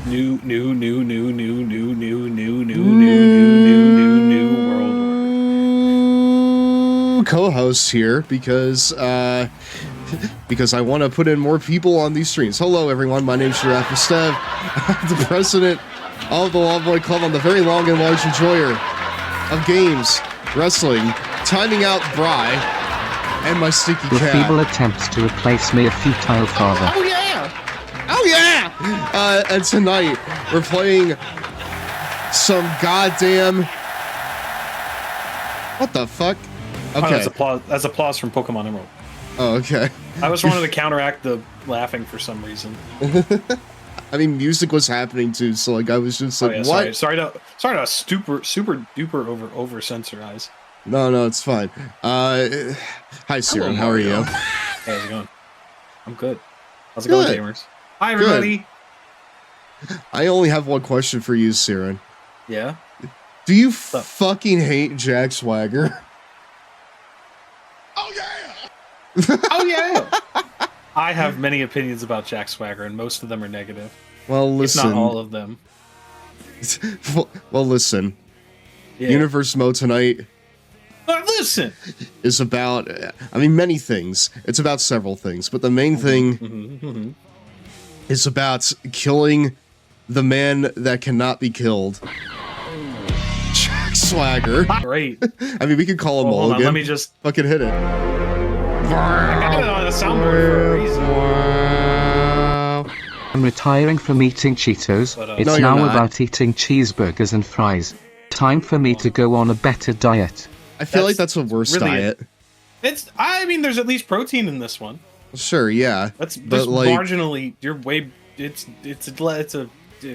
New world order. Co-host here because I want to put in more people on these streams. Hello everyone, my name's GirafaStev. I'm the president of the Lawboy Club. I'm the very long and large enjoyer of games, wrestling, timing out Bry, and my sticky Your cat. feeble attempts to replace me a futile father. Oh yeah! Oh yeah! And tonight we're playing some goddamn. What the fuck? Okay. Oh, that's applause from Pokemon Emerald. Oh, okay. I was wanting to counteract the laughing for some reason. I mean, music was happening too, so like I was just like, what? Sorry to super duper over censorize. No, it's fine. Hi, Siren. How are you? Hey, how's it going? I'm good. How's it going, gamers? Hi, everybody. Good. I only have one question for you, Siren. Yeah. Do you fucking hate Jack Swagger? Oh yeah. Oh yeah. I have many opinions about Jack Swagger, and most of them are negative. Well, listen. If not all of them. Well, listen. Yeah. Universe Mode tonight. Listen. Is about, I mean, many things. It's about several things, but the main thing is about killing the man that cannot be killed. Jack Swagger. Great. I mean, we could call him Mulligan. Hold on, let me just fucking hit it. I got it on the soundboard for a reason. I'm retiring from eating Cheetos. But, it's No, you're now not. about eating cheeseburgers and fries. Time for me to go on a better diet. I feel like that's a worse really diet. I mean, there's at least protein in this one. Sure, yeah. That's like, marginally. You're way. It's a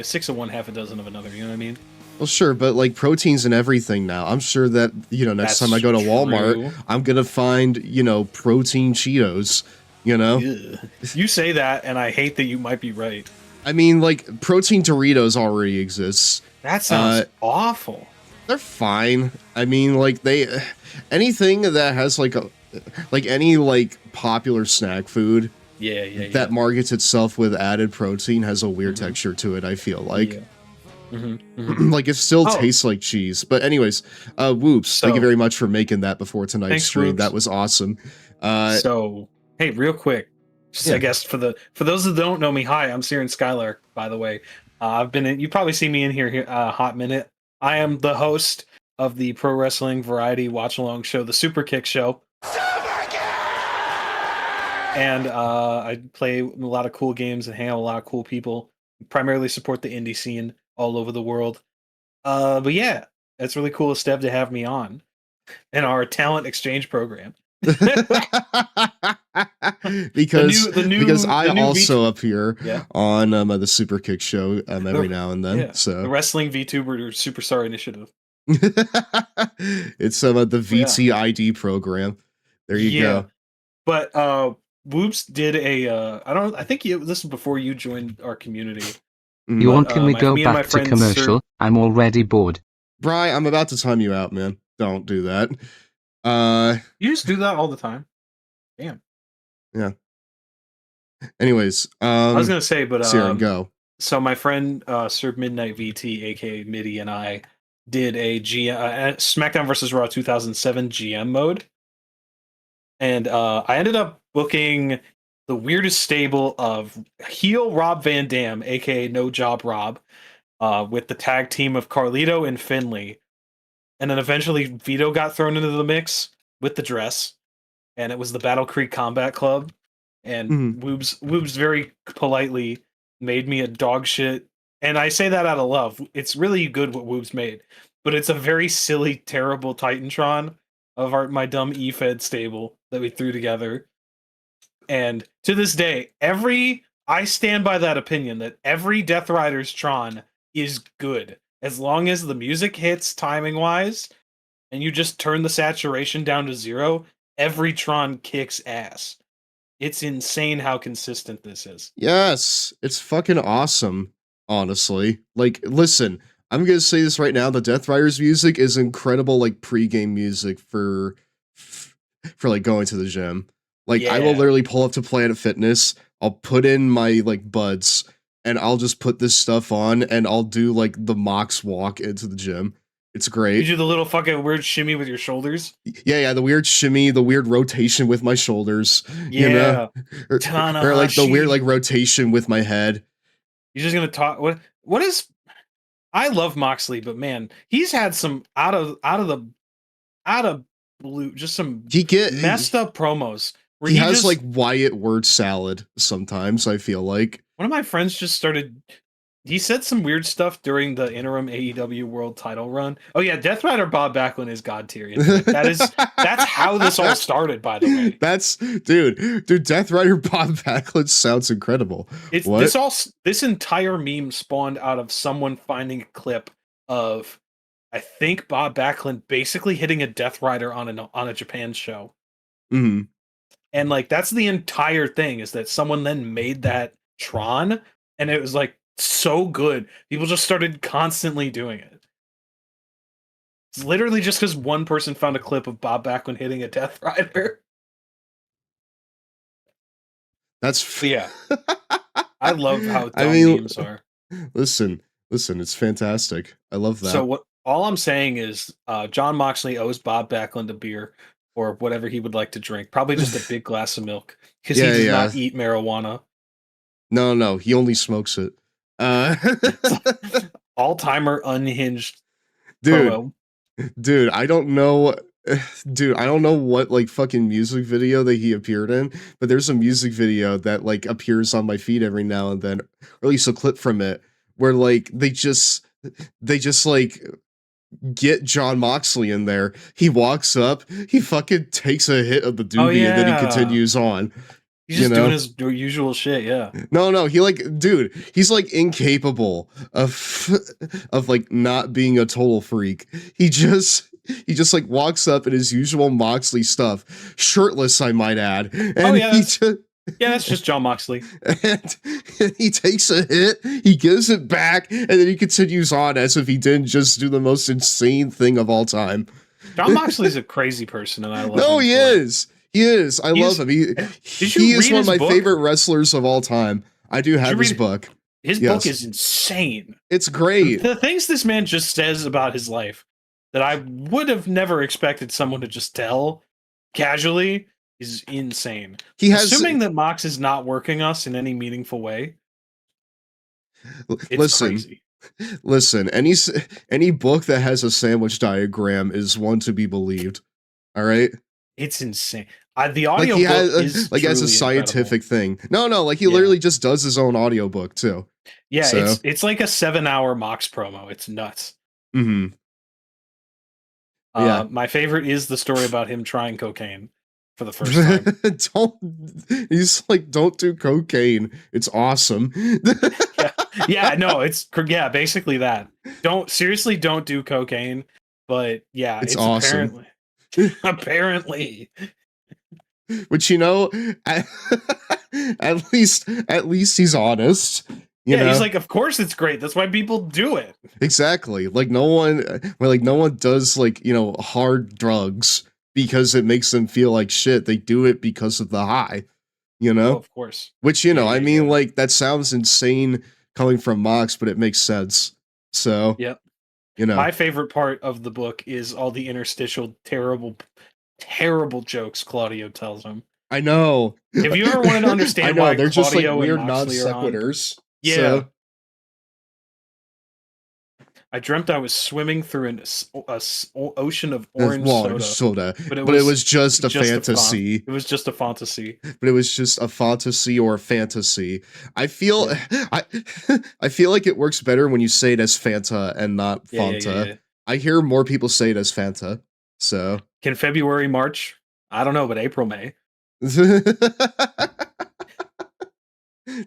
6 of one, half a dozen of another. You know what I mean? Well, sure, but like protein's in everything now. I'm sure that, you know, next time I go to Walmart, true. I'm gonna find, you know, protein Cheetos, you know? Ugh. You say that, and I hate that you might be right. I mean, like, protein Doritos already exists. That sounds awful. They're fine. I mean, like, anything that has, like, any, like, popular snack food Yeah. that markets itself with added protein has a weird texture to it, I feel like. Yeah. Like, it still tastes like cheese. But anyways, Whoops, thank you very much for making that before tonight's Thanks, stream. Whoops. That was awesome. So, hey, real quick, just I guess for those that don't know me, hi, I'm Siren Skylark, by the way. I've been in, you probably see me in here a hot minute. I am the host of the pro wrestling variety watch along show, the Super Kick Show. And I play a lot of cool games and hang out with a lot of cool people. Primarily support the indie scene all over the world. But yeah, it's really cool of Stev to have me on in our talent exchange program. because the I new also appear Yeah. on the Super Kick Show every now and then. Yeah. So The Wrestling VTuber Superstar Initiative. it's the VTID program. There you go. But Whoops did I think this was before you joined our community. You wanting me me go and my back to friend commercial? I'm already bored. Bri, I'm about to time you out, man. Don't do that. You just do that all the time. Damn. Yeah. Anyways, I was gonna say, but Siren, go. So my friend Sir Midnight VT, aka Midi, and I did a SmackDown vs. Raw 2007 GM mode, and I ended up booking the weirdest stable of heel Rob Van Dam, aka No Job Rob, with the tag team of Carlito and Finley, and then eventually Vito got thrown into the mix with the dress, and it was the Battle Creek Combat Club, and Woobs very politely made me a dog shit, and I say that out of love. It's really good what Woobs made, but it's a very silly, terrible Titantron of my dumb E-Fed stable that we threw together. And to this day, I stand by that opinion that every Death Riders Tron is good as long as the music hits timing wise, and you just turn the saturation down to 0. Every Tron kicks ass. It's insane how consistent this is. Yes, it's fucking awesome, honestly. Like, listen, I'm gonna say this right now, the Death Riders music is incredible, like, pre-game music for like, going to the gym. Like, I will literally pull up to Planet Fitness, I'll put in my, like, buds, and I'll just put this stuff on, and I'll do like the Mox walk into the gym. It's You great. do the little fucking weird shimmy with your shoulders. Yeah, the weird shimmy, the weird rotation with my shoulders, Yeah, or like the weird like Tanahashi. rotation with my head. You're just gonna talk. What is? I love Moxley, but man, he's had some out of blue, just some messed up promos where he has like Wyatt word salad sometimes, I feel like. One of my friends just started. He said some weird stuff during the interim AEW World Title run. Oh yeah, Death Rider Bob Backlund is god tier. That's how this all started. By the way, that's dude. Death Rider Bob Backlund sounds incredible. This entire meme spawned out of someone finding a clip of, I think, Bob Backlund basically hitting a Death Rider on a Japan show. Mm-hmm. And like that's the entire thing, is that someone then made that Tron, and it was like so good. People just started constantly doing it. It's literally just because one person found a clip of Bob Backlund hitting a Death Rider. Yeah. I love how dumb memes are. Listen, it's fantastic. I love that. So all I'm saying is John Moxley owes Bob Backlund a beer or whatever he would like to drink. Probably just a big glass of milk, because he does not eat marijuana. No, he only smokes it. All-timer unhinged promo. Dude, I don't know. Dude, I don't know what like fucking music video that he appeared in, but there's a music video that like appears on my feed every now and then, or at least a clip from it, where like they just like get John Moxley in there. He walks up, he fucking takes a hit of the doobie, and then he continues on. He's just doing his usual shit, yeah. No, he's like incapable of like not being a total freak. He just like walks up in his usual Moxley stuff, shirtless, I might add. And that's just John Moxley. And he takes a hit, he gives it back, and then he continues on as if he didn't just do the most insane thing of all time. John Moxley's a crazy person, and I love him. No, he is. He is. I love him. He is one of my favorite wrestlers of all time. I do have his book. His book is insane. It's great. The things this man just says about his life that I would have never expected someone to just tell casually is insane. Assuming that Mox is not working us in any meaningful way. Listen, any book that has a sandwich diagram is one to be believed. All right? It's insane. The audio is like as a scientific thing. No, like he literally just does his own audiobook too. Yeah, so. it's like a 7-hour Mox promo. It's nuts. Mm-hmm. My favorite is the story about him trying cocaine for the first time. He's like, don't do cocaine. It's awesome. Basically that. Don't do cocaine. But yeah, it's awesome. Apparently. Which, at least he's honest. He's like, of course it's great. That's why people do it. Exactly. Like no one does like, hard drugs because it makes them feel like shit. They do it because of the high, Oh, of course. Which, like that sounds insane coming from Mox, but it makes sense. So, yep. My favorite part of the book is all the interstitial, terrible jokes Claudio tells him. I know. If you ever wanted to understand why they're Claudio just like weird and non sequiturs. Yeah. So. I dreamt I was swimming through an ocean of orange soda, but it was just a fantasy. It was just a fantasy. But it was just a fantasy or a fantasy. I feel I feel like it works better when you say it as Fanta and not Fanta. Yeah. I hear more people say it as Fanta. So can February, March? I don't know, but April, May.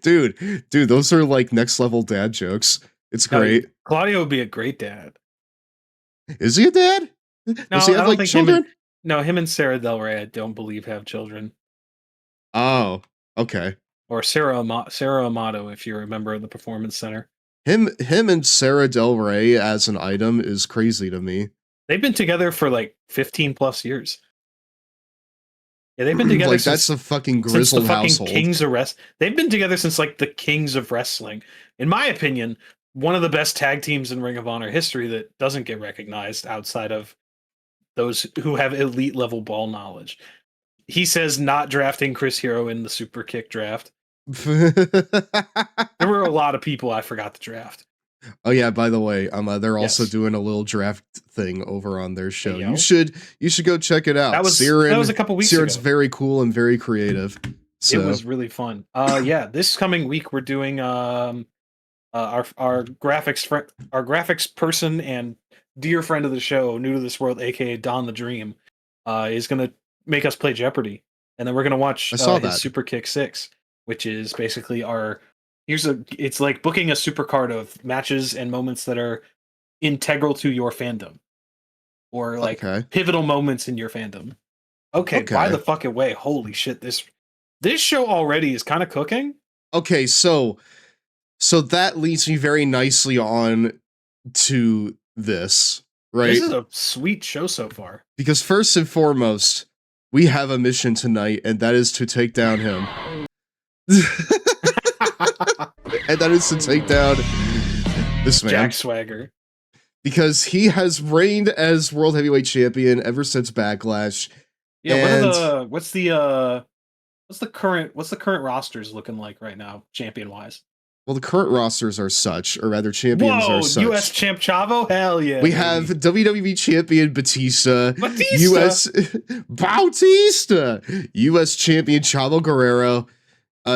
Dude, those are like next level dad jokes. It's great. Claudio would be a great dad. Is he a dad? Does he have like children? Him and Sarah Del Rey, I don't believe, have children. Oh, okay. Or Sarah Amato, if you remember the Performance Center. Him and Sarah Del Rey as an item is crazy to me. They've been together for like 15 plus years. Yeah, they've been together Like, since that's a fucking since the grizzled fucking household. Kings of Wrestling. They've been together since like the Kings of Wrestling. In my opinion, one of the best tag teams in Ring of Honor history that doesn't get recognized outside of those who have elite level ball knowledge. He says not drafting Chris Hero in the Super Kick draft. There were a lot of people I forgot to draft. Oh yeah, by the way, they're also Yes. doing a little draft thing over on their show. Hey, yo. You should go check it out. That was a couple weeks Siren's ago. very cool and very creative. So It was really fun. Yeah, this coming week we're doing our graphics person and dear friend of the show, new to this world, aka Don the Dream, is gonna make us play Jeopardy, and then we're gonna watch I saw his that. Super Kick 6, which is basically it's like booking a super card of matches and moments that are integral to your fandom, or like Okay. pivotal moments in your fandom. Okay, by Okay. the fucking way, holy shit, this show already is kind of cooking. Okay, so that leads me very nicely on to this, right? This is a sweet show so far. Because first and foremost, we have a mission tonight, and that is to take down him. And that is to take down this man. Jack Swagger. Because he has reigned as World Heavyweight Champion ever since Backlash. Yeah, And what's the current rosters looking like right now, champion wise? well, the current rosters are such, or rather champions are such. US Champ Chavo? Hell yeah. We have WWE Champion Batista. Batista! US Bautista. US Champion Chavo Guerrero.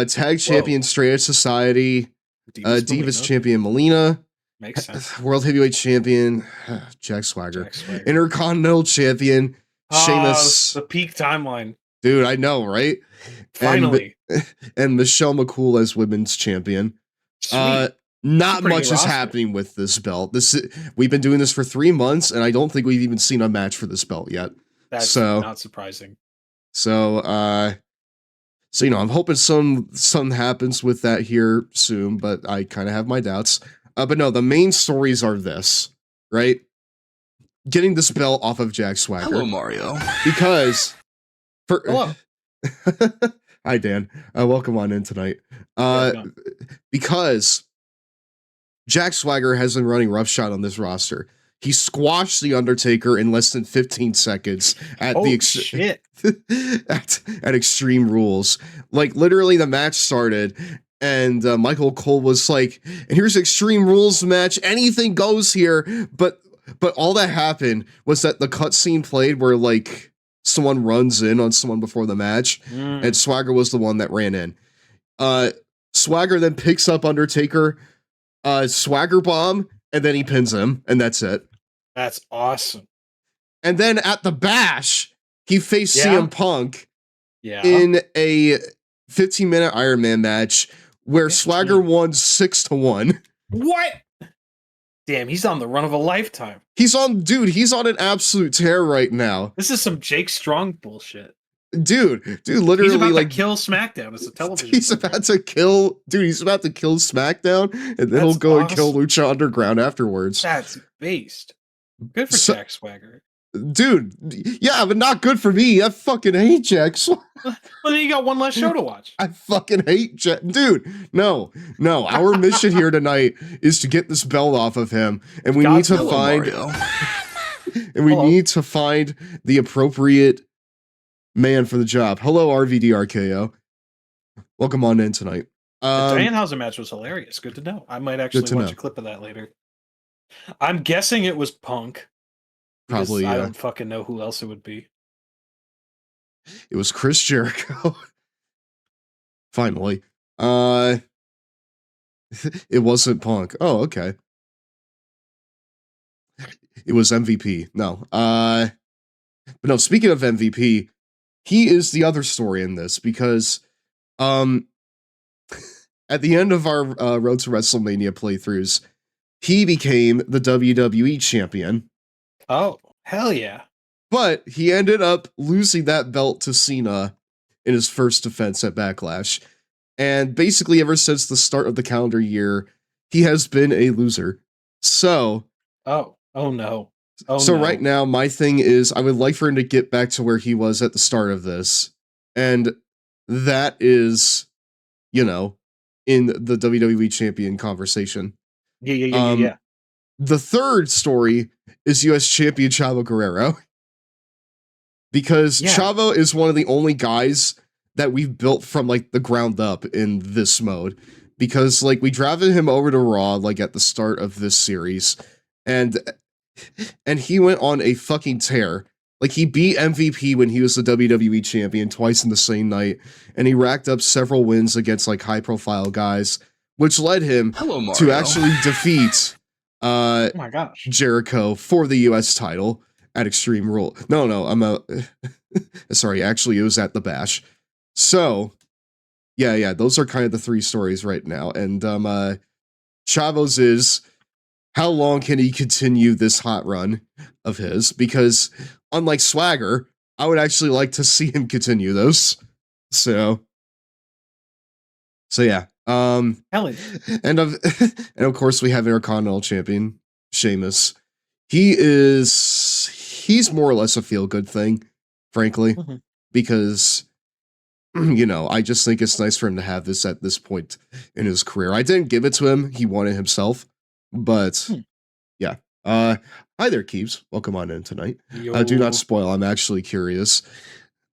Tag Champion Straight Edge Society. Divas Champion Melina. Makes sense. World Heavyweight Champion Jack Swagger. Intercontinental Champion Sheamus. The peak timeline. Dude, I know, right? Finally. And Michelle McCool as Women's Champion. Sweet. Not much is roster. happening with this belt. We've been doing this for 3 months, and I don't think we've even seen a match for this belt yet. That's so not surprising. So you know, I'm hoping something happens with that here soon, but I kind of have my doubts. But no, the main stories are this, right? Getting this belt off of Jack Swagger. Hello, Mario. Because Hello. Hi, Dan. Welcome on in tonight. Because Jack Swagger has been running roughshod on this roster. He squashed The Undertaker in less than 15 seconds at Shit. at Extreme Rules. Like, literally, the match started, and Michael Cole was like, and here's Extreme Rules match. Anything goes here. But all that happened was that the cutscene played where, like, someone runs in on someone before the match, and Swagger was the one that ran in. Swagger then picks up Undertaker, Swagger bomb, and then he pins him, and that's it. That's awesome. And then at the Bash, he faced CM Punk in a 15-minute Iron Man match where Swagger won 6-1. What? Damn, he's on the run of a lifetime. He's on an absolute tear right now. This is some Jake Strong bullshit. Dude, literally, he's about like, to kill SmackDown. It's a television. He's about to kill SmackDown, and then he'll go and kill Lucha Underground afterwards. That's based. Good for Jack Swagger. Dude, yeah, but not good for me. I fucking hate Jack Swagger. Well, then you got one less show to watch. I fucking hate Jack. Dude, no. Our mission here tonight is to get this belt off of him, and we need to find need to find the appropriate man for the job. Hello, RVDRKO. Welcome on in tonight. The Danhausen match was hilarious. Good to know. I might actually watch a clip of that later. I'm guessing it was Punk. Probably, I don't fucking know who else it would be. It was Chris Jericho. Finally. It wasn't Punk. Oh, okay. It was MVP. No. But no, speaking of MVP, he is the other story in this because at the end of our Road to WrestleMania playthroughs, he became the WWE champion. Oh, hell yeah. But he ended up losing that belt to Cena in his first defense at Backlash. And basically, ever since the start of the calendar year, he has been a loser. So... Oh no. Right now, my thing is, I would like for him to get back to where he was at the start of this. And that is, you know, in the WWE champion conversation. Yeah. The third story is US champion Chavo Guerrero. Because Yeah. Chavo is one of the only guys that we've built from like the ground up in this mode. Because like we drafted him over to Raw like at the start of this series, and he went on a fucking tear. Like he beat MVP when he was the WWE champion twice in the same night, and he racked up several wins against like high profile guys, which led him to actually defeat Oh my gosh. Jericho for the US title at Extreme Rule. No, sorry, actually it was at the Bash. So, yeah, those are kind of the three stories right now. And Chavo's is how long can he continue this hot run of his? Because unlike Swagger, I would actually like to see him continue those. So yeah. Helen. And of course we have Intercontinental Champion Sheamus. He's more or less a feel good thing, frankly, because I just think it's nice for him to have this at this point in his career. I didn't give it to him; he won it himself. But yeah, hi there, Keeps. Welcome on in tonight. Do not spoil. I'm actually curious.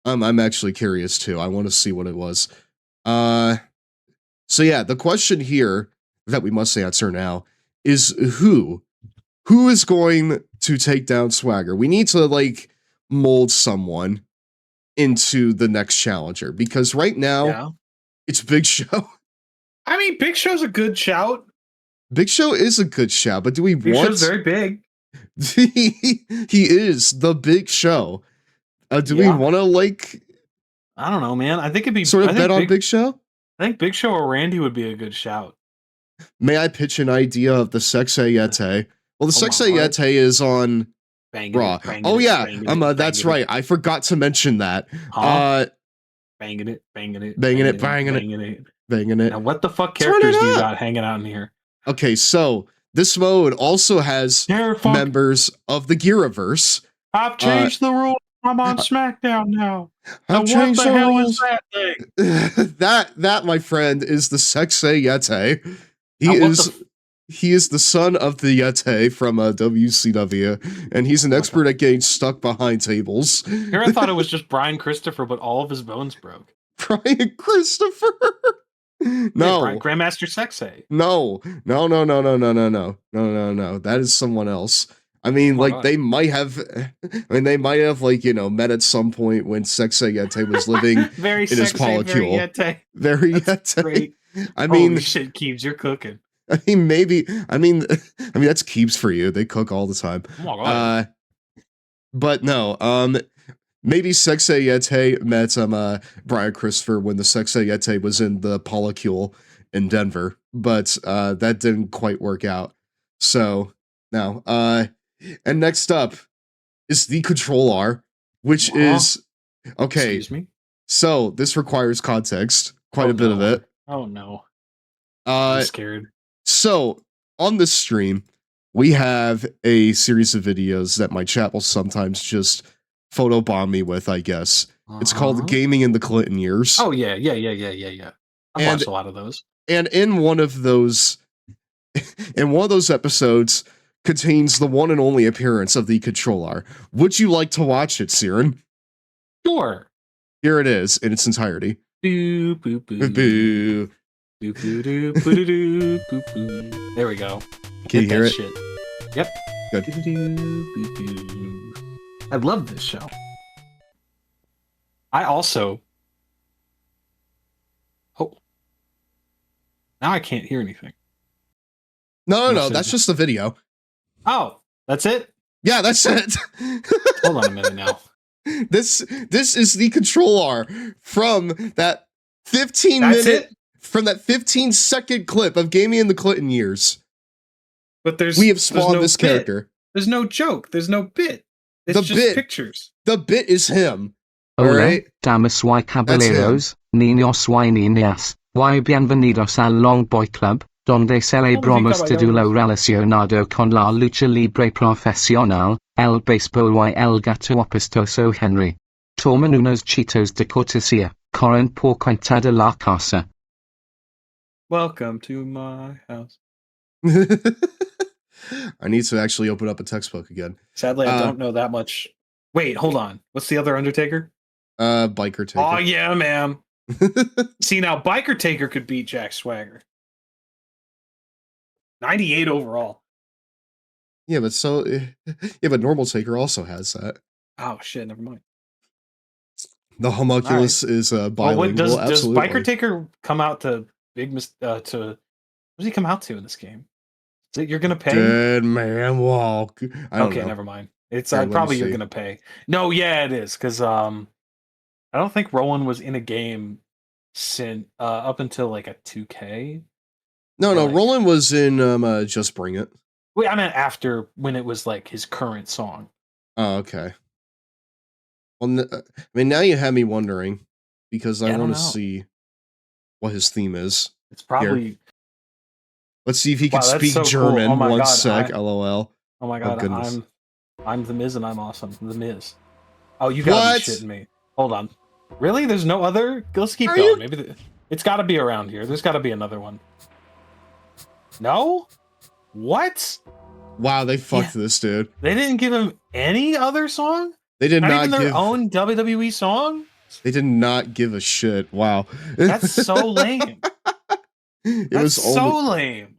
I'm actually curious too. I want to see what it was. So yeah, the question here that we must answer now is who is going to take down Swagger? We need to like mold someone into the next challenger because right now it's Big Show. I mean, Big Show's a good shout. Big Show is a good shout, but do we Big Show's very big. He is the Big Show. Do we want to like? I don't know, man. I think it'd be sort of bet on Big Show. I think Big Show or Randy would be a good shout. May I pitch an idea of the Sexayete? Well, the Sexayete is on Raw. That's right. I forgot to mention that. Banging it. Now, what the fuck characters do you got hanging out in here? Okay, so this mode also has members of the Giraverse. I've changed the rules. I'm on SmackDown now. I've changed the rules. Is that thing? that, my friend, is the Sexayete. He is the son of the Yeti from WCW, and he's an expert at getting stuck behind tables. Here I thought it was just Brian Christopher, but all of his bones broke. Brian Christopher? No. Yeah, Grandmaster Sexay. No. That is someone else. I mean, they might have, like, met at some point when Sexayete was living in his polycule. Very Yeti. Great. I mean, holy shit, Keebs, you're cooking. I mean, maybe. I mean, that's Keebs for you. They cook all the time. Oh my God. But no. Maybe Sexayete met Brian Christopher when the Sexayete was in the polycule in Denver, but that didn't quite work out. So now, and next up is the Control-R, which is okay. Excuse me. So this requires context, quite a bit of it. Oh no. I'm scared. So, on this stream, we have a series of videos that my chat will sometimes just photobomb me with, I guess. It's called Gaming in the Clinton Years. Oh, yeah. I've watched a lot of those. And in one of those episodes contains the one and only appearance of the Control-R. Would you like to watch it, Siren? Sure. Here it is in its entirety. Boo, boo, boo. Boo. There we go. Can you hear it? Shit. Yep. Good. I love this show. I also. Oh. Now I can't hear anything. No. That's just the video. Oh, that's it? Yeah, that's it. Hold on a minute now. This is the Control-R from that 15-second clip of Gaming in the Clinton Years. But we have spawned this character. There's no joke. There's no bit. It's just pictures. The bit is him. Hola, right? damas y caballeros, niños y niñas, y bienvenidos al Long Boy Club, donde celebramos todo lo relacionado con la lucha libre profesional, el béisbol y el gato apestoso Henry. Toma unos Cheetos de cortesía, Corin por cuenta de la casa. Welcome to my house. I need to actually open up a textbook again. Sadly, I don't know that much. Wait, hold on. What's the other Undertaker? Biker Taker. Oh, yeah, man. See, now, Biker Taker could beat Jack Swagger. 98 overall. Yeah, but Normal Taker also has that. Oh, shit, never mind. The homunculus is bilingual. Does Absolutely. Biker Taker come out to what does he come out to in this game? Is it You're Gonna Pay? Dead Man Walk. I don't know. Never mind. It's Here, let me probably You're see. Gonna Pay. No, yeah, it is, because I don't think Rowan was in a game since up until like a 2K. No, like- Roland was in Just Bring It. Wait, I meant after, when it was like his current song. Oh, okay. Well, I mean, now you have me wondering, because I Yeah, I don't want to know. see what his theme is. It's probably Let's see if he can Wow, that's speak so cool. German. Oh my One God, sec, lol. oh my Oh, god, goodness. I'm the Miz and I'm awesome. The Miz. Oh, you gotta What? be shitting me. Hold on. Really? There's no other? Let's keep Are going. you- Maybe it's got to be around here. There's got to be another one. No? What? Wow, they fucked this dude. They didn't give him any other song? They did Not not even their give. own WWE song? They did not give a shit. Wow. That's so lame. It That's was so only lame.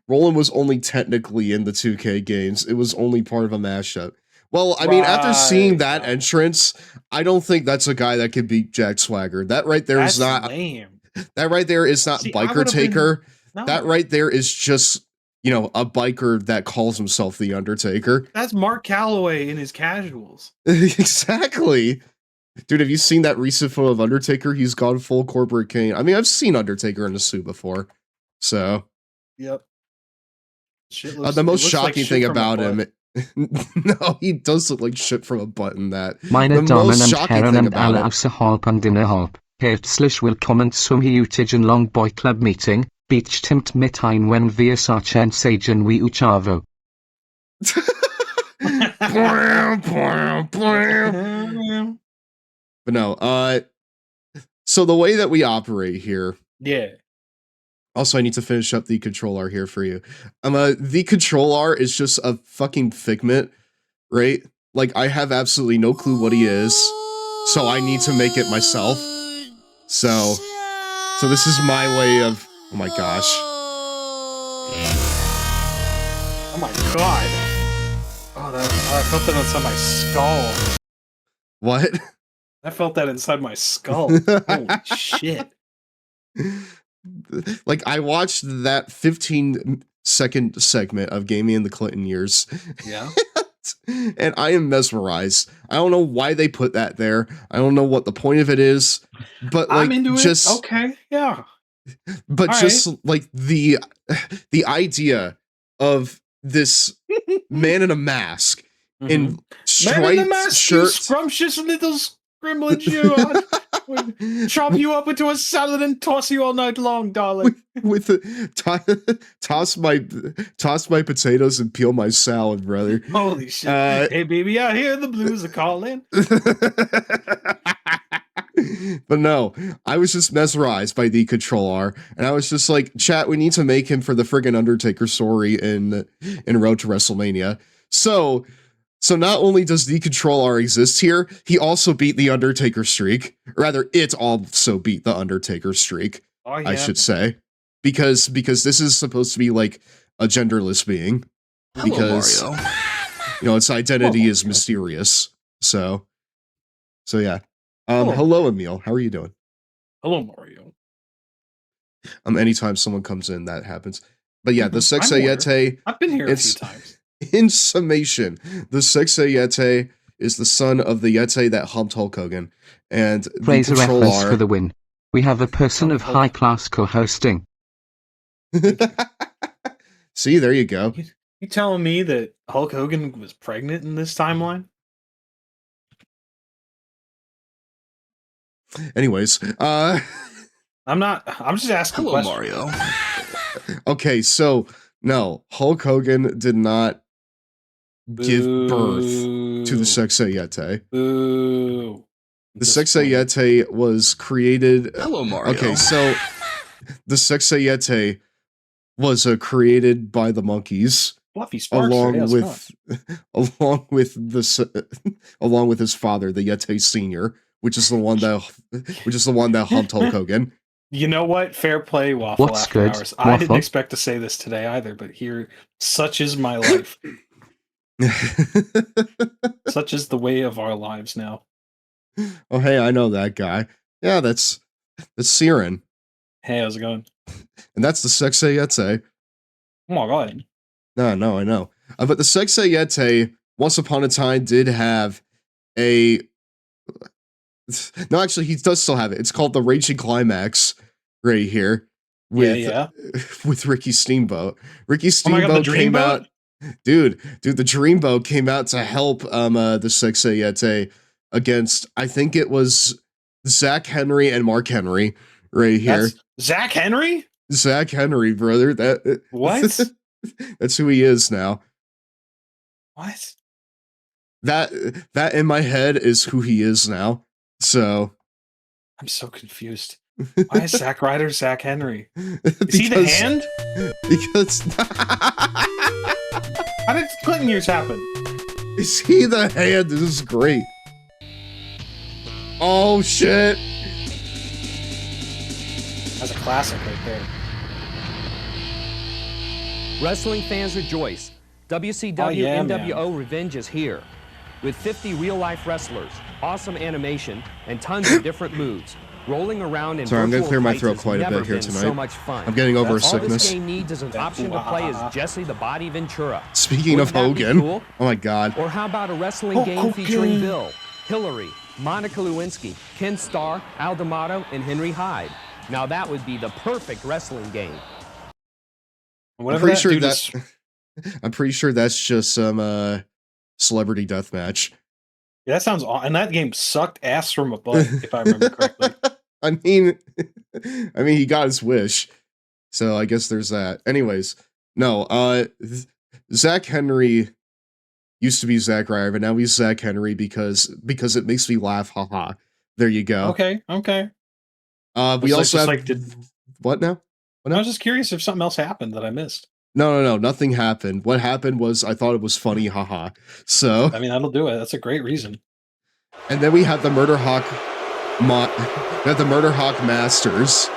Roland was only technically in the 2K games. It was only part of a mashup. Well, I mean, after seeing that entrance, I don't think that's a guy that could beat Jack Swagger. That right there is That's not lame. that right there is not See, I Biker would've been- Taker. No. That right there is just, a biker that calls himself the Undertaker. That's Mark Calloway in his casuals. Exactly. Dude, have you seen that recent photo of Undertaker? He's gone full corporate Kane. I mean, I've seen Undertaker in a suit before. So, Yep. the most shocking thing about him, no, he does look like shit from a butt in that. Meine The Damen most und shocking Herren thing und about alle it, außerhalb und innerhalb, herzlich willkommen zum heutigen Longboy Club Meeting, bestimmt mit ein wenn wir sagen sagen wie Uchavo. but no, so the way that we operate here, Yeah. also I need to finish up the control R here for you. The control R is just a fucking figment, right? Like, I have absolutely no clue what he is, so I need to make it myself. So this is my way of, oh my gosh. Oh my god. Oh, I felt that inside my skull. What? I felt that inside my skull. Holy shit. Like, I watched that 15-second segment of Gaming in the Clinton years. Yeah. And I am mesmerized. I don't know why they put that there. I don't know what the point of it is. But like, I'm into just it. Okay. Yeah. but All just like the idea of this man in a mask in Man in the striped mask, shirt. you scrumptious little scrimlet, you. Would chop you up into a salad and toss you all night long, darling. with toss my potatoes and peel my salad, brother. Holy shit. Hey, baby, I hear the blues are calling. But no, I was just mesmerized by the control R, and I was just like, chat, we need to make him for the friggin' Undertaker story in Road to WrestleMania. So not only does the control R exist here, he also beat the Undertaker streak. Rather, it also beat the Undertaker streak, Oh, yeah. I should say. Because this is supposed to be like a genderless being. Because Mario. its identity is Mario. mysterious. So yeah. Hello. Hello, Emil. How are you doing? Hello, Mario. Anytime someone comes in, that happens. But yeah, the I'm Sexayete, I've been here a It's- few times. in summation, the Sexayete is the son of the Yeti that humped Hulk Hogan. And the Fraser control Effers for R. the win. We have a person of high class co-hosting. See, there you go. You telling me that Hulk Hogan was pregnant in this timeline? Anyways, I'm just asking Hello, questions. Mario. okay, so no, Hulk Hogan did not give birth to the Sexayete. Boo. The Sexayete was created. Hello, Mario. Okay, so the Sexayete was created by the monkeys. Fluffy Sparks, along with along with along with his father, the Yeti Senior, which is the one that humped Hulk Hogan. You know what? Fair play, Waffle. What's After good, Hours. Waffle? I didn't expect to say this today either, but here, such is my life. Such is the way of our lives now. Oh, hey, I know that guy. Yeah, that's Siren. Hey, how's it going? And that's the Sexayete. Oh my god. No, I know. But the Sexayete, once upon a time, did have a... No, actually, he does still have it. It's called the Raging Climax right here. With Ricky Steamboat. Ricky Steamboat came out... Dude, the Dreamboat came out to help the Sexayete against, I think it was Zach Henry and Mark Henry right here. Zach Henry? Zach Henry, brother. What? That's who he is now. What? That in my head is who he is now. So I'm so confused. Why is Zack Ryder Zach Henry? Is he the hand? Because how did Clinton years happen? Is he the hand? This is great. Oh shit. That's a classic right there. Wrestling fans rejoice. WCW NWO Revenge is here. With 50 real-life wrestlers, awesome animation, and tons of different moves. Rolling around in Sorry, I'm gonna virtual clear my fights throat has quite a never bit here been tonight. So much fun. I'm getting over a All sickness. this game needs is an option to play as Jesse the Body Ventura. Speaking of Hogan, cool? oh my god. Or how about a wrestling game featuring Bill, Hillary, Monica Lewinsky, Ken Starr, Al D'Amato, and Henry Hyde? Now that would be the perfect wrestling game. I'm pretty sure that's just some celebrity deathmatch. Yeah, that sounds and that game sucked ass from a butt, if I remember correctly. I mean, he got his wish, so I guess there's that. Anyways, no, Zach Henry used to be Zack Ryder, but now he's Zach Henry because it makes me laugh. Haha. There you go. Okay. We also have what now? I was just curious if something else happened that I missed. No, nothing happened. What happened was I thought it was funny, haha. So I mean, that'll do it. That's a great reason. And then we have the Murder Hawk Masters.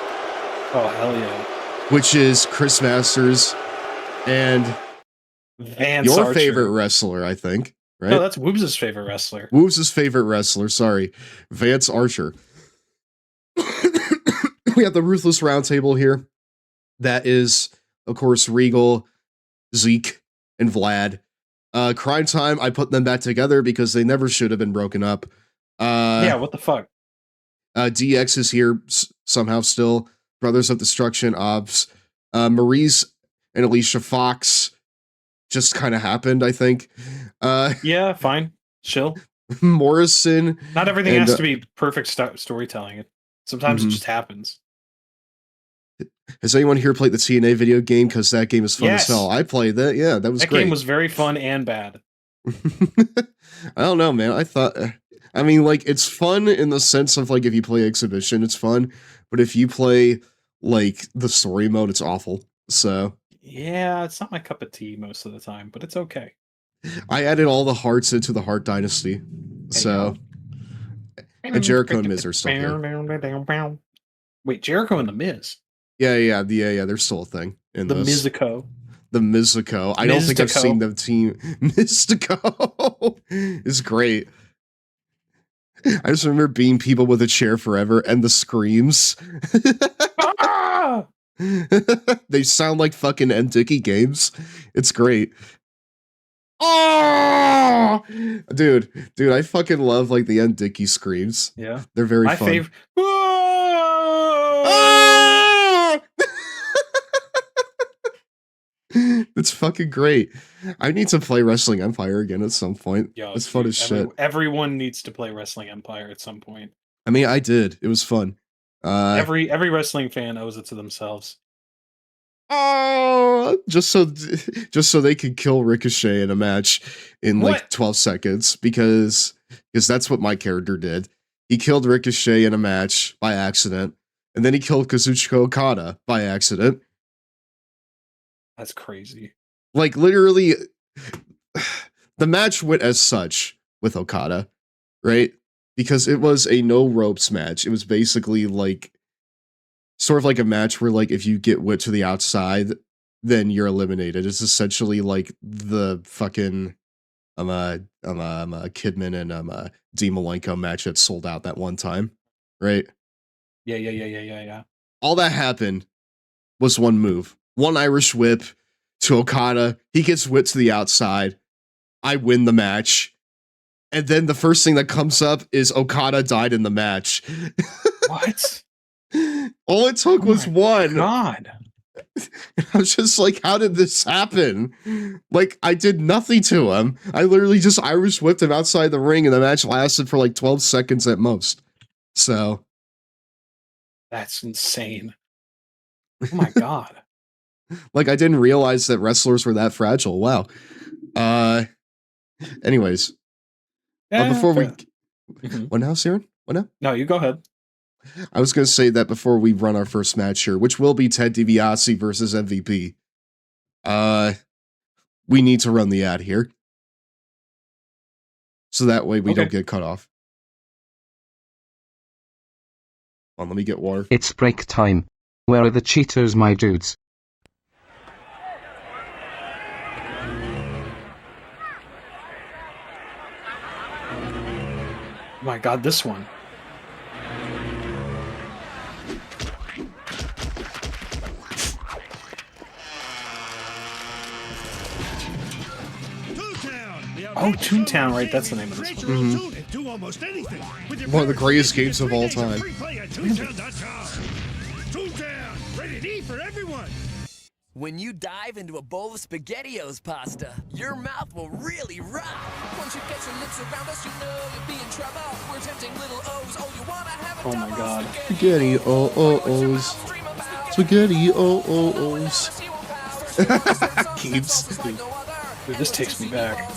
Oh hell yeah! Which is Chris Masters and Vance your Archer. favorite wrestler, I think. Right? No, that's Woobs' favorite wrestler. Woobs' favorite wrestler. Sorry, Vance Archer. We have the Ruthless Roundtable here. That is, of course, Regal, Zeke, and Vlad. Crime Time, I put them back together because they never should have been broken up. Yeah, what the fuck? DX is here somehow still. Brothers of Destruction, OBS. Maurice and Alicia Fox just kind of happened, I think. Yeah, fine. Chill. Morrison. Not everything has to be perfect storytelling. Sometimes it just happens. Has anyone here played the TNA video game? Because that game is fun as hell. I played that. Yeah, that was great. That game was very fun and bad. I don't know, man. I mean, like, it's fun in the sense of, like, if you play Exhibition, it's fun. But if you play, like, the story mode, it's awful. So. Yeah, it's not my cup of tea most of the time, but it's okay. I added all the hearts into the Heart Dynasty. So. And Jericho and Miz are still here. Wait, Jericho and the Miz? Yeah, they're still a thing in the this. Mizico. The Mizico. I don't think I've seen the team. Mystico is great. I just remember being people with a chair forever and the screams. Ah! They sound like fucking Dicky games. It's great. Oh, dude, I fucking love like the Dicky screams. Yeah, they're very my fun. favorite. It's fucking great. I need to play Wrestling Empire again at some point. Yo, it's fun as shit. Everyone needs to play Wrestling Empire at some point. I mean, I did. It was fun. Every wrestling fan owes it to themselves. Oh, just so they could kill Ricochet in a match in like 12 seconds because that's what my character did. He killed Ricochet in a match by accident. And then he killed Kazuchika Okada by accident. That's crazy. Like, literally, the match went as such with Okada, right? Because it was a no ropes match. It was basically like, sort of like a match where, like, if you get whipped to the outside, then you're eliminated. It's essentially like the fucking Kidman and Dean Malenko match that sold out that one time, right? Yeah. All that happened was one move. One Irish whip to Okada. He gets whipped to the outside. I win the match. And then the first thing that comes up is Okada died in the match. What? All it took was one. God. I was just like, how did this happen? Like, I did nothing to him. I literally just Irish whipped him outside the ring, and the match lasted for like 12 seconds at most. So. That's insane. Oh my God. Like, I didn't realize that wrestlers were that fragile. Wow. Anyways. Before we... What now, Siren? What now? No, you go ahead. I was going to say that before we run our first match here, which will be Ted DiBiase versus MVP. We need to run the ad here. So that way we don't get cut off. Hold on, let me get water. It's break time. Where are the cheaters, my dudes? Oh my God, this one. Oh, Toontown, right? That's the name of this one. Mm-hmm. One of the greatest games of all time. Toontown, ready to eat for everyone. When you dive into a bowl of SpaghettiOs pasta, your mouth will really rock. Once you get your lips around us, you know you'll be in trouble. We're tempting little O's. Oh, you wanna have a oh my God. Spaghetti O's. Spaghetti O's. Keeps. Dude, this takes me back.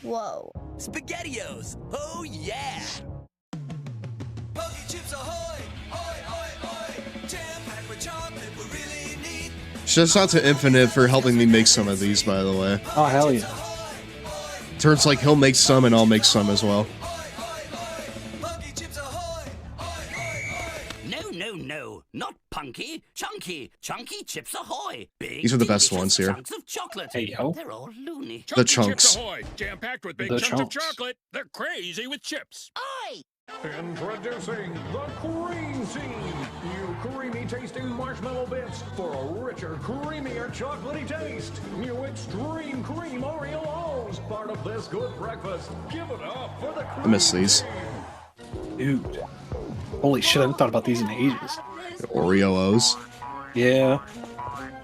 Whoa. SpaghettiOs. Oh yeah. Chips ahoy. Shouts out to Infinite for helping me make some of these, by the way. Oh, hell yeah. Turns like he'll make some and I'll make some as well. No, not punky, chunky chips ahoy. Big, these are the best ones here. Chunks of chocolate. Hey, yo. They're all loony. The chunks. Chips ahoy, jam-packed with big The chunks of chunks. chocolate. They're crazy with chips. Oi! Introducing the Cream Team. You creamy tasting marshmallow bits for a richer, creamier chocolatey taste. New Extreme Cream Oreo O's, part of this good breakfast. Give it up for the Cream I miss these. Dude. Holy shit, I haven't thought about these in ages. Oreo O's. Yeah.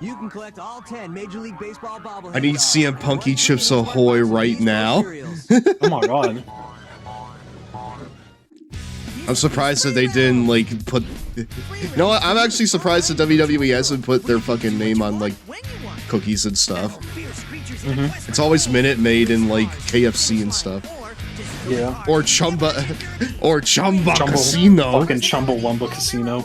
You can collect all 10 Major League Baseball bobbleheads. I need CM Punky Chips Ahoy right now. Oh my God. I'm surprised that they didn't, like, put... You know what? I'm actually surprised that WWE hasn't put their fucking name on, like, cookies and stuff. Mm-hmm. It's always Minute Maid and, like, KFC and stuff. Yeah. Or Chumba Casino. Fucking Chumbawamba Casino.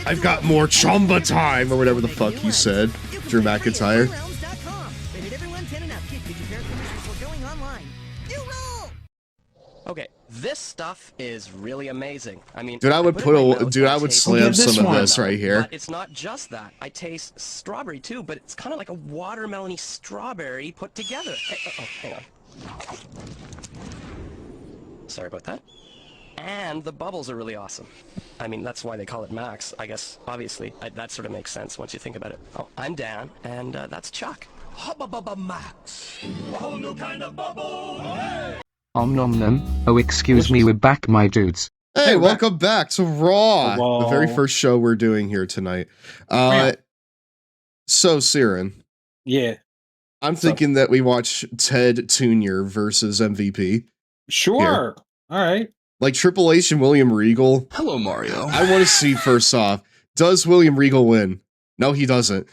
I've got more Chumba time, or whatever the fuck he said. Drew McIntyre. Okay, this stuff is really amazing. I mean, dude, I would slam some of this right here. But it's not just that. I taste strawberry too, but it's kind of like a watermelony strawberry put together. Hey, hang on. Sorry about that. And the bubbles are really awesome. I mean, that's why they call it Max. I guess, obviously, that sort of makes sense once you think about it. Oh, I'm Dan, and that's Chuck. Hubba Max. A whole new kind of bubble. Hey! Nom nom. Oh, excuse me, we're back, my dudes. Hey, welcome back to Raw, the very first show we're doing here tonight. So, Siren. Yeah. I'm thinking that we watch Ted Jr. versus MVP. Sure. Here. All right. Like Triple H and William Regal. Hello, Mario. I want to see, first off, does William Regal win? No, he doesn't.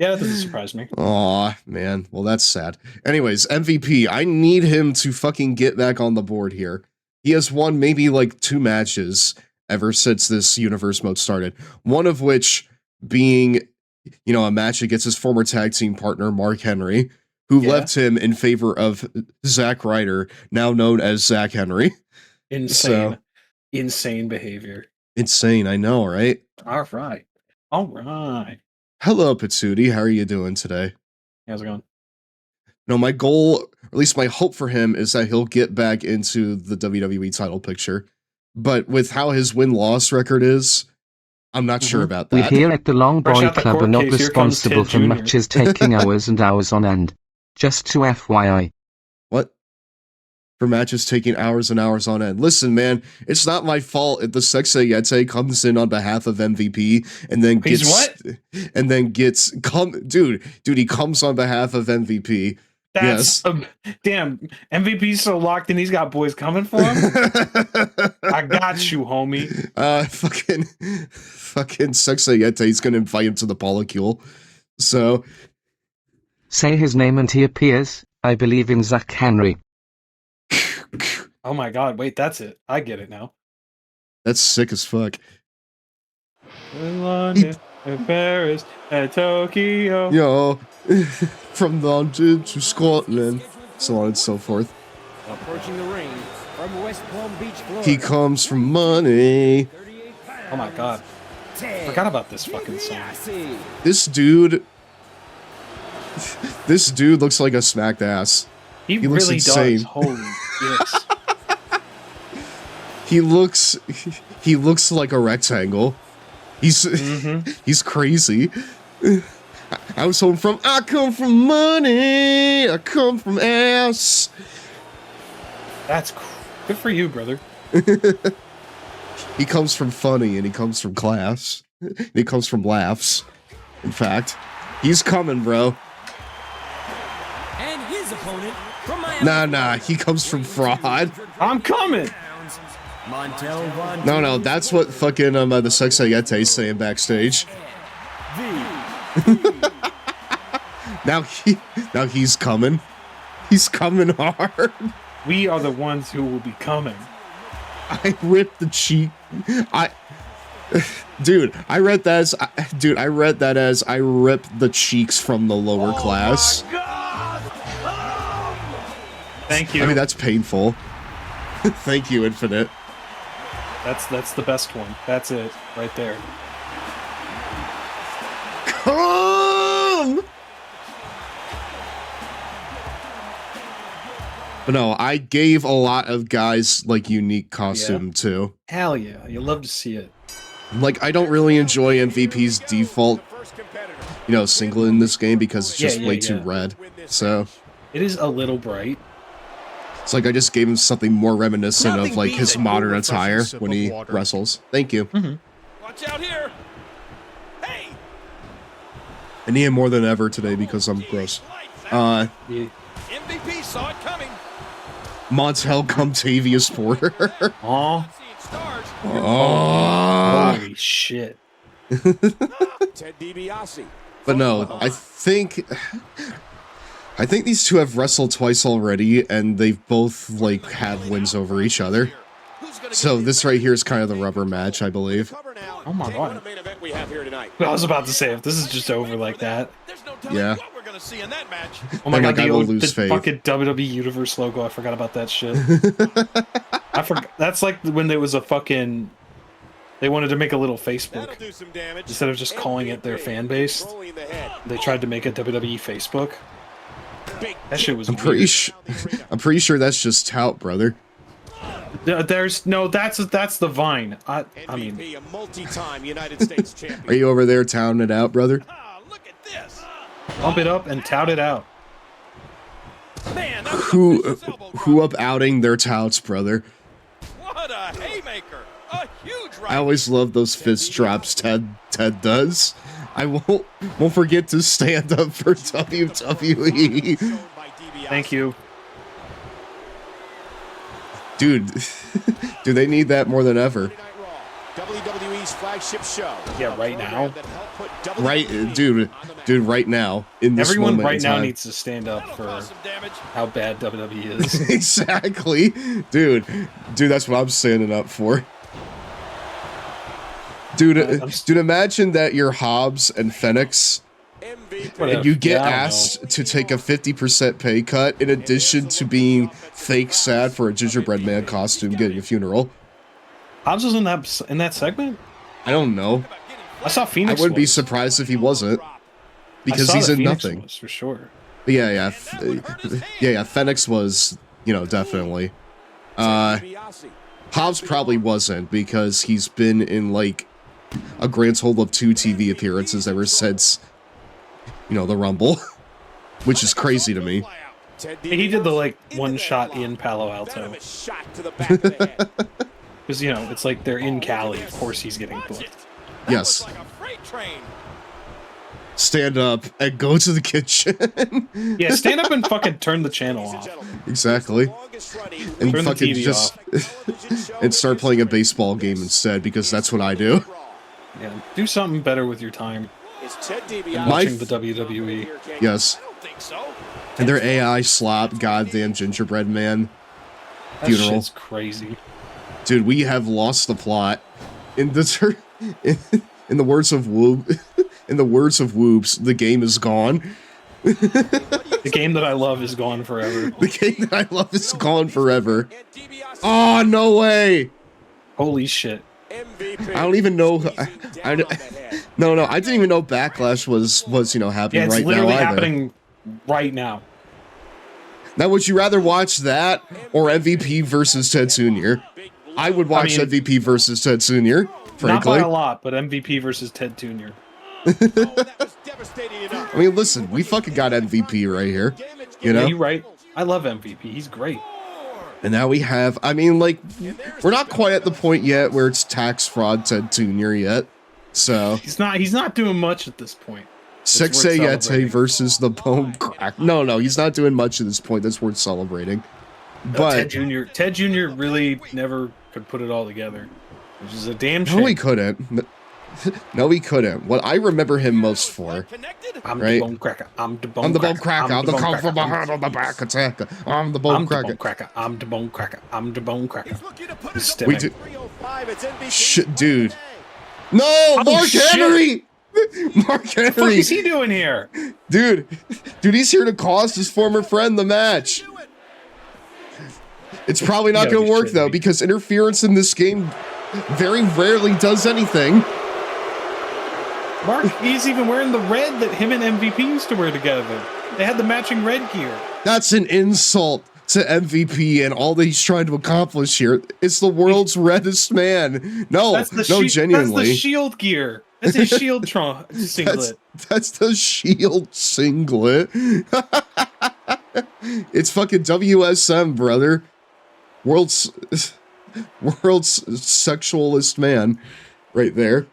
Yeah, that doesn't surprise me. Aw, man. Well, that's sad. Anyways, MVP. I need him to fucking get back on the board here. He has won maybe like 2 matches ever since this universe mode started. One of which being, a match against his former tag team partner, Mark Henry, who left him in favor of Zack Ryder, now known as Zack Henry. Insane. Insane behavior. Insane, I know, right? All right. Hello, Patsuti. How are you doing today? How's it going? No, my goal, or at least my hope for him, is that he'll get back into the WWE title picture. But with how his win-loss record is, I'm not sure about that. We here at the Long Boy Club are not responsible for matches taking hours and hours on end. Just to FYI. What? For matches taking hours and hours on end. Listen, man, it's not my fault if the Sexay Yeti comes in on behalf of MVP and then gets dude, he comes on behalf of MVP. That's damn, MVP's so locked in, he's got boys coming for him. I got you, homie. Fucking Sexay Yeti's gonna invite him to the polycule. So say his name and he appears. I believe in Zack Henry. Oh my god, wait, that's it. I get it now. That's sick as fuck. In London, in Paris, and Tokyo. Yo, from London to Scotland, so on and so forth. Approaching the ring from West Palm Beach, Florida. He comes from money. Oh my god. I forgot about this fucking song. This dude looks like a smacked ass. He looks really insane. does. Holy dicks. He looks like a rectangle. He's crazy. I come from money. I come from ass. That's good for you, brother. He comes from funny and he comes from class. And he comes from laughs. In fact, he's coming, bro. And his opponent from Nah, he comes from fraud. I'm coming. No, that's what fucking the Sexay Yeti's saying backstage. now he's coming. He's coming hard. We are the ones who will be coming. I ripped the cheek. I read that as I ripped the cheeks from the lower class. Thank you. I mean, that's painful. Thank you, Infinite. That's the best one. That's it, right there. Come! But no, I gave a lot of guys like unique costume too. Hell yeah, you love to see it. Like, I don't really enjoy MVP's default, singlet in this game because it's just way too red. So it is a little bright. It's like I just gave him something more reminiscent of like his modern attire when he wrestles. Thank you. Watch out here. Hey. I need him more than ever today because I'm gross. MVP saw it coming. Montel Comtavious Porter. Holy shit. Ted DiBiase. But no, I think these two have wrestled twice already, and they've both like have wins over each other. So this right here is kind of the rubber match, I believe. Oh my god! I was about to say, if this is just over like that, yeah. Oh my god, I will the lose faith. fucking WWE Universe logo. I forgot about that shit. I forgot. That's like when there was a fucking. They wanted to make a little Facebook instead of just calling it their fan base. They tried to make a WWE Facebook. That shit was. I'm pretty sure that's just tout, brother. There's no. That's the Vine. I mean. a multi-time United States champion. Are you over there touting it out, brother? Look at this. Pump it up and tout it out. Man, who up outing their touts, brother? what a haymaker! A huge right. I always love those fist drops Ted does. I won't forget to stand up for WWE. Thank you. Dude, do they need that more than ever? WWE's flagship show. Yeah, right now. Right, dude, right now. In this Everyone moment right in now time. needs to stand up for how bad WWE is. Exactly, dude. That's what I'm standing up for. Dude, imagine that you're Hobbs and Phoenix, and you get asked to take a 50% pay cut in addition to being fake sad for a gingerbread man costume getting a funeral. Hobbs was in that segment? I don't know. I saw Phoenix. I wouldn't be surprised if he wasn't, because he's in Phoenix nothing. Was, for sure. But yeah. Phoenix was, definitely. Hobbs probably wasn't, because he's been in like a grand total of 2 TV appearances ever since, the Rumble, which is crazy to me. He did the like one shot in Palo Alto. Because it's like they're in Cali. Of course, he's getting booked. Yes. Stand up and go to the kitchen. Yeah, stand up and fucking turn the channel off. Exactly. And turn fucking the TV just and start playing a baseball game instead, because that's what I do. Yeah, do something better with your time. Watching the WWE. Yes. And their AI slop goddamn gingerbread man funeral. That shit's crazy. Dude, we have lost the plot. In the words of Whoops, the game is gone. The game that I love is gone forever. The game that I love is gone forever. Oh, no way! Holy shit. I don't even know. No, I didn't even know Backlash was happening right now. Yeah, it's literally happening right now. Now, would you rather watch that or MVP versus Ted Jr.? I would watch MVP versus Ted Jr., frankly. Not by a lot, but MVP versus Ted Jr. I mean, listen, we fucking got MVP right here. Yeah, you're right. I love MVP. He's great. And now we have, we're not quite at the point yet where it's tax fraud Ted Jr. yet. So he's not doing much at this point. Sexay Yete versus the Bone Crack. No, he's not doing much at this point. That's worth celebrating. But Ted Jr. really never could put it all together, which is a damn shame. No, he couldn't. No, he couldn't. What I remember him most for, I'm right? the Bone Cracker. I'm the Bone Cracker. I'm the come from behind on the back attacker. I'm the Bone Cracker. I'm the Bone Cracker. I'm the Bone Cracker. We do. Shit, dude. No, Mark Henry. Mark Henry. What the fuck is he doing here? Dude, he's here to cost his former friend the match. It's probably not going to work, though, because interference in this game very rarely does anything. Mark, he's even wearing the red that him and MVP used to wear together. They had the matching red gear. That's an insult to MVP and all that he's trying to accomplish here. It's the world's reddest man. No, genuinely. That's the Shield gear. That's his Shield singlet. That's the Shield singlet. It's fucking WSM, brother. World's sexualist man right there.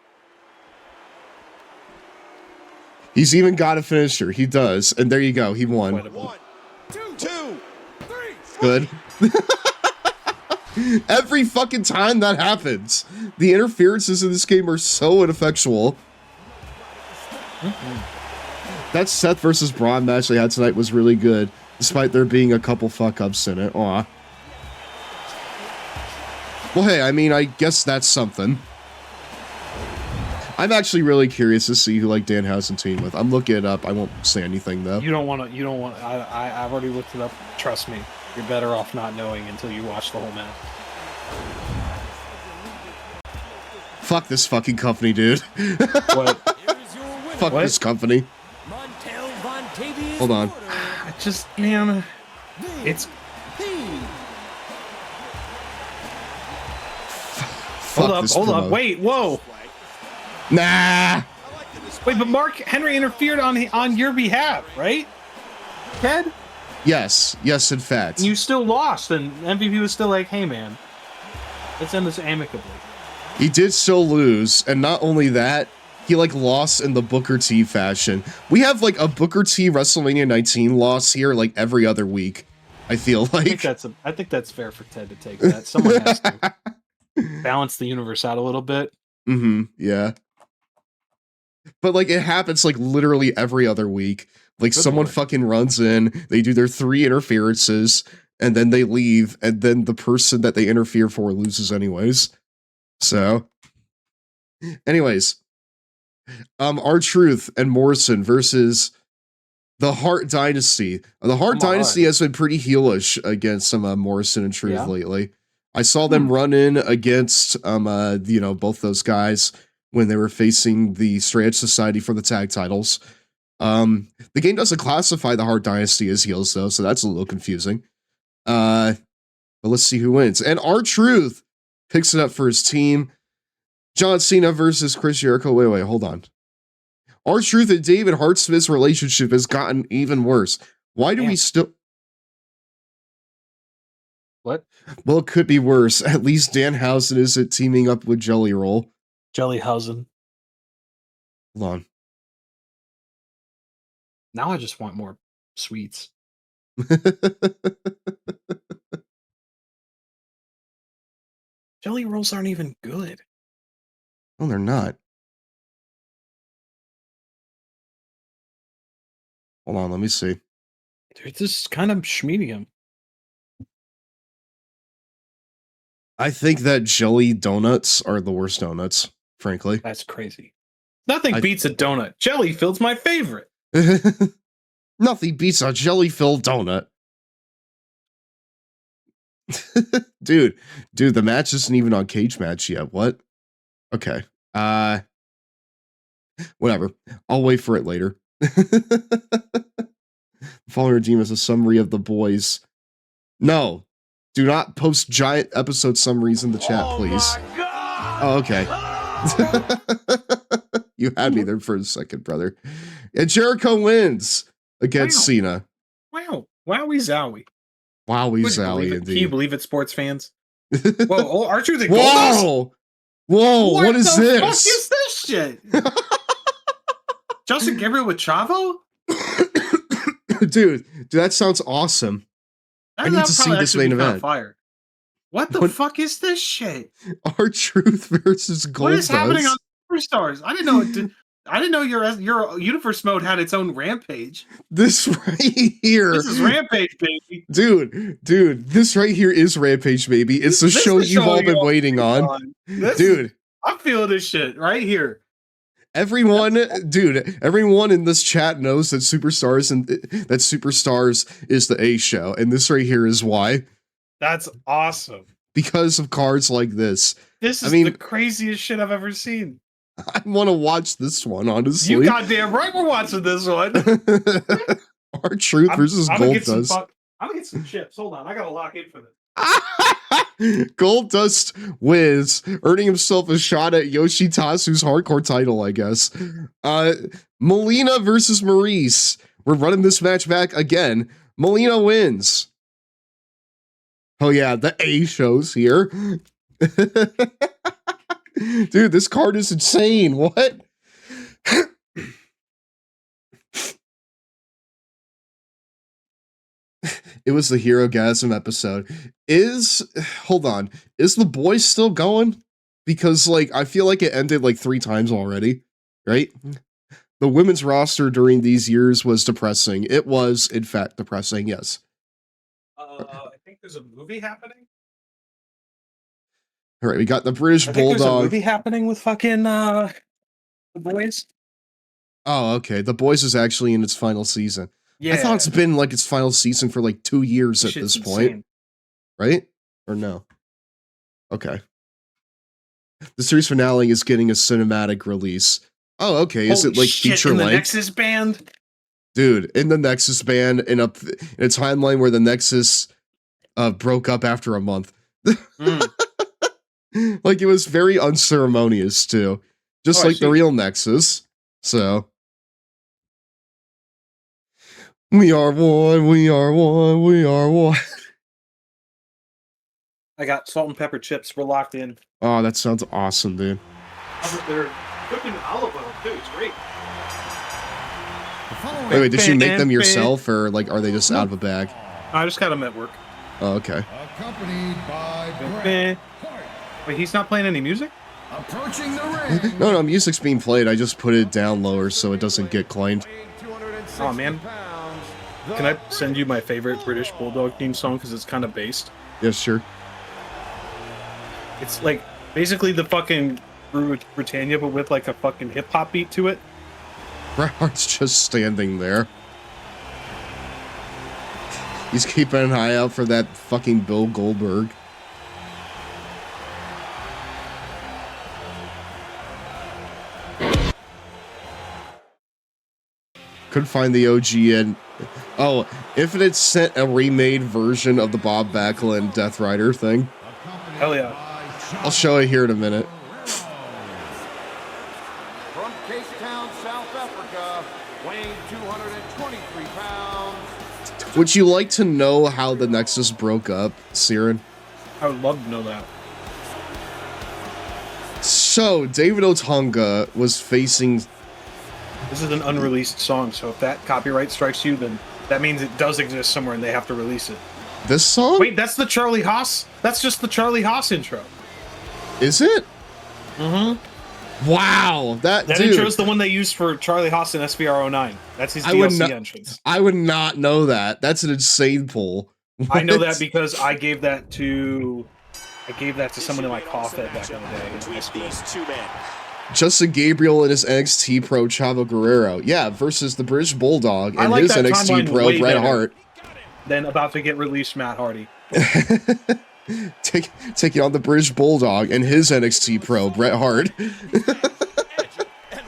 He's even got a finisher. He does. And there you go. He won. 1, 2, 3. Good. Every fucking time that happens. The interferences in this game are so ineffectual. That Seth versus Braun match they had tonight was really good, despite there being a couple fuck-ups in it. Aw. Well, hey, I guess that's something. I'm actually really curious to see who Danhausen team with. I'm looking it up. I won't say anything though. You don't want to. I've already looked it up. Trust me, you're better off not knowing until you watch the whole match. Fuck this fucking company, dude. What? Fuck this company. Hold on. Man, it's. Hold up. Wait, whoa. Nah. Wait, but Mark Henry interfered on your behalf, right? Ted? Yes, in fact. And you still lost, and MVP was still like, hey man, let's end this amicably. He did still lose, and not only that, he lost in the Booker T fashion. We have a Booker T WrestleMania 19 loss here every other week. I feel like. I think that's fair for Ted to take that. Someone has to balance the universe out a little bit. Yeah. But like it happens like literally every other week. Like someone fucking runs in, they do their 3 interferences, and then they leave, and then the person that they interfere for loses anyways. So, anyways, R-Truth and Morrison versus the Hart Dynasty. The Hart Dynasty has been pretty heelish against some Morrison and Truth lately. I saw them run in against both those guys when they were facing the Straight Edge Society for the tag titles. The game doesn't classify the Hart Dynasty as heels though, so that's a little confusing. But let's see who wins. And R-Truth picks it up for his team. John Cena versus Chris Jericho. Wait, hold on. R-Truth and David Hart-Smith's relationship has gotten even worse. Why do we still... What? Well, it could be worse. At least Danhausen isn't teaming up with Jelly Roll. Jellyhausen. Hold on. Now I just want more sweets. Jelly rolls aren't even good. No, they're not. Hold on, let me see. They're just kind of medium. I think that jelly donuts are the worst donuts, frankly. That's crazy. Nothing beats a donut. Jelly-filled's my favorite. Nothing beats a jelly-filled donut. Dude, the match isn't even on Cage Match yet. What? Okay. Whatever. I'll wait for it later. Following Regime is a summary of the boys. No. Do not post giant episode summaries in the chat, please. Oh, okay. You had me there for a second, brother. And Jericho wins against Cena. Wow. Wowie zowie. Wowie zowie, indeed. Can you believe it, sports fans? Whoa, R-Truth and Whoa! Whoa, what is this? What the fuck is this shit? Justin Gabriel with Chavo? Dude, that sounds awesome. I need to see this main event. What the fuck is this shit? R-Truth versus Goldust. What is happening on Superstars? I didn't know your universe mode had its own Rampage. This right here. This is Rampage, baby. Dude, this right here is Rampage, baby. It's the show you've all been waiting on. Dude. I'm feeling this shit right here. Everyone in this chat knows that Superstars is the A show, and this right here is why. That's awesome. Because of cards like this. This is the craziest shit I've ever seen. I want to watch this one, honestly. You goddamn right we're watching this one. R-Truth versus Goldust. I'm gonna get some chips. Hold on, I gotta lock in for this. Goldust wins, earning himself a shot at Yoshitasu's hardcore title, I guess. Melina versus Maurice. We're running this match back again. Melina wins. Oh yeah, the A show's here. Dude, this card is insane. What? It was the Hero-gasm episode. Hold on. Is the boys still going? Because, like, I feel like it ended, like, 3 times already, right? The women's roster during these years was depressing. It was, in fact, depressing, yes. I think there's a movie happening. All right, we got the British Bulldog. There's a movie happening with fucking, the boys. Oh, okay. The Boys is actually in its final season. Yeah. I thought it's been like its final season for like 2 years at this point. Insane. Right? Or no? Okay. The series finale is getting a cinematic release. Oh, okay. Is it like feature length? In the Nexus band? Dude, in the Nexus band, in a timeline where the Nexus broke up after a month. Like, it was very unceremonious, too. Just like the real Nexus. So... We are one, we are one, we are one. I got salt and pepper chips. We're locked in. Oh, that sounds awesome, dude. They're cooking olive oil, too. It's great. Wait, did you make them yourself, or like are they just out of a bag? I just got them at work. Oh, okay. Accompanied by Wait, he's not playing any music? Approaching the ring. No, music's being played. I just put it down lower so it doesn't get claimed. Oh man, can I send you my favorite British Bulldog theme song because it's kind of based? Yes, sure. It's like basically the fucking Britannia, but with like a fucking hip hop beat to it. Bret Hart's just standing there. He's keeping an eye out for that fucking Bill Goldberg. Couldn't find the OG and oh, Infinite sent a remade version of the Bob Backlund Death Rider thing. Hell yeah. I'll show it here in a minute. From Cape Town, South Africa, weighing 223 pounds. Would you like to know how the Nexus broke up, Siren? I would love to know that. So, David Otunga was facing... This is an unreleased song, so if that copyright strikes you, then that means it does exist somewhere and they have to release it. This song? Wait, that's the Charlie Haas? That's just the Charlie Haas intro. Is it? Mm-hmm. Wow, that dude, intro is the one they used for Charlie Haas in SVR09. That's his DLC entrance. I would not know that. That's an insane pull. What? I know that because I gave that to someone in my coffee back in the day. These two men. Justin Gabriel and his NXT pro Chavo Guerrero. Yeah, versus the British Bulldog and like his that NXT timeline pro way Bret better Hart. Then about to get released Matt Hardy. Taking on the British Bulldog and his NXT pro Bret Hart. And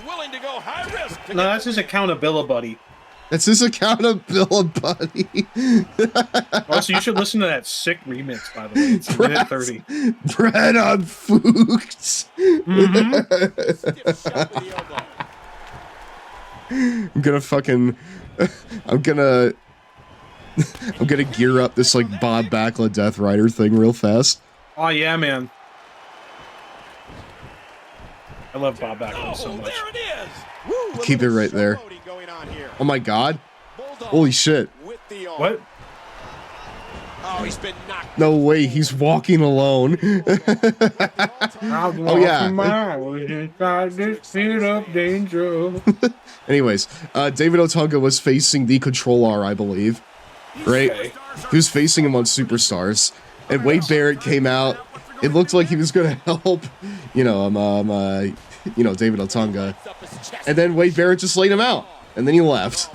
willing to go high risk. No, that's his accountability buddy. That's his accountability. Oh, so you should listen to that sick remix, by the way. It's minute 30. Bret on Fuchs. I'm gonna fucking... I'm gonna gear up this, like, Bob Backlund Death Rider thing real fast. Oh, yeah, man. I love Bob Backlund so much. There it is. Keep it right there. Oh my god. Holy shit. What? Oh, he's been knocked. No way, he's walking alone. Oh yeah. Anyways, David Otunga was facing the Control-R, I believe. Right? Okay. He was facing him on Superstars. And Wade Barrett came out. It looked like he was gonna help, David Otunga. And then Wade Barrett just laid him out. And then he left.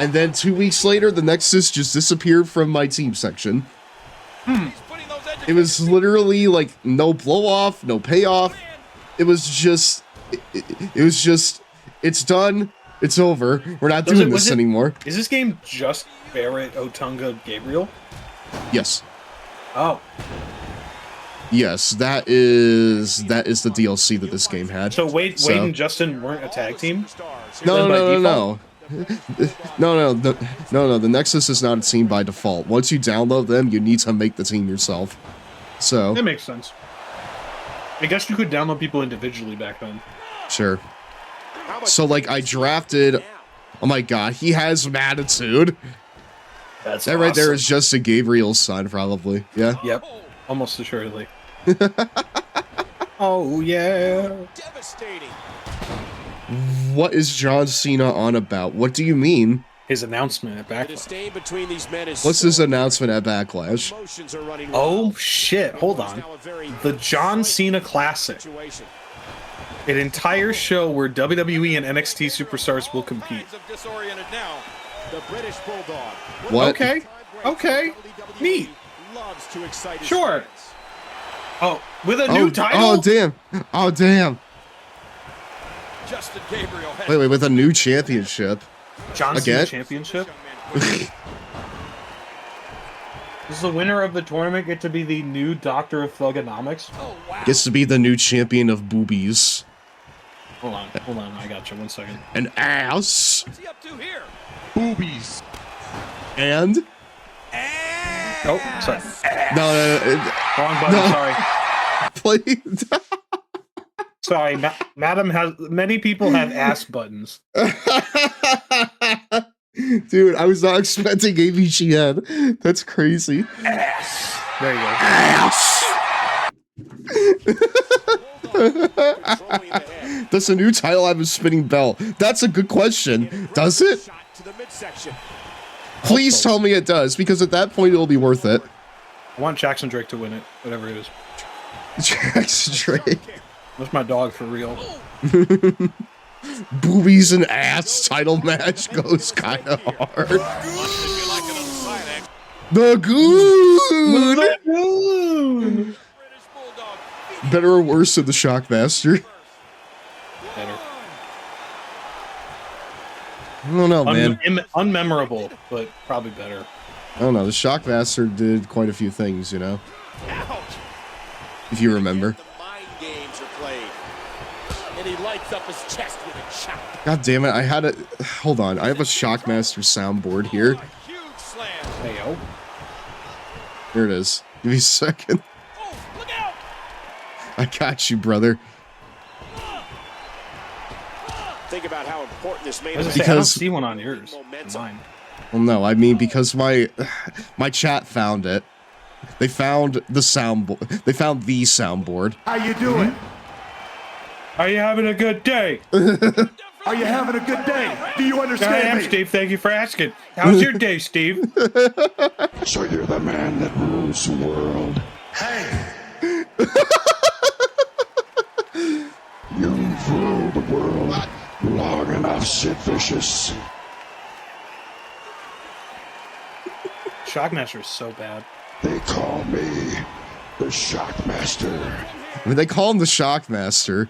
And then 2 weeks later, the Nexus just disappeared from my team section. It was literally like no blow off, no payoff. It was just, it's done. It's over. We're not doing this anymore. Is this game just Barrett, Otunga, Gabriel? Yes. Oh. Yes, that is the DLC that this game had. So Wade and Justin weren't a tag team? No. No. The Nexus is not a team by default. Once you download them, you need to make the team yourself. So that makes sense. I guess you could download people individually back then. Sure. So like I drafted. Oh my god, he has some attitude. That's that awesome. Right there is Justin Gabriel's son, probably. Yeah. Yep. Almost assuredly. Oh yeah. Devastating. What is John Cena on about? What do you mean? His announcement at Backlash. What's his announcement at Backlash? Oh shit, hold on. The John Cena Classic. An entire show where WWE and NXT superstars will compete. What? Okay. Neat. Sure. Oh, with a new title? Oh damn. Justin Gabriel. Wait, with a new championship. John Cena Championship? Does the winner of the tournament get to be the new Doctor of Thugonomics? Oh, wow. Gets to be the new champion of boobies. Hold on, I got you. 1 second. An ass. What's he up to here? Boobies. And? Oh, sorry. No. Wrong button, sorry. Please. Sorry, many people have ass buttons. Dude, I was not expecting AVGN. That's crazy. Ass. There you go. Ass. Does the new title have a spinning bell? That's a good question. Does it? Please tell me it does, because at that point it'll be worth it. I want Jackson Drake to win it, whatever it is. Jackson Drake. That's my dog for real. Boobies and ass title match goes kind of hard. The Goon! Better or worse than the Shockmaster? Better. I don't know, man. Unmemorable, but probably better. I don't know. The Shockmaster did quite a few things, you know? If you remember. And he lights up his chest with a chop. God damn it, I had a... Hold on, I have a Shockmaster soundboard here. Hey, yo. Here it is. Give me a second. I got you, brother. Think about how important this main event is. I don't see one on yours. Mine. Well, no, I mean, because my chat found it. They found the soundboard. They found the soundboard. How you doing? Are you having a good day? Are you having a good day? Do you understand I am, me? Steve. Thank you for asking. How's your day, Steve? So you're the man that rules the world. Hey. You've ruled the world long enough, Sid Vicious. Shockmaster is so bad. They call me the Shockmaster. I mean, they call him the Shockmaster.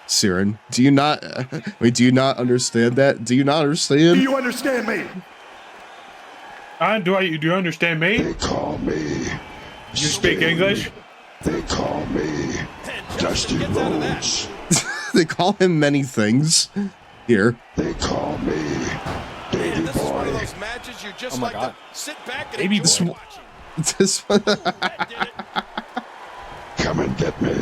Siren, do you not? Wait, do you not understand that? Do you not understand? Do you understand me? Do you understand me? They call me. You speak English? They call me Dusty Rhodes. They call him many things. Here. They call me Baby Boy. Oh my god. Sit back and Baby enjoy Boy. watching. This one. Come and get me.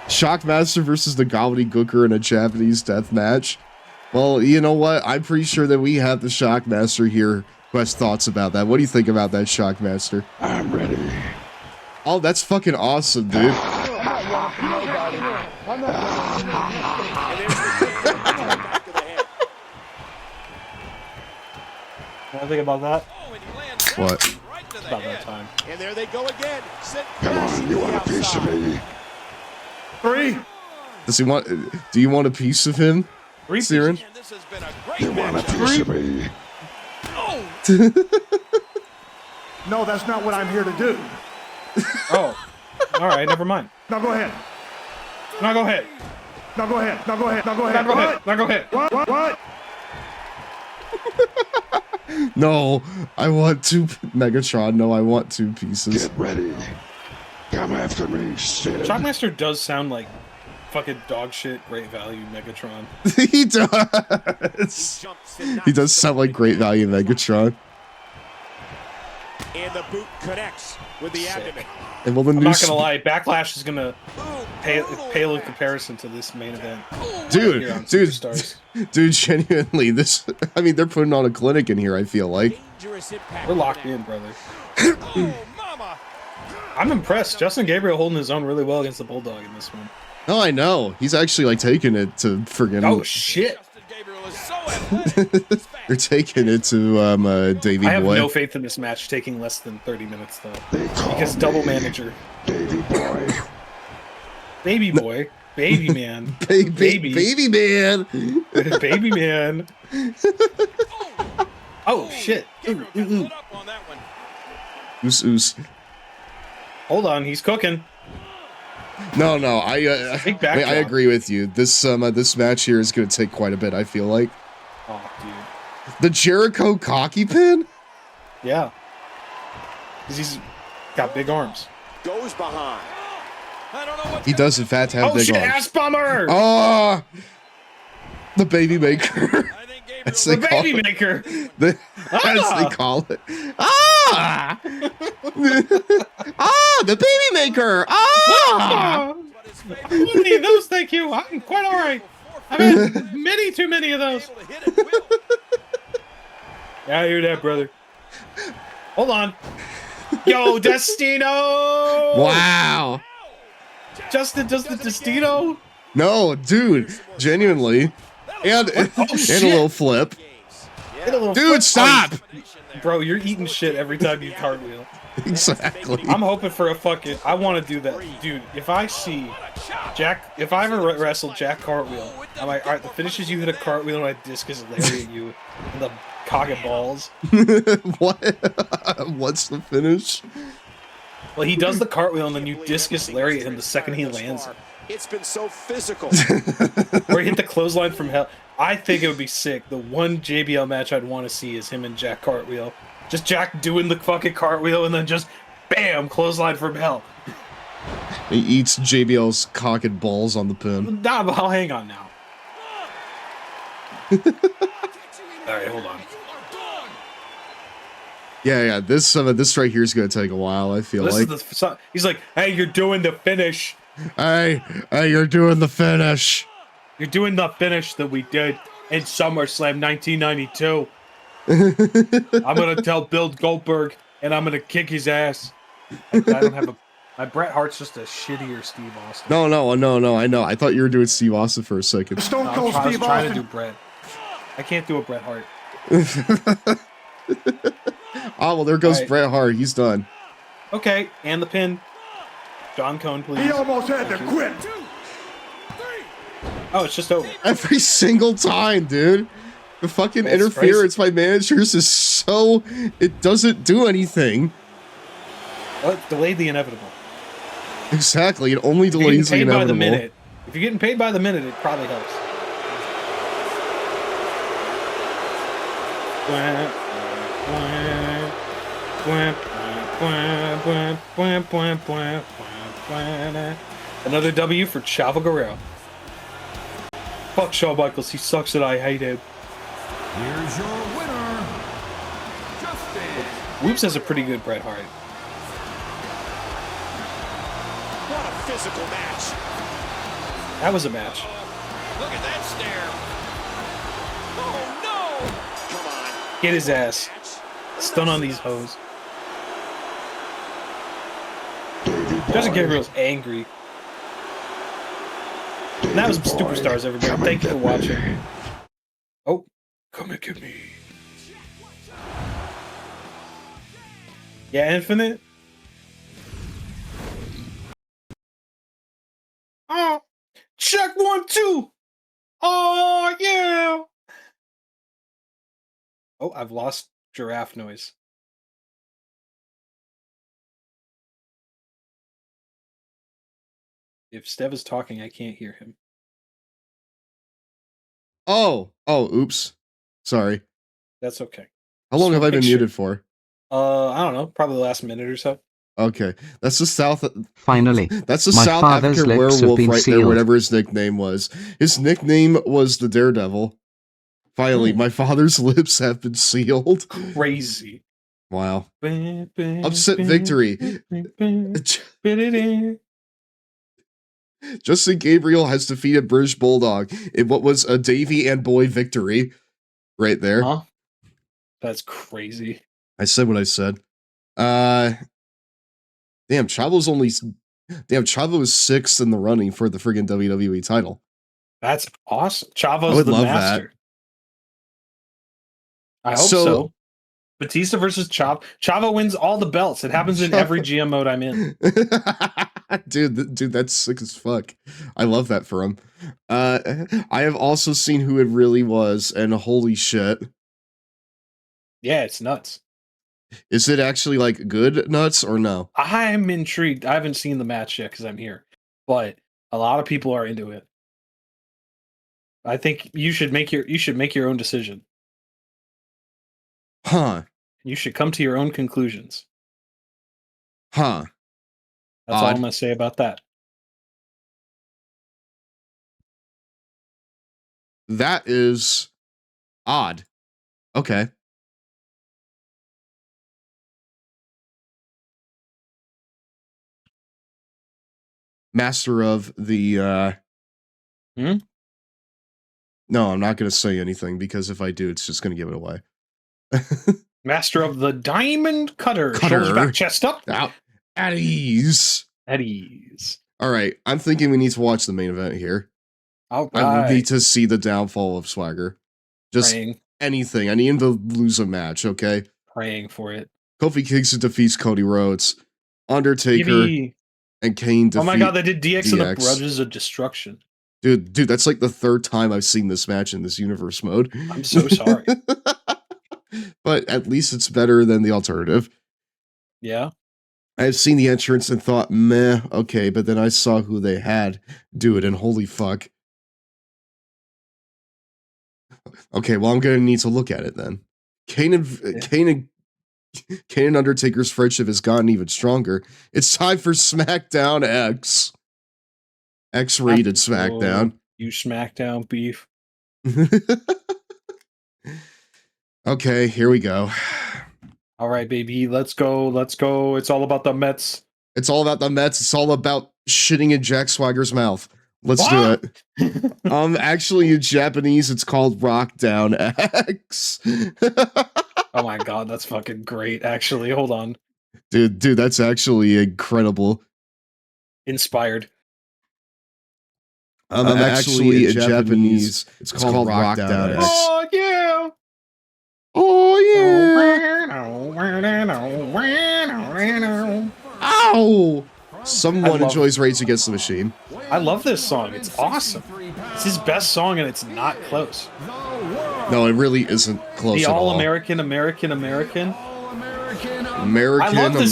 Shockmaster versus the Gobbledygooker in a Japanese death match. Well, you know what? I'm pretty sure that we have the Shockmaster here who has thoughts about that. What do you think about that, Shockmaster? I'm ready. Oh, that's fucking awesome, dude. What do you think about that? What? About that time. And there they go again. Come on, you want a piece of me? 3. Does he want? Do you want a piece of him, Siren? You want a piece of me? No, that's not what I'm here to do. Oh. All right, never mind. Now go ahead. Now go ahead. Now go ahead. Now go ahead. Now go Now ahead. go ahead. Now go ahead. What? No, I want 2 Megatron. No, I want 2 pieces. Get ready. Come after me, Sid. Shockmaster does sound like fucking dog shit, great value Megatron. He does. He does sound like great value Megatron. And the boot connects with the abdomen. And well, the I'm new not gonna lie, Backlash is gonna pale in comparison to this main event. dude, Superstars. dude, genuinely, this. I mean, they're putting on a clinic in here. I feel like We're locked in, brother. I'm impressed. Justin Gabriel holding his own really well against the Bulldog in this one. Oh, I know. He's actually like taking it to friggin'. Oh shit! They're taking it to Davey I have Boy. no faith in this match taking less than 30 minutes though, because double manager. Baby Boy. Baby boy. Baby man. Baby man. Baby man. Oh shit! Ooh. Oos. Hold on, he's cooking. No, I agree with you. This this match here is going to take quite a bit. I feel like. Oh, dude. The Jericho cocky pin. Yeah. 'Cause he's got big arms. Goes behind. I don't know what He does in fact have big shit, arms. ass bummer! Oh, the baby maker. As they The call baby it. maker. As they call it. Ah! The baby maker. Ah! How many of those, thank you. I'm quite all right. I've had too many of those. Yeah, I hear that, brother. Hold on. Yo, Destino! Wow. Justin Destino? No, dude, genuinely. And a little flip. Dude, stop! Bro, you're eating shit every time you cartwheel. Exactly. I'm hoping for a fucking... I want to do that. Dude, if I see Jack... If I ever wrestle Jack Cartwheel, I'm like, alright, the finish is you hit a cartwheel and I discus lariat you in the cock and balls. What? What's the finish? Well, he does the cartwheel and then you discus lariat him the second he lands it. It's been so physical. Or hit the clothesline from hell. I think it would be sick. The one JBL match I'd want to see is him and Jack Cartwheel. Just Jack doing the fucking cartwheel and then just BAM! Clothesline from hell. He eats JBL's cock and balls on the pin. Nah, but I'll hang on now. Alright, hold on. Yeah, this right here is gonna take a while, I feel like. He's like, hey, you're doing the finish. Hey, you're doing the finish. You're doing the finish that we did in SummerSlam 1992. I'm gonna tell Bill Goldberg, and I'm gonna kick his ass. I don't have a... My Bret Hart's just a shittier Steve Austin. No, I know. I thought you were doing Steve Austin for a second. Stone Cold I was Steve trying Austin. to do Bret. I can't do a Bret Hart. Oh, well, there goes Right. Bret Hart. He's done. Okay, and the pin. John Cone, please. He almost had to quit. Oh, it's just over. Every single time, dude. The fucking That's interference by managers is so... It doesn't do anything. Well, it delayed the inevitable. Exactly. It only If you're getting delays the paid by the inevitable. minute, if you're getting paid by the minute, it probably helps. Another W for Chavo Guerrero. Fuck Shawn Michaels, he sucks and I hate him. Here's your winner, Justin. Whoops has a pretty good Bret Hart. What a physical match. That was a match. Look at that stare. Oh no! Come on. Get his ass. Stun on these hoes. Justin Gabriel's angry. And that was Superstars, everybody. Thank you for watching. Oh, come and get me. Yeah, Infinite. Oh, check 1, 2. Oh, yeah. Oh, I've lost giraffe noise. If Stev is talking, I can't hear him. Oh, oops. Sorry. That's okay. How long have I been muted for? I don't know. Probably the last minute or so. Okay. That's the South... Finally, That's the my South father's African lips have werewolf been right there, sealed. whatever his nickname was. His nickname was the Daredevil. Finally, my father's lips have been sealed. Crazy. Wow. Upset victory. Justin Gabriel has defeated British Bulldog in what was a Davey and Boy victory. Right there. Huh? That's crazy. I said what I said. Damn, Chavo's is 6th in the running for the friggin' WWE title. That's awesome. I Chavo's would the love master. I hope so. Batista versus Chavo. Chavo wins all the belts. It happens in every GM mode I'm in. dude, that's sick as fuck. I love that for him. I have also seen who it really was, and holy shit. Yeah, it's nuts. Is it actually like good nuts or no? I'm intrigued. I haven't seen the match yet because I'm here, but a lot of people are into it. I think you should make your own decision. Huh. You should come to your own conclusions. Huh. That's all I'm going to say about that. That is odd. Okay. Master of the No, I'm not going to say anything because if I do, it's just going to give it away. Master of the Diamond Cutter. Shoulders back, chest up. Out. At ease. At ease. All right, I'm thinking we need to watch the main event here. All I right. need to see the downfall of Swagger. Just Praying. anything. I need him to lose a match, okay? Praying for it. Kofi Kingston defeats Cody Rhodes. Undertaker and Kane defeat Oh my god, they did DX and the DX. Brothers of Destruction. Dude, that's like the third time I've seen this match in this universe mode. I'm so sorry. But at least it's better than the alternative. Yeah. I've seen the entrance and thought, meh, okay, but then I saw who they had do it, and holy fuck. Okay, well, I'm gonna need to look at it then. Kane and Undertaker's friendship has gotten even stronger. It's time for SmackDown X. X-rated SmackDown. You SmackDown beef. Okay, here we go. All right, baby, let's go. Let's go. It's all about the Mets. It's all about the Mets. It's all about shitting in Jack Swagger's mouth. Let's do it. Actually, in Japanese, it's called Rockdown X. Oh my god, that's fucking great. Actually, hold on. Dude, that's actually incredible. Inspired. Actually, in Japanese, it's called Rockdown X. Oh yeah. Oh yeah. Ow! Someone enjoys Rage Against the Machine. I love this song. It's awesome. It's his best song, and it's not close. No, it really isn't close at all. I love this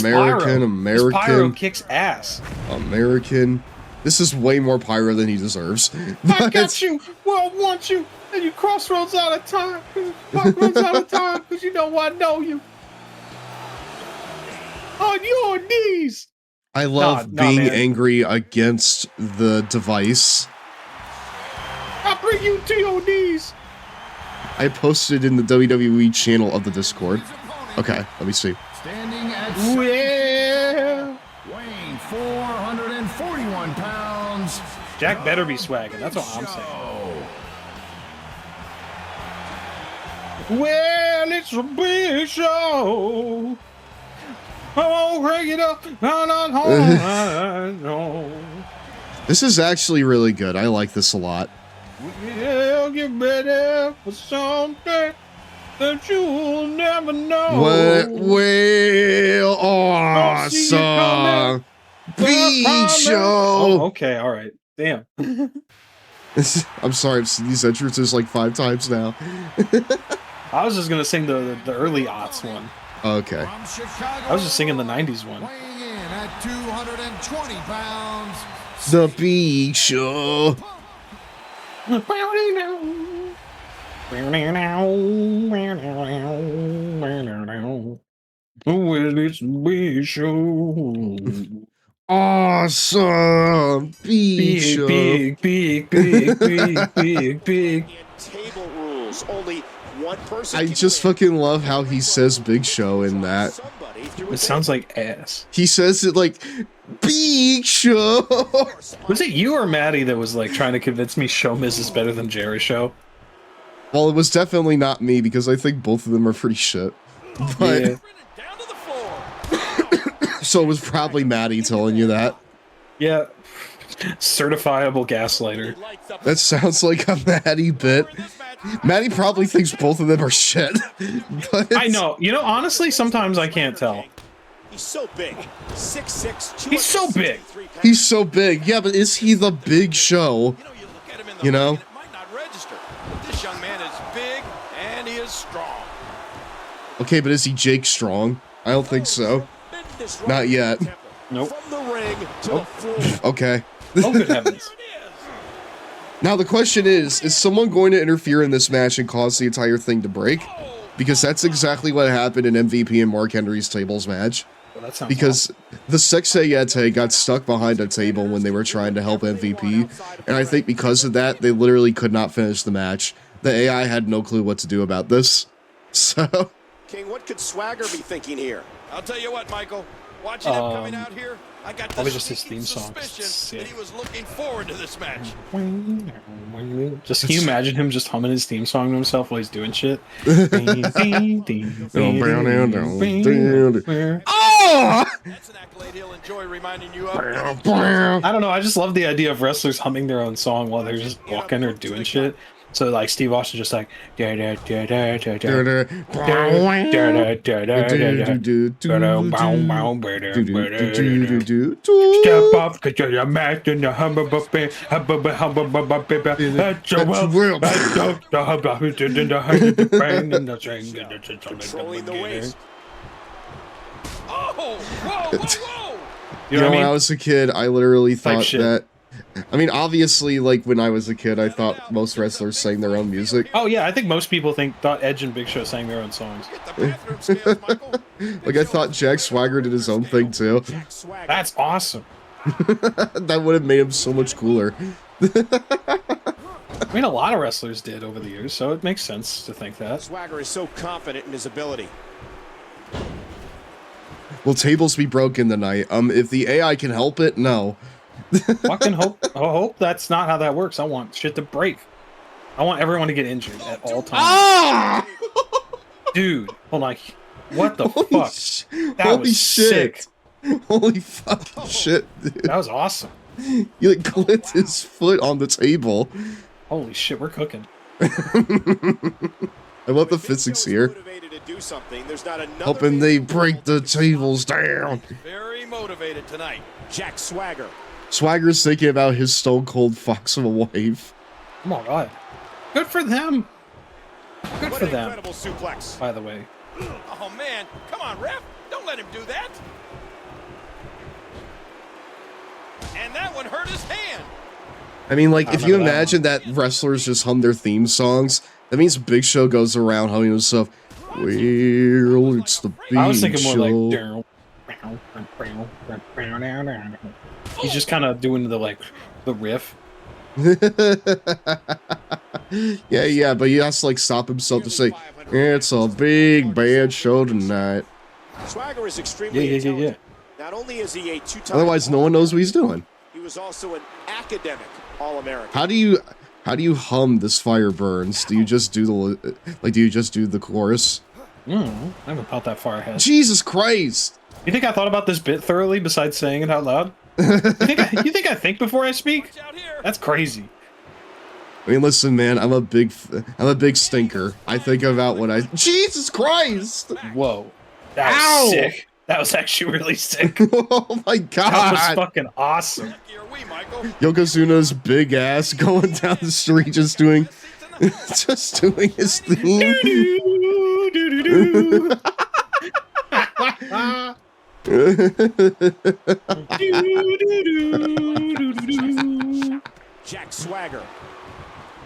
American. This pyro kicks ass. American. This is way more pyro than he deserves. I got you. Well, I want you. And you crossroads out of time. Crossroads out of time, because you know I know you. On your knees. I love being angry against the device. I bring you to your knees. I posted in the WWE channel of the Discord. Okay, let me see. Standing at well, weighing 441 pounds. Jack better be swagging. That's what I'm saying. Well, it's a big show. Oh, break it up. This is actually really good. I like this a lot. Well, get ready for something that you'll never know. Well, awesome. Big show. Oh, okay, all right. Damn. I'm sorry, I've seen these entrances like 5 times now. I was just gonna sing the early aughts one. Okay. I was just singing the 90s one. Weighing in at 220 pounds. The Big Show. Well, it's a big show. Awesome. Big show. Big. Table rules. Only one person. I just fucking love how he says Big Show in that. It sounds like ass. He says it like Big Show. Was it you or Maddie that was like trying to convince me Show Miz is better than Jerry Show? Well, it was definitely not me because I think both of them are pretty shit. But Yeah. so it was probably Maddie telling you that. Yeah. Certifiable gaslighter. That sounds like a Maddie bit. Maddie probably thinks both of them are shit. But I know. You know, honestly, sometimes I can't tell. He's so big. 6'6". He's so big. He's so big. Yeah, but is he the Big Show? You know? It might not register. But this young man is big and he is strong. Okay, but is he Jake Strong? I don't think so. Not yet. Nope. From the ring to the floor. Okay. Oh, good heavens. Now the question is someone going to interfere in this match and cause the entire thing to break? Because that's exactly what happened in MVP and Mark Henry's tables match. Well, that sounds Because the Sexayete got stuck behind a table when they were trying to help MVP, and I think because of that, they literally could not finish the match. The AI had no clue what to do about this. So... King, what could Swagger be thinking here? I'll tell you what, Michael. Watching him coming out here, I got probably the just his theme song. suspicion that he was looking forward to this match. Just can you imagine him just humming his theme song to himself while he's doing shit? Oh! That's an accolade he'll enjoy reminding you of. I don't know. I just love the idea of wrestlers humming their own song while they're just walking or doing shit. So like Steve Austin just like step up cause you're a master in the Controlling the waist. Oh, whoa, whoa, whoa! You know, when I was a kid, I literally thought that. I mean, obviously, like when I was a kid, I thought most wrestlers sang their own music. Oh yeah, I think most people thought Edge and Big Show sang their own songs. Like I thought Jack Swagger did his own thing too. That's awesome. That would have made him so much cooler. I mean, a lot of wrestlers did over the years, so it makes sense to think that. Swagger is so confident in his ability. Will tables be broken tonight? If the AI can help it, no. Fucking hope that's not how that works. I want shit to break. I want everyone to get injured at all times. Ah! Dude, hold on. What the fuck? That Holy was shit. sick. Fucking shit, dude. That was awesome. He like clipped his foot on the table. Holy shit, we're cooking. I love the physics here. Hoping they break the tables down. Very motivated tonight. Jack Swagger. Swagger's thinking about his stone cold fox of a wife. Oh my god. Good for them. Good What for an them. incredible suplex. By the way. Oh man, come on, ref! Don't let him do that. And that one hurt his hand. I mean, like, if you imagine that wrestlers just hum their theme songs, that means Big Show goes around humming himself. Well, it's the Big Show. I was thinking more like. He's just kind of doing the riff. yeah, but he has to like stop himself to say, "It's a big bad show tonight." Swagger is extremely intelligent. Not only is he a two-time Otherwise, no one knows what he's doing. He was also an academic All-American. How do you hum "This Fire Burns"? Do you just do the chorus? I haven't thought that far ahead. Jesus Christ! You think I thought about this bit thoroughly besides saying it out loud? You think I think before I speak? That's crazy. I mean, listen, man. I'm a big stinker. I think about what I. Jesus Christ! Whoa, that was sick. That was actually really sick. Oh my god! That was fucking awesome. Yokozuna's big ass going down the street, just doing his theme. Jack Swagger.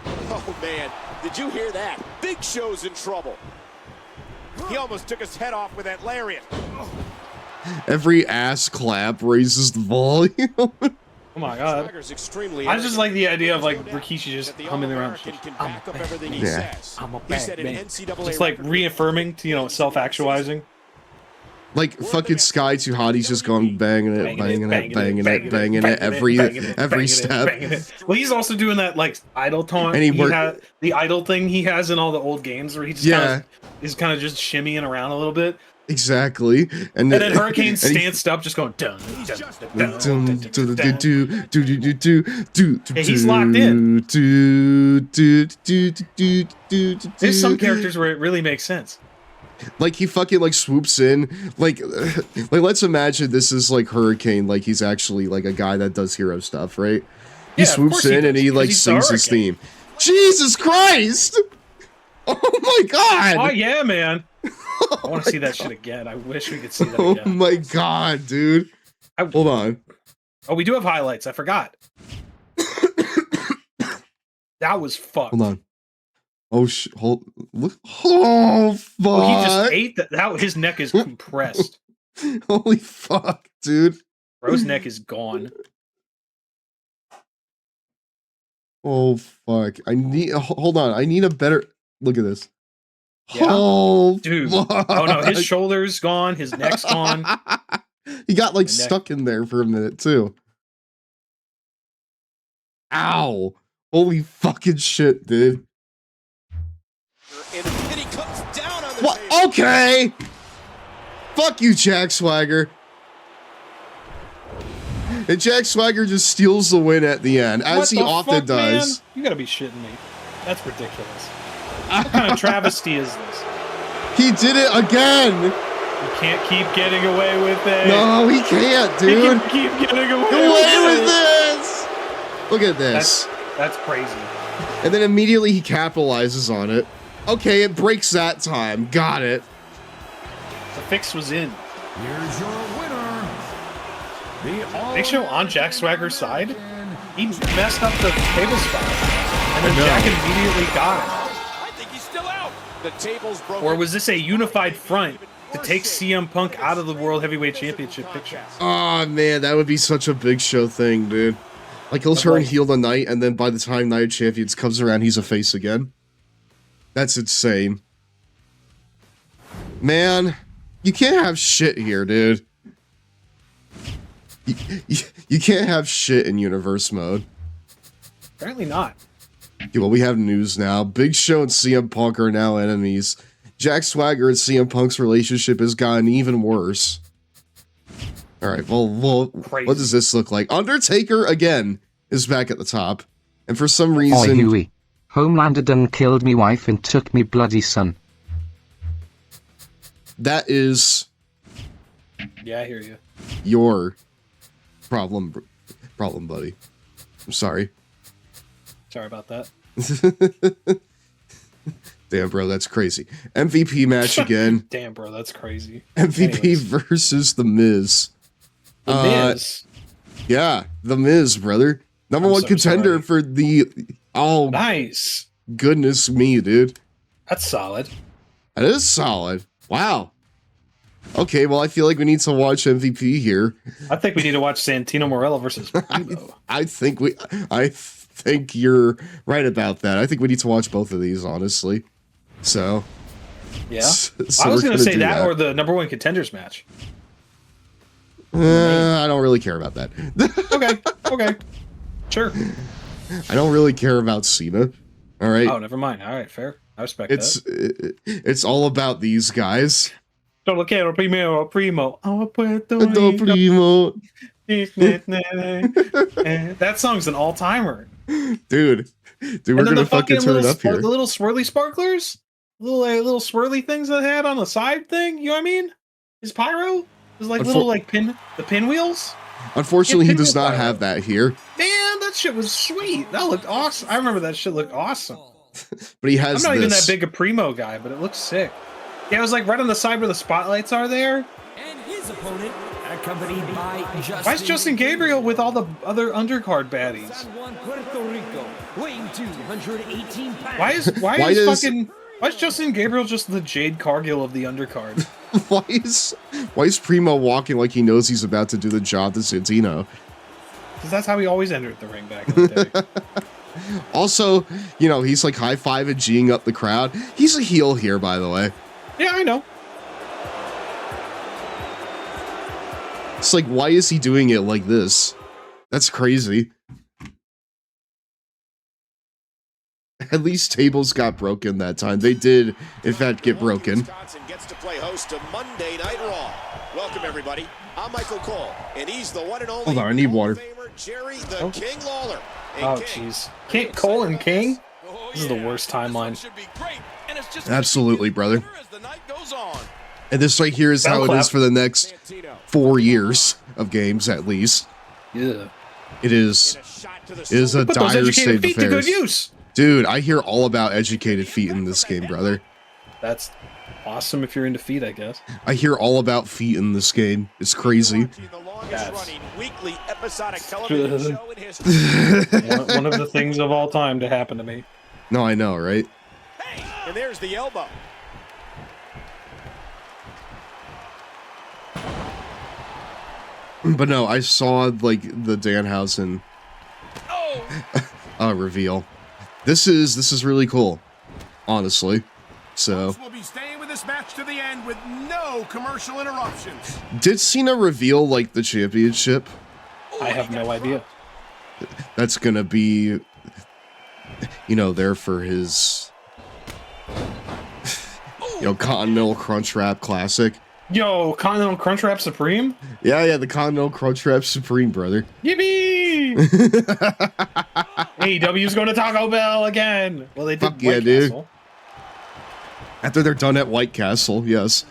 Oh man, did you hear that? Big Show's in trouble. He almost took his head off with that lariat. Every ass clap raises the volume. Oh my god. I just like the idea of like Rikishi just humming around. I'm a bad man. Just like reaffirming, self-actualizing. Like fucking Sky Too Hotty's just gone banging it every step. Well, he's also doing that like idle taunt. And the idle thing he has in all the old games where he just kind of just shimmying around a little bit. Exactly. And then Hurricane stanced up, just going dun dun dun. He's locked in. There's some characters where it really makes sense. Like he fucking like swoops in, like let's imagine this is like Hurricane, like he's actually like a guy that does hero stuff, right? He swoops in and he like sings his theme. Jesus Christ! Oh my god! Oh yeah, man! I want to see that shit again. I wish we could see that again. Oh my god, dude! Hold on. Oh, we do have highlights. I forgot. That was fucked. Hold on. Oh look! Oh fuck! Oh, he just ate that. His neck is compressed. Holy fuck, dude! Bro's neck is gone. Oh fuck! Hold on. I need a better look at this. Yeah. Oh dude! Fuck. Oh no, his shoulder's gone. His neck's gone. He got like stuck in there for a minute too. Ow! Holy fucking shit, dude! And he comes down on the what? Okay. Fuck you, Jack Swagger. And Jack Swagger just steals the win at the end, as he often does. Man? You gotta be shitting me. That's ridiculous. What kind of travesty is this? He did it again. You can't keep getting away with it. No, he can't, dude. He can keep getting away with this. Look at this. That's crazy. And then immediately he capitalizes on it. Okay, it breaks that time. Got it. The fix was in. Here's your winner. Big Show on Jack Swagger's side. He messed up the table spot, and then Jack immediately got it. I think he's still out. The table's broken. Or was this a unified front to take CM Punk out of the World Heavyweight Championship picture? Oh man, that would be such a Big Show thing, dude. Like he'll turn heel tonight, and then by the time Night of Champions comes around, he's a face again. That's insane. Man, you can't have shit here, dude. You can't have shit in universe mode. Apparently not. Yeah, well, we have news now. Big Show and CM Punk are now enemies. Jack Swagger and CM Punk's relationship has gotten even worse. All right, well, what does this look like? Undertaker, again, is back at the top. And for some reason... Oi, Huey. Homelander done killed me wife and took me bloody son. That is... Yeah, I hear you. Your problem, buddy. I'm sorry. Sorry about that. Damn, bro, that's crazy. MVP match again. Damn, bro, that's crazy. MVP versus The Miz. The Miz? Yeah, The Miz, brother. Number one contender for the... Oh, nice. Goodness me, dude. That's solid. That is solid. Wow. Okay, well, I feel like we need to watch MVP here. I think we need to watch Santino Morello versus Primo. I think you're right about that. I think we need to watch both of these, honestly. So, yeah. So I was going to say that or the number one contenders match. I don't really care about that. Okay. Sure. I don't really care about Cena. All right. Oh, never mind. All right, fair. I respect that. It's all about these guys. Solo quiero primero primo. Oh, Puerto Rico. That song's an all-timer. Dude, we're gonna fucking turn it up here. The little swirly sparklers, little swirly things that had on the side thing. You know what I mean? His pyro is like the pinwheels. Unfortunately, he does not have that here. Man, that shit was sweet. That looked awesome. I remember that shit looked awesome. But he has. I'm not even that big a Primo guy, but it looks sick. Yeah, it was like right on the side where the spotlights are there. And his opponent, accompanied by Justin. Why is Justin Gabriel with all the other undercard baddies? San Juan, Puerto Rico, weighing 218 pounds. Why is Justin Gabriel just the Jade Cargill of the undercard? Why is Primo walking like he knows he's about to do the job to Santino? Because that's how he always entered the ring back in the day. Also, you know, he's like high-fiving, G'ing up the crowd. He's a heel here, by the way. Yeah, I know. It's like, why is he doing it like this? That's crazy. At least tables got broken that time. They did, in fact, get broken. Wisconsin gets to play host to Monday Night Raw. Welcome, everybody. I'm Michael Cole, and he's the one and only. Hold on, I need water. Jerry the King Lawler. Oh, jeez. Cole and King? This is the worst timeline. Absolutely, brother. And this right here is how it is for the next 4 years of games, at least. Yeah. It is a dire state of affairs. Good use. Dude, I hear all about educated feet in this game, brother. That's awesome if you're into feet, I guess. I hear all about feet in this game. It's crazy. Weekly episodic television show in history. One of the things of all time to happen to me. No, I know, right? Hey, and there's the elbow. But no, I saw like the Danhausen reveal. This is really cool, honestly. So we'll be staying with this match to the end with no commercial interruptions. Did Cena reveal like the championship? I have no idea. That's gonna be, you know, there for his, Continental Crunch Wrap Classic. Yo, Continental Crunchwrap Supreme? Yeah, the Continental Crunchwrap Supreme, brother. Yippee! AEW's going to Taco Bell again. Well, they did Fuck yeah, White dude. Castle. After they're done at White Castle, yes.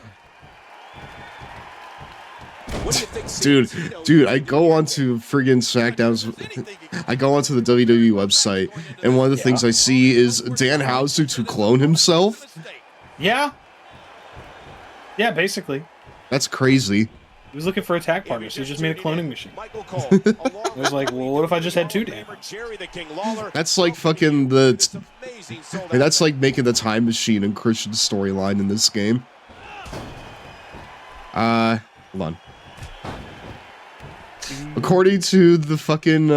Dude, I go onto friggin' Smackdown's. I go onto the WWE website, and one of the things I see is Dan Houser to clone himself. Yeah. Yeah, basically. That's crazy. He was looking for a tag partner, so he just made a cloning machine. It was like, well, what if I just had 2 Dan? That's like fucking the. That's like making the time machine and Christian's storyline in this game. Hold on. According to the fucking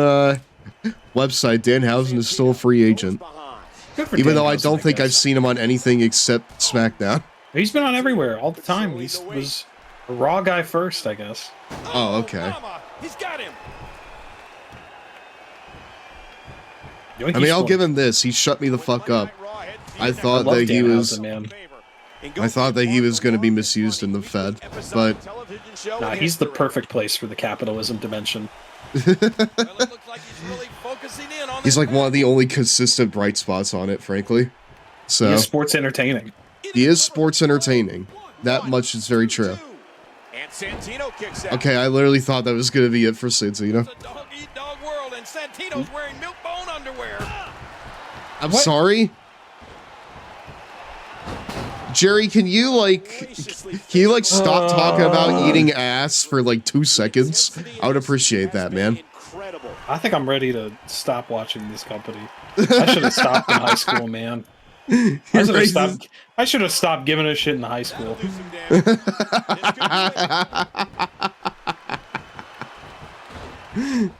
website, Danhausen is still a free agent. Even though I don't think I've seen him on anything except SmackDown. He's been on everywhere all the time. He was a Raw guy first, I guess. Oh, okay. He's got him. I mean, I'll give him this. He shut me the fuck up. I thought that he was. I thought that he was going to be misused in the Fed, but nah, he's the perfect place for the capitalism dimension. He's like one of the only consistent bright spots on it, frankly. So he is sports entertaining. He is sports entertaining. That much is very true. Okay, I literally thought that was going to be it for Santino. I'm sorry. Jerry, can you stop talking about eating ass for like 2 seconds? I would appreciate that, man. I think I'm ready to stop watching this company. I should have stopped in high school, man. I should have stopped giving a shit in high school.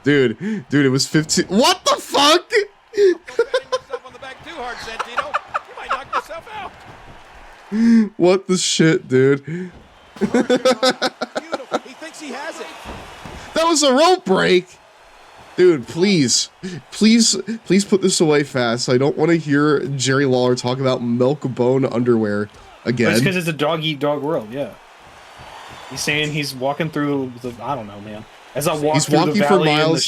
Dude, it was 15. What the fuck? What the shit, dude? He thinks he has it. That was a rope break. Dude, please put this away fast. I don't want to hear Jerry Lawler talk about milk bone underwear again. It's because it's a dog eat dog world, yeah. He's saying he's walking through the, I don't know, man. As I walk through the valley for miles,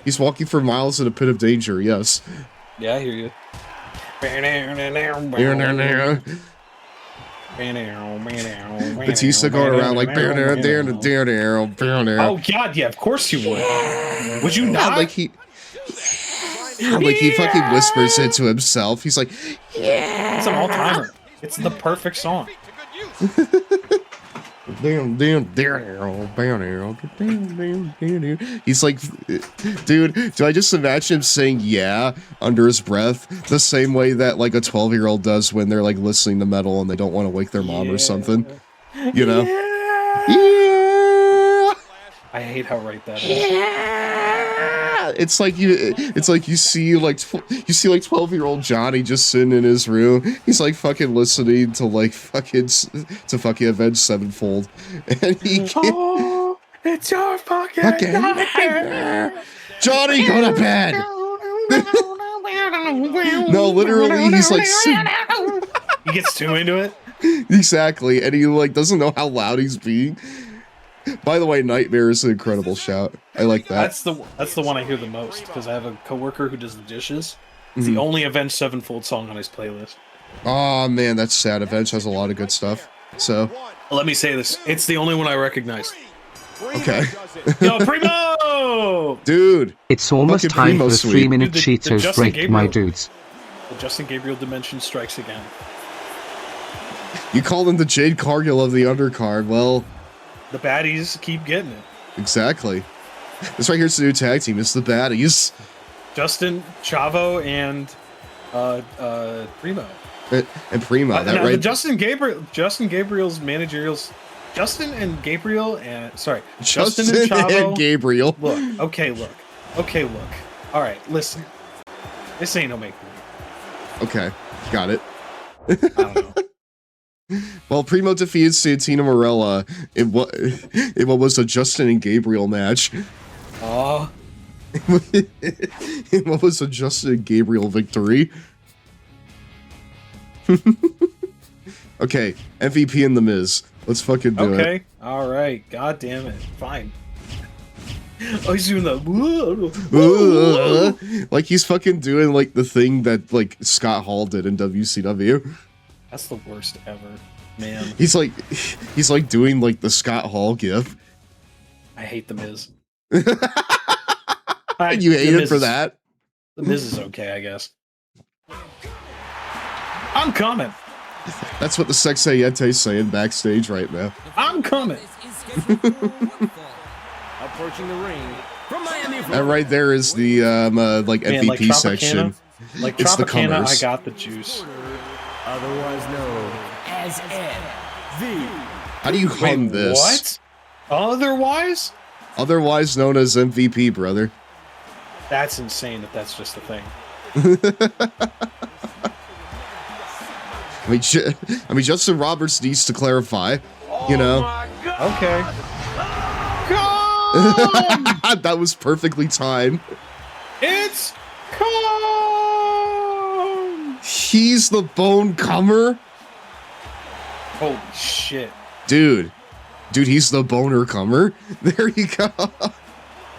he's walking for miles in a pit of danger, yes. Yeah, I hear you. Batista going around like oh god, yeah, of course you would. Would you not? Like he fucking whispers it to himself. He's like, yeah. It's an all-timer. It's the perfect song. He's like, dude, do I just imagine him saying yeah under his breath the same way that like a 12-year-old does when they're like listening to metal and they don't want to wake their mom or something, you know? Yeah. I hate how right that is. Yeah. It's like you see like 12-year-old Johnny just sitting in his room. He's like fucking listening to like fucking Avenged Sevenfold, and he oh, it's your fucking nightmare. Johnny, go to bed. No, literally, he's like he gets too into it. Exactly, and he like doesn't know how loud he's being. By the way, Nightmare is an incredible shout. I like that. That's the one I hear the most because I have a coworker who does the dishes. It's the only Avenged Sevenfold song on his playlist. Oh man, that's sad. Avenged has a lot of good stuff. So let me say this: it's the only one I recognize. Okay. Yo, Primo! Dude, it's almost time for a 3-minute Cheetos break, my dudes. The Justin Gabriel dimension strikes again. You called him the Jade Cargill of the undercard. Well, the baddies keep getting it. Exactly. This right here's the new tag team. It's the baddies. Justin, Chavo, and Primo. And Primo. That right. Justin Gabriel's managerials. Justin and Gabriel and Justin and Chavo and Gabriel. Look. All right, listen. This ain't no make believe. Okay, got it. I don't know. Well, Primo defeated Santino Marella in what was a Justin and Gabriel match. Oh. In what was a Justin and Gabriel victory. Okay, MVP and The Miz. Let's fucking do it. Okay. All right. God damn it. Fine. Oh, he's doing the like he's fucking doing like the thing that like Scott Hall did in WCW. That's the worst ever, man. He's like doing like the Scott Hall gif. I hate the Miz. You hate it for that? The Miz is okay, I guess. I'm coming. That's what the Sexayente's saying backstage right now. I'm coming. Approaching the ring from Miami. And right there is the like MVP like section. Like it's the Tropicana, comers. I got the juice. Otherwise known as MV. How do you hum this? What? Otherwise? Otherwise known as MVP, brother. That's insane if that's just a thing. I mean, Justin Roberts needs to clarify, you know. Okay. That was perfectly timed. It's come. He's the bone comer? Holy shit. Dude, he's the boner comer. There you go. I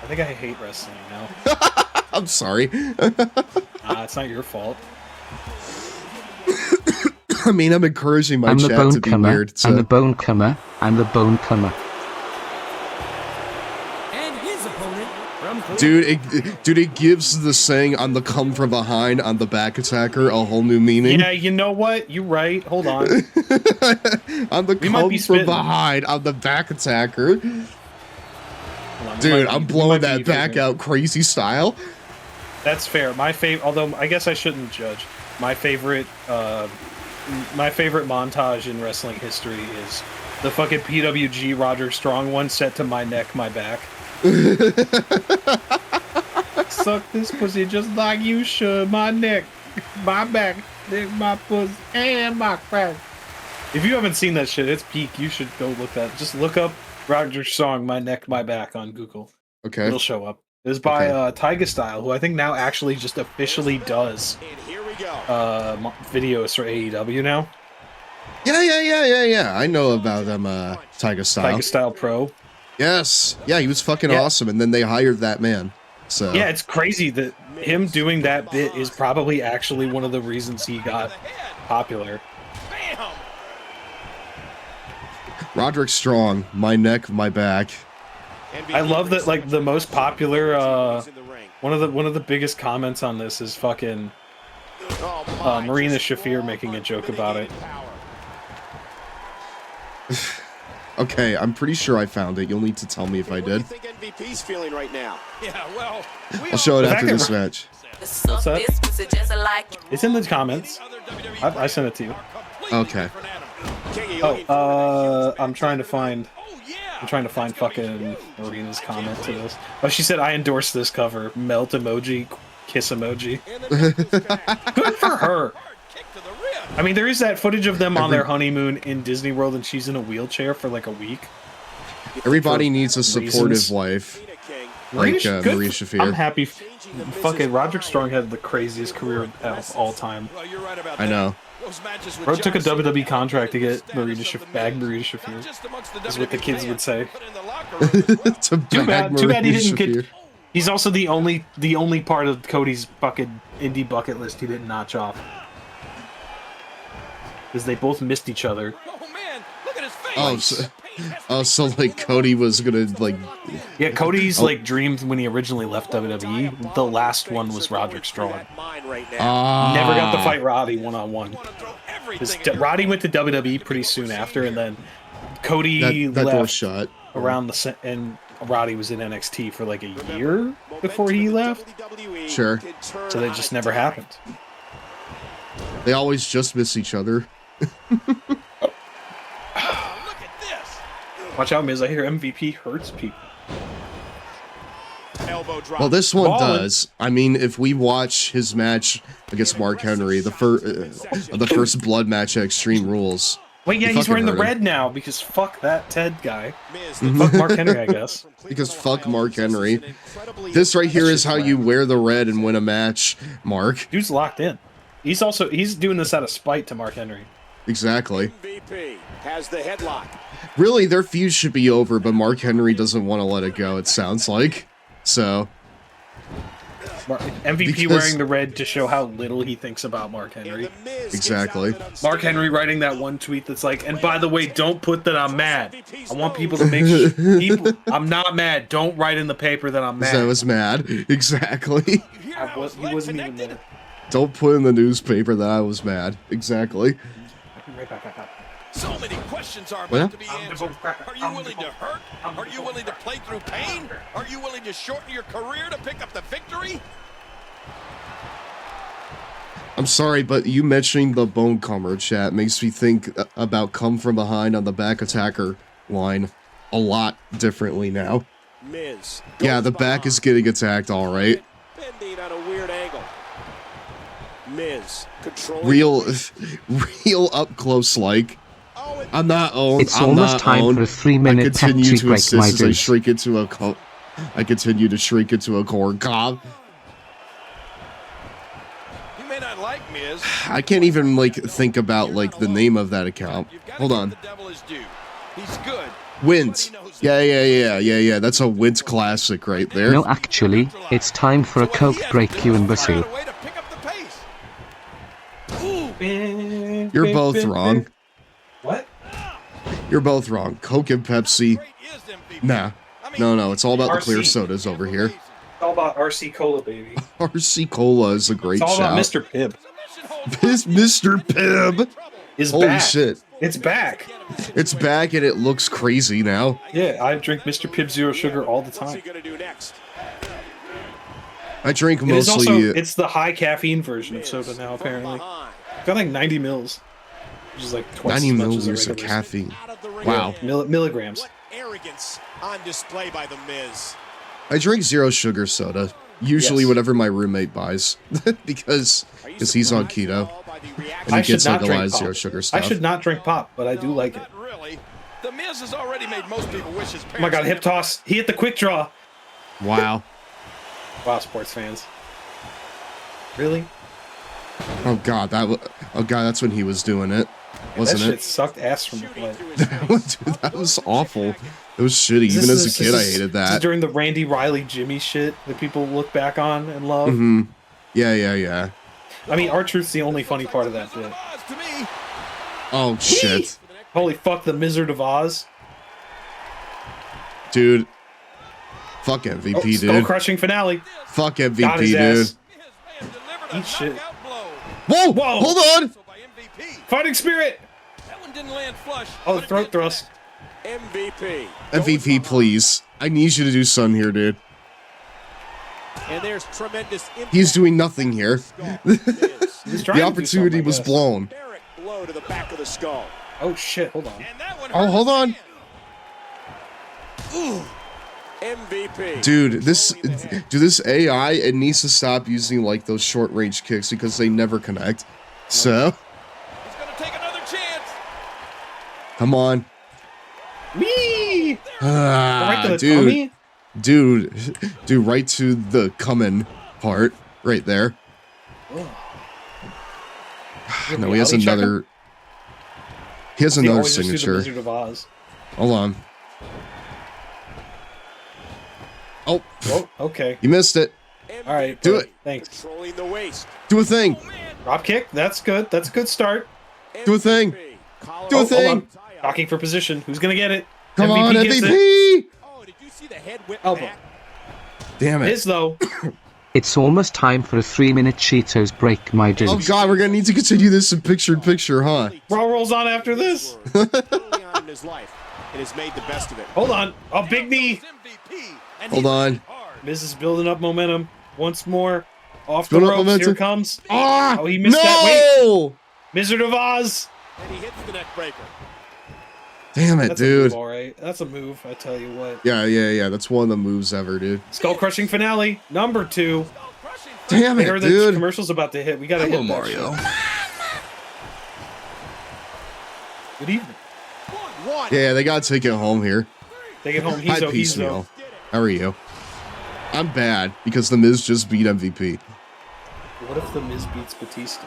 think I hate wrestling now. I'm sorry. It's not your fault. I mean, I'm encouraging my I'm the chat bone to be comer. weird. So. I'm the bone comer. I'm the bone comer. And his opponent from Dude, it gives the saying "on the come from behind" on the back attacker a whole new meaning. Yeah, you know what? You're right. Hold on. On the come from behind on the back attacker. Dude, I'm blowing that back out crazy style. That's fair. My favorite, although I guess I shouldn't judge. My favorite montage in wrestling history is the fucking PWG Roger Strong one set to "My Neck, My Back." Suck this pussy just like you should. My neck, my back, dick my pussy, and my crack. If you haven't seen that shit, it's peak. You should go look that. Just look up Roger Strong, "My Neck, My Back" on Google. Okay. It'll show up. It was by Tyga Style, who I think now actually just officially does videos for AEW now. Yeah. I know about them, Tyga Style. Tyga Style Pro. Yes. Yeah, he was fucking awesome, and then they hired that man. So yeah, it's crazy that him doing that bit is probably actually one of the reasons he got popular. Roderick Strong, "My Neck, My Back." I love that. Like the most popular, one of the biggest comments on this is fucking Marina Shafir making a joke about it. Okay, I'm pretty sure I found it. You'll need to tell me if I did. What do you think MVP's feeling right now? Yeah, well, I'll show it after this match. What's that? It's in the comments. I sent it to you. Okay. I'm trying to find fucking Marina's comment to this. Oh, she said, "I endorse this cover." Melt emoji, kiss emoji. Good for her. I mean, there is that footage of them on their honeymoon in Disney World, and she's in a wheelchair for like a week. Everybody needs a supportive wife, like Maria Shafir. I'm happy. Fucking Roderick Strong had the craziest career of all time. I know. Bro took a WWE contract to get Marina Shafir. Is what the kids would say. Too bad he didn't get. He's also the only part of Cody's fucking indie bucket list he didn't notch off. Because they both missed each other. So like Cody was gonna like. Yeah, Cody's like dreams when he originally left WWE. The last one was Roderick Strong. Never got to fight Roddy one-on-one. Roddy went to WWE pretty soon after, and then Cody that left door shut around and Roddy was in NXT for like a year before he left. Sure. So that just never happened. They always just miss each other. Watch out, Miz. I hear MVP hurts people. Well, this one does. I mean, if we watch his match against Mark Henry, the first blood match at Extreme Rules. Wait, yeah, he's wearing the red now because fuck that Ted guy. Fuck Mark Henry, I guess. Because fuck Mark Henry. This right here is how you wear the red and win a match, Mark. Dude's locked in. He's doing this out of spite to Mark Henry. Exactly. MVP has the headlock. Really, their feud should be over, but Mark Henry doesn't want to let it go, it sounds like. So... MVP wearing the red to show how little he thinks about Mark Henry. Exactly. Mark Henry writing that one tweet that's like, and by the way, don't put that I'm mad. I want people to make sure I'm not mad. Don't write in the paper that I'm mad. I was mad. Exactly. He wasn't even there. Don't put in the newspaper that I was mad. Exactly. So many questions are about to be answered. Are you willing to hurt? Are you willing to play through pain? Are you willing to shorten your career to pick up the victory? I'm sorry, but you mentioning the bone comber chat makes me think about come from behind on the back attacker line a lot differently now. Miz. Yeah, the back is getting attacked, all right. Bending on a weird angle. Miz controlling. Real up close like. I'm not owned. It's almost time for a 3-minute Pepsi break, my dude. I continue to shrink into a corn cob. You may not like Miz. I can't even like think about like the name of that account. Hold on. He's good. Wint. Yeah. That's a Wint classic right there. No, actually, it's time for a Coke break, you and Bussy. You're both wrong. What? You're both wrong. Coke and Pepsi. Nah. No. It's all about the clear sodas over here. It's all about RC Cola, baby. RC Cola is a great shout. It's all about Mr. Pibb. Mr. Pibb is Holy back. Shit. It's back. It's back and it looks crazy now. Yeah, I drink Mr. Pibb Zero Sugar all the time. I drink mostly... It's the high caffeine version of soda now, apparently. Got like 90 mils. Which is like twice 90 as much milliliters as of caffeine. Wow. Milligrams. Arrogance on display by the Miz. I drink zero sugar soda. Usually whatever my roommate buys. because he's on keto. And he gets like a lot of zero sugar stuff. I should not drink pop, but I do like it. Really? The Miz has already made most people wish his parents. Oh my god, hip toss. He hit the quick draw. Wow. Wow, sports fans. Really? Oh god, that's when he was doing it. Wasn't that it? Shit sucked ass from the play. Dude, that was awful. It was shitty. Even as a kid, I hated that. This is during the Randy Riley Jimmy shit that people look back on and love. Mm-hmm. Yeah. I mean, R-Truth's the only funny part of that bit. Oh, shit. Holy fuck, the Wizard of Oz. Dude. Fuck MVP, dude. Skull-crushing finale. Fuck MVP, dude. Eat shit. Whoa! Hold on! Fighting Spirit! That one didn't land flush. Oh, the throat thrust. MVP, please. I need you to do something here, dude. And there's tremendous impact. He's doing nothing here. The opportunity was blown. Blow to the back of the skull. Oh shit, hold on. Oh, hold on. Ooh. MVP. Dude, this AI, it needs to stop using like those short range kicks because they never connect. So he's gonna take another chance. Come on. Whee! Ah, right to the tummy? Dude, right to the coming part, right there. No, he has another. He has another signature. Wizard of Oz. Hold on. Oh. Okay. You missed it. All right. Do it. Thanks. Controlling the waist. Do a thing. Drop kick. That's good. That's a good start. Do a thing. Do a thing. Knocking for position. Who's gonna get it? Come on, MVP. Oh, did you see the head whip back? Damn it. It is though. It's almost time for a 3-minute Cheetos break, my dude. Oh god, we're gonna need to continue this in picture-in-picture, huh? Raw rolls on after this. Early on in his life, it has made the best of it. Hold on. A big knee. Hold on. Miz is building up momentum once more. Off the ropes. Here it comes. Ah, oh, he missed that. Wait. Wizard of Oz. And he hits the neck breaker. Damn it, That's dude. A move, all right. That's a move, I tell you what. Yeah. That's one of the moves ever, dude. Skull crushing finale, number 2. Damn it, dude. The commercial's about to hit. We gotta hit Mario. Good evening. Yeah, they gotta take it home here. Take it home. Hi, piecemeal. How are you? I'm bad because the Miz just beat MVP. What if the Miz beats Batista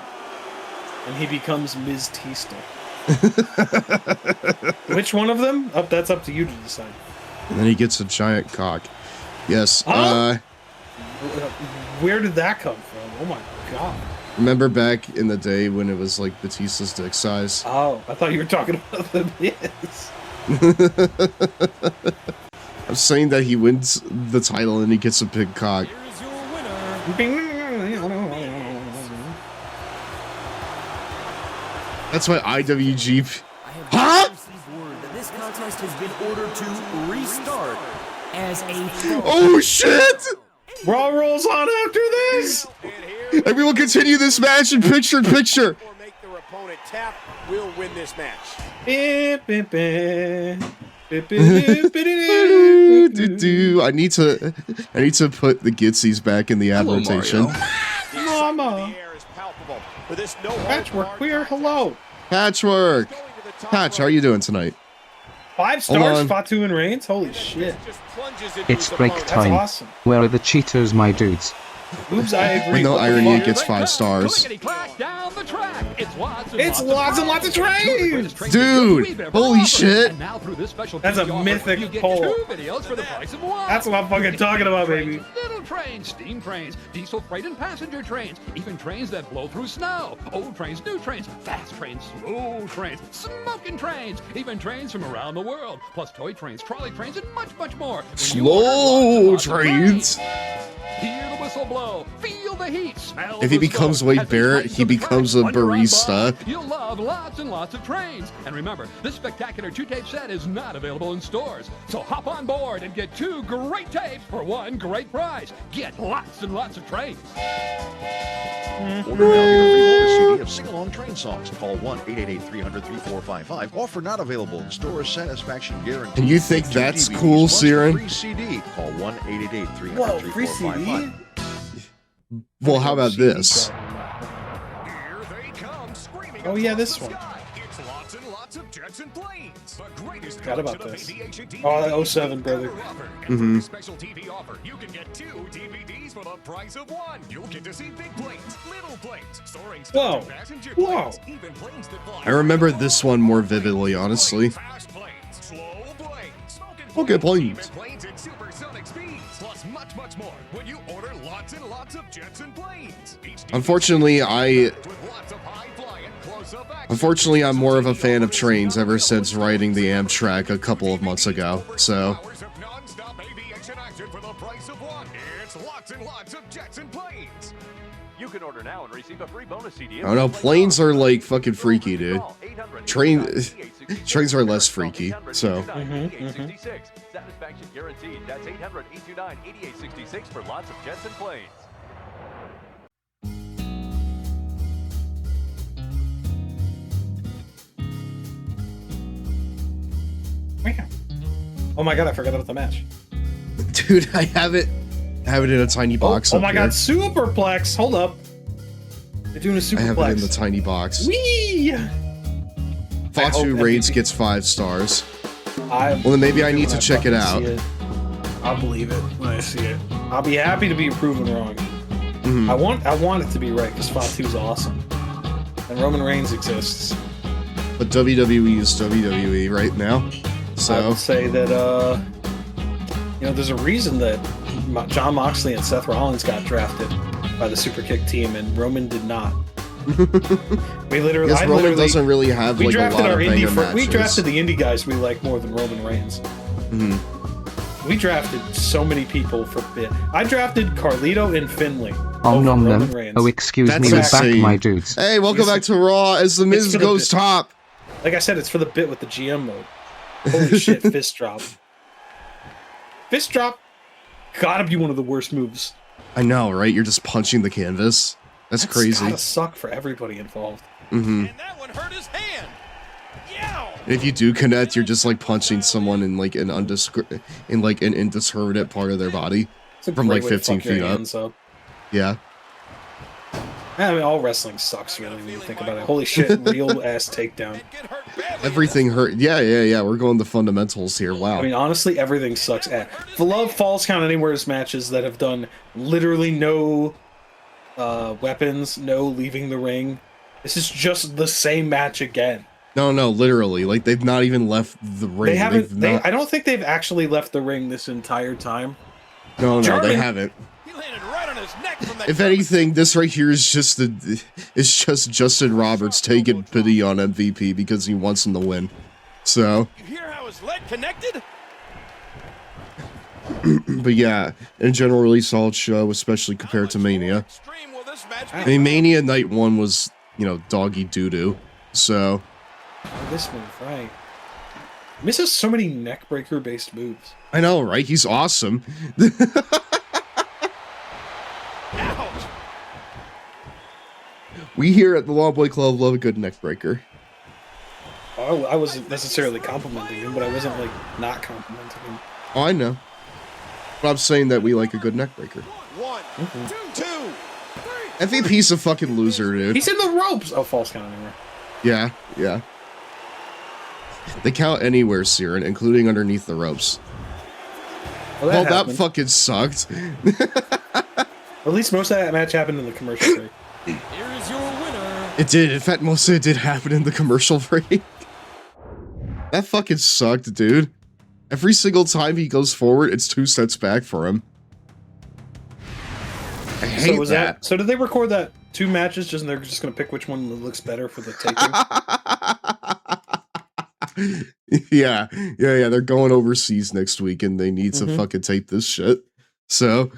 and he becomes Miz Tista? Which one of them? That's up to you to decide. And then he gets a giant cock. Yes. Where did that come from? Oh my god. Remember back in the day when it was like Batista's dick size? Oh, I thought you were talking about the Miz. I'm saying that he wins the title and he gets a big cock. That's why IWG. Huh? This contest has been ordered to restart as a. Oh shit! Raw rolls on after this. And we will continue this match in picture-in-picture. Make their opponent tap. We'll win this match. I need to put the Gitsies back in the advertisement. Mama. Patchwork queer, hello. Patchwork. Patch, how are you doing tonight? 5 stars, Fatu and Reigns? Holy shit. It's break time. That's awesome. Where are the Cheetos, my dudes? Oops, I agree. With no irony, it gets 5 stars. It's lots and lots of trains! Dude, holy shit. That's a mythic poll. That's what I'm fucking talking about, baby. Little trains, steam trains, diesel freight and passenger trains, even trains that blow through snow, old trains, new trains, fast trains, slow trains, smoking trains, even trains from around the world, plus toy trains, trolley trains, and much, much more. Slow trains. Hear the whistle blow, feel the heat, smell If he becomes Wade Barrett, he becomes a barista. You'll love lots and lots of trains. And remember, this spectacular 2-tape set is not available in stores. So hop on board and get 2 great tapes for 1 great prize. Get lots and lots of trains. Order now your free bonus CD of sing-along train songs. Call 1-888-300-3455. Offer not available in store. Satisfaction guaranteed. And you think that's cool, Siren? Free CD. Call 1-888-300-3455. Whoa, free CD? Well, how about this? Oh yeah, this one. It's lots and lots of jets and planes. The greatest Forgot about this. Oh, 07, brother. Mm-hmm. Special TV offer. You can get 2 DVDs for the price of 1. You'll get to see big planes, little planes, soaring Whoa. passenger Whoa. planes, even planes that fly. I remember this one more vividly, honestly. Fast planes, slow planes, smoking Okay, planes. even planes at supersonic speeds, plus much, much more when you order lots and lots of jets and planes. Unfortunately, I'm more of a fan of trains ever since riding the Amtrak a couple of months ago, so. It's lots and lots of jets and planes. You can order now and receive a free bonus CD. I don't know, planes are like fucking freaky, dude. Trains are less freaky, so. Satisfaction guaranteed. That's 800-829-8866 for lots of jets and planes. Oh my god, I forgot about the match. Dude, I have it in a tiny box. Oh my god, superplex! Hold up. They're doing a superplex. I have it in the tiny box. Whee! Fatu Raids gets 5 stars. Well, then maybe I need to check it out. I'll believe it when I see it. I'll be happy to be proven wrong. Mm-hmm. I want it to be right because Fatu's awesome, and Roman Reigns exists. But WWE is WWE right now, so I would say that there's a reason that Jon Moxley and Seth Rollins got drafted by the Superkick team, and Roman did not. Roman doesn't really have like a lot of banger matches. We drafted the indie guys we like more than Roman Reigns. Mm-hmm. We drafted so many people for bit. I drafted Carlito and Finley. Oh, oh, excuse me, we're back, my dudes. Hey, welcome back to Raw as the Miz goes top. Like I said, it's for the bit with the GM mode. Holy shit, fist drop. Fist drop gotta be one of the worst moves. I know, right? You're just punching the canvas. That's crazy. Gotta suck for everybody involved. Mm-hmm. And that one hurt his hand. Yow! If you do connect, you're just like punching someone in like an indiscriminate part of their body from like 15 feet up. Yeah. I mean, all wrestling sucks, really, when you think about it. Holy shit, real ass takedown. Everything hurt. Yeah. We're going the fundamentals here. Wow. I mean, honestly, everything sucks. For Love Falls Count Anywhere's matches that have done literally no weapons, no leaving the ring. This is just the same match again. No, literally. Like, they've not even left the ring. They haven't. I don't think they've actually left the ring this entire time. No, they haven't. He landed right on his neck from that. If anything, this right here is just Justin Roberts taking pity on MVP because he wants him to win. So. You hear how his leg connected? But yeah, in general, really solid show, especially compared to Mania. I mean, Mania Night 1 was, doggy doo-doo. So. This move, right. Misses so many neckbreaker based moves. I know, right? He's awesome. Ouch. We here at the Long Boy Club love a good neckbreaker. Oh, I wasn't necessarily complimenting him, but I wasn't like not complimenting him. Oh, I know. But I'm saying that we like a good neckbreaker. 1, 2, 3. MVP's a fucking loser, dude. He's in the ropes. Oh, false count anywhere. Yeah. They count anywhere, Siren, including underneath the ropes. Well, that fucking sucked. At least most of that match happened in the commercial break. Here is your winner. It did. In fact, most of it did happen in the commercial break. That fucking sucked, dude. Every single time he goes forward, it's 2 sets back for him. I hate that. So did they record that 2 matches just and they're just going to pick which one looks better for the taping? Yeah. They're going overseas next week and they need to fucking tape this shit. So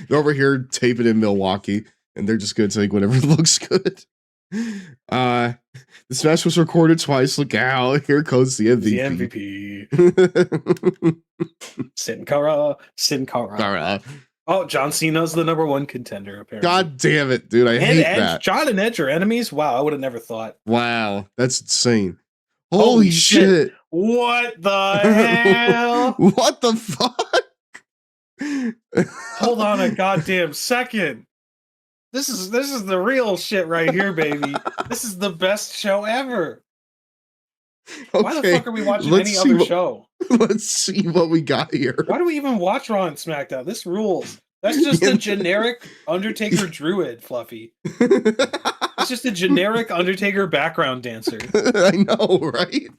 they're over here taping in Milwaukee and they're just going to take whatever looks good. This match was recorded twice. Look out. Here comes the MVP. Sin Cara. Oh, John Cena's the #1 contender, apparently. God damn it, dude. I hate that. John and Edge are enemies? Wow, I would have never thought. Wow, that's insane. Holy shit. What the hell? What the fuck? Hold on a goddamn second. This is the real shit right here, baby. This is the best show ever. Okay, why the fuck are we watching any other show? Let's see what we got here. Why do we even watch Raw and SmackDown? This rules. That's just a generic Undertaker Druid, Fluffy. It's just a generic Undertaker background dancer. I know, right?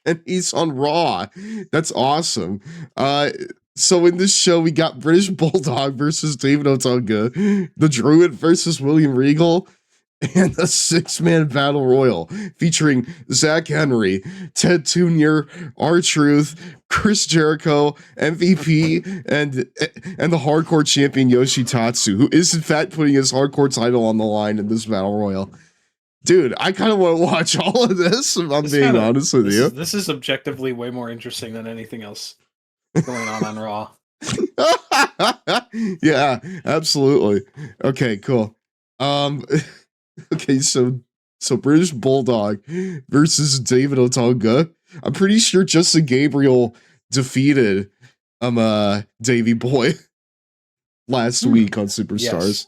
And he's on Raw. That's awesome. So in this show, we got British Bulldog versus David Otunga, the Druid versus William Regal, and a 6-man battle royal featuring Zach Henry, Ted Jr., R-Truth, Chris Jericho, MVP, and the hardcore champion Yoshitatsu, who is in fact putting his hardcore title on the line in this battle royal. Dude, I kind of want to watch all of this, if I'm being honest with you. This is objectively way more interesting than anything else going on Raw. Yeah, absolutely. Okay, cool. Okay, so British Bulldog versus David Otunga. I'm pretty sure Justin Gabriel defeated Davey Boy last week on Superstars. Yes.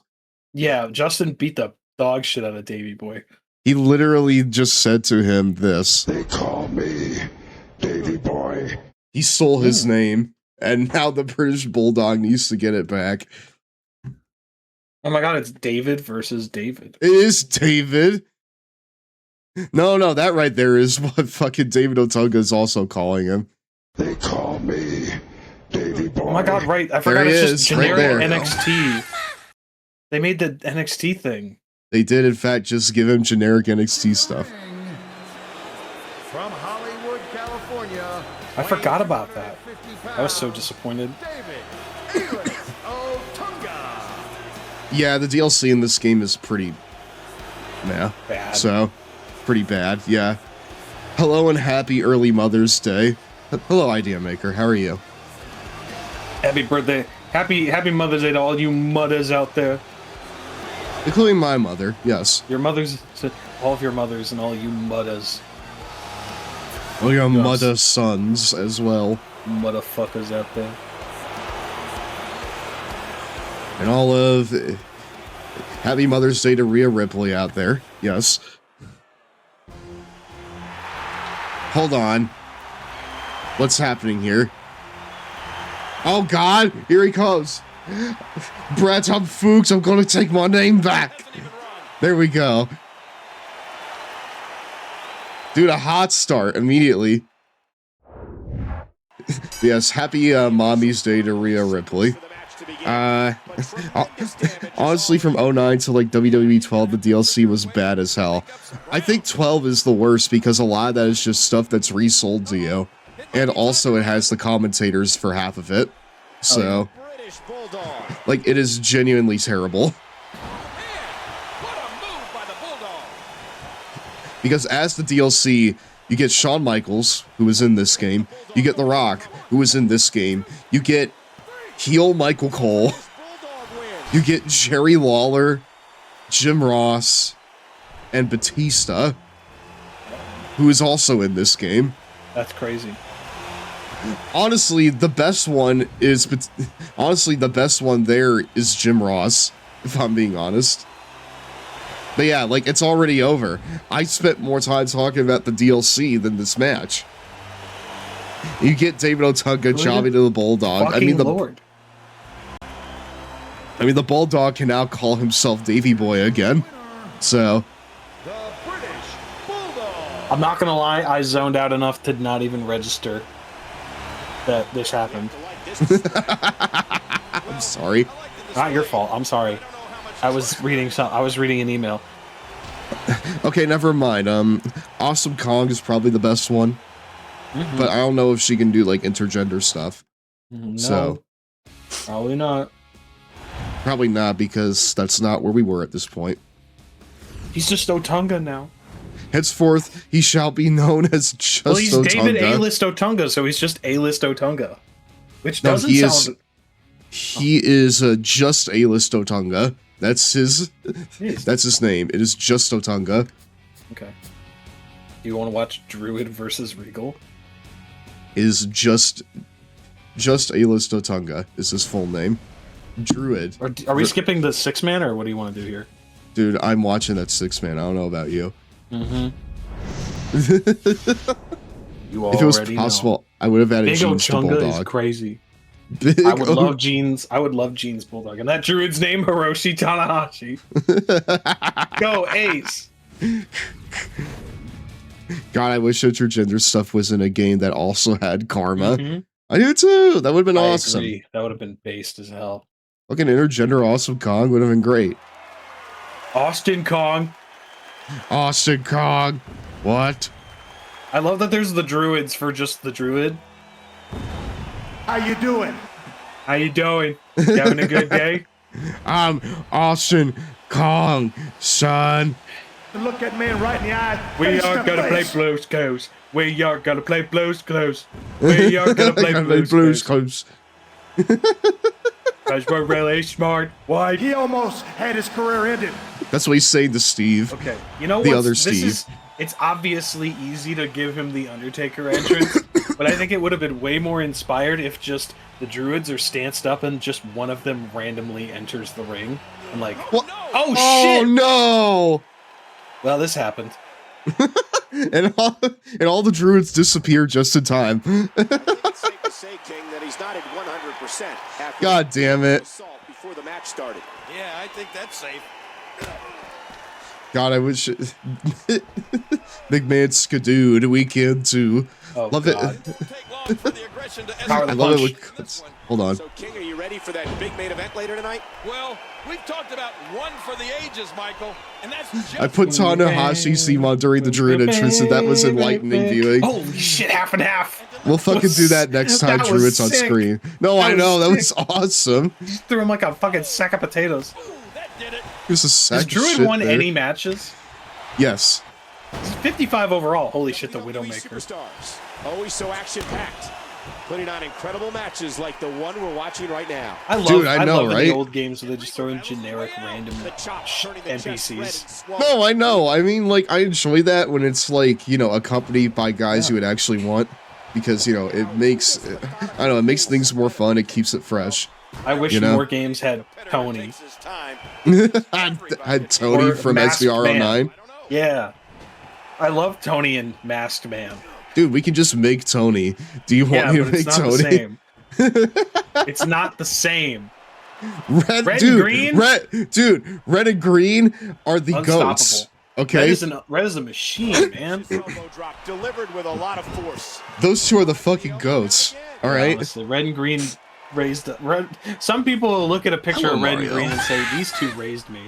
Yeah, Justin beat the dog shit out of Davey Boy. He literally just said to him this. They call me Davey Boy. He stole his name, and now the British Bulldog needs to get it back. Oh my god, it's David versus David. It is David. No, that right there is what fucking David Otunga is also calling him. They call me Davey Boy. Oh my god, right. I forgot it's just generic NXT. They made the NXT thing. They did, in fact, just give him generic NXT stuff. From Hollywood, California. I forgot about that. I was so disappointed. Yeah, the DLC in this game is pretty bad. So, pretty bad, yeah. Hello and happy early Mother's Day. Hello, Idea Maker. How are you? Happy birthday. Happy Mother's Day to all you mothers out there. Including my mother, yes. Your mothers, all of your mothers and all you mothers. All your mother sons as well. Motherfuckers out there. And all of happy Mother's Day to Rhea Ripley out there. Yes. Hold on. What's happening here? Oh god, here he comes. Brad Tom Fuchs, I'm gonna take my name back. There we go. Dude, a hot start immediately. Yes, happy Mommy's Day to Rhea Ripley. Honestly, from 09 to like WWE 12, the DLC was bad as hell. I think 12 is the worst because a lot of that is just stuff that's resold to you. And also it has the commentators for half of it. So, like, it is genuinely terrible. Because as the DLC, you get Shawn Michaels, who was in this game. You get The Rock, who was in this game. You get heel Michael Cole. You get Jerry Lawler, Jim Ross, and Batista, who is also in this game. That's crazy. Honestly, the best one there is Jim Ross, if I'm being honest. But yeah, like, it's already over. I spent more time talking about the DLC than this match. You get David Otunga chopping to the Bulldog. Lord. I mean, the Bulldog can now call himself Davey Boy again. So. I'm not gonna lie, I zoned out enough to not even register that this happened. I'm sorry. Not your fault. I'm sorry. I was reading an email. Okay, never mind. Awesome Kong is probably the best one. But I don't know if she can do like intergender stuff. No, so probably not. Probably not, because that's not where we were at this point. He's just Otunga now. Henceforth, he shall be known as just Well, he's Otunga. David A-list Otunga, so he's just A-list Otunga. Which doesn't sound... He is just A-list Otunga. That's his name. It is just Otunga. Okay. Do you want to watch Druid versus Regal? Is just A-list Otunga is his full name. Druid. Are we skipping the 6-man, or what do you want to do here? Dude, I'm watching that 6-man. I don't know about you. You if it was possible, know. I would have added Big Jeans to Otunga Bulldog. is crazy. I would love Jeans. I would love Jeans Bulldog. And that Druid's name, Hiroshi Tanahashi. Go Ace. God, I wish intergender stuff was in a game that also had karma. I do too. That would have been awesome. Agree. That would have been based as hell. Fucking intergender Awesome Kong would have been great. Austin Kong. Austin Kong. What? I love that there's the Druids for just the Druid. How you doing? How you doing? You having a good day? I'm Austin Kong, son. Look at man right in the eye. We are gonna play Blues Clues. We are gonna play Blues Clues. We are gonna play Blues Clues. Because we're really smart. Why? He almost had his career ended. That's what he's saying to Steve. Okay, you know what? The other Steve. It's obviously easy to give him the Undertaker entrance, but I think it would have been way more inspired if just the Druids are stanced up and just one of them randomly enters the ring. And like, what? Oh shit! Oh no! Well, this happened. and all the Druids disappear just in time. It's safe to say, King, that he's not at 100% after God damn it. assault before the match started. Yeah, I think that's safe. God, I wish Big Man Skadooed weekend too. Oh, love God. it. I love it with hold on. So, King, are you ready for that big main event later tonight? Well, we've talked about one for the ages, Michael, and that's just... I put Tanahashi's theme on during the Druid entrance, and that was enlightening viewing. Holy shit, half and half. We'll fucking do that next time Druid's on screen. No, I know, that was awesome. You just threw him like a fucking sack of potatoes. There's a sack Has Druid of won shit any there. matches? Yes. He's 55 overall. Holy shit, the Widowmaker. Superstars, always so action-packed, putting on incredible matches like the one we're watching right now. I love, Dude, I know, love right? the old games where they just throw in generic random NPCs. No, I know. I mean, like, I enjoy that when it's like, you know, accompanied by guys you would actually want, because, you know, it makes, I don't know, it makes things more fun. It keeps it fresh. I wish more games had Tony. had Tony Or from Masked SVR09. Man. Yeah. I love Tony and Masked Man. Dude, we can just make Tony. Do you want me to make Tony? The same. It's not the same. Red and green? Red and green are the goats. Okay. Red is a machine, man. Elbow drop delivered with a lot of force. Those two are the fucking goats. All right. Honestly, red and green raised red. Some people will look at a picture Hello, of red Mario. and green and say these two raised me.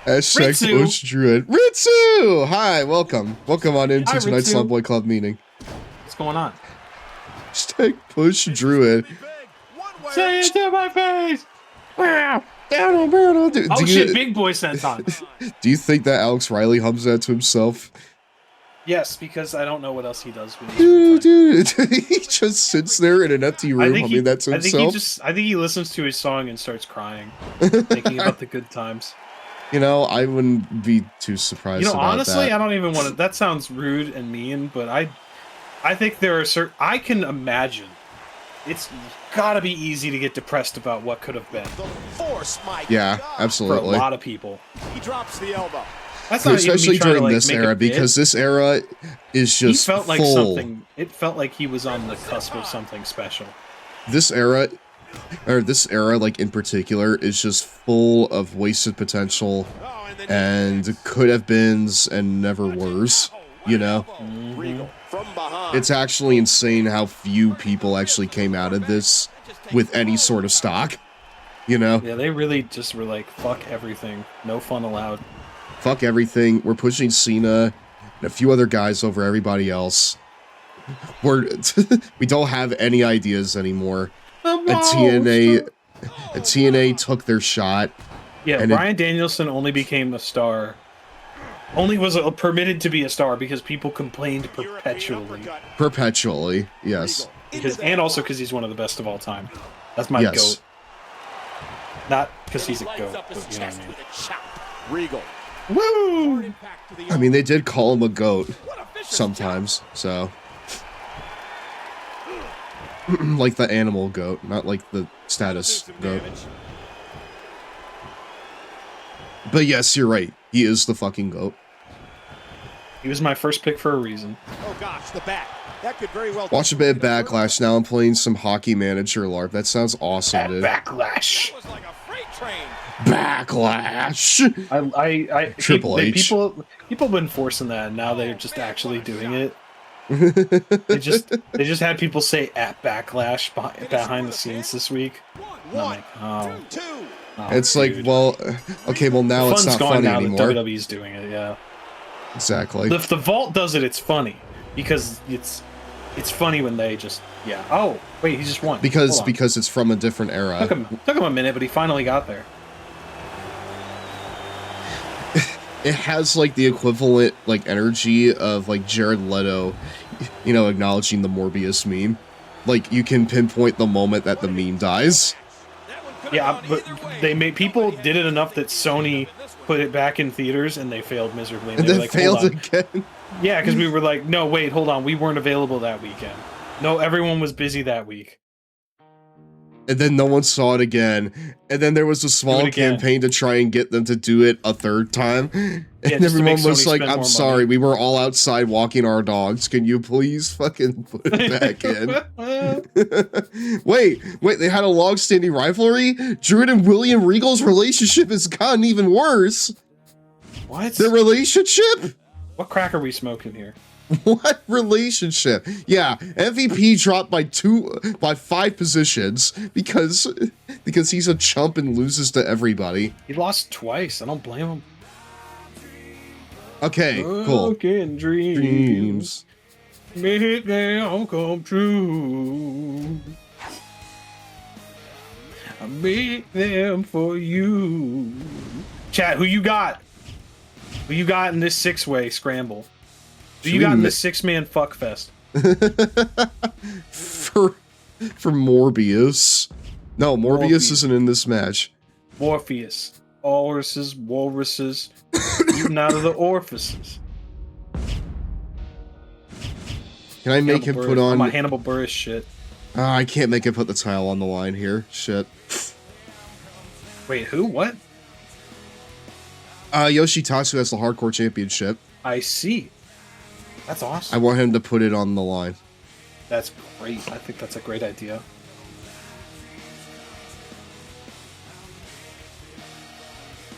Hashtag Ritsu. push druid. Ritsu! Hi, welcome. Welcome on into Hi, tonight's Ritsu. Slum Boy Club meeting. What's going on? Hashtag push druid. Say it to my face! Wow. Do Oh you- shit, big boy senton. Do you think that Alex Riley hums that to himself? Yes, because I don't know what else he does with Dude, he just sits there in an empty room humming that to himself. I think he listens to his song and starts crying, thinking about the good times. You know, I wouldn't be too surprised You know, about honestly, that. I don't even want to. That sounds rude and mean, but I think there are certain. I can imagine. It's gotta be easy to get depressed about what could have been. The force, my Yeah, God. absolutely. For a lot of people. He drops the elbow. That's not even me Especially trying to, during like, this make a era, bit. because this era is just He felt like full. something. It felt like he was on the cusp of something special. This era, like in particular, is just full of wasted potential and could have beens and never were's. You know, it's actually insane how few people actually came out of this with any sort of stock. You know, Yeah, they really just were like, fuck everything. No fun allowed. fuck everything. We're pushing Cena and a few other guys over everybody else. We don't have any ideas anymore. And TNA took their shot. Yeah, and Bryan Danielson only became a star. Only was permitted to be a star because people complained perpetually. Perpetually, yes. And also because he's one of the best of all time. That's my Yes. goat. Not because he's a goat, but you know what I mean. Regal. Woo! I mean, they did call him a goat sometimes, so. Like the animal goat, not like the status goat. But yes, you're right. He is the fucking goat. He was my first pick for a reason. Oh gosh, the back. That could very well. Watch a bit of Backlash. Now I'm playing some Hockey Manager LARP. That sounds awesome, dude. Backlash. Backlash. I Triple H. People have been forcing that, and now they're just actually doing it. they just had people say at Backlash behind the scenes this week. And I'm like, oh, It's dude. like, well, okay, well now The it's fun's not gone funny now anymore. that WWE's doing it, yeah. Exactly. If the Vault does it, it's funny because it's funny when they just Oh wait, he just won Because Hold on. it's from a different era. Took him a minute, but he finally got there. It has like the equivalent like energy of like Jared Leto, you know, acknowledging the Morbius meme. Like you can pinpoint the moment that the meme dies. Yeah, but people did it enough that Sony put it back in theaters and they failed miserably. And they were then like, failed hold on. again. Yeah, because we were like, no, wait, hold on, we weren't available that weekend. No, everyone was busy that week. And then no one saw it again. And then there was a small campaign to try and get them to do it a third time. And just to everyone make was Sony like, spend I'm more sorry, money." we were all outside walking our dogs. Can you please fucking put it back in? Wait, they had a long-standing rivalry? Druid and William Regal's relationship has gotten even worse. What? Their relationship? What crack are we smoking here? What relationship? Yeah, MVP dropped by 5 positions because he's a chump and loses to everybody. He lost twice. I don't blame him. Okay, cool. Broken dreams. Make them come true. I make them for you. Chat, who you got? Who you got in this 6-way scramble? Who you got in this 6-man fuckfest? For Morbius. No, Morbius isn't in this match. Morpheus. Walruses, eating out of the orifices. Can I make him put on... my Hannibal Buress shit. I can't make him put the tile on the line here. Shit. Wait, who? What? Yoshitatsu has the Hardcore Championship. I see. That's awesome. I want him to put it on the line. That's great. I think that's a great idea.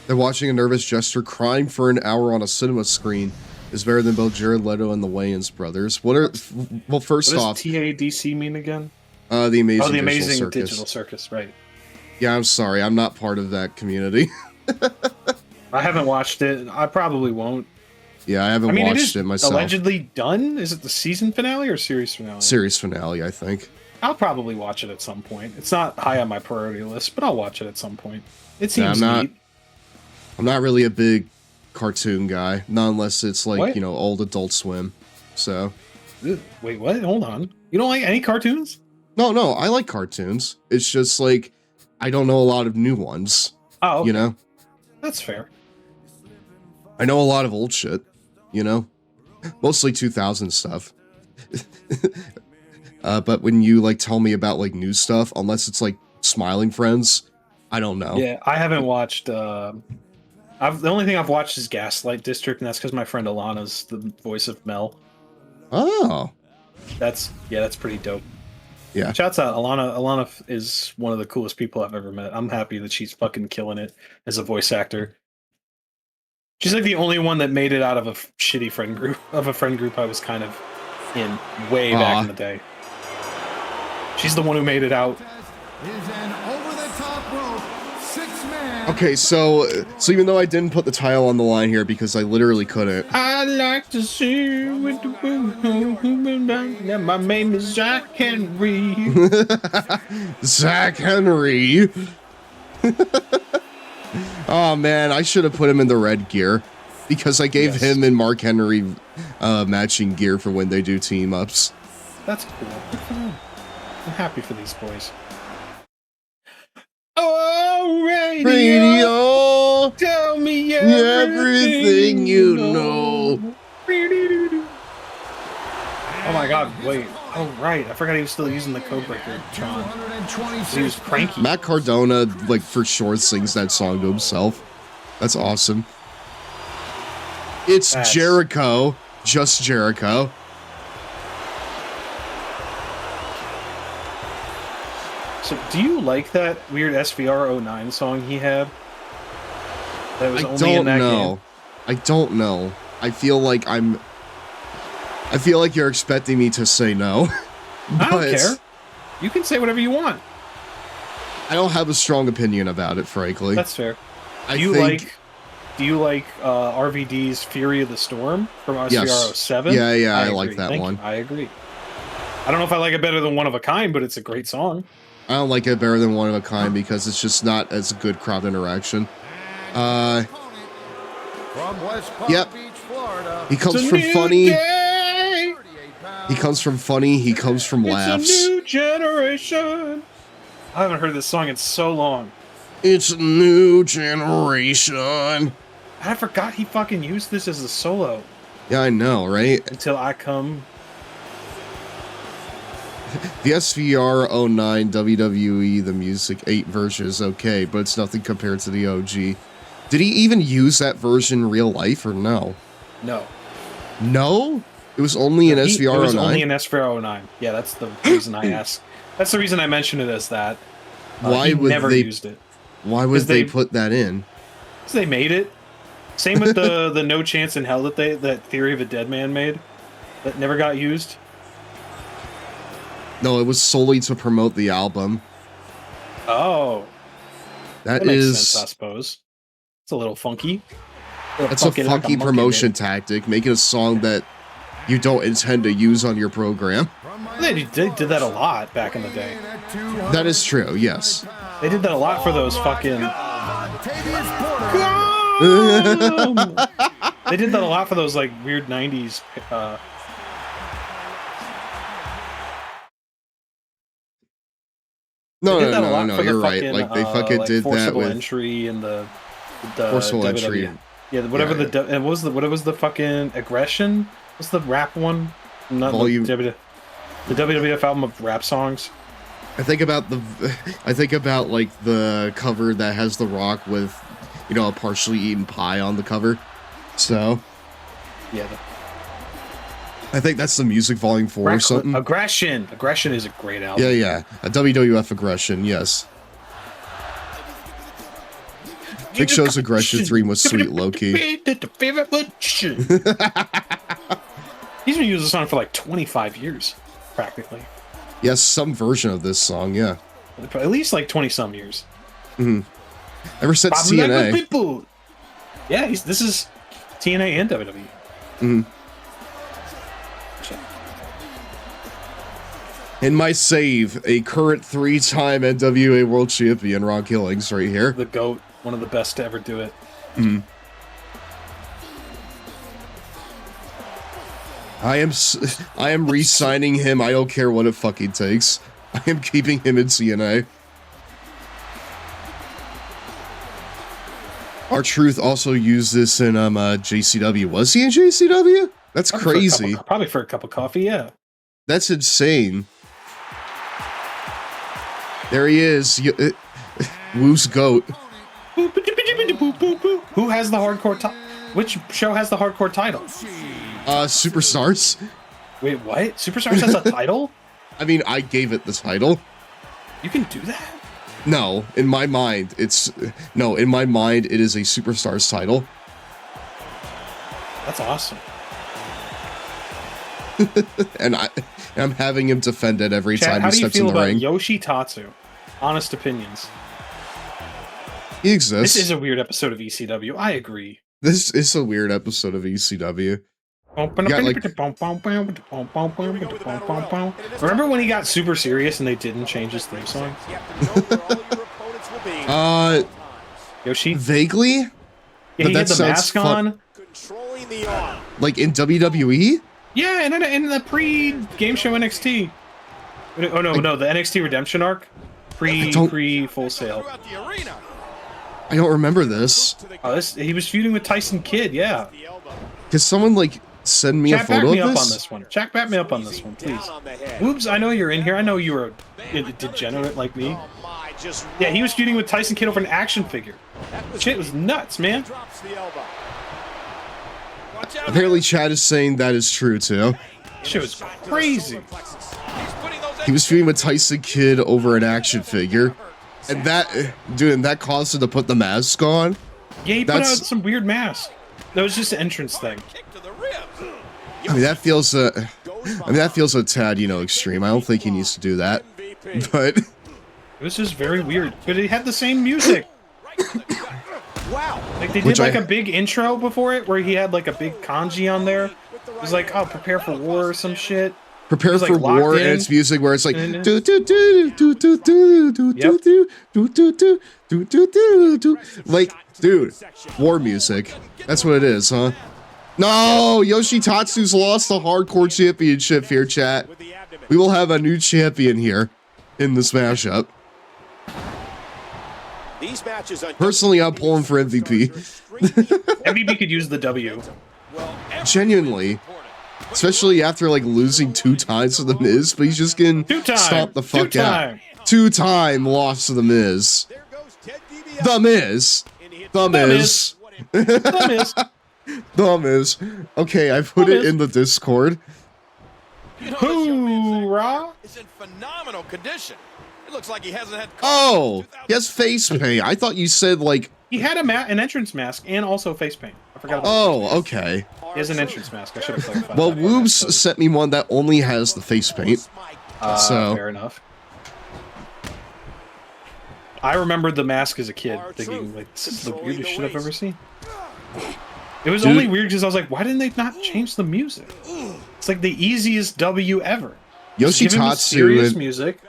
That watching a nervous jester crying for an hour on a cinema screen is better than both Jared Leto and the Wayans brothers. Well, first what off, does TADC mean again? The Amazing the Digital Amazing Circus. Digital Circus, right? Yeah, I'm sorry, I'm not part of that community. I haven't watched it. I probably won't. Yeah, I haven't watched it myself. Allegedly done. Is it the season finale or series finale? Series finale, I think. I'll probably watch it at some point. It's not high on my priority list, but I'll watch it at some point. It seems neat. I'm not really a big cartoon guy, not unless it's like, What? you know, old Adult Swim. So. Wait, what? Hold on. You don't like any cartoons? No, I like cartoons. It's just like, I don't know a lot of new ones. Oh, okay. You know? That's fair. I know a lot of old shit, you know? Mostly 2000 stuff. But when you, like, tell me about, like, new stuff, unless it's, like, Smiling Friends, I don't know. Yeah, I haven't watched... the only thing I've watched is Gaslight District, and that's because my friend Alana's the voice of Mel. Oh. That's pretty dope. Yeah. Shouts out, Alana. Alana is one of the coolest people I've ever met. I'm happy that she's fucking killing it as a voice actor. She's like the only one that made it out of a shitty friend group, I was kind of in way back in the day. She's the one who made it out. Okay, so even though I didn't put the title on the line here because I literally couldn't. I like to see you with the boom. My name is Zach Henry. Zach Henry. Oh man, I should have put him in the red gear because I gave him and Mark Henry matching gear for when they do team ups. That's cool. Good for them. I'm happy for these boys. Oh, radio, tell me everything you know. Oh my god, wait. Oh, right. I forgot he was still using the Codebreaker Tron. He was cranky. Matt Cardona, like, for sure sings that song to himself. That's awesome. It's Jericho. Just Jericho. So, do you like that weird SVR09 song he had? That was only in that game? I don't know. I feel like you're expecting me to say no. I don't care. You can say whatever you want. I don't have a strong opinion about it, frankly. That's fair. Do you like RVD's Fury of the Storm from SVR07? Yeah, I like that one. I agree. I don't know if I like it better than One of a Kind, but it's a great song. I don't like it better than One of a Kind because it's just not as good crowd interaction. From West Palm Beach, Florida. He comes from funny. He comes from funny. He comes from laughs. It's a new generation. I haven't heard this song in so long. It's a new generation. I forgot he fucking used this as a solo. Yeah, I know, right? Until I come. The SVR09 WWE The Music 8 version is okay, but it's nothing compared to the OG. Did he even use that version in real life or no? No. No? It was only in SVR09? It was only in SVR09. Yeah, that's the reason I asked. That's the reason I mentioned it as that. Why would never they used it? Why would they put that in? Because they made it. Same with the No Chance in Hell that Theory of a Dead Man made. That never got used. No, it was solely to promote the album. Oh. That makes is sense, I suppose. It's a little funky. That's a funky promotion tactic. Make it a song that you don't intend to use on your program. They did that a lot back in the day. That is true, yes. They did that a lot for those fucking... They did that a lot for those, like, weird 90s... No, you're right. Like, they fucking like did that Forcible with... Entry and the Forcible WWE. Entry. Yeah, whatever what was the fucking Aggression? What's the rap one? Not Volume... the WWF album of rap songs. I think about like the cover that has The Rock with, you know, a partially eaten pie on the cover. So, yeah. I think that's the Music Volume 4 or something. Aggression is a great album. Yeah. A WWF Aggression, yes. Big Show's aggression theme was sweet, low-key. He's been using the song for like 25 years, practically. Yes, some version of this song, yeah. At least like 20-some years. Mm-hmm. Ever since TNA. Yeah, this is TNA and WWE. Mm-hmm. In my save, a current 3-time NWA World Champion, Ron Killings, right here. The GOAT, one of the best to ever do it. Mm-hmm. I am re-signing him. I don't care what it fucking takes. I am keeping him in TNA. R-Truth also used this in JCW. Was he in JCW? That's crazy. Probably for a cup of coffee, yeah. That's insane. There he is. Woo's GOAT. Who has the hardcore title? Which show has the hardcore title? Superstars. Wait, what? Superstars has a title? I mean, I gave it the title. You can do that? No, in my mind, it is a Superstars title. That's awesome. and I'm having him defend it every time he steps in the ring. How do you feel about Yoshi Tatsu? Honest opinions. He exists. This is a weird episode of ECW. I agree. This is a weird episode of ECW. Remember when he got super serious and they didn't change his theme song? Yoshi? Vaguely? Yeah, he had the mask on. Like in WWE? Yeah, and in the pre-game show NXT. Oh no, the NXT Redemption arc. Pre Full Sail. I don't remember this. Oh, he was feuding with Tyson Kidd, yeah. Can someone like send me a photo of this? Back me up on this one. Jack, back me up on this one, please. Oops, I know you're in here. I know you were a degenerate like me. Yeah, he was feuding with Tyson Kidd over an action figure. Shit was nuts, man. Apparently Chad is saying that is true too. Shit was crazy. He was feuding with Tyson Kidd over an action figure. And that caused him to put the mask on. Yeah, he put out some weird mask. That was just an entrance thing. I mean, that feels a tad, extreme. I don't think he needs to do that. But it was just very weird. But it had the same music. Wow. Like they did a big intro before it where he had like a big kanji on there. It was like, oh, prepare for war or some shit. Prepare for war, and it's music where it's like like, dude, war music. That's what it is, huh? No, Yoshi Tatsu's lost the hardcore championship here, chat. We will have a new champion here in this mashup. Personally, I'm pulling for MVP. MVP could use the W. Genuinely. Especially after like losing 2 times to the Miz, but he's just getting stomped the fuck out. 2-time loss to the Miz. The Miz. Okay, I put it in the Discord. Hoorah! Is in phenomenal condition. It looks like he hasn't had. Oh, he has face paint. I thought you said like he had an entrance mask and also face paint. I forgot about Oh, okay. He has an entrance mask. I should have clarified. Well, Woobs sent me one that only has the face paint. So fair enough. I remembered the mask as a kid, thinking like this is the weirdest shit I've ever seen. It was only weird because I was like, why didn't they not change the music? It's like the easiest W ever. Yoshi Tatsu serious music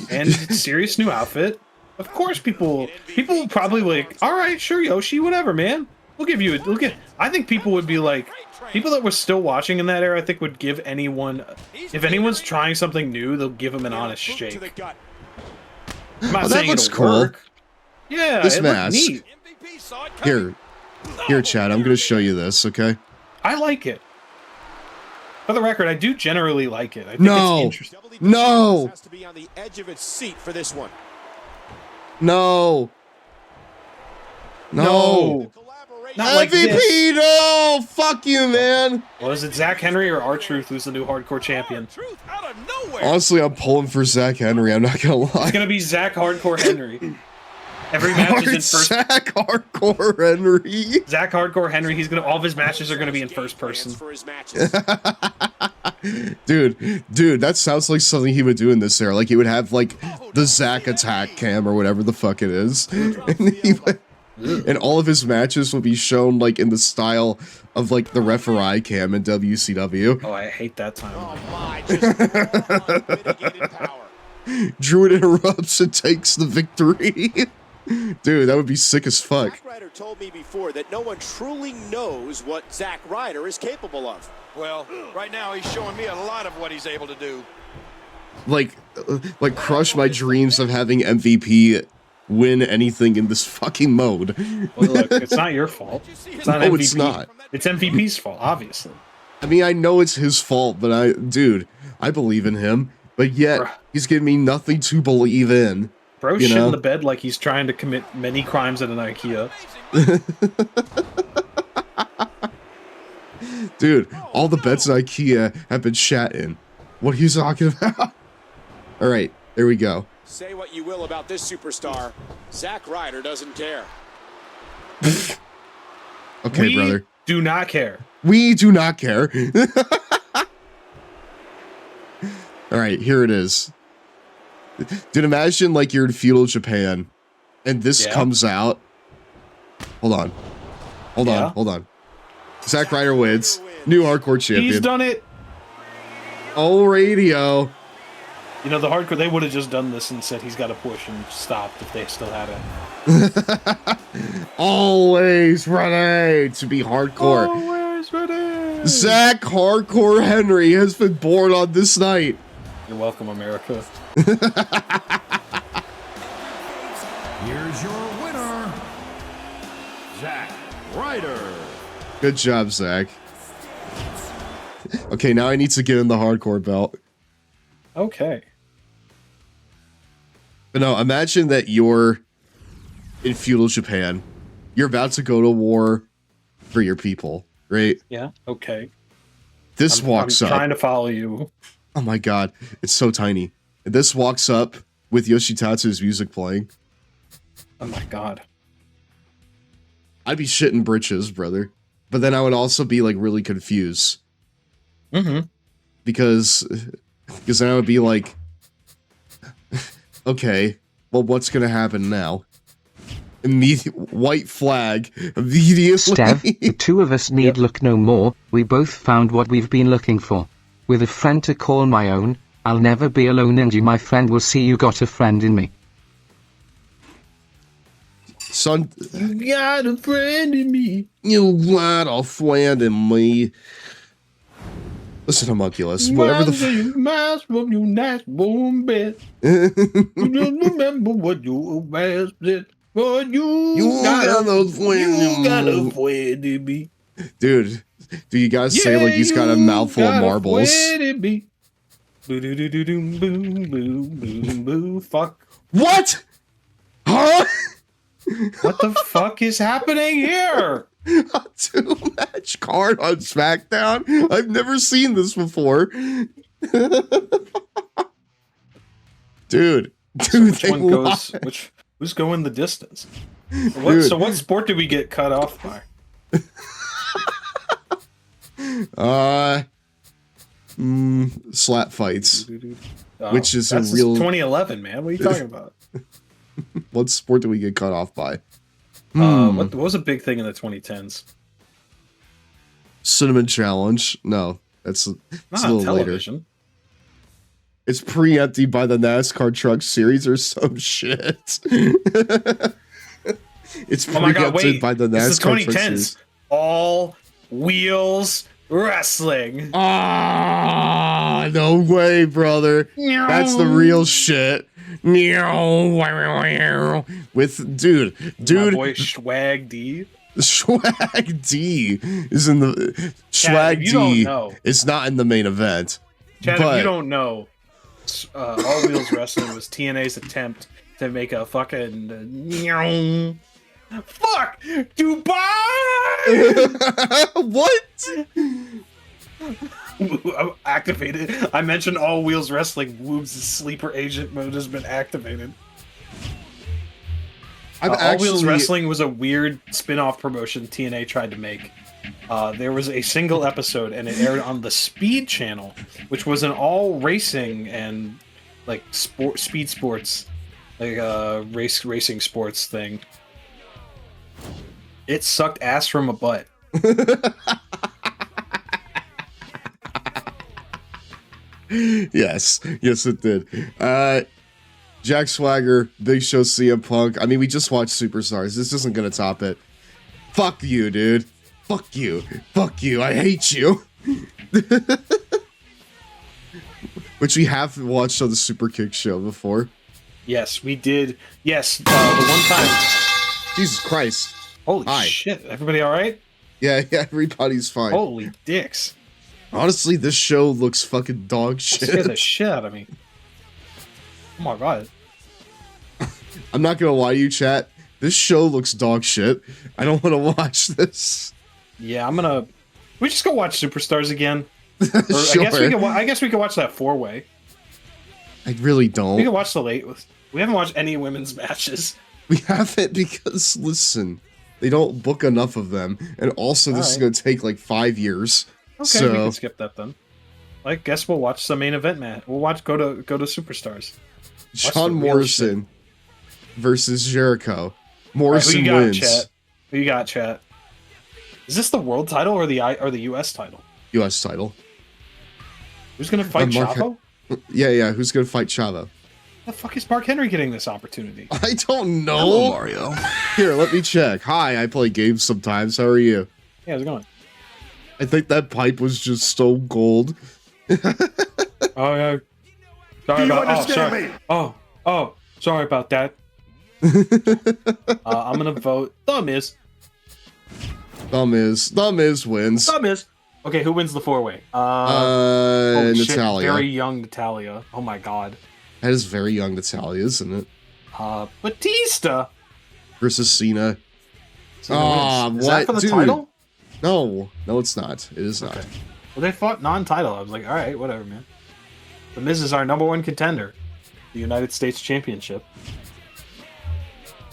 and serious new outfit. Of course, people will probably like, all right, sure, Yoshi, whatever, man. We'll give you a look at. I think people would be like, people that were still watching in that era, I think would give anyone, if anyone's trying something new, they'll give them an honest shake. I'm not saying that looks it'll cool. work. Yeah, this it mask. looked neat. Here, Chad. I'm gonna show you this. Okay. I like it. For the record, I do generally like it. I think No. it's interesting. No. Has to be on the edge of its seat for this one. No. No. Not like MVP, this. no! Fuck you, man. Well, is it Zach Henry or R-Truth who's the new hardcore champion? Honestly, I'm pulling for Zach Henry. I'm not gonna lie. It's gonna be Zach Hardcore Henry. Every match is in first. Zach Hardcore Henry. Zach Hardcore Henry. All of his matches are gonna be in first person. For his matches. Dude, that sounds like something he would do in this era. Like he would have like the Zach attack cam or whatever the fuck it is, and all of his matches would be shown like in the style of like the referee cam in WCW. Oh, I hate that time. Oh my! Just mitigated power. Druid interrupts and takes the victory. Dude, that would be sick as fuck. Zack Ryder told me before that no one truly knows what Zack Ryder is capable of. Well, right now he's showing me a lot of what he's able to do. Like crush my dreams of having MVP win anything in this fucking mode. Well, look, it's not your fault. It's not No, MVP. it's not. It's MVP's fault, obviously. I mean, I know it's his fault, but I believe in him. But yet, he's giving me nothing to believe in. Bro shit in the bed like he's trying to commit many crimes at an IKEA. Dude, all the beds at IKEA have been shat in. What are you talking about? All right, there we go. Say what you will about this superstar, Zack Ryder doesn't care. Okay, brother. Do not care. We do not care. All right, here it is. Dude, imagine like you're in feudal Japan and this comes out. Hold on. Hold on. Zack Ryder wins. New hardcore champion. He's done it. Oh, radio. You know, the hardcore, they would have just done this and said he's got to push and stopped if they still had it. Always ready to be hardcore. Always ready. Zach Hardcore Henry has been born on this night. You're welcome, America. Here's your winner, Zack Ryder. Good job, Zach. Okay, now I need to get in the hardcore belt. Okay. But no, imagine that you're in feudal Japan. You're about to go to war for your people, right? Yeah, okay. This walks up. I'm trying to follow you. Oh my god, it's so tiny. And this walks up with Yoshitatsu's music playing. Oh my god. I'd be shitting britches, brother. But then I would also be like really confused. Mm-hmm. Because then I would be like, okay, well, what's gonna happen now? White flag immediately. Stev, the two of us need look no more. We both found what we've been looking for. With a friend to call my own, I'll never be alone, and you, my friend, will see you got a friend in me. Son, you got a friend in me. You got a friend in me. Listen, homunculus, whatever the from your nice warm bed. You don't remember what you said, but you got a friend in me. Dude, do you guys say like he's got a mouthful of marbles? Fuck. What? Huh? What the fuck is happening here? A two-match card on SmackDown? I've never seen this before. Dude, Which one goes? Who's going the distance? So what sport did we get cut off by? Slap fights, which is a real 2011, man. What are you talking about? What sport did we get cut off by? What was a big thing in the 2010s? Cinnamon Challenge. No, that's a little television. later. It's preempted by the NASCAR Truck Series or some shit. It's preempted by the NASCAR Truck Series. All Wheels Wrestling. Ah, no way, brother. That's the real shit. With dude, my boy Swag D. Swag D is in the Swag D is not in the main event. Chad, if you don't know, All Wheels Wrestling was TNA's attempt to make a fucking fuck Dubai. What? Activated. I mentioned All Wheels Wrestling. Woob's sleeper agent mode has been activated. All Wheels Wrestling was a weird spin-off promotion TNA tried to make. There was a single episode, and it aired on the Speed Channel, which was an all racing and like speed sports, like racing sports thing. It sucked ass from a butt. Yes, it did. Jack Swagger, Big Show, CM Punk. I mean, we just watched Superstars. This isn't gonna top it. Fuck you, dude. Fuck you. Fuck you. I hate you. Which we have watched on the Super Kick show before. Yes, we did. Yes, the one time. Jesus Christ. Holy shit. Everybody all right? Yeah, everybody's fine. Holy dicks. Honestly, this show looks fucking dog shit. It scared the shit out of me. Oh my god. I'm not gonna lie to you, chat. This show looks dog shit. I don't want to watch this. Yeah, I'm gonna. We just go watch Superstars again. Sure. I guess we could watch that 4-way. I really don't. We can watch the late. We haven't watched any women's matches. We haven't because listen, they don't book enough of them, and also this is gonna take like 5 years. Okay, so we can skip that then. I guess we'll watch the main event match. We'll go to Superstars. Shawn Morrison versus Jericho. Morrison wins. Who you got, chat? Is this the world title or the US title? US title. Who's gonna fight Chavo? Yeah. Who's gonna fight Chavo? The fuck is Mark Henry getting this opportunity? I don't know. Hello, Mario. Here, let me check. Hi, I play games sometimes. How are you? Yeah, how's it going? I think that pipe was just Stone Cold. Oh yeah. Sorry about. Sorry. Oh, sorry about that. I'm gonna vote The Miz. The Miz wins. The Miz. Okay, who wins the 4-way? Natalya. Shit, very young Natalya. Oh my god. That is very young Natalya, isn't it? Batista versus Cena. Is that for the title? No, it's not. It is not. Okay. Well, they fought non-title. I was like, all right, whatever, man. The Miz is our #1 contender, the United States Championship.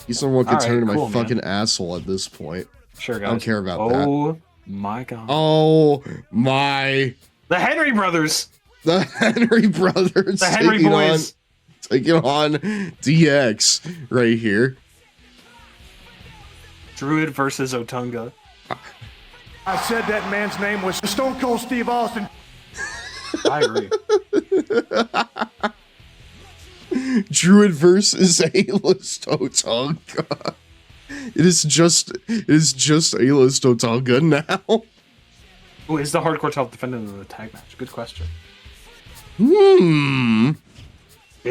He's the one contender to my fucking asshole at this point. Sure, guys. I don't care about that. Oh my god. Oh my. The Henry Brothers. The Henry Brothers. The Henry Boys. Taking on DX right here. Druid versus Otunga. I said that man's name was Stone Cold Steve Austin. I agree. Druid versus A-list Otunga. It is just A-list Otunga now. Oh, is the hardcore title defended in the tag match? Good question. It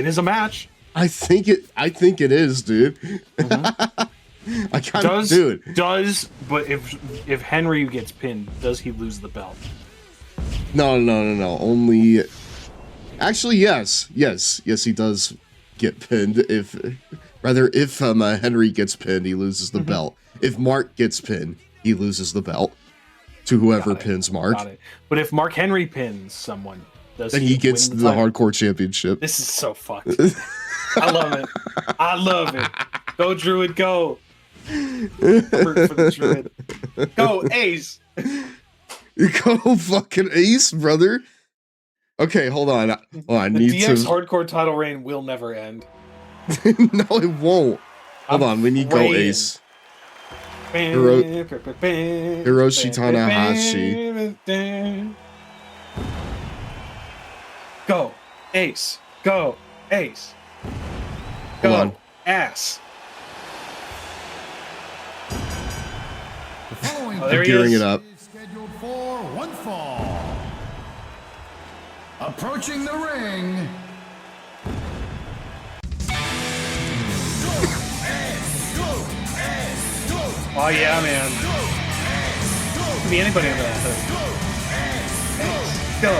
is a match. I think it is, dude. Mm-hmm. I kind of do it. But if Henry gets pinned, does he lose the belt? No. Only. Actually, yes, he does get pinned. If Henry gets pinned, he loses the belt. If Mark gets pinned, he loses the belt to whoever pins Mark. Got it. But if Mark Henry pins someone, then he gets the hardcore championship. This is so fucked. I love it. Go Druid, go. For the Druid. Go Ace. Go fucking Ace, brother. Okay, hold on. The DX hardcore title reign will never end. No, it won't. Hold on, we need Go Ace. Hiroshi Tanahashi. Go Ace. Go Ace. Hold on. Ass. I'm gearing it up. Scheduled for one fall. Approaching the ring. Oh yeah, man. Could be anybody in that. Go,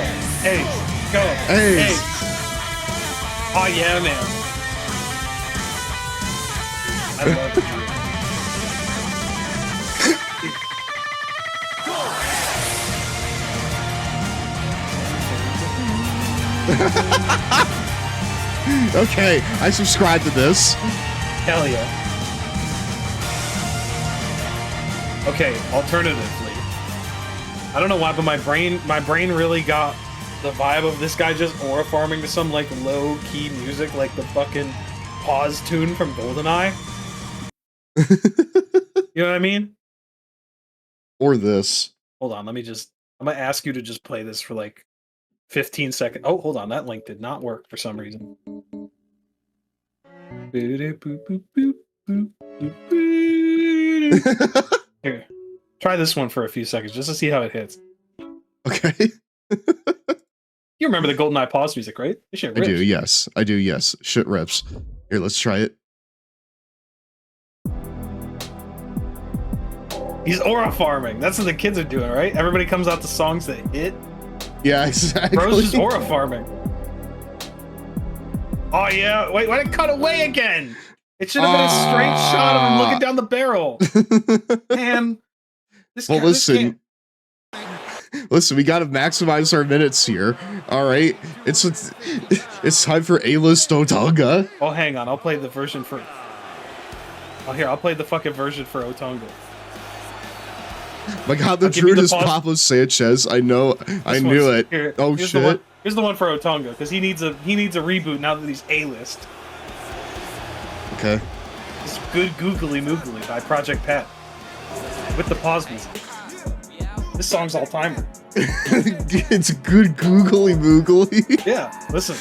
Ace, go, Ace. Oh yeah, man. I love it. Okay, I subscribe to this. Hell yeah. Okay, alternatively, I don't know why, but my brain really got the vibe of this guy just aura farming to some like low key music, like the fucking pause tune from GoldenEye. You know what I mean? Or this. Hold on, I'm gonna ask you to just play this for like 15 seconds. Oh, hold on, that link did not work for some reason. Here, try this one for a few seconds just to see how it hits. Okay. You remember the GoldenEye pause music, right? This shit rips. I do, yes. I do, yes. Shit rips. Here, let's try it. He's aura farming. That's what the kids are doing, right? Everybody comes out to songs that hit. Yeah, exactly. Bro's just aura farming. Oh yeah, wait, why did it cut away again? It should have been a straight shot of him looking down the barrel. Man, this well, guy, listen. Listen, we gotta maximize our minutes here. All right, it's time for A-list Otunga. Oh, hang on, I'll play the version for. Oh, here, I'll play the fucking version for Otunga. My God, the Druid is Pablo Sanchez. I know, I knew it. Here, oh here's shit! Here's the one for Otunga because he needs a reboot now that he's A-list. Okay. It's Good Googly Moogly by Project Pat with the pause music. This song's all timer. It's Good Googly Moogly. Yeah, listen.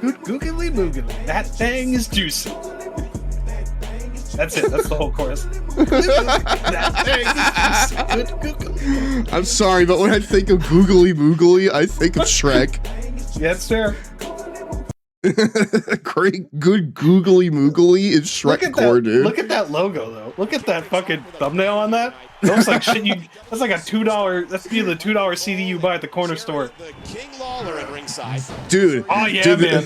Good Googly Moogly. That thing is juicy. That's it. That's the whole chorus. That thing is juicy. Good Googly. I'm sorry, but when I think of Googly Moogly, I think of Shrek. Yeah, it's fair. Great, Good Googly Moogly is Shrek core, dude. Look at that logo, though. Look at that fucking thumbnail on that. It looks like shit. That's like a $2. That's be the $2 CD you buy at the corner store. Dude. Oh yeah, dude, man.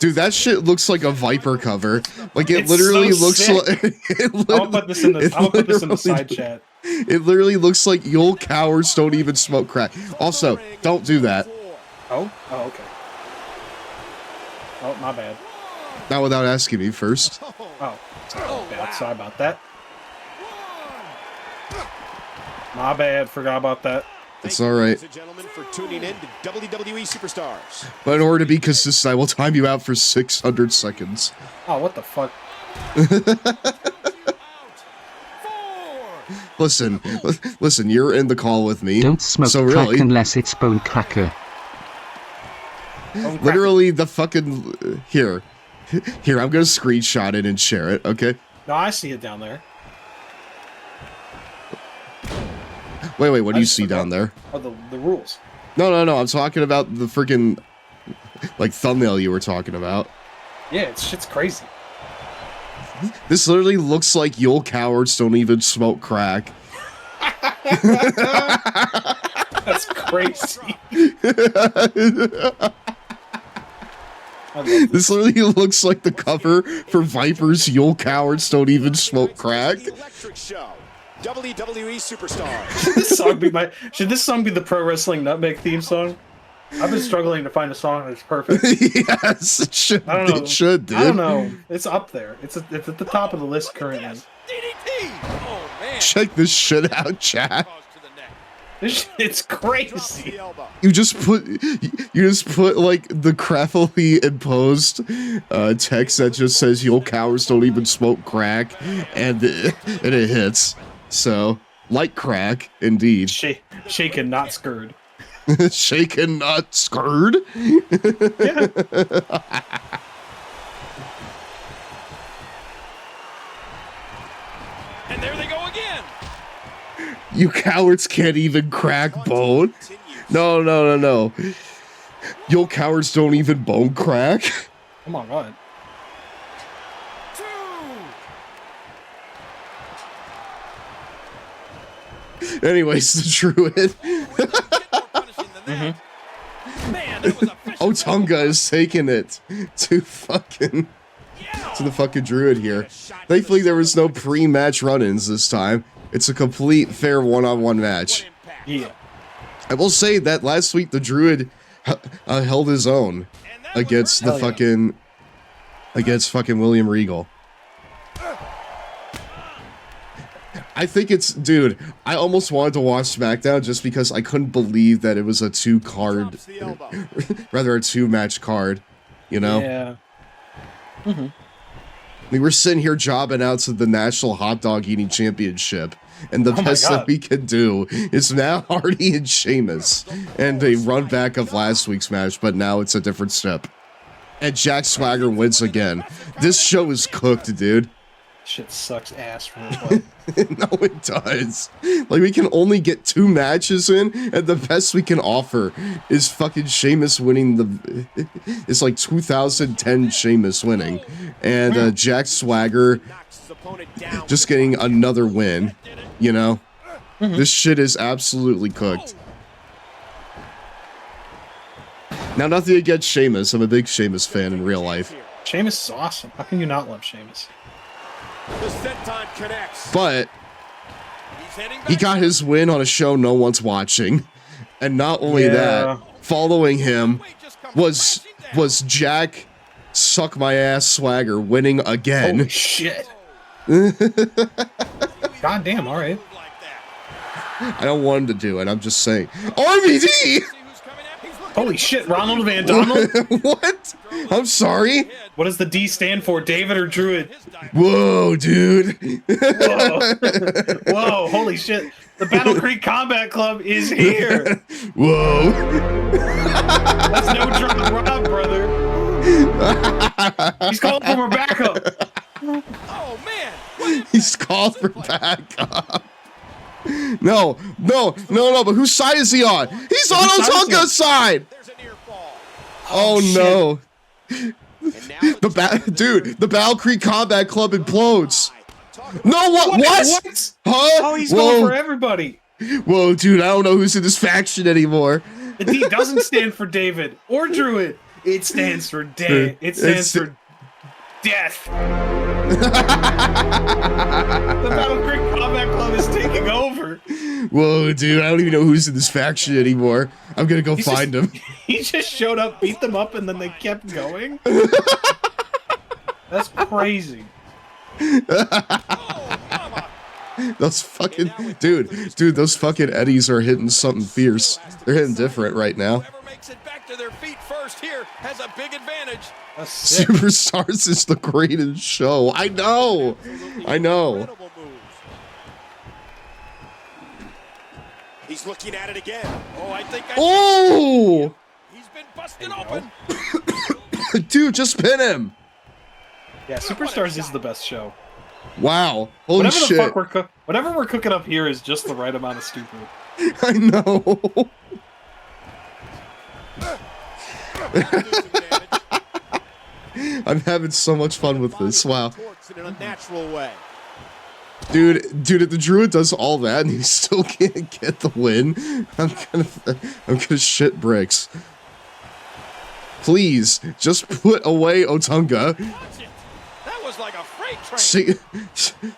Dude, that shit looks like a Viper cover. Like it It's literally so looks sick. like. I'll put this in the side chat. It literally looks like you'll cowards don't even smoke crack. Also, don't do that. Oh, okay. Oh, my bad. Not without asking me first. Oh, sorry about that. My bad, forgot about that. It's all right. Ladies and gentlemen, for tuning in to WWE Superstars. But in order to be consistent, I will time you out for 600 seconds. Oh, what the fuck? Listen, you're in the call with me. Don't smoke so crack really, unless it's bone cracker. literally the fucking here, I'm gonna screenshot it and share it. Okay. No, I see it down there. Wait, what do you see down there? Oh, the rules. No, I'm talking about the freaking like thumbnail you were talking about. Yeah, shit's crazy. This literally looks like you'll cowards don't even smoke crack. That's crazy. This literally looks like the cover for Viper's You'll Cowards Don't Even Smoke Crack. WWE Superstars. Should this song be the pro wrestling nutmeg theme song? I've been struggling to find a song that's perfect. Yes, it should. I don't know. It should, dude. I don't know. It's up there. It's at the top of the list currently. Check this shit out, chat. It's crazy. You just put like the craftily imposed text that just says "You'll cowards don't even smoke crack," and it hits. So, like crack, indeed. Shaken, not scurred. Shaken, not scurred. Yeah. And there they go again. You cowards can't even crack bone. No. You cowards don't even bone crack. Come on, God. Anyways, the Druid. Otunga is taking it to the fucking Druid here. Thankfully, there was no pre-match run-ins this time. It's a complete fair one-on-one match. Yeah. I will say that last week the Druid held his own against the fucking William Regal. I think it's, dude, I almost wanted to watch SmackDown just because I couldn't believe that it was a 2-card, rather a 2-match card, you know? Yeah. Mm-hmm. We were sitting here jobbing out to the National Hot Dog Eating Championship, and the best that we could do is Matt Hardy and Sheamus, and a run back of last week's match, but now it's a different step. And Jack Swagger wins again. This show is cooked, dude. Shit sucks ass from this one. No, it does. Like, we can only get 2 matches in, and the best we can offer is fucking Sheamus winning the... It's like 2010 Sheamus winning. And Jack Swagger just getting another win, you know? This shit is absolutely cooked. Now, nothing against Sheamus. I'm a big Sheamus fan in real life. Sheamus is awesome. How can you not love Sheamus? But he got his win on a show no one's watching. And not only that, following him was Jack Suck My Ass Swagger winning again. Holy shit. God damn, alright. I don't want him to do it, I'm just saying. RVD! Holy shit, Ronald Van Donald? What? I'm sorry? What does the D stand for, David or Druid? Whoa, dude. Whoa. Whoa, holy shit. The Battle Creek Combat Club is here. Whoa. That's no drop Rob, brother. He's calling for backup. Oh, man. He's called for backup. No, but whose side is he on? He's on Otunga's side! Oh no. The Battle Creek Combat Club implodes. No, what? What? Huh? Oh, he's going for everybody. Whoa, dude, I don't know who's in this faction anymore. The D doesn't stand for David or Druid. It stands for It stands for death. The Battle Creek Combat Club is taking over. Whoa, dude, I don't even know who's in this faction anymore. I'm gonna go find him. He just showed up, beat them up, and then they kept going? That's crazy. Those fucking... Dude, those fucking Eddies are hitting something fierce. They're hitting different right now. Whoever makes it back to their feet first here has a big advantage. Superstars is the greatest show. I know. He's looking at it again. Oh, I think he's been busted open. Dude, just pin him. Yeah, Superstars is the best show. Wow. Holy shit. Whatever we're cooking up here is just the right amount of stupid. I know. I'm having so much fun with this. Wow. In a natural way. Dude, if the Druid does all that and he still can't get the win, I'm gonna shit bricks. Please, just put away Otunga. That was like a freight train.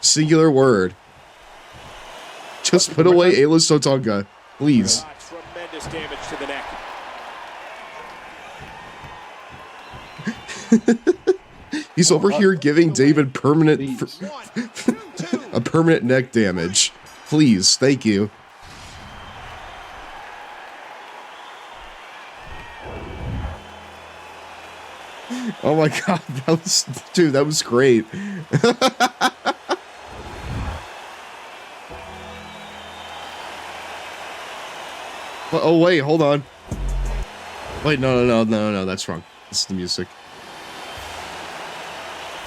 Singular word. Just put away A-list Otunga, please. Tremendous damage to the neck. He's over here giving David permanent neck damage. Please, thank you. Oh my god, that was great. Oh wait, hold on. Wait, no, that's wrong. This is the music.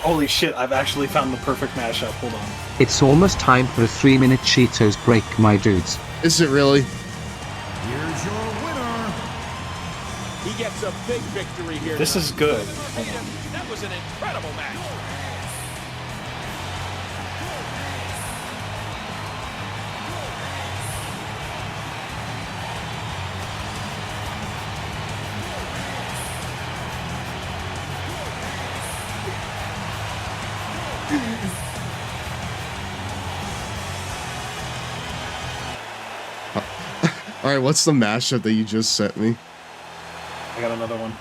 Holy shit, I've actually found the perfect mashup. Hold on. It's almost time for a 3-minute Cheetos break, my dudes. Is it really? Here's your winner. He gets a big victory here. This is good. That was an incredible match. Alright, what's the mashup that you just sent me? I got another one.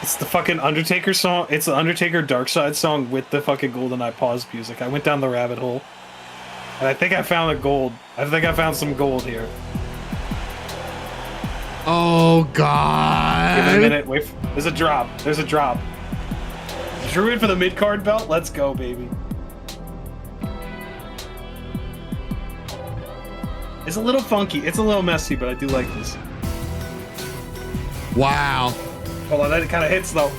It's the fucking Undertaker song. It's the Undertaker Dark Side song with the fucking GoldenEye pause music. I went down the rabbit hole. And I think I found a gold. I think I found some gold here. Oh God! Give it a minute. Wait. There's a drop. There's a drop. Druid for the mid card belt. Let's go, baby. It's a little funky. It's a little messy, but I do like this. Wow. Hold on, that kind of hits though.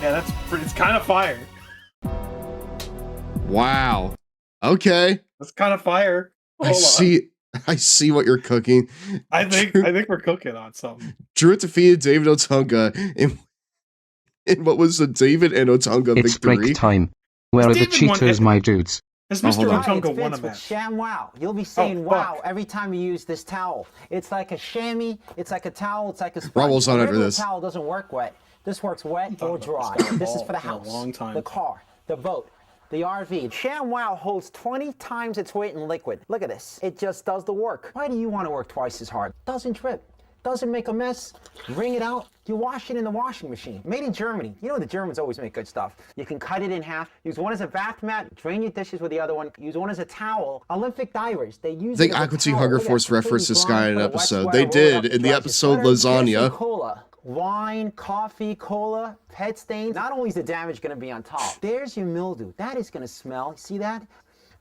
Yeah, that's pretty, it's kind of fire. Wow. Okay. That's kind of fire. I see what you're cooking. I think we're cooking on something. Druid defeated David Otunga in what was the David and Otunga It's victory. break time. Where are the David won Cheetos, it. my dudes? Has Mr. hold on. Otunga won a With match? Sham Wow. You'll be saying wow every time you use this towel. It's like a chamois, it's like a towel, it's like a sponge. Robble's on The after regular this. towel doesn't work wet. This works wet or dry. This is for the house, the car, the boat, the RV. Sham Wow holds 20 times its weight in liquid. Look at this. It just does the work. Why do you want to work twice as hard? Doesn't drip. Doesn't make a mess. Wring it out. You wash it in the washing machine. Made in Germany. You know the Germans always make good stuff. You can cut it in half. Use one as a bath mat. Drain your dishes with the other one. Use one as a towel. Olympic divers. They use I think it as a Aqua Teen towel. Hunger Look at Force that, completely referenced this blind, guy in an put a wet episode. sweater, They roll it did up, in the dry your episode sweater, get some Lasagna. cola. Wine, coffee, cola, pet stains. Not only is the damage going to be on top, there's your mildew. That is going to smell. See that?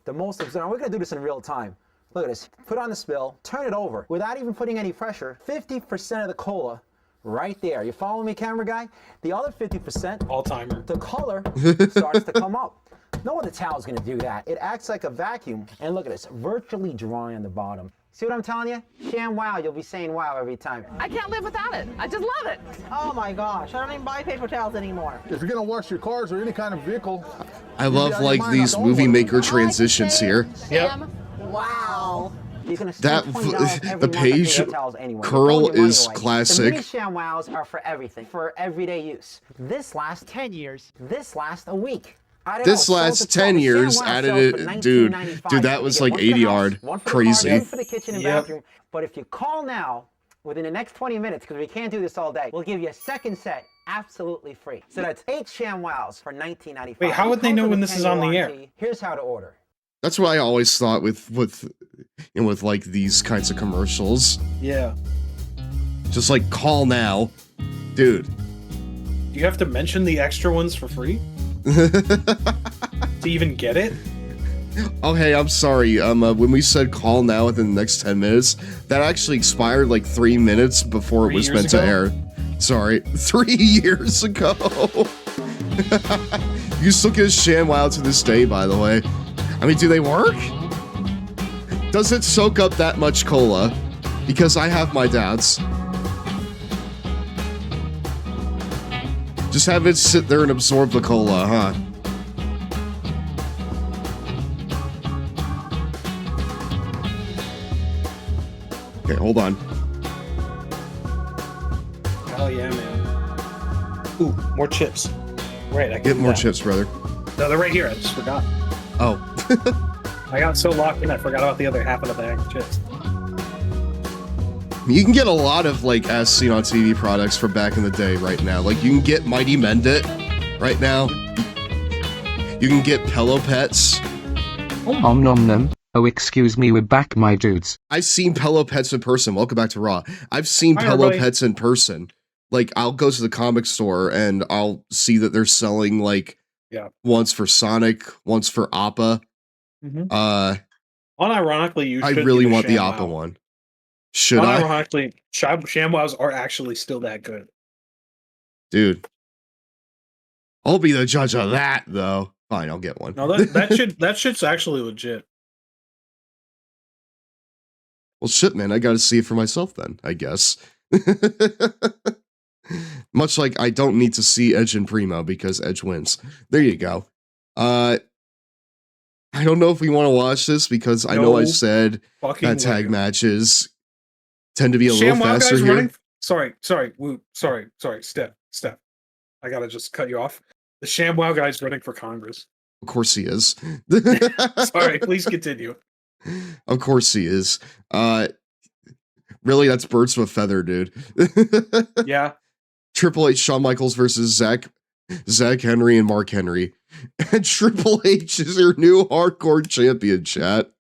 The most observed. We're going to do this in real time. Look at this. Put on the spill, turn it over without even putting any pressure. 50% of the cola right there. You follow me, camera guy? The other 50%, all timer. The color starts to come up. No other towel is going to do that. It acts like a vacuum. And look at this, virtually dry on the bottom. See what I'm telling you? Sham Wow, you'll be saying wow every time. I can't live without it. I just love it. Oh my gosh, I don't even buy paper towels anymore. If you're gonna wash your cars or any kind of vehicle, I love like these movie maker transitions here. Yep. Wow. You're gonna That spend $20 every the month on page paper towels anyway. curl You're throwing your is money away. classic. The mini Sham Wows are for everything, for everyday use. This lasts 10 years. This lasts a week. I don't This know, last sold to 10 12. years Sham Wow added sells it, for dude, $19.95. that You was get like one for the 80 house, yard, one for the crazy. car, one for the kitchen and Yep. bathroom. But if you call now, within the next 20 minutes, because we can't do this all day, we'll give you a second set absolutely free. So that's 8 Sham Wows for $19.95. Wait, how would they Comes know with when a this is on the 10-year air? warranty. Here's how to order. That's what I always thought with like these kinds of commercials. Yeah. Just like call now, dude. Do you have to mention the extra ones for free to even get it? Oh hey, I'm sorry. When we said call now within the next 10 minutes, that actually expired like 3 minutes before it was meant to air. Sorry, 3 years ago. You still get ShamWow to this day, by the way. I mean, do they work? Does it soak up that much cola? Because I have my doubts. Just have it sit there and absorb the cola, huh? Okay, hold on. Oh yeah, man. Ooh, more chips. Right, I can Get do more that. chips, brother. No, they're right here. I just forgot. Oh. I got so locked in, I forgot about the other half of the bag of chips. You can get a lot of, like, as seen on TV products from back in the day right now. Like, you can get Mighty Mendit right now. You can get Pillow Pets. Om nom nom. Oh, excuse me, we're back, my dudes. I've seen Pillow Pets in person. Welcome back to Raw. I've seen Hi, Pillow everybody. Pets in person. Like, I'll go to the comic store and I'll see that they're selling, like, Yeah. once for Sonic, once for Appa. Unironically, you I should really get a want the ShamWow. Appa one. Should I? Unironically, ShamWows are actually still that good. Dude. I'll be the judge of that, though. Fine, I'll get one. No, that shit's actually legit. Well, shit, man, I gotta see it for myself then, I guess. Much like I don't need to see Edge and Primo because Edge wins. There you go. I don't know if we want to watch this because I know I said fucking that tag way. matches tend to be a little ShamWow faster guys here. running. Sorry, Steph. I gotta just cut you off. The ShamWow guy's running for Congress. Of course he is. Sorry, please continue. Of course he is. Really, that's birds of a feather, dude. Yeah. Triple H, Shawn Michaels versus Zach Henry and Mark Henry. And Triple H is your new hardcore champion, chat.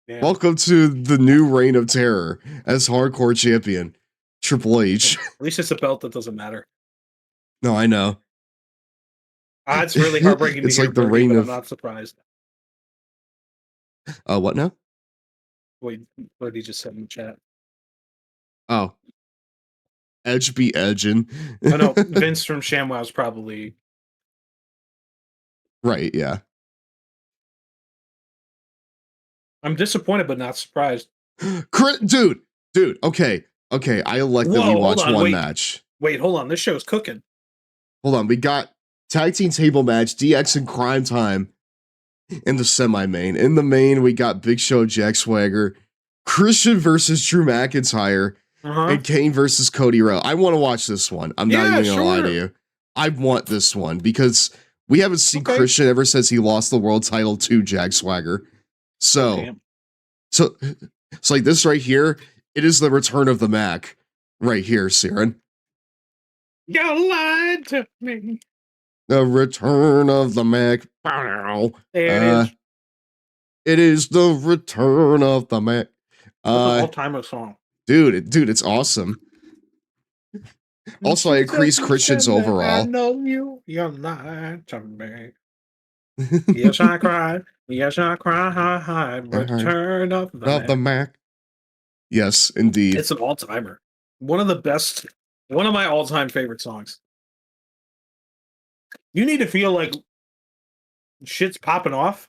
Damn. Welcome to the new reign of terror as hardcore champion, Triple H. At least it's a belt that doesn't matter. No, I know. It's really heartbreaking It's to hear, like the Birdie, reign but of- I'm not surprised. What now? Wait, what did he just said in the chat? Oh. Edge be edging. Oh no, Vince from ShamWow's probably... Right, yeah. I'm disappointed, but not surprised. Dude, okay, I elect that we Whoa, watch hold on, one wait. match. Wait, hold on. This show's cooking. Hold on, we got tag team table match, DX and Crime Time in the semi-main. In the main, we got Big Show, Jack Swagger, Christian versus Drew McIntyre, and Kane versus Cody Rhodes. I want to watch this one. I'm not even gonna lie to you. I want this one because we haven't seen Christian ever since he lost the world title to Jack Swagger. So like this right here, it is the return of the Mac right here, Siren. You lied to me. The return of the Mac. There it is. It is the return of the Mac. It's an all-timer song. Dude, it's awesome. Also, I increased Christian's I overall. know you lied to me. Yes, I cried. Yes, I cried. Return of the Mac. Yes, indeed. It's an all-timer. One of my all-time favorite songs. You need to feel like shit's popping off.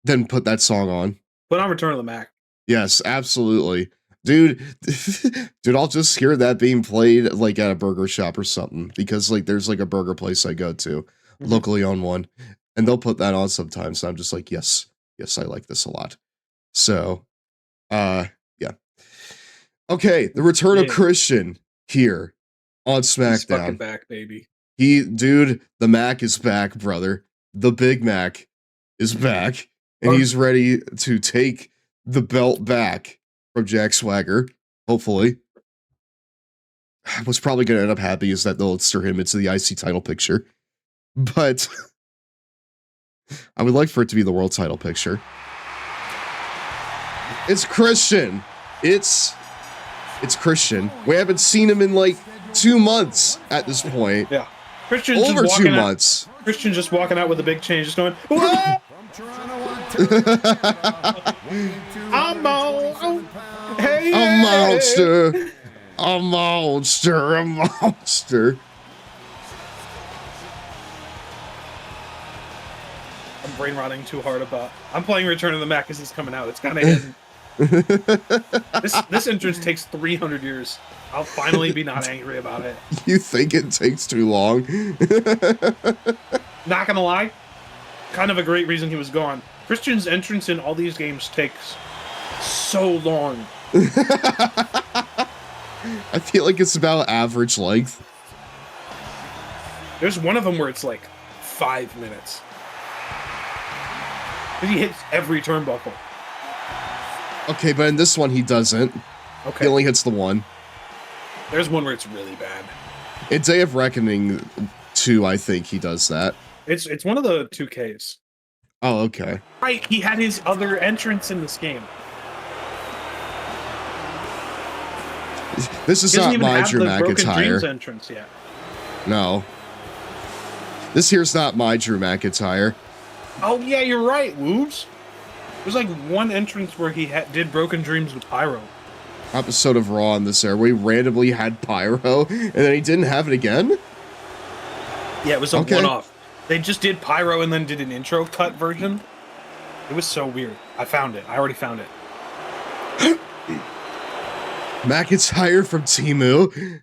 Then put that song on. Put on Return of the Mac. Yes, absolutely. Dude, I'll just hear that being played like at a burger shop or something because like there's like a burger place I go to, locally owned one, and they'll put that on sometimes. And I'm just like, yes, I like this a lot. So, yeah. Okay, the return of Christian here on SmackDown. He's fucking back, baby. The Mac is back, brother. The Big Mac is back, and he's ready to take the belt back from Jack Swagger, hopefully. What's probably going to end up happening is that they'll insert him into the IC title picture. But I would like for it to be the world title picture. It's Christian. It's Christian. We haven't seen him in like 2 months at this point. Yeah. Christian's over just 2 walking months. Christian just walking out with a big chain, just going, I'm on. Hey, a monster. A monster. A monster. I'm brain rotting too hard about. I'm playing Return of the Mac as it's coming out. It's kind of hidden. This entrance takes 300 years. I'll finally be not angry about it. You think it takes too long? Not gonna lie, kind of a great reason he was gone. Christian's entrance in all these games takes so long. I feel like it's about average length. There's one of them where it's like 5 minutes. And he hits every turnbuckle. Okay, but in this one he doesn't. Okay. He only hits the one. There's one where it's really bad. In Day of Reckoning 2, I think he does that. It's one of the 2Ks. Oh, okay. Right, he had his other entrance in this game. This is not my Drew McIntyre. Entrance yet. No. This here's not my Drew McIntyre. Oh yeah, you're right, Woobs. There's like one entrance where he did Broken Dreams with Pyro. Episode of Raw in this era where he randomly had Pyro and then he didn't have it again? Yeah, it was a one-off. They just did Pyro and then did an intro cut version. It was so weird. I found it. I already found it. McIntyre from Temu.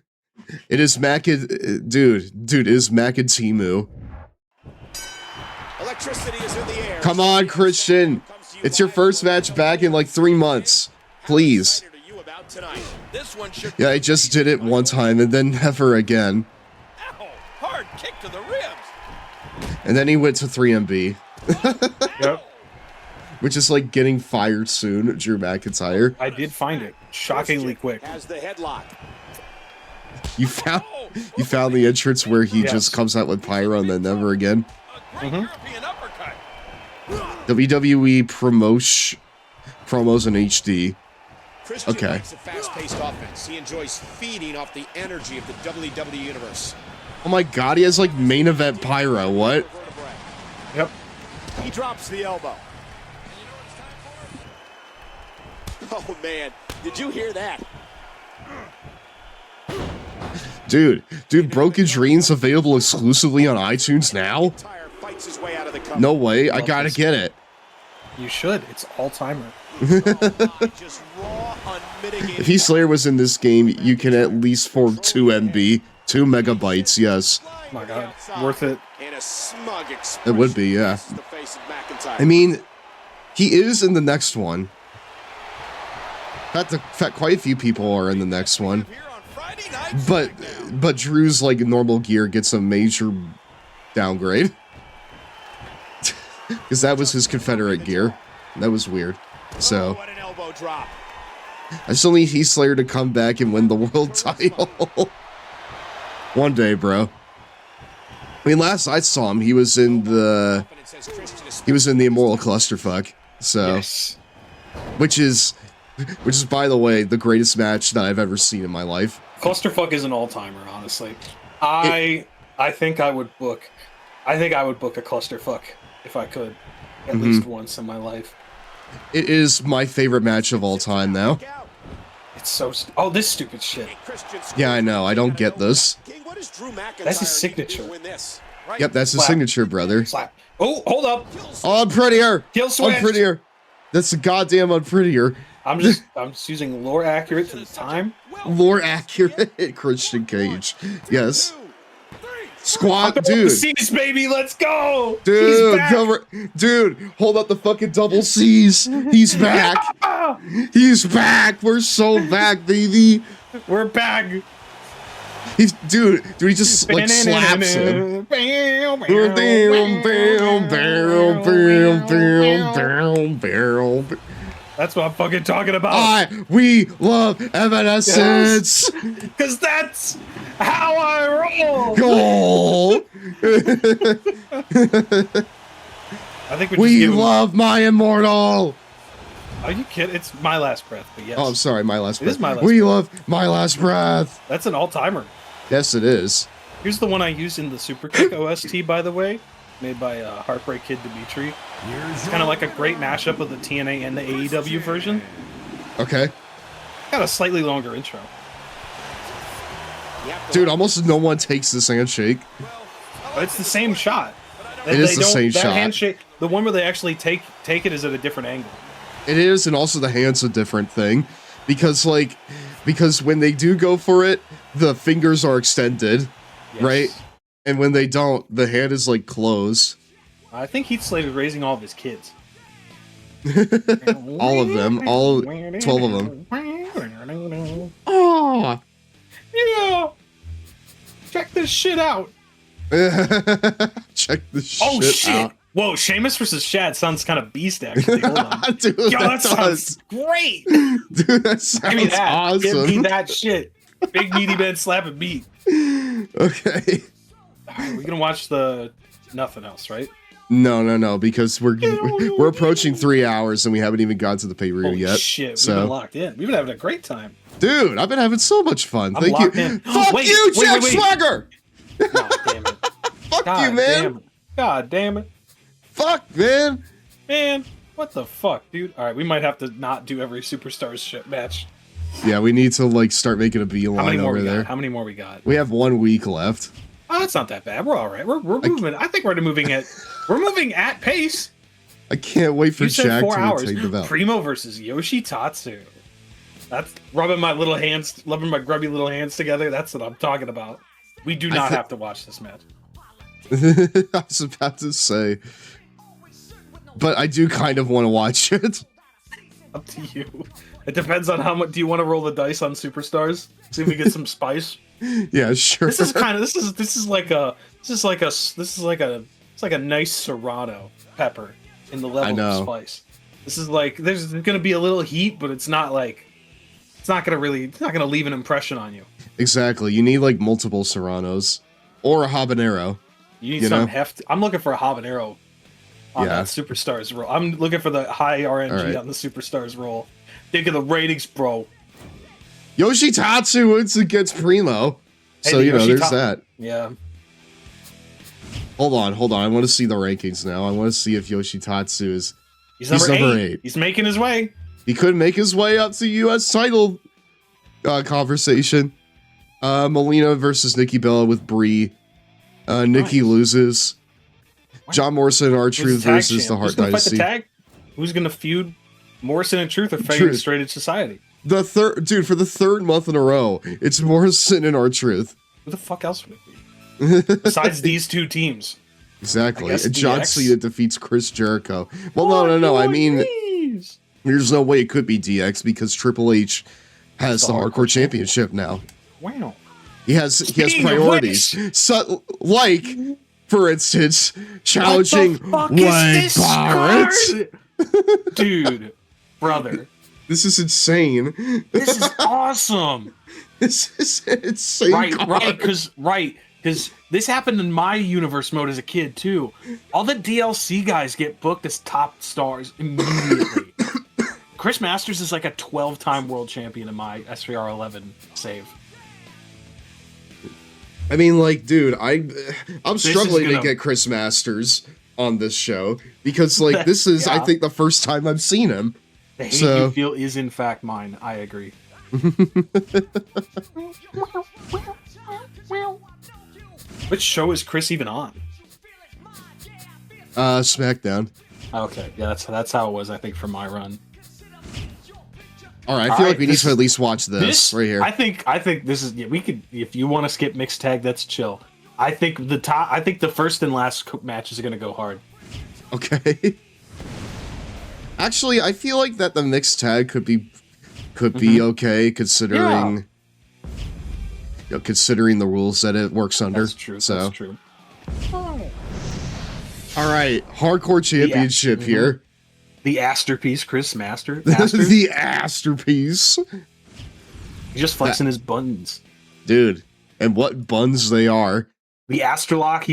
It is Dude, it is Mac and Temu. Electricity is in the air. Come on, Christian. It's your first match back in like 3 months. Please. This one should Yeah, I just did it one time and then never again. Ow, hard kick to the ribs. And then he went to 3MB. Yep. Which is like getting fired soon, Drew McIntyre. I did find it shockingly quick. Has the headlock. You found the entrance where he just comes out with pyro and then never again. WWE promos in HD. Christian Okay. likes a fast-paced offense. He enjoys feeding off the energy of the WWE Universe. Oh my god, he has like main event pyro. What? Yep. He drops the elbow. Oh man, did you hear that? Dude, Broken Dreams available exclusively on iTunes now? Fights his way out of the cover. No way, I gotta get it. You should. It's all-timer. Just raw, unmitigated. If Heath Slater was in this game, you can at least form 2 MB, 2 megabytes, yes. Oh my god, worth it. And a smug It would be, yeah. the face of McIntyre. I mean, he is in the next one. In fact, quite a few people are in the next one. But Drew's like normal gear gets a major downgrade. Because that was his Confederate gear. That was weird. So what an elbow drop. I still need Heath Slater to come back and win the world title. One day, bro. I mean, last I saw him, he was in the Immortal Clusterfuck. So, yes. which is, by the way, the greatest match that I've ever seen in my life. Clusterfuck is an all-timer, honestly. I think I would book a Clusterfuck if I could, at least once in my life. It is my favorite match of all time now. It's so this stupid shit. Yeah, I know. I don't get this. That's his signature. Yep, that's his signature, brother. Slap. Oh, hold up. Oh, unprettier. Kill switch. Unprettier. That's the goddamn unprettier. I'm just using lore accurate to the time. Lore accurate, Christian Cage. Yes. Squat, dude. C's, baby, let's go. Dude, hold up the fucking double C's. He's back. He's back. We're so back, baby. We're back. Dude, he just like slaps him. That's what I'm fucking talking about. We love Evanescence. Because that's how I roll. Goal. I think we love my immortal. Are you kidding? It's My Last Breath, but yes. Oh, I'm sorry, My Last Breath. It is My Last We Breath. love My Last Breath. That's an all-timer. Yes, it is. Here's the one I used in the Superkick OST, by the way, made by Heartbreak Kid Dimitri. It's kind of like a great mashup of the TNA and the AEW version. Okay. Got a slightly longer intro. Dude, almost no one takes this handshake. But it's the same shot. It is the same shot. Handshake, the one where they actually take it is at a different angle. It is, and also the hand's a different thing. Because when they do go for it, the fingers are extended, right? And when they don't, the hand is like closed. I think Heath Slater is raising all of his kids. All of them. All 12 of them. Oh! Yeah! Check this shit out! Check this shit out. Whoa, Sheamus versus Shad sounds kind of beast, actually. Hold on. Dude, Yo, that sounds great! Dude, that sounds Give me that. awesome. Give me that shit. Big meaty man slapping beat. Okay. Alright, we're gonna watch the nothing else, right? No, because we're approaching 3 hours and we haven't even gotten to the pay-per-view yet. Shit, so. we've been locked in. We've been having a great time. Dude, I've been having so much fun. I'm Thank locked you. in. Fuck you, Jack Swagger! God damn it. Fuck you, man. God damn it. Fuck, man. Man, what the fuck, dude? Alright, we might have to not do every Superstars shit match. Yeah, we need to like start making a beeline over there. How many more we got? We have 1 week left. Oh, that's not that bad. We're all right. We're moving. I think we're moving at pace. I can't wait for You said Jack 4 to hours. take the belt. Primo versus Yoshitatsu. That's rubbing my grubby little hands together. That's what I'm talking about. We do not have to watch this match. I was about to say. But I do kind of want to watch it. Up to you. It depends on how much. Do you want to roll the dice on Superstars? See if we get some spice. Yeah, sure. This is kind of this is like a nice serrano pepper in the level of spice. This is like there's gonna be a little heat, but it's not gonna leave an impression on you. Exactly. You need like multiple serranos or a habanero. You need some heft. I'm looking for a habanero on that Superstars roll. I'm looking for the high RNG on the Superstars roll. Think of the ratings, bro. Yoshitatsu wins against Primo. So, there's that. Yeah. Hold on. I want to see the rankings now. I want to see if Yoshitatsu is... He's number 8. He's making his way. He could make his way up to U.S. title conversation. Melina versus Nikki Bella with Brie. Nikki loses. John Morrison and R-Truth versus the Hart Dynasty. Who's going to feud? Morrison and Truth are fighting Straight Edge Society. For the third month in a row, it's Morrison and R-Truth. Who the fuck else would it be? Besides these two teams. Exactly. And John Cena defeats Chris Jericho. Well, no. I mean, there's no way it could be DX because Triple H has the Hardcore Championship now. Wow. He has priorities. So, like, for instance, challenging Wade Barrett. Dude, brother. This is insane. This is awesome. This is insane. Right, because this happened in my universe mode as a kid too. All the DLC guys get booked as top stars immediately. Chris Masters is like a 12-time world champion in my SVR 11 save. I mean, like, dude, I'm struggling to get Chris Masters on this show because, like, this is, I think, the first time I've seen him. The hate you feel is, in fact, mine. I agree. Which show is Chris even on? Smackdown. Okay, yeah, that's how it was, I think, for my run. All right, I feel like we need to at least watch this right here. I think this is we could, if you want to skip mixed tag, that's chill. I think the first and last match is gonna go hard. Okay. Actually, I feel like that the mixed tag could be okay considering considering the rules that it works under. That's true. So. That's true. All right, Hardcore Championship here. The Asterpiece, Chris Master. The Asterpiece. He's just flexing his buns. Dude, and what buns they are. The Asterlock,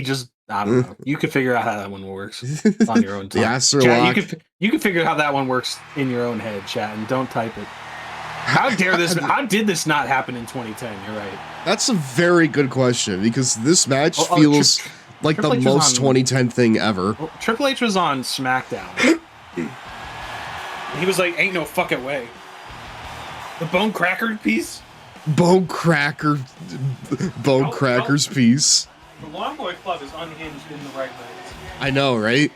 I don't know. You can figure out how that one works on your own time. The Asterlock. Chat, you can figure out how that one works in your own head, chat, and don't type it. How did this not happen in 2010? You're right. That's a very good question, because this match feels like the most 2010 thing ever. Well, Triple H was on SmackDown. He was like, ain't no fucking way. The Bone Cracker piece? Bone Crackers piece. The Long Boy Club is unhinged in the right ways. I know, right?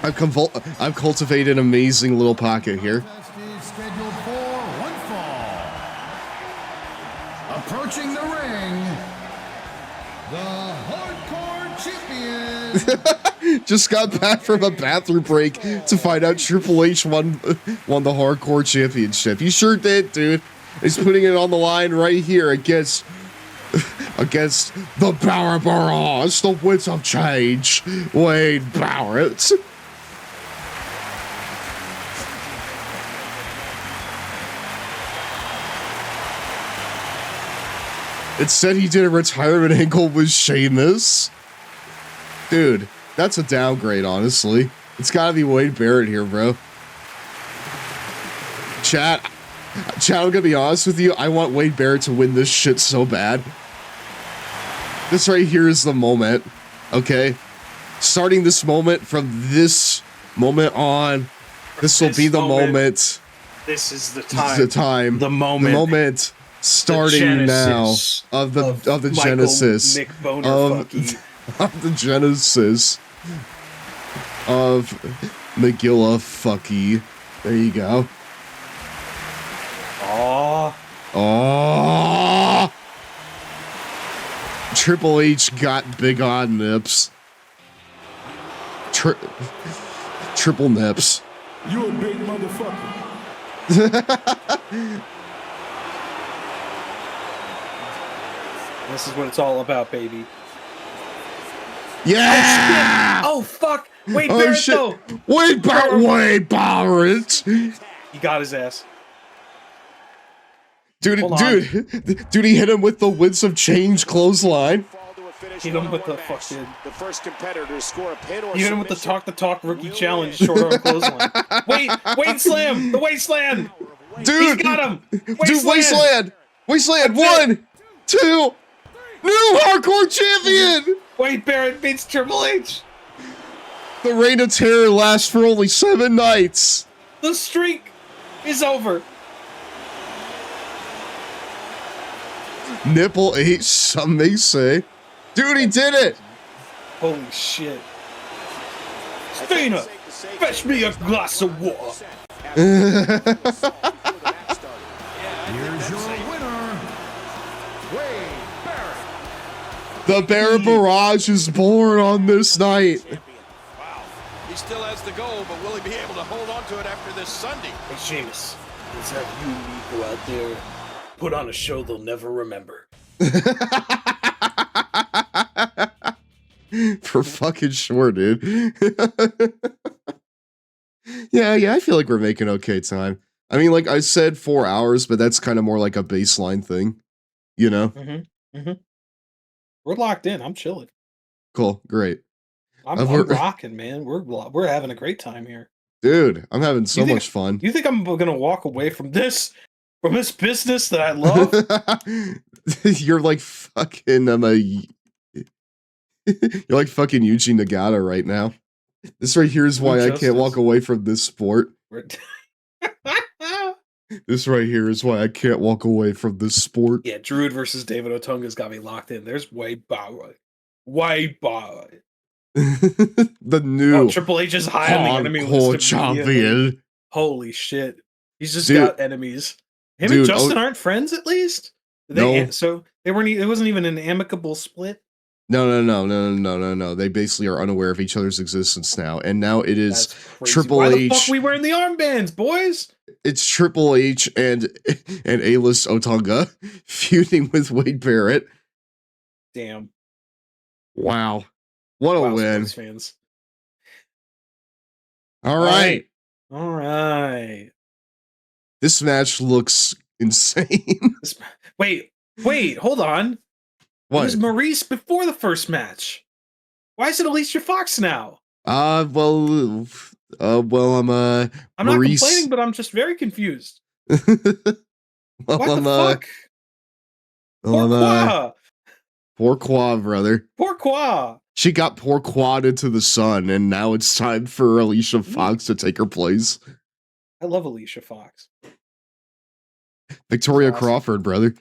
I've cultivated an amazing little pocket here. Scheduled for one fall. Approaching the ring, the Hardcore Champion. Just got back from a bathroom break to find out Triple H won the Hardcore Championship. He sure did, dude. He's putting it on the line right here against the Barbaros, the Winds of Change, Wade Barrett. It said he did a retirement angle with Sheamus. Dude, that's a downgrade, honestly. It's gotta be Wade Barrett here, bro. Chat, I'm gonna be honest with you. I want Wade Barrett to win this shit so bad. This right here is the moment, okay? Starting this moment from this moment on, this will be the moment. This is the time. This is the time. The moment. The moment starting now of the Genesis of the Genesis of Megillah Fucky. There you go. Triple H got big on nips. Triple nips. You a big motherfucker. This is what it's all about, baby. Yeah! Oh, fuck! Wade Barrett, though! Wade Barrett! He got his ass. Dude, he hit him with the Winds of Change clothesline. Hit him with the fucking... The first competitor to score a pin or He hit him with the Talk the Talk rookie challenge short arm clothesline. Wade slam! The Wade slam! Dude! He's got him! Wasteland! 1, 2... New hardcore champion! Wade Barrett beats Triple H! The reign of terror lasts for only 7 nights. The streak is over. Nipple 8, some may say. Dude, he did it! Holy shit. Stina, fetch me a glass of water. Here's your winner, Wade Barrett. The Barrett Barrage is born on this night. Wow. He still has the goal, but will he be able to hold on to it after this Sunday? Hey, Sheamus, let's have you and me go out there, put on a show they'll never remember. For fucking sure, dude. yeah, I feel like we're making okay time. I mean, like I said 4 hours, but that's kind of more like a baseline thing, you know? We're locked in. I'm chilling. Cool, great. I'm rocking, man. We're having a great time here. Dude, I'm having so much fun. You think I'm gonna walk away from this business that I love? You're like fucking you're like fucking Yuji Nagata right now. This right here is why I can't walk away from this sport. This right here is why I can't walk away from this sport. Yeah, Druid versus David Otunga's got me locked in. There's Wade Barrett. Wade Barrett. The new Triple H is high on the enemy list. Champion. Holy shit. He's just got enemies. Him and Justin aren't friends at least? So they weren't. It wasn't even an amicable split. No. They basically are unaware of each other's existence now, and now it is Triple H. Why the fuck we wearing the armbands, boys? It's Triple H and A-list Otunga feuding with Wade Barrett. Damn! Wow, what a win! Fans. All right. This match looks insane. Wait, hold on. What? It was Maurice before the first match. Why is it Alicia Fox now? I'm I'm Maurice. not complaining, but I'm just very confused. What the fuck? Pourquoi, brother? Pourquoi? She got pourquoi into the sun, and now it's time for Alicia Fox to take her place. I love Alicia Fox. Victoria Crawford, brother.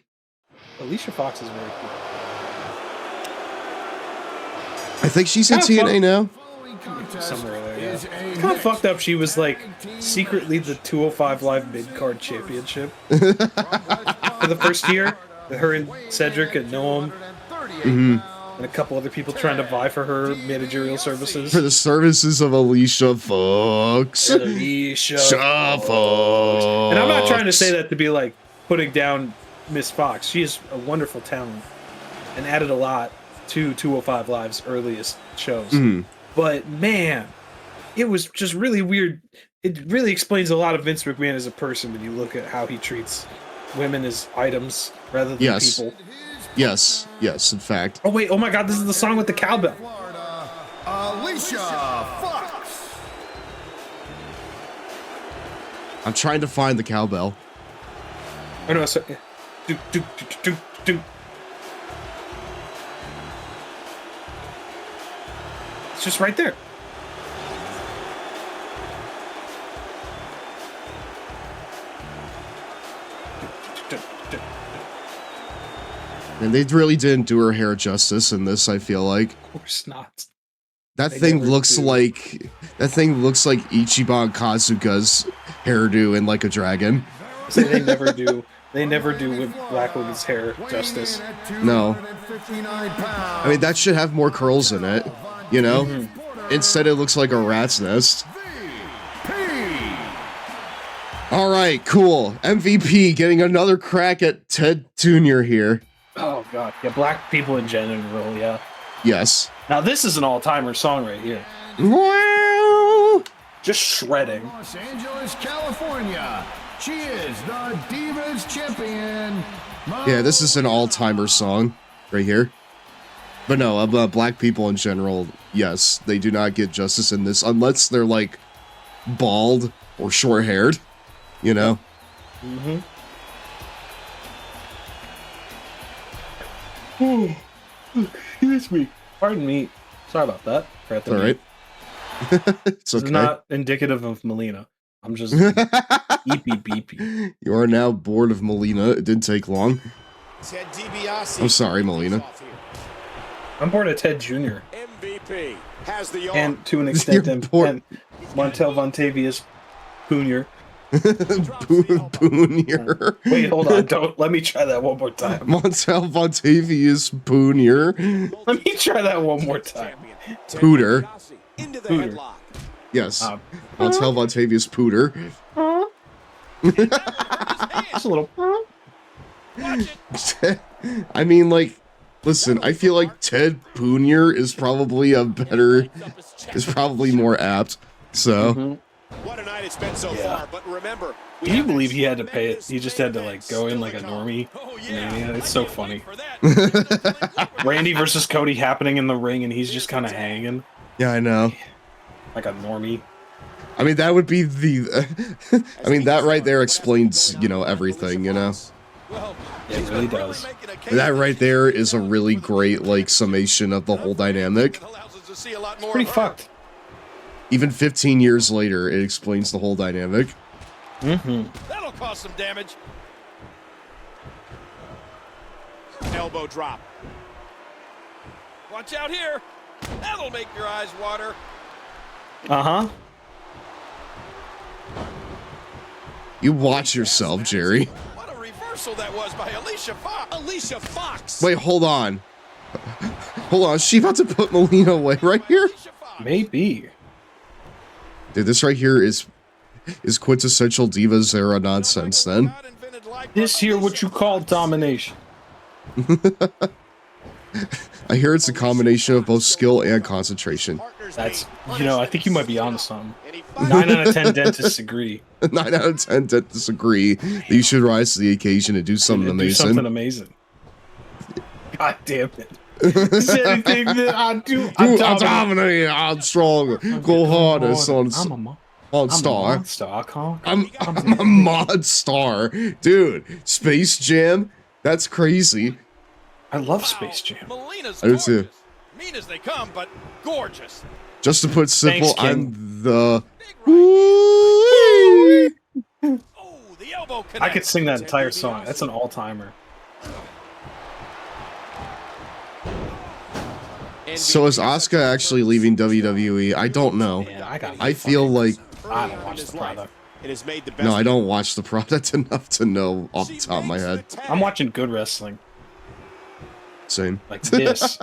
Alicia Fox is very cool. I think she's in TNA now. Somewhere there, yeah. It's kind of fucked up. She was like secretly the 205 Live mid-card championship for the first year. Her and Cedric and Noam. And a couple other people trying to vie for her managerial services. For the services of Alicia Fox. Alicia Fox. And I'm not trying to say that to be like putting down Miss Fox. She is a wonderful talent and added a lot to 205 Live's earliest shows. But man, it was just really weird. It really explains a lot of Vince McMahon as a person when you look at how he treats women as items rather than people. Yes, in fact. Oh wait, oh my god, this is the song with the cowbell. Alicia Fox. I'm trying to find the cowbell. Oh no, so, do. It's just right there. And they really didn't do her hair justice in this, I feel like. Of course not. That thing looks like Ichiban Kazuka's hairdo in Like a Dragon. So they never do. They never do with Black Wiggins' hair justice. No. I mean, that should have more curls in it, you know? Instead, it looks like a rat's nest. All right, cool. MVP getting another crack at Ted Jr. here. Oh, God. Yeah, black people in general, yeah. Yes. Now, this is an all-timer song right here. Wow. Just shredding. Los Angeles, California. She is the Divas Champion. Yeah, this is an all-timer song right here. But no, black people in general, yes, they do not get justice in this unless they're like bald or short-haired, you know? Excuse me. Pardon me. Sorry about that. All right. It's okay. It's not indicative of Melina. I'm just beepy beepy. You are now bored of Melina. It didn't take long. Ted DiBiase. I'm sorry, Melina. I'm bored of Ted Jr. MVP has the And to an extent, and Montel Vontavious Jr. Boonier. Wait, hold on. Don't let me try that one more time. Montel Vontavious Boonier. Let me try that one more time. Pooter. Pooter. Yes. Montel Vontavious Pooter. Just a little. I mean, like, listen, I feel like Ted Boonier is probably more apt. So. What a night it's been so far, but remember, can you believe he had to pay it? He just had to like go in like a normie. Yeah, it's so funny. Randy versus Cody happening in the ring, and he's just kind of hanging. Yeah, I know. Like a normie. I mean, that would be the. I mean, that right there explains, you know, everything. You know. Yeah, it really does. That right there is a really great like summation of the whole dynamic. It's pretty fucked. Even 15 years later, it explains the whole dynamic. That'll cause some damage. Elbow drop. Watch out here. That'll make your eyes water. Uh-huh. You watch yourself, Jerry. What a reversal that was by Alicia Fox. Alicia Fox. Wait, hold on. Hold on, is she about to put Melina away right here? Maybe. Dude, this right here is quintessential Divas era nonsense then. This here what you call domination. I hear it's a combination of both skill and concentration. That's, you know, I think you might be onto something. 9 out of 10 dentists agree. 9 out of 10 dentists agree that you should rise to the occasion and do something amazing. Do something amazing. God damn it. Is anything that I do, I'm dominating. I'm strong. Go hardest on Star. I'm a mod star, dude. Space Jam. That's crazy. I love Space Jam. Melina's I do too. gorgeous. Mean as they come, but gorgeous. Just to put simple, Thanks, King. I'm the. The elbow connect. I could sing that entire song. That's an all-timer. So is Asuka actually leaving WWE? I don't know. I feel like. I don't watch the product. It has made the best. No, I don't watch the product enough to know off the top of my head. I'm watching good wrestling. Same. Like this.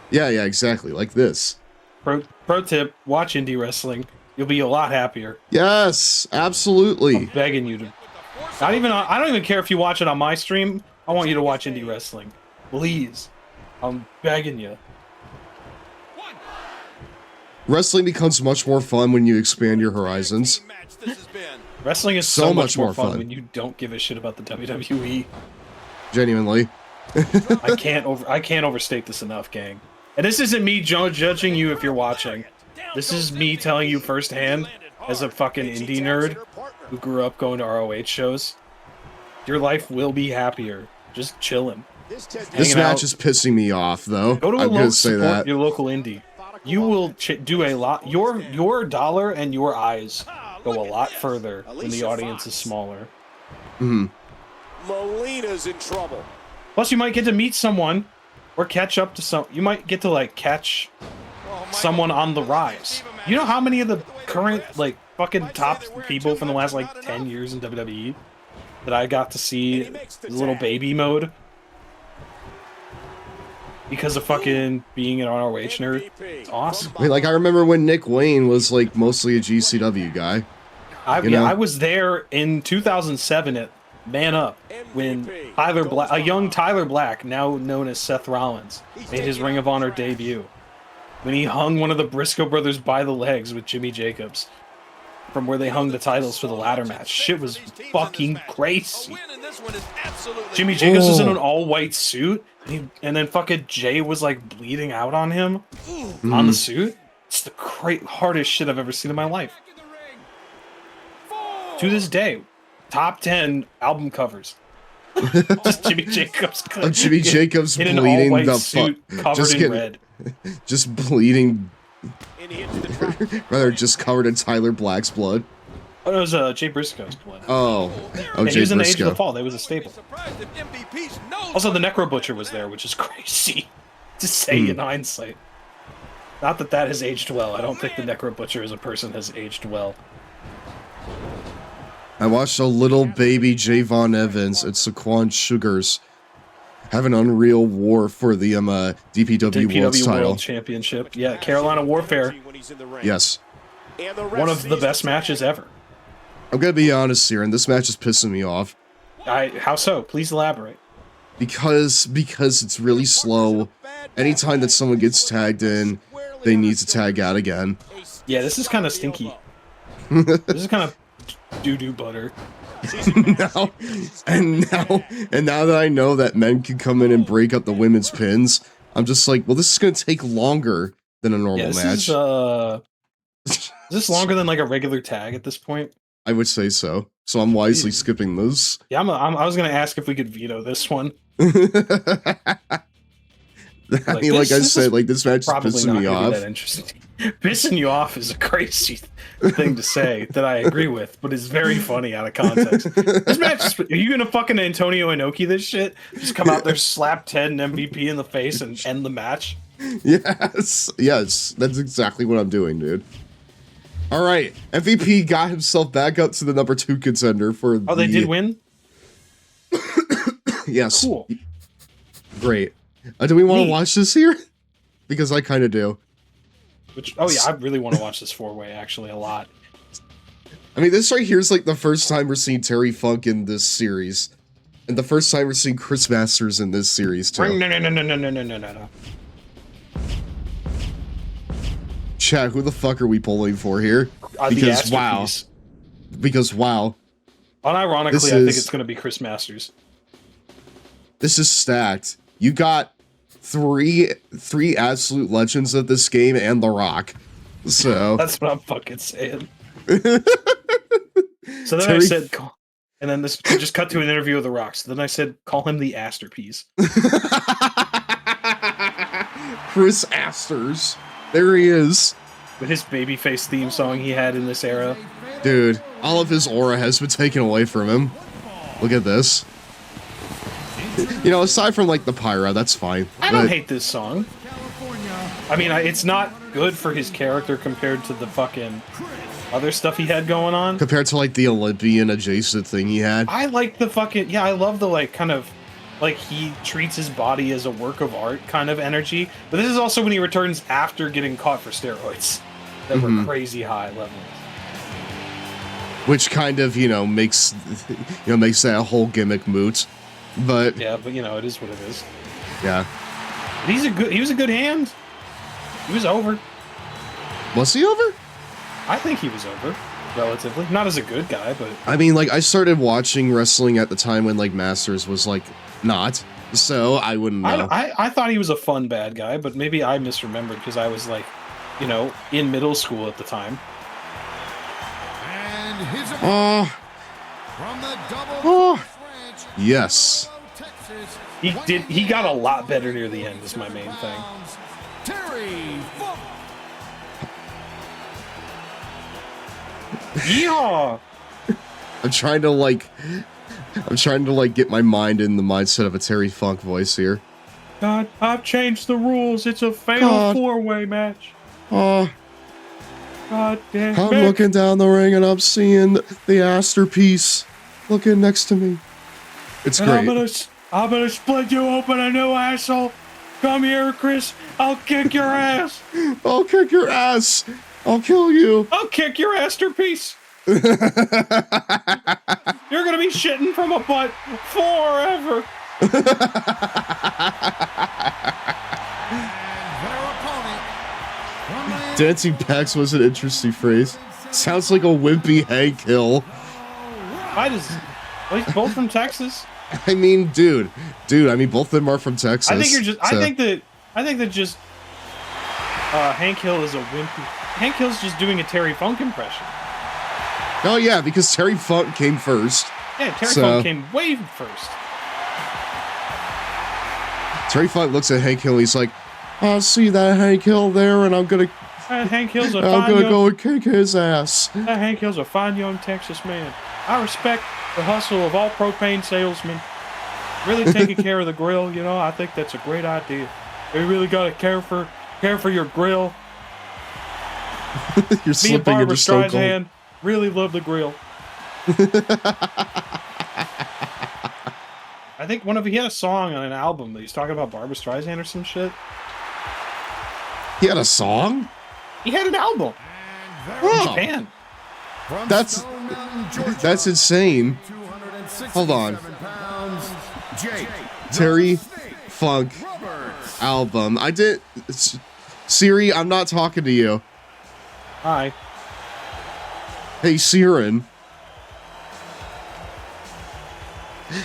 Yeah, exactly. Like this. Pro tip, watch indie wrestling. You'll be a lot happier. Yes, absolutely. I'm begging you to. I don't even care if you watch it on my stream. I want you to watch indie wrestling. Please. I'm begging you. Wrestling becomes much more fun when you expand your horizons. Wrestling is so much more fun when you don't give a shit about the WWE. Genuinely. I can't overstate this enough, gang. And this isn't me judging you if you're watching. This is me telling you firsthand, as a fucking indie nerd who grew up going to ROH shows. Your life will be happier. Just chilling. This match is pissing me off, though. Go to I'm gonna say that. your local indie. You will do a lot. Your dollar and your eyes go a lot further when the audience is smaller. Melina's in trouble. Plus, you might get to meet someone or catch up to some. You might get to like catch someone on the rise. You know how many of the current like fucking top people from the last like 10 years in WWE that I got to see the little baby mode because of fucking being an ROH nerd. It's awesome. I mean, like, I remember when Nick Wayne was, like, mostly a GCW guy. I was there in 2007 at Man Up when a young Tyler Black, now known as Seth Rollins, made his Ring of Honor debut. When he hung one of the Briscoe brothers by the legs with Jimmy Jacobs from where they hung the titles for the ladder match. Shit was fucking crazy. Jimmy Jacobs was in an all-white suit, and then fucking Jay was like bleeding out on him on the suit. It's the hardest shit I've ever seen in my life. To this day, top 10 album covers. Just Jimmy Jacobs. Jimmy Jacobs in an bleeding all-white the suit covered in red. Just bleeding. Rather, just covered in Tyler Black's blood. Oh, it was Jay Briscoe's blood. Oh, And Jay he was in the Age of Briscoe. the Fall. They was a staple. Also, the Necro Butcher was there, which is crazy to say in hindsight. Not that that has aged well. I don't think the Necro Butcher as a person has aged well. I watched a little baby Javon Evans and Saquon Sugars have an unreal war for the DPW World title. World Championship. Yeah, Carolina Warfare. Yes. One of the best matches ever. I'm gonna be honest here, and this match is pissing me off. How so? Please elaborate. Because it's really slow. Anytime that someone gets tagged in, they need to tag out again. Yeah, this is kind of stinky. This is kind of doo-doo butter. now that I know that men can come in and break up the women's pins, I'm just like, well, this is gonna take longer than a normal match. Is this longer than like a regular tag at this point? I would say so. So I'm wisely skipping this. Yeah, I was gonna ask if we could veto this one. I mean, like I said, like this match is pissing me off. That interesting. Pissing you off is a crazy thing to say that I agree with, but it's very funny out of context. This match, are you gonna fucking Antonio Inoki this shit? Just come out there, slap Ted and MVP in the face, and end the match? Yes, that's exactly what I'm doing, dude. All right, MVP got himself back up to the number 2 contender for. Oh, they did win. Yes. Cool. Great. Do we want to watch this here? Because I kind of do. Oh yeah, I really want to watch this 4-way actually a lot. I mean, this right here is like the first time we're seeing Terry Funk in this series, and the first time we're seeing Chris Masters in this series too. No. Chat, who the fuck are we pulling for here? Because wow. Because wow. Unironically, I think it's going to be Chris Masters. This is stacked. You got three absolute legends of this game and The Rock. So that's what I'm fucking saying. So then I said, and then this just cut to an interview with The Rock. So then I said, call him the Asterpiece. Chris Asters. There he is. With his babyface theme song he had in this era. Dude, all of his aura has been taken away from him. Look at this. You know, aside from like the pyro, that's fine. I don't hate this song. I mean, it's not good for his character compared to the fucking other stuff he had going on. Compared to like the Olympian adjacent thing he had. I like the fucking, I love the like kind of, like he treats his body as a work of art kind of energy. But this is also when he returns after getting caught for steroids that were crazy high levels. Which kind of, makes that whole gimmick moot. But yeah, but it is what it is. Yeah. But he was a good hand. He was over. Was he over? I think he was over, relatively. Not as a good guy, but I mean, like I started watching wrestling at the time when like Masters was like not. So I wouldn't know. I thought he was a fun bad guy, but maybe I misremembered because I was like, in middle school at the time. And his from the double yes. He got a lot better near the end is my main thing. Terry Funk. Yeah. I'm trying to get my mind in the mindset of a Terry Funk voice here. God, I've changed the rules. It's a fatal 4-way match. God damn I'm it. looking down the ring and I'm seeing the Asterpiece. looking next to me. It's great. I'm gonna split you open a new asshole. Come here, Chris. I'll kick your ass. I'll kick your ass. I'll kill you. I'll kick your masterpiece. You're gonna be shitting from a butt forever. Dancing backs was an interesting phrase. Sounds like a wimpy Hank Hill. Both from Texas. I mean, dude. I mean, both of them are from Texas. I think you're just. I think that just. Hank Hill is a wimpy. Hank Hill's just doing a Terry Funk impression. Oh yeah, because Terry Funk came first. Yeah, Terry Funk came way first. Terry Funk looks at Hank Hill. He's like, "I see that Hank Hill there, and I'm gonna." Hank Hill's I'm gonna go and kick his ass. That Hank Hill's a fine young Texas man. I respect the hustle of all propane salesmen. Really taking care of the grill, you know. I think that's a great idea. You really gotta care for your grill. You're slipping into Stone Cold. Really love the grill. I think he had a song on an album that he's talking about Barbra Streisand or some shit. He had a song? He had an album. Oh. Japan. That's insane. Hold on. Terry Funk album. I did. Siri, I'm not talking to you. Hi. Hey, Siren.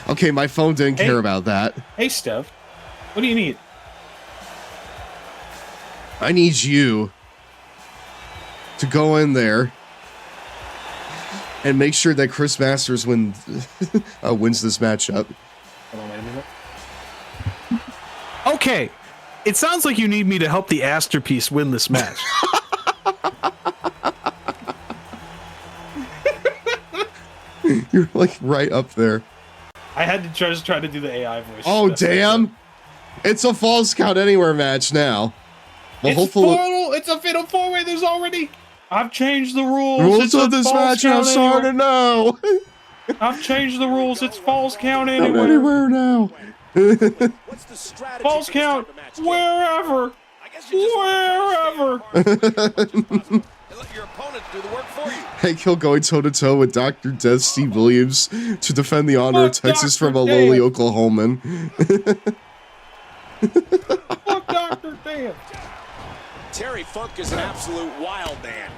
Okay, my phone didn't care about that. Hey, Stev. What do you need? I need you to go in there and make sure that Chris Masters wins this matchup. Hold on, wait a minute. Okay. It sounds like you need me to help the Masterpiece win this match. You're like right up there. I had to try to do the AI voice. Oh, damn. It's a Falls Count Anywhere match now. Well, hopefully. It's a fatal four-way. There's already. I've changed the rules. Rules of this match I'm starting now. I've changed the rules. It's Falls Count Anywhere. Anywhere now. Falls Count wherever. Wherever. Your opponents do the work for you. Hank Hill going toe-to-toe with Dr. Death Steve Williams to defend the honor of Texas from a lowly Oklahoman. Fuck Dr. Death. Terry Funk is an absolute wild man.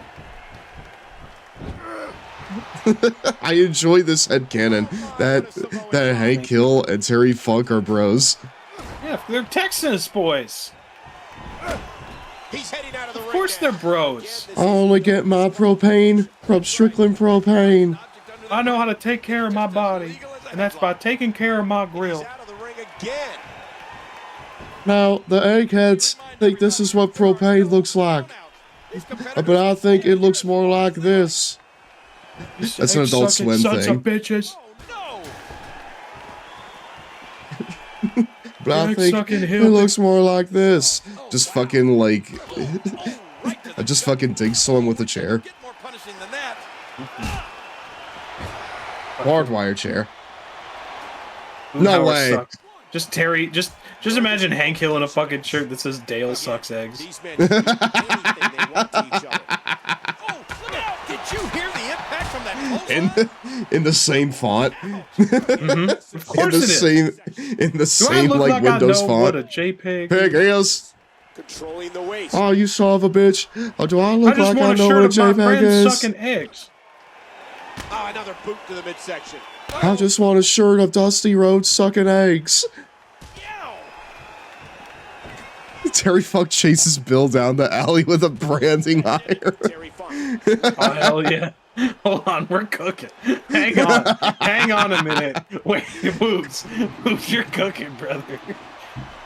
I enjoy this headcanon that Hank Hill and Terry Funk are bros. Yeah, they're Texas boys. He's heading out of the ring. Of course they're bros. I only get my propane from Strickland Propane. I know how to take care of my body, and that's by taking care of my grill. Now, the eggheads think this is what propane looks like. But I think it looks more like this. That's an Adult Swim sons thing. Of bitches. But I think it looks more like this. Just fucking like... I just fucking dig someone with a chair. Hardwire chair. No way. Sucks. Just Terry, just imagine Hank Hill in a fucking shirt that says Dale sucks eggs. These men do anything they want to each other. Oh, look out! Did you hear the impact from that close? In the same font. Mm-hmm. Of course it is. In the same like Windows font. What a JPEG. Pig is. Controlling the waist. Oh, you son of a bitch. Oh, do I look like I know what a JPEG is? Sucking eggs. Oh, another boot to the midsection. I just want a shirt of Dusty Rhodes sucking eggs. Terry Funk chases Bill down the alley with a branding iron. Oh, hell yeah. Hold on, we're cooking. Hang on. Hang on a minute. Wait, Boobs. Boobs, you're cooking, brother.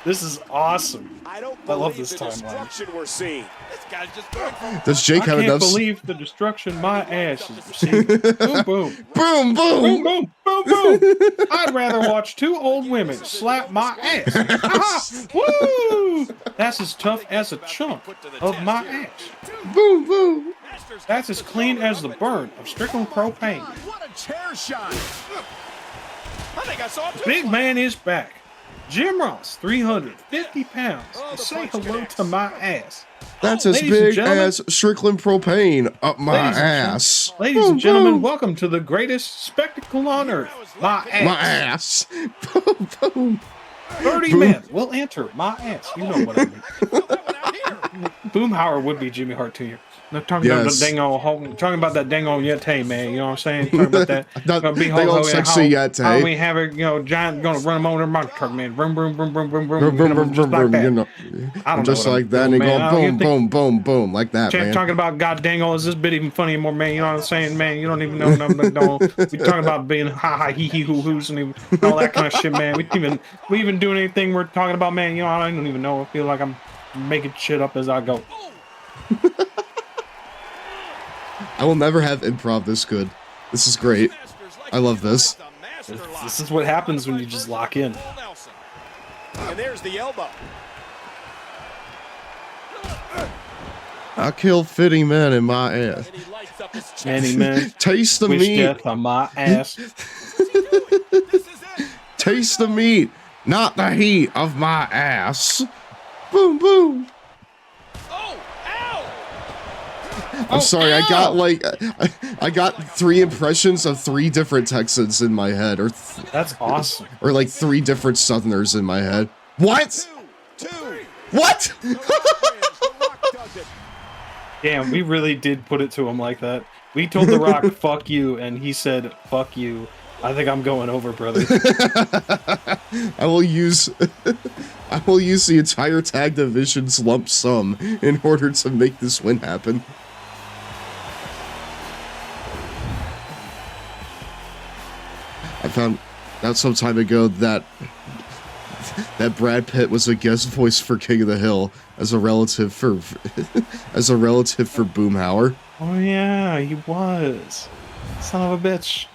This is awesome. I love this timeline. We're seeing. This guy's just going from... Does Jake have enough... I can't believe the destruction my ass is receiving. Boom, boom. Boom, boom. Boom, boom. Boom, boom. I'd rather watch two old women slap my ass. Aha! Woo! That's as tough as a chunk of my ass. Boom, boom. That's as clean as the burn of Strickland Propane. chair shot. I think I saw Big man is back. Jim Ross, 350 pounds. Say hello to my ass. That's as big as Strickland propane up my ass. Ladies and gentlemen, welcome to the greatest spectacle on earth. My ass. My ass. Boom, boom. 30 men will enter my ass. You know what I mean. Boomhauer would be Jimmy Hart Jr. No, talking about that dang on Yeti, man. You know what I'm saying? Talking about that. Dang on sexy Yeti. How we have a giant gonna run him over the monster truck, man. Boom, boom, boom, boom, boom, boom. Boom, boom, boom, Just like that. you know, just like that, and going boom, boom, boom, boom, like that, man. Talking about god dang on, is this bit even funny anymore, man? You know what I'm saying, man? You don't even know nothing. We talking about being ha ha hee hee hoo hoos and all that kind of shit, man. We even doing anything we're talking about, man? You know, I don't even know. I feel like I'm making shit up as I go. I will never have improv this good. This is great. I love this. This is what happens when you just lock in. And there's the elbow. I kill 50 men in my ass. Many men. Taste the wish meat. Death on my ass. Taste the meat, not the heat of my ass. Boom, boom. I'm sorry, I got 3 impressions of 3 different Texans in my head, or that's awesome. Or like 3 different Southerners in my head. What? What? Damn, we really did put it to him like that. We told The Rock, fuck you, and he said, fuck you. I think I'm going over, brother. I will use the entire tag division's lump sum in order to make this win happen. I found out some time ago that Brad Pitt was a guest voice for King of the Hill as a relative for Boomhauer. Oh yeah, he was. Son of a bitch.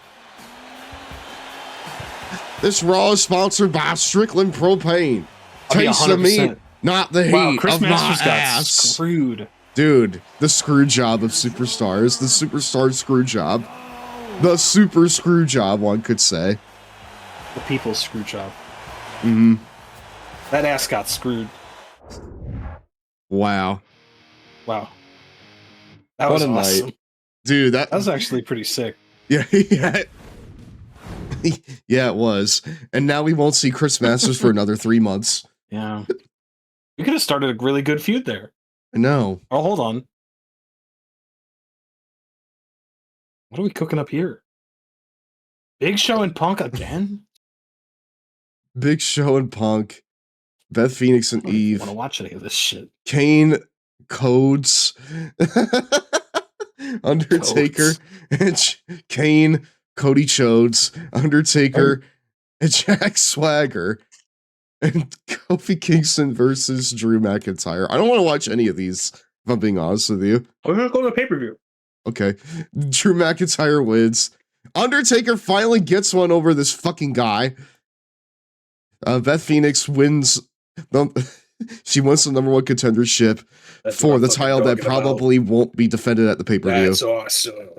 This Raw is sponsored by Strickland Propane. Taste the meat, not the heat Chris of Masters my got ass. Screwed. Dude, the screw job of superstars. The superstar screw job. The super screw job, one could say. The people's screw job. Mm-hmm. That ass got screwed. Wow. Wow. That was awesome. Night. Dude, that was actually pretty sick. Yeah, yeah. Yeah, it was. And now we won't see Chris Masters for another 3 months. Yeah. You could have started a really good feud there. I know. Oh, hold on. What are we cooking up here? Big Show and Punk again? Big Show and Punk. Beth Phoenix and Eve. I want to watch any of this shit. Kane, Codes. Undertaker. And Kane, Cody Chodes. Undertaker. And Jack Swagger. And Kofi Kingston versus Drew McIntyre. I don't want to watch any of these, if I'm being honest with you. We're going to go to pay-per-view. Okay. Drew McIntyre wins. Undertaker finally gets one over this fucking guy. Beth Phoenix wins. She wins the #1 contendership for the title that probably won't be defended at the pay-per-view. That's awesome.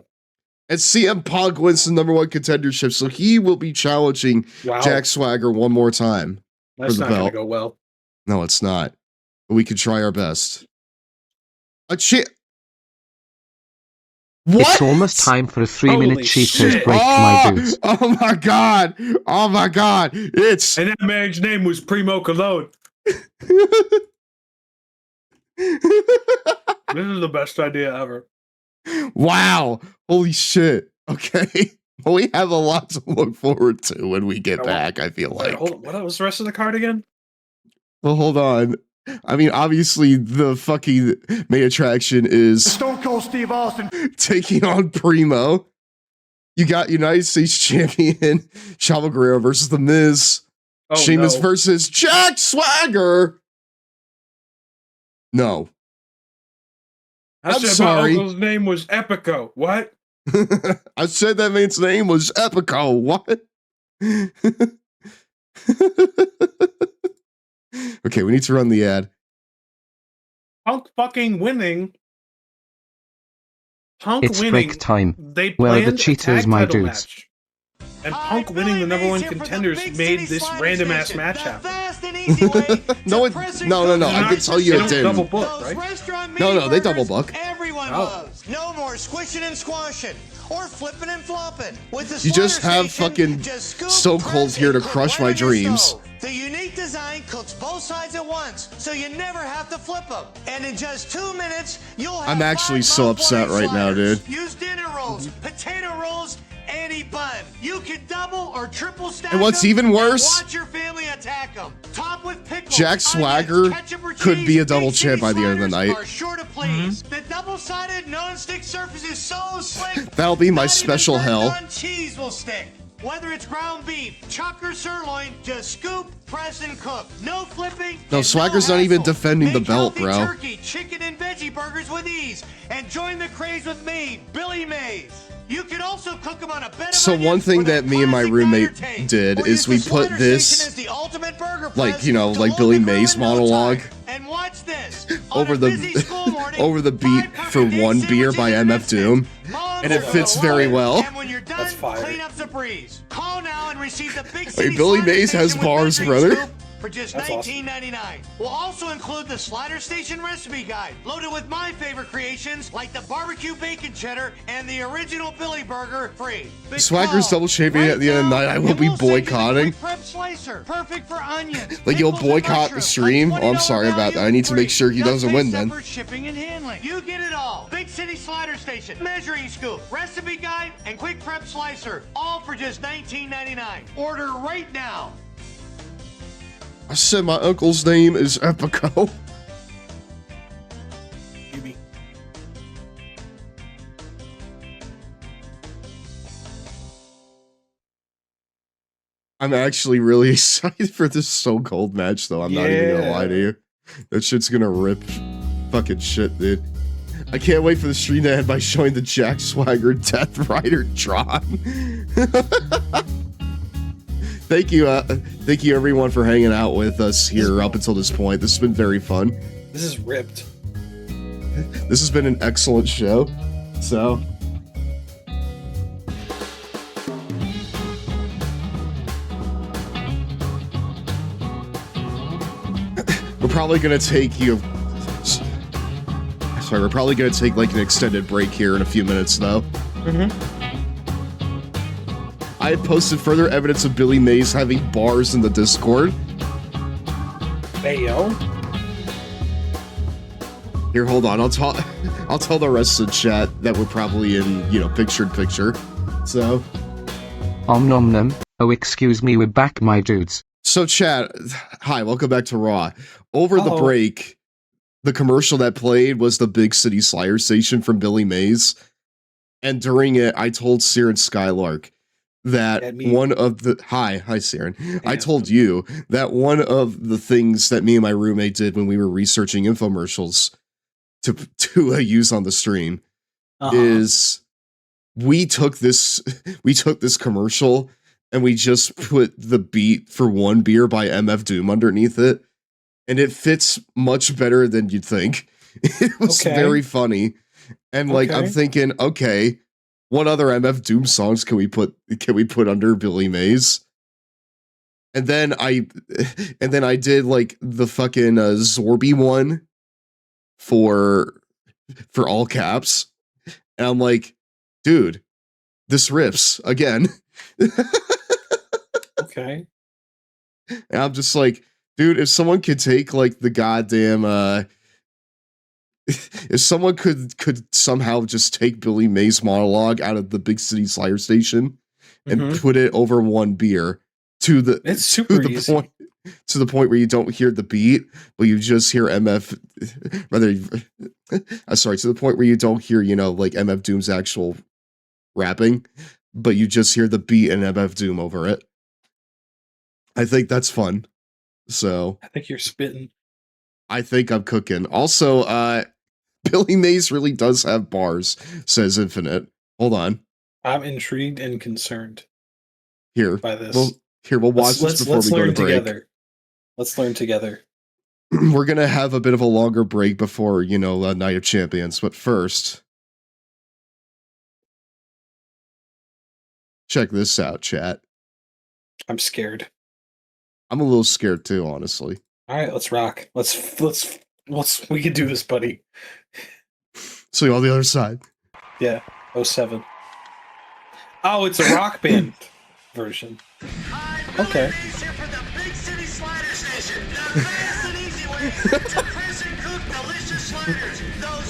And CM Punk wins the #1 contendership, so he will be challenging Jack Swagger one more time. That's for the not going belt. to go well. No, it's not. But we can try our best. What? It's almost time for a 3-minute Holy Cheetos shit. break, my dudes. Oh my god! Oh my god! It's And that man's name was Primo Cologne. This is the best idea ever. wow! Holy shit! Okay, well, we have a lot to look forward to when we get back. I feel like. Hold on. What was the rest of the card again? Well, hold on. I mean, obviously, the fucking main attraction is Stone Cold Steve Austin taking on Primo. You got United States Champion Chavo Guerrero versus The Miz. Oh, Sheamus no. versus Jack Swagger. No. I I'm said sorry. my uncle's name was Epico. What? I said that man's name was Epico. What? Okay, we need to run the ad. Punk fucking winning Punk It's winning, break time. they Where are the planned a cheaters, tag my title dudes? match. And Punk winning the number one contenders made this random ass match happen. No, I can tell you it didn't. Double book, right? No, they double book. Everyone loves. No more squishing and squashing or flipping and flopping. With the You just Slaughter have Station, fucking just scoop, Stone press, Cold here to and cook crush right my on your dreams. stove. The unique design cooks both sides at once, so you never have to flip them. And in just 2 minutes, you'll have I'm actually so upset right now, dude. Use dinner rolls, potato rolls, any bun. You can double or triple stack And what's them even worse, watch your family attack them. Top with pickles, Jack Swagger onions, ketchup or could cheese. be a double Big City champ by the end of the sliders night. Are sure to please. The double-sided non-stick surface is so slick. That'll be my special hell. On cheese will stick. Whether it's ground beef, chuck, or sirloin, just scoop, press, and cook. No flipping. No, Swagger's not even defending the belt, Healthy bro. turkey, chicken, and veggie burgers with ease. And join the craze with me, Billy Mays. You can also cook them on a bed of So one thing that me and my roommate did is we put this, like, you know, like Billy Mays monologue and watch this over the over the beat for One Beer by MF Doom, and it fits very well. That's fire. Clean up's a breeze. Call now and receive the big Wait, city Billy Slaughter Mays has Station with bars, measuring brother. scoop for just $19.99. We'll also include the Slider Station recipe guide, loaded with my favorite creations like the barbecue bacon cheddar and the original Billy Burger free. Swagger's double champion at the end of the night. I will be boycotting. Prep slicer, perfect for onions. Like, you'll boycott the stream? Oh, I'm sorry about that. I need to make sure he doesn't win then. Shipping and handling. You get it all. Big City Slider Station, measuring scoop, recipe guide, and quick prep slicer. All for just $19.99. Order right now. I said my uncle's name is Epico. I'm actually really excited for this Stone Cold match, though. I'm not even gonna lie to you. That shit's gonna rip fucking shit, dude. I can't wait for the stream to end by showing the Jack Swagger Death Rider Tron. Thank you everyone for hanging out with us here up until this point. This has been very fun. This is ripped. This has been an excellent show. So we're probably gonna take we're probably gonna take like an extended break here in a few minutes though. I had posted further evidence of Billy Mays having bars in the Discord. Bayo. Here, hold on. I'll tell the rest of the chat that we're probably in, you know, picture. So. Nom nom. Oh, excuse me, we're back, my dudes. So, chat, hi, welcome back to Raw. Over the break, the commercial that played was the Big City Slider Station from Billy Mays. And during it, I told Siren Skylark that one of the hi Siren. I told you that one of the things that me and my roommate did when we were researching infomercials to use on the stream is we took this commercial and we just put the beat for One Beer by MF Doom underneath it, and it fits much better than you'd think. It was very funny, and like I'm thinking, okay, what other MF Doom songs can we put under Billy Mays? And then I did like the fucking Zorby one for all caps, and I'm like, dude, this rips again. Okay. And I'm just like, dude, if someone could take like the goddamn if someone could somehow just take Billy Mays' monologue out of the Big City Slider Station and put it over One Beer to the point where you don't hear the beat, but you just hear to the point where you don't hear, you know, like MF Doom's actual rapping, but you just hear the beat and MF Doom over it. I think that's fun. So I think you're spitting. I think I'm cooking. Also, Billy Mays really does have bars, says Infinite. Hold on. I'm intrigued and concerned. Here. By this. We'll watch this before we go to break. Together. Let's learn together. We're going to have a bit of a longer break before, you know, Night of Champions. But first, Check this out, chat. I'm scared. I'm a little scared too, honestly. All right, let's rock. Let's we can do this, buddy. So you on the other side. Yeah. 07. Oh, it's a Rock Band version. Okay.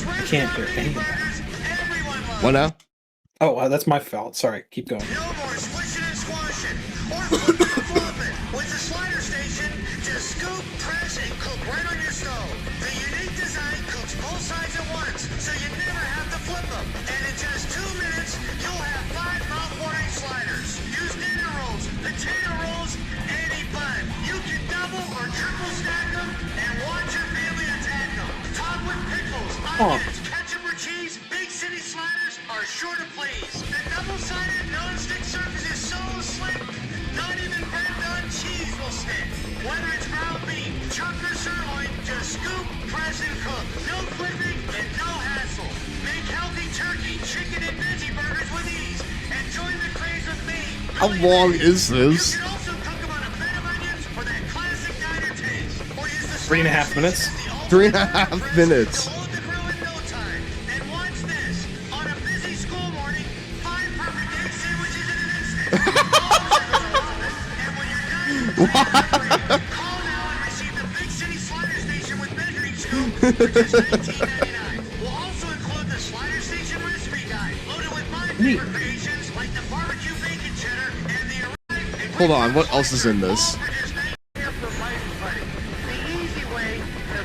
I can't hear anything. What now? Oh, that's my fault. Sorry. Keep going. No more swishing and squashing or flipping. With the slider station, just scoop, press, and cook right on your stove. The unique design cooks both sides at once, so you never have to flip them. And in just 2 minutes, you'll have 5 mouth-watering sliders. Use dinner rolls, potato rolls, any bun. You can double or triple stack them and watch your family attack them. Top with pickles, onions, ketchup or cheese. Big city sliders are sure to please. The double-sided non-stick surface is so slick, not even bread-done cheese will stick. Whether it's ground beef, chuck or sirloin, just scoop, press, and cook. No flipping and no hassle. Make healthy turkey, chicken, and veggie burgers with ease. And join the craze with me. How long is this? You can also cook them on a bed of onions for that classic diner taste. Or use the 3.5 minutes. 3.5 minutes. And watch this. On a busy school morning, 5 perfect egg sandwiches in an instant. And when you're done, call now and receive the Big City Slider Station with measuring scoop for just $19.99. We'll also include the Slider Station recipe guide, loaded with my favorite creations like the barbecue bacon cheddar and the Hold on, what else is in this?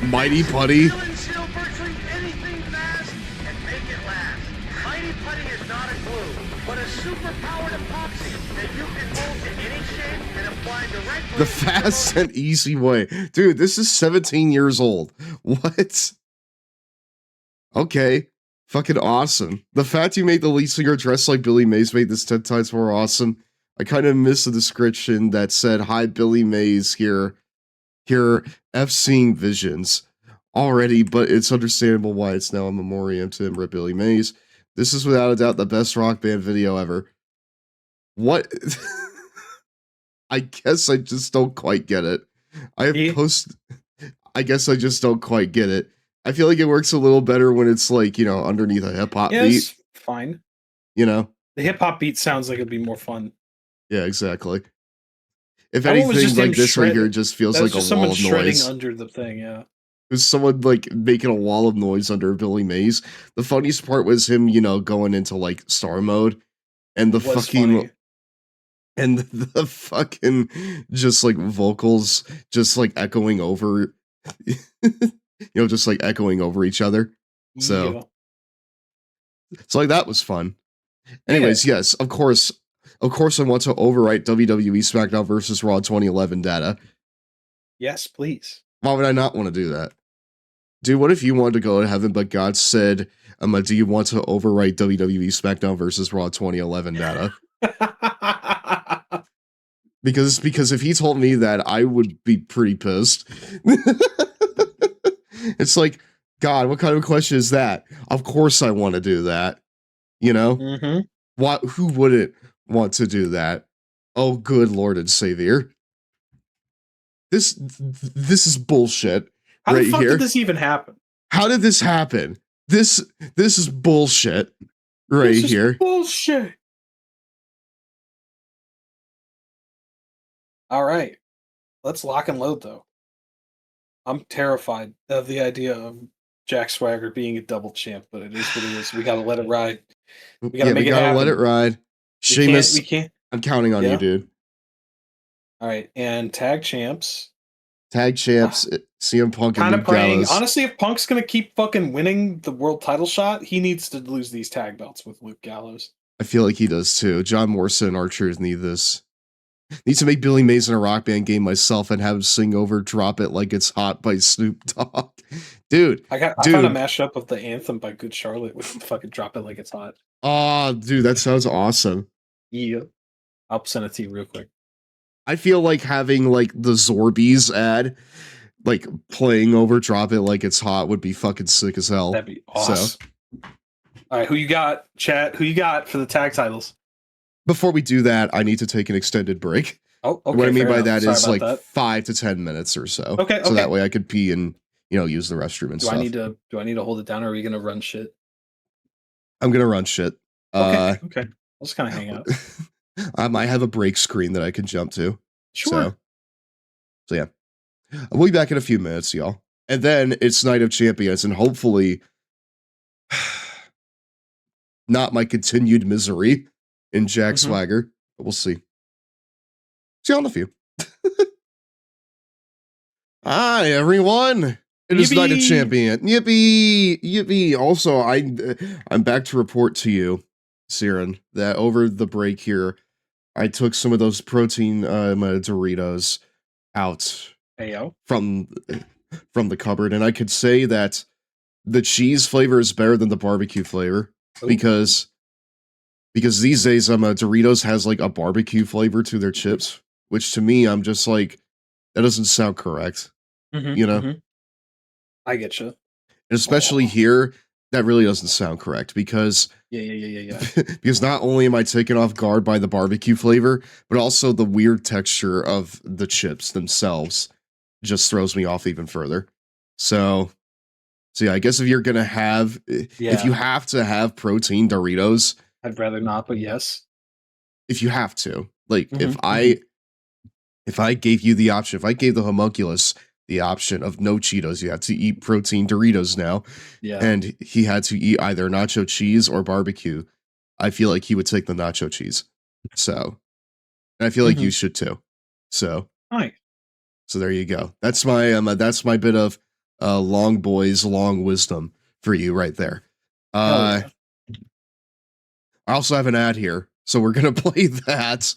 Mighty Putty. Seal virtually anything fast and make it last. Mighty Putty is not a glue, but a super-powered epoxy that you can mold to any shape and apply directly. The fast and easy way. Dude, this is 17 years old. What? Okay. Fucking awesome. The fact you made the lead singer dressed like Billy Mays made this 10 times more awesome. I kind of missed the description that said, "Hi, Billy Mays here. Here, F seeing visions already, but it's understandable why it's now a memoriam to him, Rip Billy Mays. This is without a doubt the best Rock Band video ever." What? I guess I just don't quite get it. I guess I just don't quite get it. I feel like it works a little better when it's like, underneath a hip hop beat. It's fine. The hip hop beat sounds like it'd be more fun. Yeah, exactly. If anything, like this right here just feels like a wall of noise. Under the thing, yeah. It was someone like making a wall of noise under Billy Mays. The funniest part was him, going into like star mode, and the fucking and the fucking just like vocals just like echoing over, just like echoing over each other. So like that was fun. Anyways, yes, of course, I want to overwrite WWE Smackdown versus Raw 2011 data. Yes, please. Why would I not want to do that? Dude, what if you wanted to go to heaven, but God said, do you want to overwrite WWE Smackdown versus Raw 2011 data? Because if he told me that, I would be pretty pissed. It's like, God, what kind of question is that? Of course I want to do that. Mm-hmm. Who wouldn't want to do that? Oh, good Lord and Savior. This is bullshit. How the fuck did this even happen? How did this happen? This is bullshit right here. Bullshit. All right. Let's lock and load though. I'm terrified of the idea of Jack Swagger being a double champ, but it is what it is. We gotta let it ride. We gotta make it happen. Let it ride. Sheamus, we can't. I'm counting on you, dude. All right, and tag champs. CM Punk kind and of praying. Gallows. Honestly, if Punk's gonna keep fucking winning the world title shot, he needs to lose these tag belts with Luke Gallows. I feel like he does too. John Morrison and R-Truth need this. Needs to make Billy Mays in a Rock Band game myself and have him sing over "Drop It Like It's Hot" by Snoop Dogg. Dude, I found a mashup of the anthem by Good Charlotte with fucking "Drop It Like It's Hot." Oh, dude, that sounds awesome. Yeah, I'll send it to you real quick. I feel like having like the Zorbies ad, like playing over "Drop It Like It's Hot" would be fucking sick as hell. That'd be awesome. All right, who you got, chat? Who you got for the tag titles? before we do that, I need to take an extended break. Oh, okay. What I mean by that Sorry is about like that. 5 to 10 minutes or so. Okay, So okay. that way I could pee and, use the restroom and Do stuff. I need to hold it down, or are we gonna run shit? I'm gonna run shit. Okay. Okay. I'll just kind of hang out. I might have a break screen that I can jump to. Sure. So yeah. We'll be back in a few minutes, y'all. And then it's Night of Champions, and hopefully not my continued misery in Jack Swagger. But we'll see. See you on a few. Hi, everyone. It is Night of Champion. Yippee! Yippee! Also, I'm back to report to you, Siren, that over the break here, I took some of those protein Doritos out from the cupboard, and I could say that the cheese flavor is better than the barbecue flavor because these days Doritos has like a barbecue flavor to their chips, which to me I'm just like, that doesn't sound correct. I get you. And especially here, that really doesn't sound correct because Yeah. because not only am I taken off guard by the barbecue flavor, but also the weird texture of the chips themselves just throws me off even further. So yeah, I guess if you're gonna have, if you have to have protein Doritos, I'd rather not, but yes. If you have to, like, if I gave you the option, if I gave the homunculus the option of no Cheetos, you have to eat protein Doritos now, and he had to eat either nacho cheese or barbecue, I feel like he would take the nacho cheese. So, and I feel like you should too. So, so there you go. That's my bit of long boys, long wisdom for you right there. I also have an ad here, so we're gonna play that,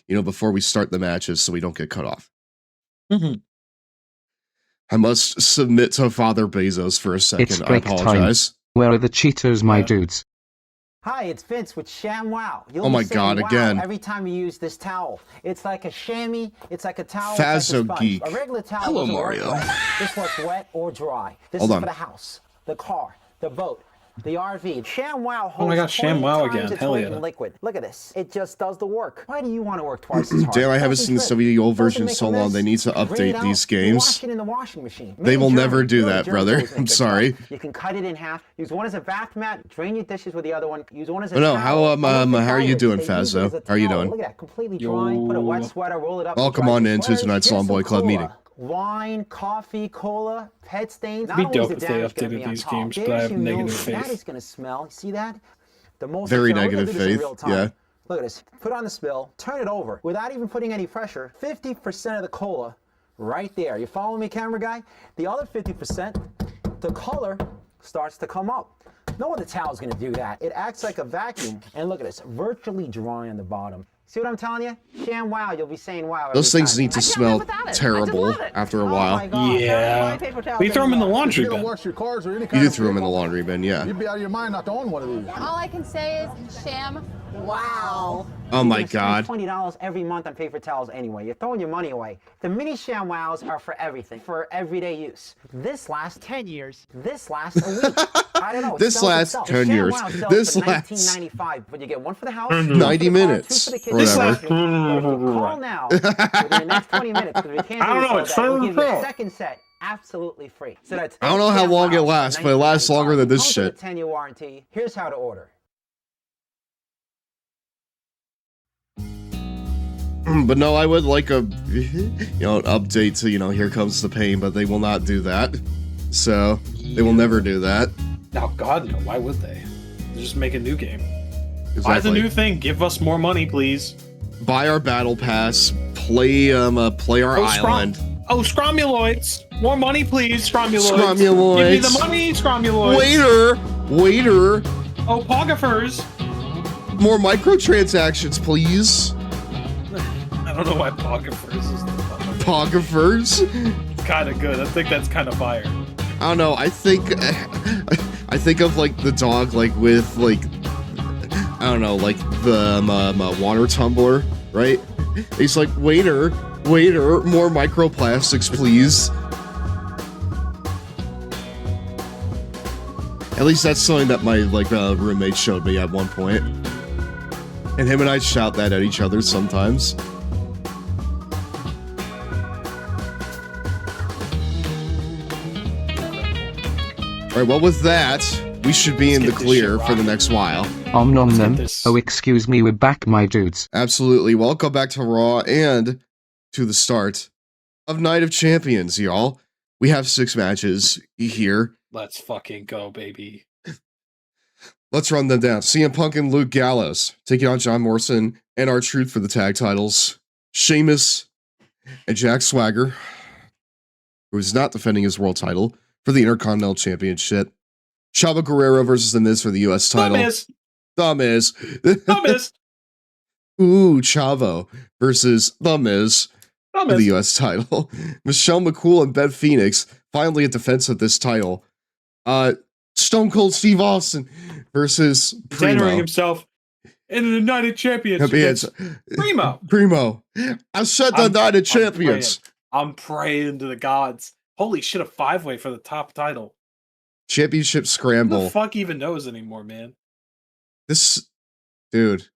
before we start the matches, so we don't get cut off. I must submit to Father Bezos for a second. It's I break apologize. time. Where are the Cheetos, my dudes? Hi, it's Vince with ShamWow. You'll Oh my be saying God, wow again. every time you use this towel. It's like a chamois. It's like a towel. Fazzo it's like a sponge. Geek. A regular towel. Hello, doesn't work Mario. right. This works wet or dry. This Hold is on. for the house, the car, the boat, the RV. ShamWow holds Oh my gosh, 20 ShamWow times again. its Hell weight yeah. in liquid. Look at this. It just does the work. Why do you want to work twice as hard? Damn, I haven't Doesn't seen the trip. 70-year-old Doesn't version make so a long. mess. They need to Drain it update out, these you games. Wash it in the washing machine. They will Germany. never do Really, that, Germany brother. always make I'm this sorry. stuff. You can cut it in half. Use one as a bath mat. Drain your dishes with the other one. Use one as a Oh, no, towel. how are you doing, They use it as Fazzo? a How are you towel. doing? Look at that, completely dry. Put a wet sweater, roll it up. Welcome dry on your into sweaters. tonight's Here's Long Boy some Club cola. meeting. Wine, coffee, cola, pet stains. It'd be Not only is dope the if they damage gonna updated be on these top, games, but I there's have negative humidity. That faith. is gonna smell. See that? The most Very we're gonna negative do this in faith, real time. yeah. Look at this. Put on the spill, turn it over without even putting any pressure. 50% of the cola right there. You follow me, camera guy? The other 50%, the color starts to come up. No other towel is going to do that. It acts like a vacuum. And look at this, virtually dry on the bottom. See what I'm telling you? ShamWow, you'll be saying wow. Those every things time. need to smell terrible after a while. my God. Yeah. Paper We throw them in the laundry You don't bin. wash your cars or any You kind do of throw them in the vehicle, laundry bin, yeah. You'd be out of your mind not to own one of these. All I can say is sham. Wow. Oh my God. $20 every month on paper towels anyway. You're throwing your money away. The mini ShamWows are for everything, for everyday use. This lasts 10 years. This lasts a week. I don't know. it This sells lasts itself. 10 The years. ShamWow sells This for lasts $19.95, but you get one for the house, 90 one for the car, minutes, two for the kids, or and whatever. the bathroom. But if you call now within the next 20 minutes, because we can't I don't do know, this all day, we'll give you a it's second set absolutely free. So that's I don't know how long it ShamWow for lasts, but it lasts longer than this $19.95. shit. 10-year warranty. Here's how to order. But no, I would like a, update to, here comes the pain, but they will not do that. So, they will never do that. Now, God, no. Why would they? They just make a new game. Buy the Exactly. new thing. Give us more money, please. Buy our battle pass, play our island. Scromuloids. More money, please, Scromuloids. Scromuloids. Give me the money, Scromuloids. Waiter. Oh, Pogophers. More microtransactions, please. I don't know why Pogophers is the one. Pogophers. It's kind of good. I think that's kind of fire. I don't know. I think of like the dog, like with like, I don't know, like the water tumbler, right? He's like, waiter, more microplastics, please. At least that's something that my roommate showed me at one point. And him and I shout that at each other sometimes. Alright, well with that, we should be in the clear for the next while. Nom nom. Oh, excuse me, we're back, my dudes. Absolutely. Welcome back to Raw and to the start of Night of Champions, y'all. We have 6 matches here. Let's fucking go, baby. Let's run them down. CM Punk and Luke Gallows taking on John Morrison and R-Truth for the tag titles. Sheamus and Jack Swagger, who is not defending his world title, for the Intercontinental Championship. Chavo Guerrero versus The Miz for the U.S. title. The Miz. Ooh, Chavo versus The Miz for the U.S. title. Michelle McCool and Beth Phoenix finally in defense of this title. Stone Cold Steve Austin versus Primo. Entering himself in the United Champions. Primo. I said the United Champions. I'm praying to the gods. Holy shit, a 5-way for the top title. Championship scramble. Who the fuck even knows anymore, man? This, dude.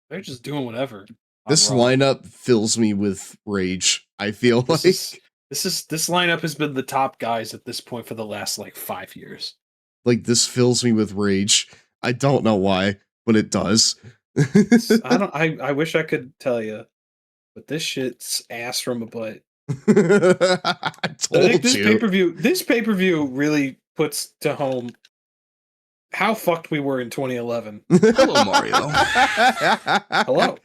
They're just doing whatever. This lineup fills me with rage. I feel this lineup has been the top guys at this point for the last like 5 years. Like, this fills me with rage. I don't know why, but it does. I wish I could tell you, but this shit's ass from a butt. I told you. This pay-per-view really puts to home how fucked we were in 2011. Hello, Mario. Hello.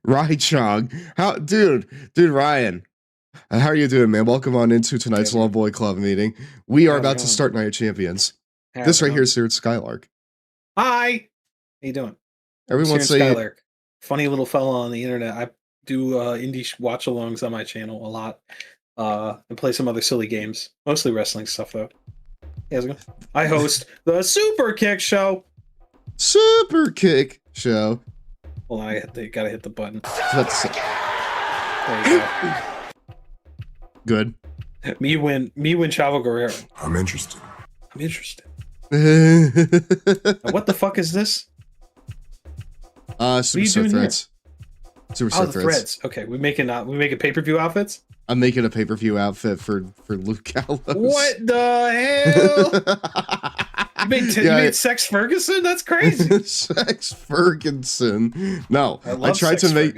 Ryan Chong. Dude, Ryan. How are you doing, man? Welcome on into tonight's Long Boy Club meeting. We are about to start Night of Champions. This right here is here at Skylark. Hi. How you doing? Everyone say Skylark. Funny little fella on the internet. I do indie watch-alongs on my channel a lot, and play some other silly games, mostly wrestling stuff though. Yeah, how's it going? I host the Super Kick Show. Super Kick Show. Well, I gotta hit the button. There you go. Good. Me win Chavo Guerrero. I'm interested. What the fuck is this? Superstar Threads. Superstar Threads. Okay, we making pay-per-view outfits? I'm making a pay-per-view outfit for Luke Gallows. What the hell? You made Sex Ferguson? That's crazy. Sex Ferguson. No, I tried to make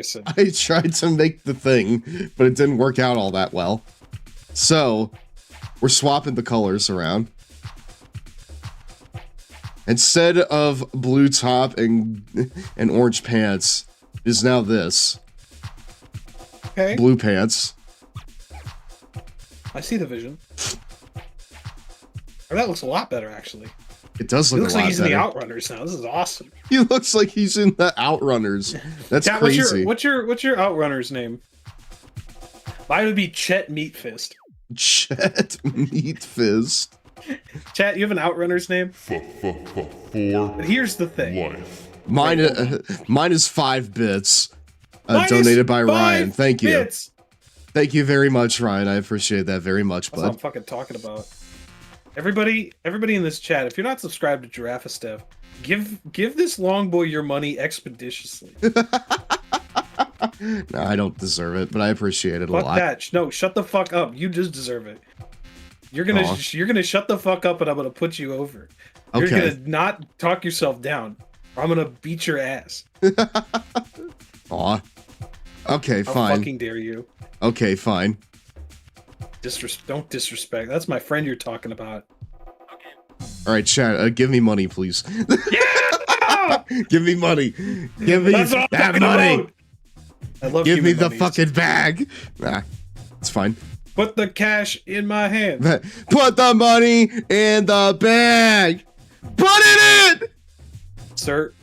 the thing, but it didn't work out all that well. So, we're swapping the colors around. Instead of blue top and orange pants, is now this. Okay. Blue pants. I see the vision. Oh, that looks a lot better, actually. It does look a lot better. He looks like he's in the Outrunners now. This is awesome. He looks like he's in the Outrunners. That's crazy. What's your Outrunners name? Mine would be Chet Meatfist. Chet Meatfist. Chat, you have an Outrunners name? But here's the thing. Mine is 5 bits. Donated by Ryan. Thank you. Bits. Thank you very much, Ryan. I appreciate that very much, That's what I'm fucking talking about. Everybody in this chat, if you're not subscribed to GirafaStev, give this long boy your money expeditiously. No, I don't deserve it, but I appreciate it a lot. Fuck that. No, shut the fuck up. You just deserve it. You're gonna shut the fuck up, and I'm gonna put you over. You're gonna not talk yourself down, or I'm gonna beat your ass. Aw. Okay, fine. How fucking dare you? Okay, fine. Don't disrespect. That's my friend you're talking about. All right, chat. Give me money, please. Yeah! Give me money. Give me that money. I love Give me the fucking bag. Nah, it's fine. Put the cash in my hand. Put the money in the bag. Put it in. Sir,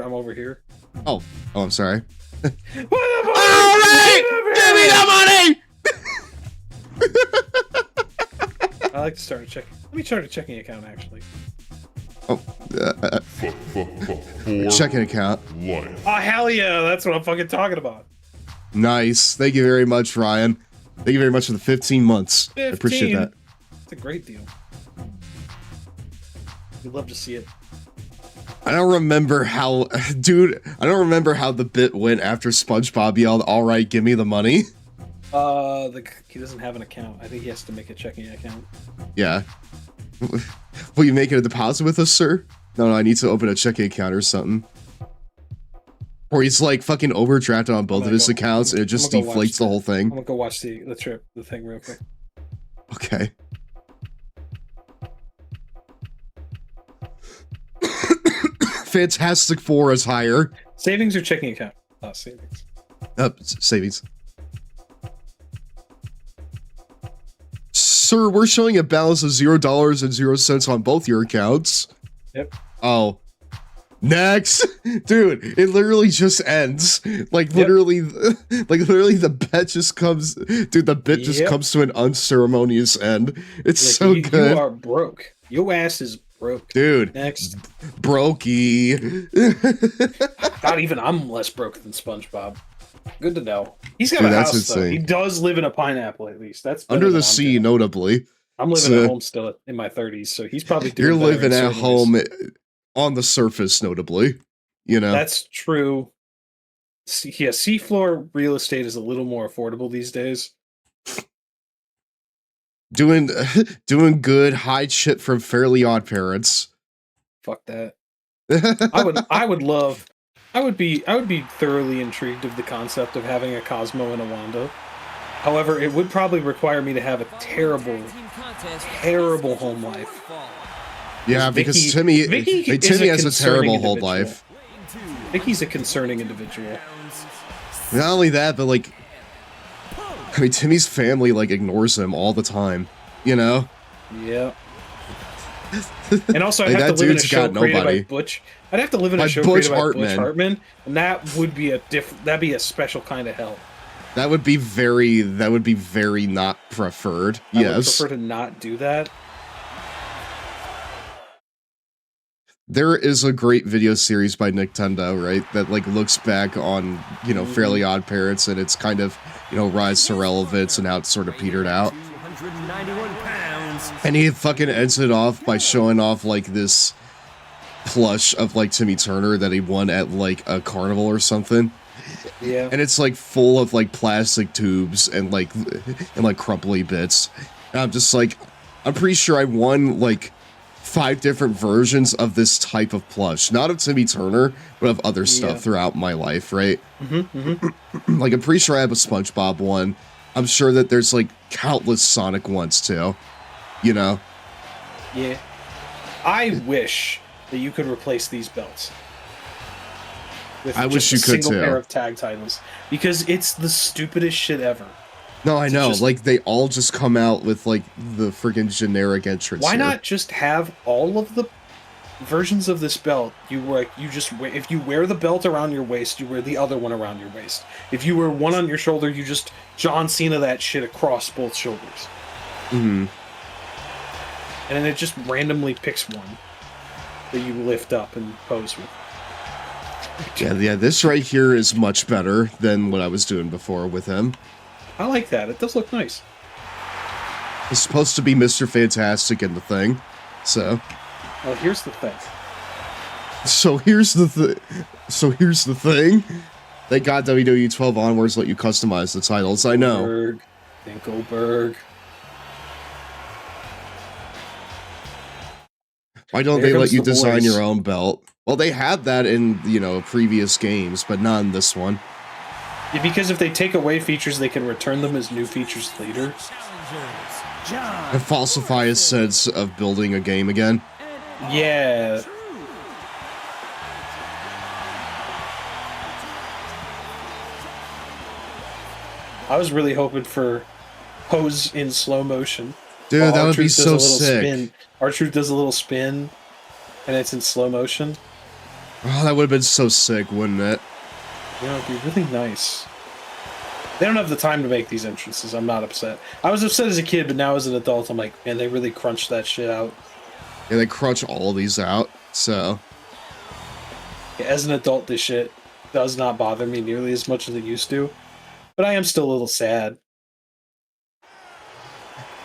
I'm over here. Oh, I'm sorry. All right, give me the money. I like to start a checking. Let me start a checking account, actually. Oh, checking account. Oh, hell yeah. That's what I'm fucking talking about. Nice. Thank you very much, Ryan. Thank you very much for the 15 months. 15. I appreciate that. It's a great deal. We'd love to see it. I don't remember how, dude. I don't remember how the bit went after SpongeBob yelled, "All right, give me the money." He doesn't have an account. I think he has to make a checking account. Yeah. Will you make a deposit with us, sir? No, I need to open a checking account or something. Or he's like fucking overdrafted on both of his accounts and it just deflates the whole thing. I'm gonna go watch the thing real quick. Okay. Fantastic Four is higher. Savings or checking account? Savings. Savings. Sir, we're showing a balance of $0.00 on both your accounts. Yep. Oh. Next. Dude, it literally just ends. Like literally the bet just comes, dude, the bit just comes to an unceremonious end. It's so good. You are broke. Your ass is broke. Dude. Next. Brokey. God, even I'm less broke than SpongeBob. Good to know. He's got a house, insane. though. He does live in a pineapple, at least. That's under the sea, notably. I'm living at home still in my 30s, so he's probably doing You're better living in at certain home ways. on the surface, notably. You know? That's true. Yeah, seafloor real estate is a little more affordable these days. Doing good, hide shit from Fairly Odd Parents. Fuck that. I would be thoroughly intrigued of the concept of having a Cosmo and a Wanda. However, it would probably require me to have a terrible home life. Yeah, because Timmy has a terrible home life. Vicky's a concerning individual. Not only that, but like, I mean, Timmy's family like ignores him all the time. You know? Yeah. And also, I'd have to live in a show created by Butch. I'd have to live in a show created by Butch Hartman, and that would be that'd be a special kind of hell. That would be very not preferred. I would Yes. prefer to not do that. There is a great video series by Nintendo, right? That like looks back on, you know, Fairly Odd Parents and it's kind of, you know, rise to relevance and how it sort of petered out. 291 pounds. And he fucking ends it off by showing off like this plush of like Timmy Turner that he won at like a carnival or something. Yeah. And it's like full of like plastic tubes and like crumply bits. And I'm just like, I'm pretty sure I won like 5 different versions of this type of plush. Not of Timmy Turner, but of other stuff throughout my life, right? Like, I'm pretty sure I have a SpongeBob one. I'm sure that there's like countless Sonic ones too. You know? Yeah. I wish that you could replace these belts. I wish you could too. Single pair too. of tag titles. Because it's the stupidest shit ever. No, I know. Like, they all just come out with, like, the freaking generic entrance. Why not just have all of the versions of this belt? If you wear the belt around your waist, you wear the other one around your waist. If you wear one on your shoulder, you just John Cena that shit across both shoulders. Mm-hmm. And then it just randomly picks one that you lift up and pose with. Yeah, this right here is much better than what I was doing before with him. I like that. It does look nice. It's supposed to be Mr. Fantastic in the thing, so. Well, here's the thing. So here's the thing. Thank God WWE 12 onwards let you customize the titles. I know. Dinkelberg. Why don't they let you design your own belt? Well, they had that in, you know, previous games, but not in this one. Yeah, because if they take away features, they can return them as new features later. And falsify a sense of building a game again. Yeah. I was really hoping for pose in slow motion. Dude, that would be so sick. R-Truth does a little spin, and it's in slow motion. Oh, that would have been so sick, wouldn't it? Yeah, it'd be really nice. They don't have the time to make these entrances. I'm not upset. I was upset as a kid, but now as an adult, I'm like, man, they really crunched that shit out. Yeah, they crunch all these out, so. Yeah, as an adult, this shit does not bother me nearly as much as it used to. But I am still a little sad.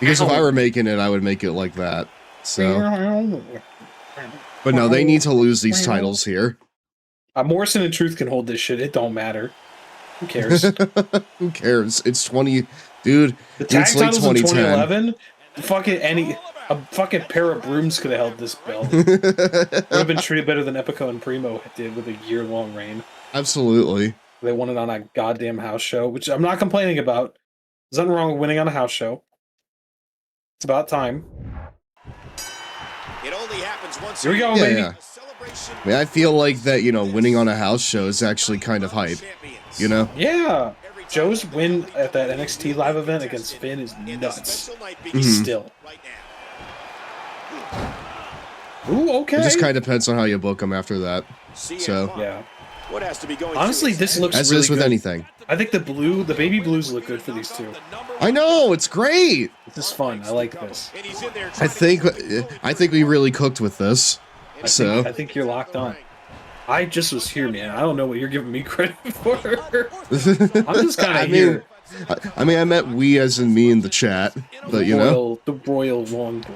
Because if I were making it, I would make it like that. So, but no, they need to lose these titles here. Morrison and Truth can hold this shit. It don't matter. Who cares? Who cares? It's 20, dude. The tag it's like titles in 2011. A fucking pair of brooms could have held this belt. Would have been treated better than Epico and Primo did with a year-long reign. Absolutely. They won it on a goddamn house show, which I'm not complaining about. There's nothing wrong with winning on a house show. It's about time. It only happens once. Here we go, baby. Yeah. I mean, I feel like that, you know, winning on a house show is actually kind of hype. You know? Yeah. Joe's win at that NXT live event against Finn is nuts. Still. Ooh, okay. It just kind of depends on how you book them after that. So yeah. What has to be going Honestly, this looks as really is with good. anything. I think the baby blues look good for these two. I know, it's great. This is fun. I like this. I think we really cooked with this. I think you're locked on. I just was here, man. I don't know what you're giving me credit for. I'm just kind of here. I mean, I meant we as in me in the chat, but you know, the Royal Long Boy,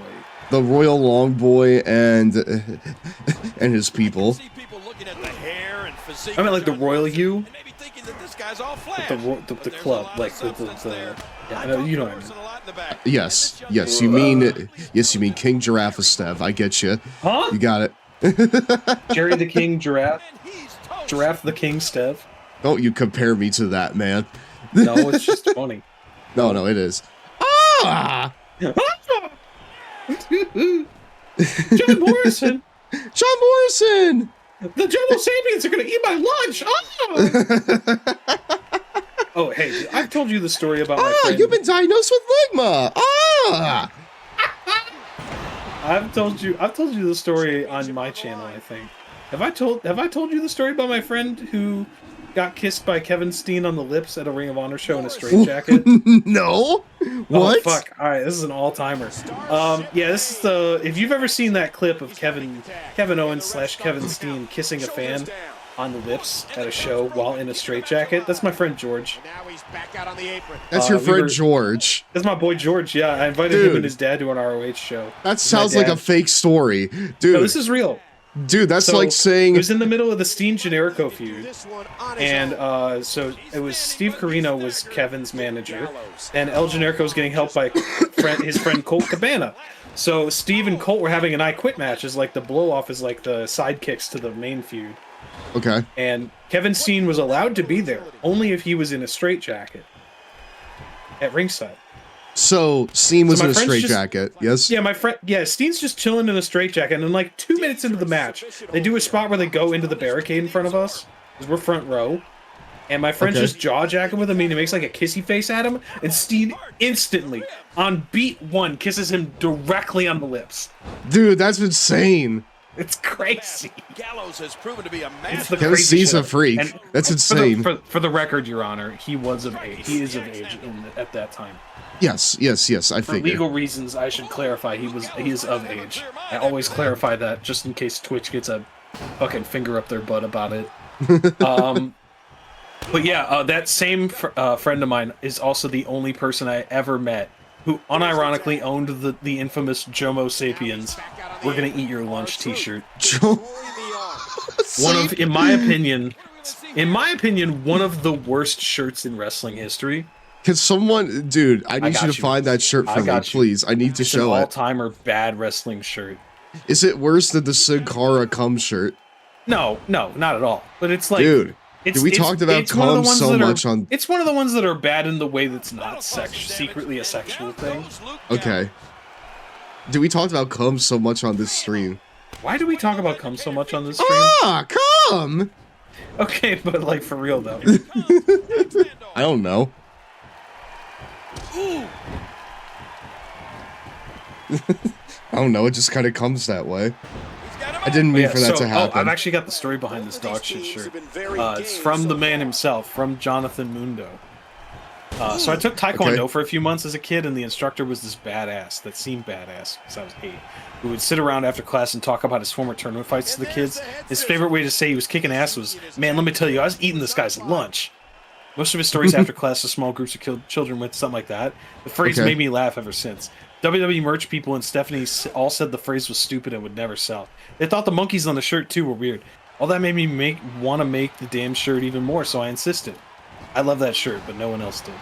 the Royal Long Boy, and his people. I mean, like the Royal You, the club, like the yeah, you know what I mean. Yes, you mean King GirafaStev. I get you. Huh? You got it. Jerry the King Giraffe, Giraffe the King Stev. Don't you compare me to that, man. No, it's just funny. No, it is. Ah! John Morrison! John Morrison! The General Sapiens are gonna eat my lunch! Oh! Oh, hey, I've told you the story about my friend. You've been diagnosed with Ligma! I've told you the story on my channel, I think. Have I told you the story about my friend who got kissed by Kevin Steen on the lips at a Ring of Honor show in a straitjacket? No. Oh, What? fuck. All right, this is an all-timer. Yeah, this is the if you've ever seen that clip of Kevin Owens / Kevin Steen kissing a fan on the lips at a show while in a straitjacket, that's my friend George. That's your friend George. That's my boy George. Yeah, I invited him and his dad to an ROH show. That sounds like a fake story, dude. No, this is real. Dude, that's like saying it was in the middle of the Steen Generico feud, and so it was Steve Carino was Kevin's manager, and El Generico was getting helped by his friend Colt Cabana. So Steve and Colt were having an I Quit match, as like the blow off is like the sidekicks to the main feud. Okay. And Kevin Steen was allowed to be there only if he was in a straitjacket at ringside. So Steen was in a straitjacket, yes? Yeah, Steen's just chilling in a straitjacket, and then like 2 minutes into the match, they do a spot where they go into the barricade in front of us, because we're front row, and my friend's just jaw-jacking with him, and he makes like a kissy face at him, and Steen instantly, on beat 1, kisses him directly on the lips. Dude, that's insane. It's crazy. Gallows has proven to be a master. Kevin Steen's a freak. And that's insane. For the record, Your Honor, he was of age. He is of age at that time. Yes, I For figured. legal reasons, I should clarify he is of age. I always clarify that just in case Twitch gets a fucking finger up their butt about it. But yeah, that same friend of mine is also the only person I ever met who unironically owned the infamous Jomo Sapiens "We're Gonna Eat Your Lunch" t-shirt. In my opinion, one of the worst shirts in wrestling history. Can someone, dude, I need you to find that shirt for me, please. I need to show it. All-timer bad wrestling shirt. Is it worse than the Sin Cara cum shirt? No, not at all. But it's like, dude, we talked about cum so much on. It's one of the ones that are bad in the way that's not secretly a sexual thing. Okay. Dude, we talked about cum so much on this stream. Why do we talk about cum so much on this stream? Cum! Okay, but like for real though. I don't know. I don't know, it just kind of comes that way. I didn't mean for that to happen. I've actually got the story behind this dog shit shirt. It's from the man himself, from Jonathan Mundo. So I took Taekwondo for a few months as a kid, and the instructor was this badass that seemed badass because I was 8, who would sit around after class and talk about his former tournament fights to the kids. His favorite way to say he was kicking ass was, "Man, let me tell you, I was eating this guy's lunch." Most of his stories after class to small groups of children with something like that. The phrase made me laugh ever since. WWE merch people and Stephanie all said the phrase was stupid and would never sell. They thought the monkeys on the shirt too were weird. All that made me want to make the damn shirt even more, so I insisted. I love that shirt, but no one else did.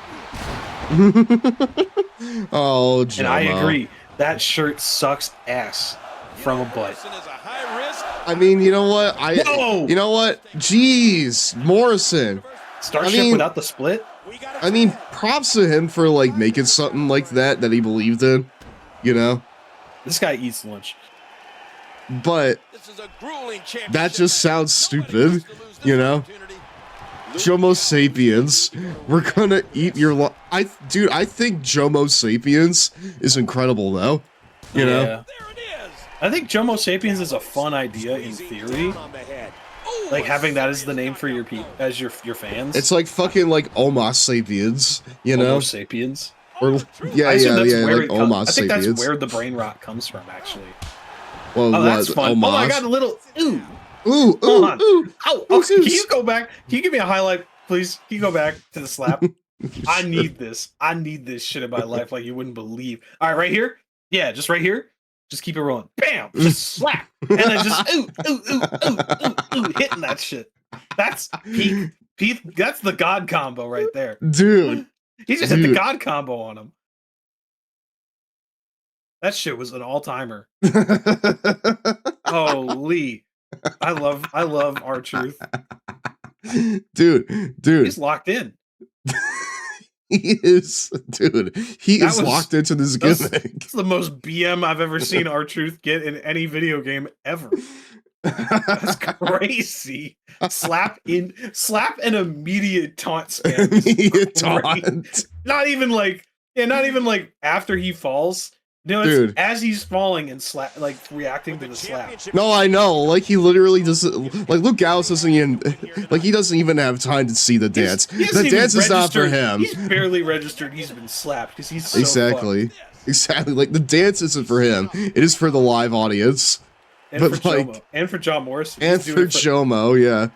Oh, Jomo. And I agree. That shirt sucks ass from a butt. I mean, you know what? You know what? Jeez, Morrison. Starship without the split? I mean, props to him for like making something like that he believed in. You know? This guy eats lunch. But that just sounds stupid, you know? Jomo Sapiens, we're gonna eat your dude, I think Jomo Sapiens is incredible though. You know? I think Jomo Sapiens is a fun idea in theory. Like having that as the name for your people, as your fans. It's like fucking like Homo Sapiens, you know? Homo Sapiens. Or yeah, like Homo I think Sapiens. that's where the brain rot comes from, actually. Well, oh, that's fun. Homage? Oh, I got a little ooh. Ooh, Hold on. ooh. Oh, can you go back? Can you give me a highlight, please? Can you go back to the slap? I need this. I need this shit in my life like you wouldn't believe. All right, right here? Yeah, just right here. Just keep it rolling. Bam! Just slap. And then just ooh, hitting that shit. That's peak. That's the God combo right there. Dude. He just hit the God combo on him. That shit was an all-timer. Holy. I love R-Truth. Dude. He's locked in. He is locked into this gimmick. It's the most BM I've ever seen R-Truth get in any video game ever. That's crazy. Slap an immediate taunt spam. Immediate taunt. Not even like after he falls. No, it's as he's falling and reacting to the slap. No, I know. Like he literally doesn't. Like Luke Gallows doesn't even. Like he doesn't even have time to see the dance. The dance is not for him. He's barely registered. He's been slapped because he's so exactly. Like the dance isn't for him. It is for the live audience. And for Jomo. And for John Morrison. And for Jomo, yeah.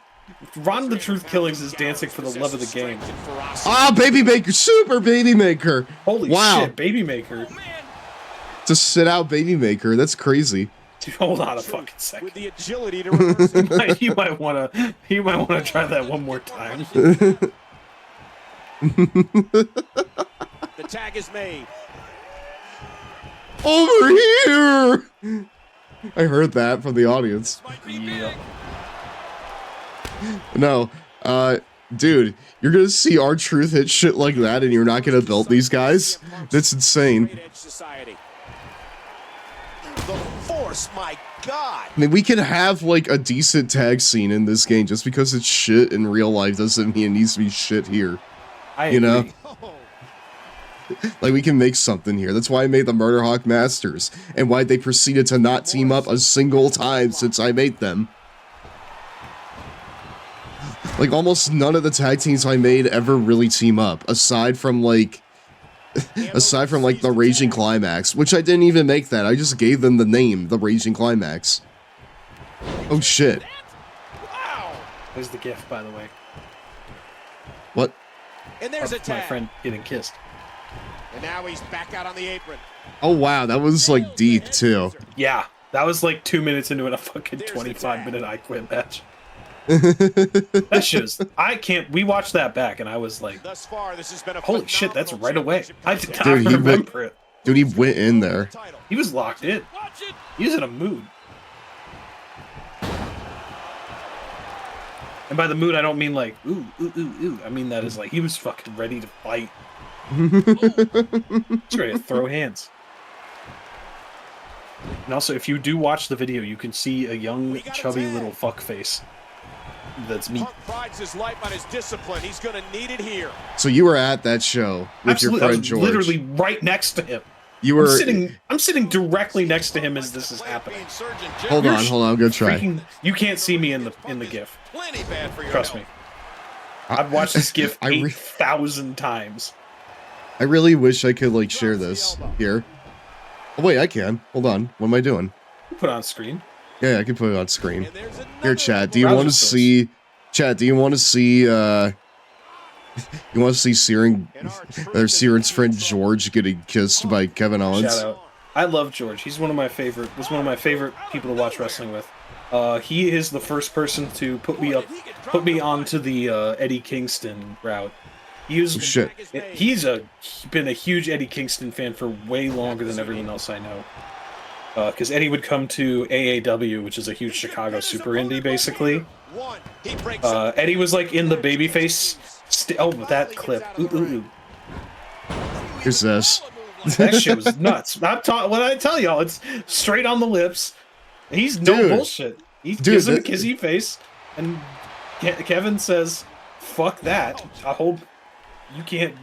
Ron the Truth Killings is dancing for the love of the game. Ah, Baby Maker, super Baby Maker. Holy shit, Baby Maker. To sit out Baby Maker, that's crazy. Dude, hold on a fucking second. With the agility to reverse it. you might wanna try that one more time. The tag is made. Over here! I heard that from the audience. Yeah. No, dude, you're gonna see R-Truth hit shit like that and you're not gonna belt these guys? That's insane. The force, my God! I mean, we can have, like, a decent tag scene in this game. Just because it's shit in real life doesn't mean it needs to be shit here. I agree. know? Like, we can make something here. That's why I made the Murder Hawk Masters. And why they proceeded to not team up a single time since I made them. Like, almost none of the tag teams I made ever really team up. Aside from, like, the Raging Climax, which I didn't even make that. I just gave them the name, the Raging Climax. Oh, shit. There's the gift, by the way. What? And there's a tag. My friend getting kissed. And now he's back out on the apron. Oh, wow, that was, like, deep, too. Yeah, that was, like, 2 minutes into a fucking 25-minute I Quit match. That shit's... we watched that back, and I was like, Thus far, this has been a holy shit, that's right away. I did not Dude, remember it. Dude, he went in there. He was locked in. He was in a mood. And by the mood, I don't mean like, ooh, ooh, ooh, ooh. I mean that is like, he was fucking ready to fight. He's ready to throw hands. And also, if you do watch the video, you can see a young, chubby little fuckface. That's me. Punk prides his life on his discipline. He's going to need it here. So you were at that show with your friend George. Literally right next to him. You were I'm sitting directly next to him as this is happening. Hold on, I'm gonna try. You can't see me in the GIF. Trust me. I've watched this GIF 8,000 times. I really wish I could like share this here. Oh wait, I can. Hold on. What am I doing? Put it on screen. Yeah, I can put it on screen. Here, chat. Do you want to see? Chat. Do you want to see? You want to see Siren's friend George getting kissed by Kevin Owens? Shout out. I love George. He's one of my favorite. Was one of my favorite people to watch wrestling with. He is the first person to put me onto the Eddie Kingston route. He's been a huge Eddie Kingston fan for way longer than everyone else I know. Because Eddie would come to AAW, which is a huge Chicago super indie, basically. Eddie was like in the babyface. Oh, that clip. Ooh. Here's this. That shit was nuts. What I tell y'all, it's straight on the lips. He's no bullshit. He gives him a kissy face, and Kevin says, "Fuck that." I hope you can't.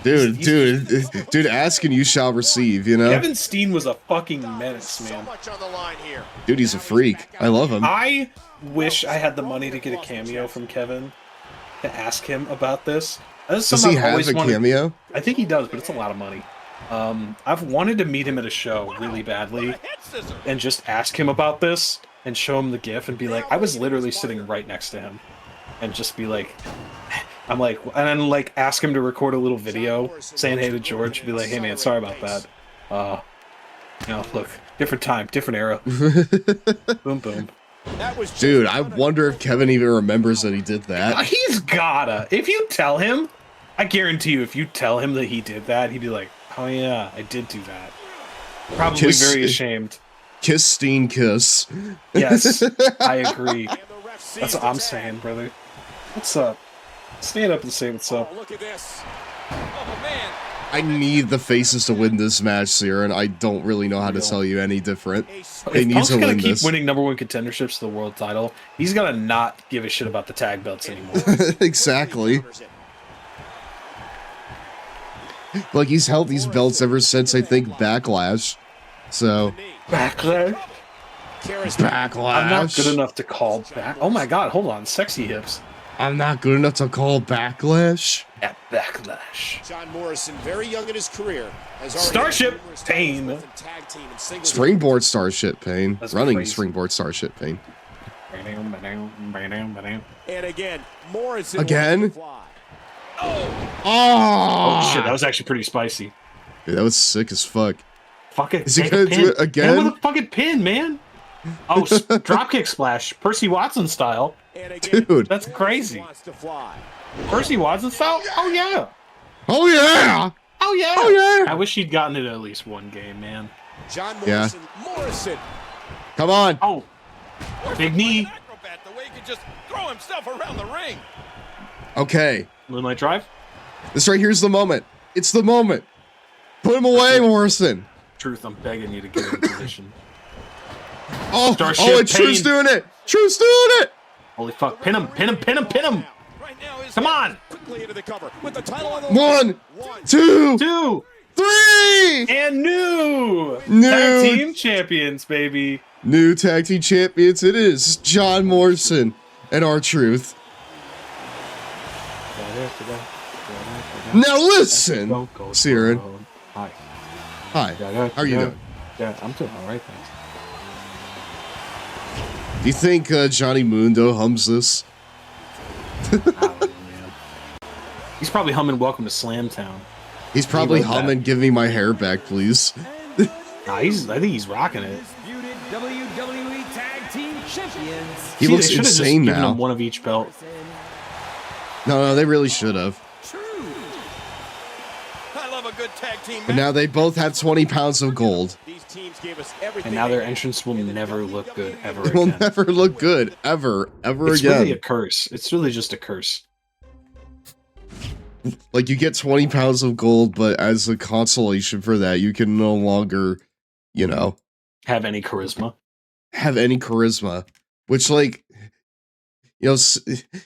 Dude, ask and you shall receive. You know. Kevin Steen was a fucking menace, man. Dude, he's a freak. I love him. I wish I had the money to get a cameo from Kevin to ask him about this. Does he have a cameo? I think he does, but it's a lot of money. I've wanted to meet him at a show really badly and just ask him about this and show him the GIF and be like, I was literally sitting right next to him, and just be like, and then like ask him to record a little video saying hey to George, be like, hey man, sorry about that. Look, different time, different era. Boom, boom. Dude, I wonder if Kevin even remembers that he did that. He's gotta. If you tell him, I guarantee you, if you tell him that he did that, he'd be like, oh yeah, I did do that. Probably very ashamed. Kiss Steen kiss. Yes, I agree. That's what I'm saying, brother. What's up? Stand up and say what's up. Look at this. Oh man. I need the faces to win this match, Siren. I don't really know how to tell you any different. They need to win this. Keep winning #1 contenderships to the world title. He's gonna not give a shit about the tag belts anymore. Exactly. Like, he's held these belts ever since, I think, Backlash. So... Backlash? Backlash. I'm not good enough to call back. Oh my god, hold on. Sexy hips. I'm not good enough to call Backlash? At Backlash. John Morrison, very young in his career. Starship Pain. Springboard Starship Pain. Running crazy. Springboard Starship Pain. And again, Morrison. Again? Oh shit, that was actually pretty spicy. Dude, that was sick as fuck. Fuck it. Is he gonna do it again? Hit him with a fucking pin, man. Oh, dropkick splash. Percy Watson style. Dude. That's crazy. Percy Watson style? Oh yeah. Oh yeah. Oh yeah. Oh yeah. I wish he'd gotten it at least one game, man. John Morrison. Yeah. Morrison. Come on. Oh. Big knee. Acrobat, the way he could just throw himself around the ring. Okay. Moonlight Drive? This right here's the moment. It's the moment. Put him away, Morrison. Truth, I'm begging you to get in position. Oh, Starship and Truth's doing it. Truth's doing it. Holy fuck. Pin him, pin him, pin him, pin him. Come on. Quickly into the cover with the title on the 1, 2, 3. And new tag team champions, baby. New tag team champions. It is John Morrison and R-Truth. Now listen, Siren. Hi. Hi. How are you doing? Yeah, I'm doing all right, thanks. Do you think Johnny Mundo hums this? He's probably humming "Welcome to Slamtown." He's probably humming "Give Me My Hair Back, Please." Nah, I think he's rocking it. WWE Tag Team Champions. He looks insane just given now. Him one of each belt. No, they really should have. I love a good tag team. But now they both have 20 pounds of gold. These teams gave us everything. And now their entrance will never look good ever It will again. never look good ever It's again. really a curse. It's really just a curse. Like, you get 20 pounds of gold, but as a consolation for that, you can no longer, Have any charisma. have any charisma. Which, like,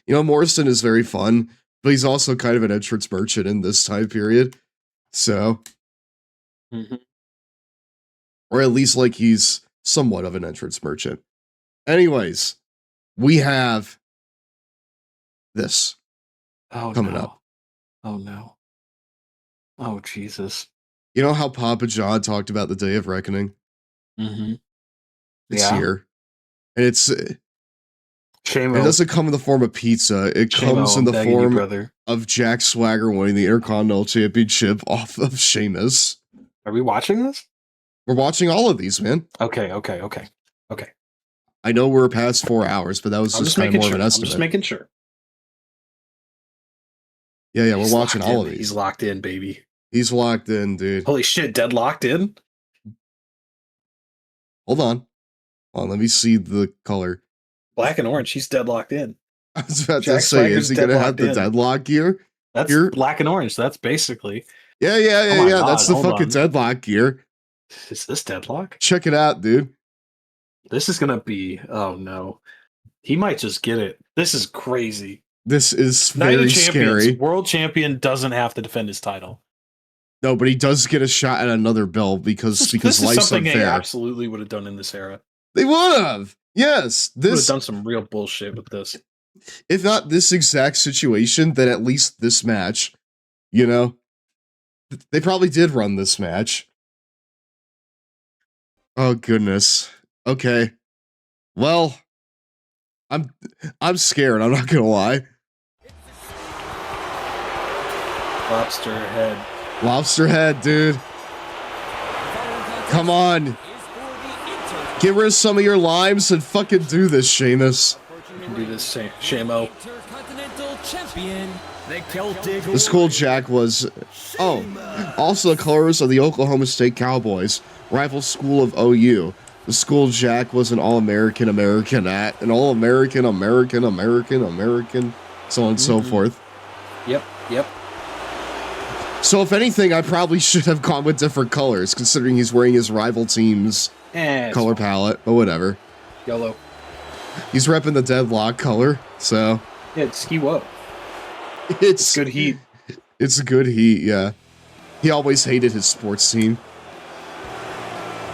Morrison is very fun, but he's also kind of an entrance merchant in this time period. So, or at least like he's somewhat of an entrance merchant. Anyways, we have this coming up. Oh no. Oh Jesus. You know how Papa John talked about the Day of Reckoning? Mm-hmm. It's here. And Shame-o. It doesn't come in the form of pizza. It comes in the form of Jack Swagger winning the Intercontinental Championship off of Sheamus. Are we watching this? We're watching all of these, man. Okay. I know we're past 4 hours, but that was just kind of more of an estimate. I'm just making sure. Yeah, we're watching all of these. He's locked in, baby. He's locked in, dude. Holy shit, deadlocked in? Hold on. Let me see the color. Black and orange, he's deadlocked in. I was about to say, is he going to have the deadlock gear? That's black and orange. That's basically. Yeah. God, that's the fucking deadlock gear. Is this deadlock? Check it out, dude. This is going to be. Oh, no. He might just get it. This is crazy. This is very scary. World champion doesn't have to defend his title. No, but he does get a shot at another belt because this life's is something unfair. they absolutely would have done in this era. They would have. Yes. Would have done some real bullshit with this. If not this exact situation, then at least this match. You know? They probably did run this match. Oh, goodness. Okay. Well, I'm scared. I'm not gonna lie. Lobster head, dude. Come on. Get rid of some of your limes and fucking do this, Sheamus. You can do this, Shamo. The Skull Jack was... Oh, also the colors of the Oklahoma State Cowboys, rival school of OU. The Skull Jack was an All-American an All-American, so on and so forth. Yep. So if anything, I probably should have gone with different colors, considering he's wearing his rival team's color palette, but whatever. Yellow. He's repping the deadlock color, so... Yeah, it's ski-wo. It's good heat. It's good heat, yeah. He always hated his sports team.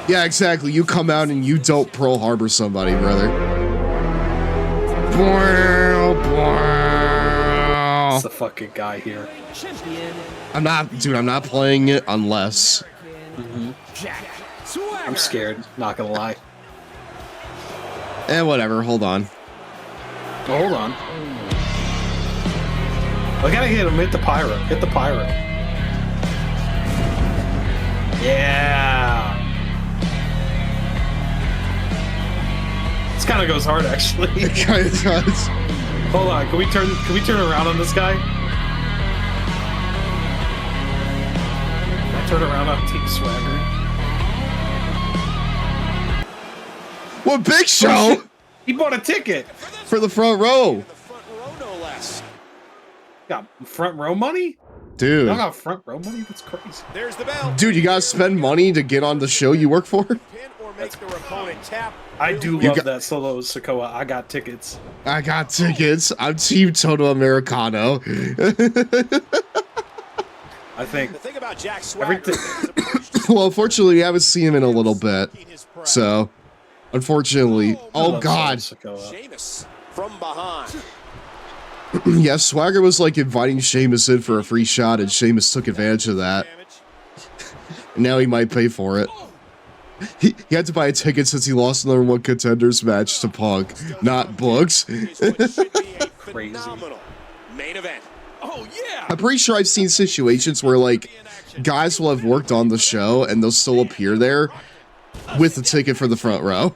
Yeah, exactly. You come out and you don't Pearl Harbor somebody, brother. That's the fucking guy here. I'm not playing it unless... I'm scared, not gonna lie. Whatever, hold on. Oh, hold on. I gotta hit him, hit the pyro. Yeah! This kinda goes hard, actually. It kinda does. Hold on, can we turn around on this guy? Can I turn around on Team Swagger? What, Big Show? He bought a ticket for the front row. Got front row money? Dude. I got front row money? That's crazy. There's the bell. Dude, you gotta spend money to get on the show you work for? I do love that solo Sokoa. I got tickets. I'm Team Toto Americano. I think. The thing about Jack Swagger. Well, unfortunately, we haven't seen him in a little bit. So, unfortunately. Oh, God. Sheamus from behind. Yeah, Swagger was like inviting Sheamus in for a free shot, and Sheamus took advantage of that. And now he might pay for it. He had to buy a ticket since he lost the #1 contenders match to Punk, not Books. Crazy. Main event. Oh yeah. I'm pretty sure I've seen situations where like guys will have worked on the show and they'll still appear there with the ticket for the front row.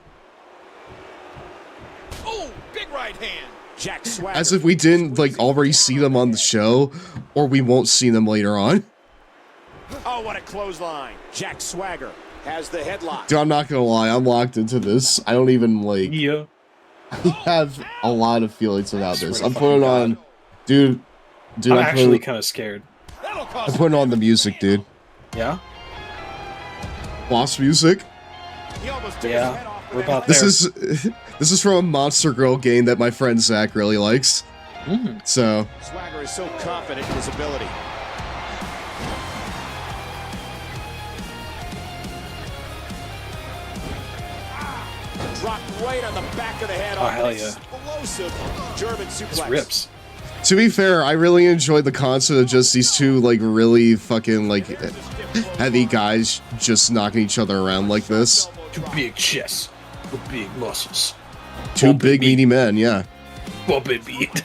Oh, big right hand. Jack Swagger. As if we didn't like already see them on the show, or we won't see them later on. Oh, what a clothesline. Jack Swagger has the headlock. Dude, I'm not gonna lie, I'm locked into this. I don't even like. Yeah. I have a lot of feelings about this. I'm putting on, dude. I'm actually kind of scared. I'm putting on the music, dude. Yeah. Boss music. Yeah. We're about this there. This is from a Monster Girl game that my friend Zach really likes. So. Swagger is so confident in his ability. Dropped right on the back of the head. Oh, hell yeah. Explosive German suplex. This rips. To be fair, I really enjoyed the concept of just these two, like, really fucking, like, heavy guys just knocking each other around like this. Two big chests with big muscles. Two big, meaty men, yeah. Bump it, beat.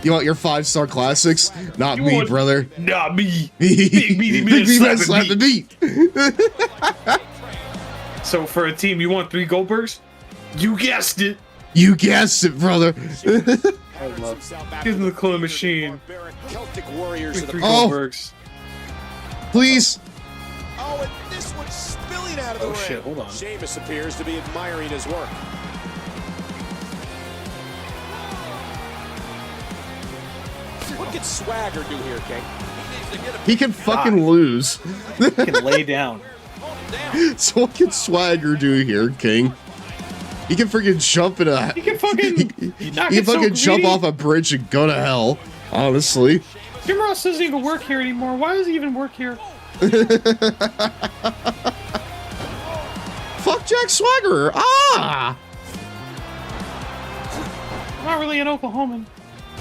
You want your 5-star classics? Not You me, want- brother. Not me. Big meaty man Big man slapping slapping beat. So for a team, you want 3 Goldbergs? You guessed it. You guessed it, brother. I love Give them the claw machine. Celtic warriors of 3 the Goldbergs. Please. Oh, and this one's spilling out of the ring. Shit, hold on. Sheamus appears to be admiring his work. What can Swagger do here, King? He can fucking lose. He can lay down. So what can Swagger do here, King? He can freaking jump in a. He can fucking. He can fucking jump off a bridge and go to hell. Honestly. Jim Ross doesn't even work here anymore. Why does he even work here? Fuck Jack Swagger. Ah. I'm not really an Oklahoman.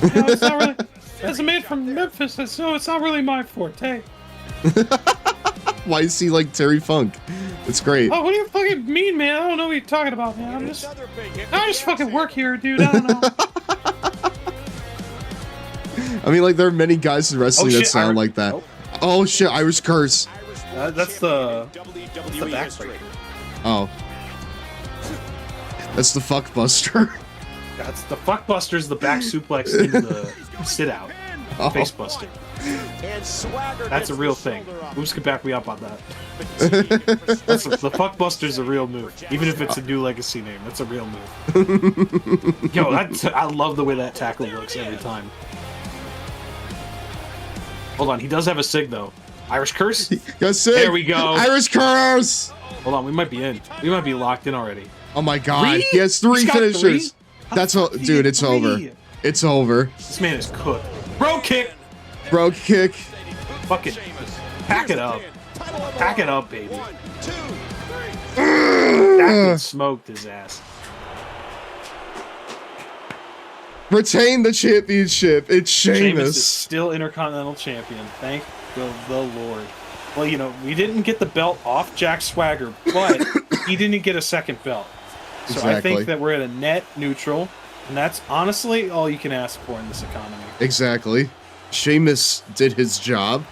You know, it's not really. As a man from Memphis, so it's not really my forte. Why is he like Terry Funk? It's great. Oh, what do you fucking mean, man? I don't know what you're talking about, man. I just fucking work here, dude. I don't know. I mean, like, there are many guys in wrestling that shit, sound like that. Oh shit, Irish Curse. That's the backbreaker. Oh. That's the fuckbuster. That's the fuckbuster's the back suplex into the sit out. Oh. Face buster. That's a real thing. Moose can back me up on that. The fuckbuster's a real move. Even if it's a new legacy name, that's a real move. Yo, I love the way that tackle looks every time. Hold on, he does have a sig though. Irish Curse? Yes, sig. There we go. Irish Curse! Hold on, we might be in. We might be locked in already. Oh my god. 3? He has 3 He's got finishers. 3? That's dude, it's over. It's over. This man is cooked. Bro kick! Bro kick. Fucking pack it up. Pack it up, baby. That smoked his ass. Retain the championship. It's Sheamus is Sheamus. still Intercontinental Champion. Thank the Lord. Well, you know, we didn't get the belt off Jack Swagger, but he didn't get a second belt. So Exactly. I think that we're at a net neutral, and that's honestly all you can ask for in this economy. Exactly. Sheamus did his job.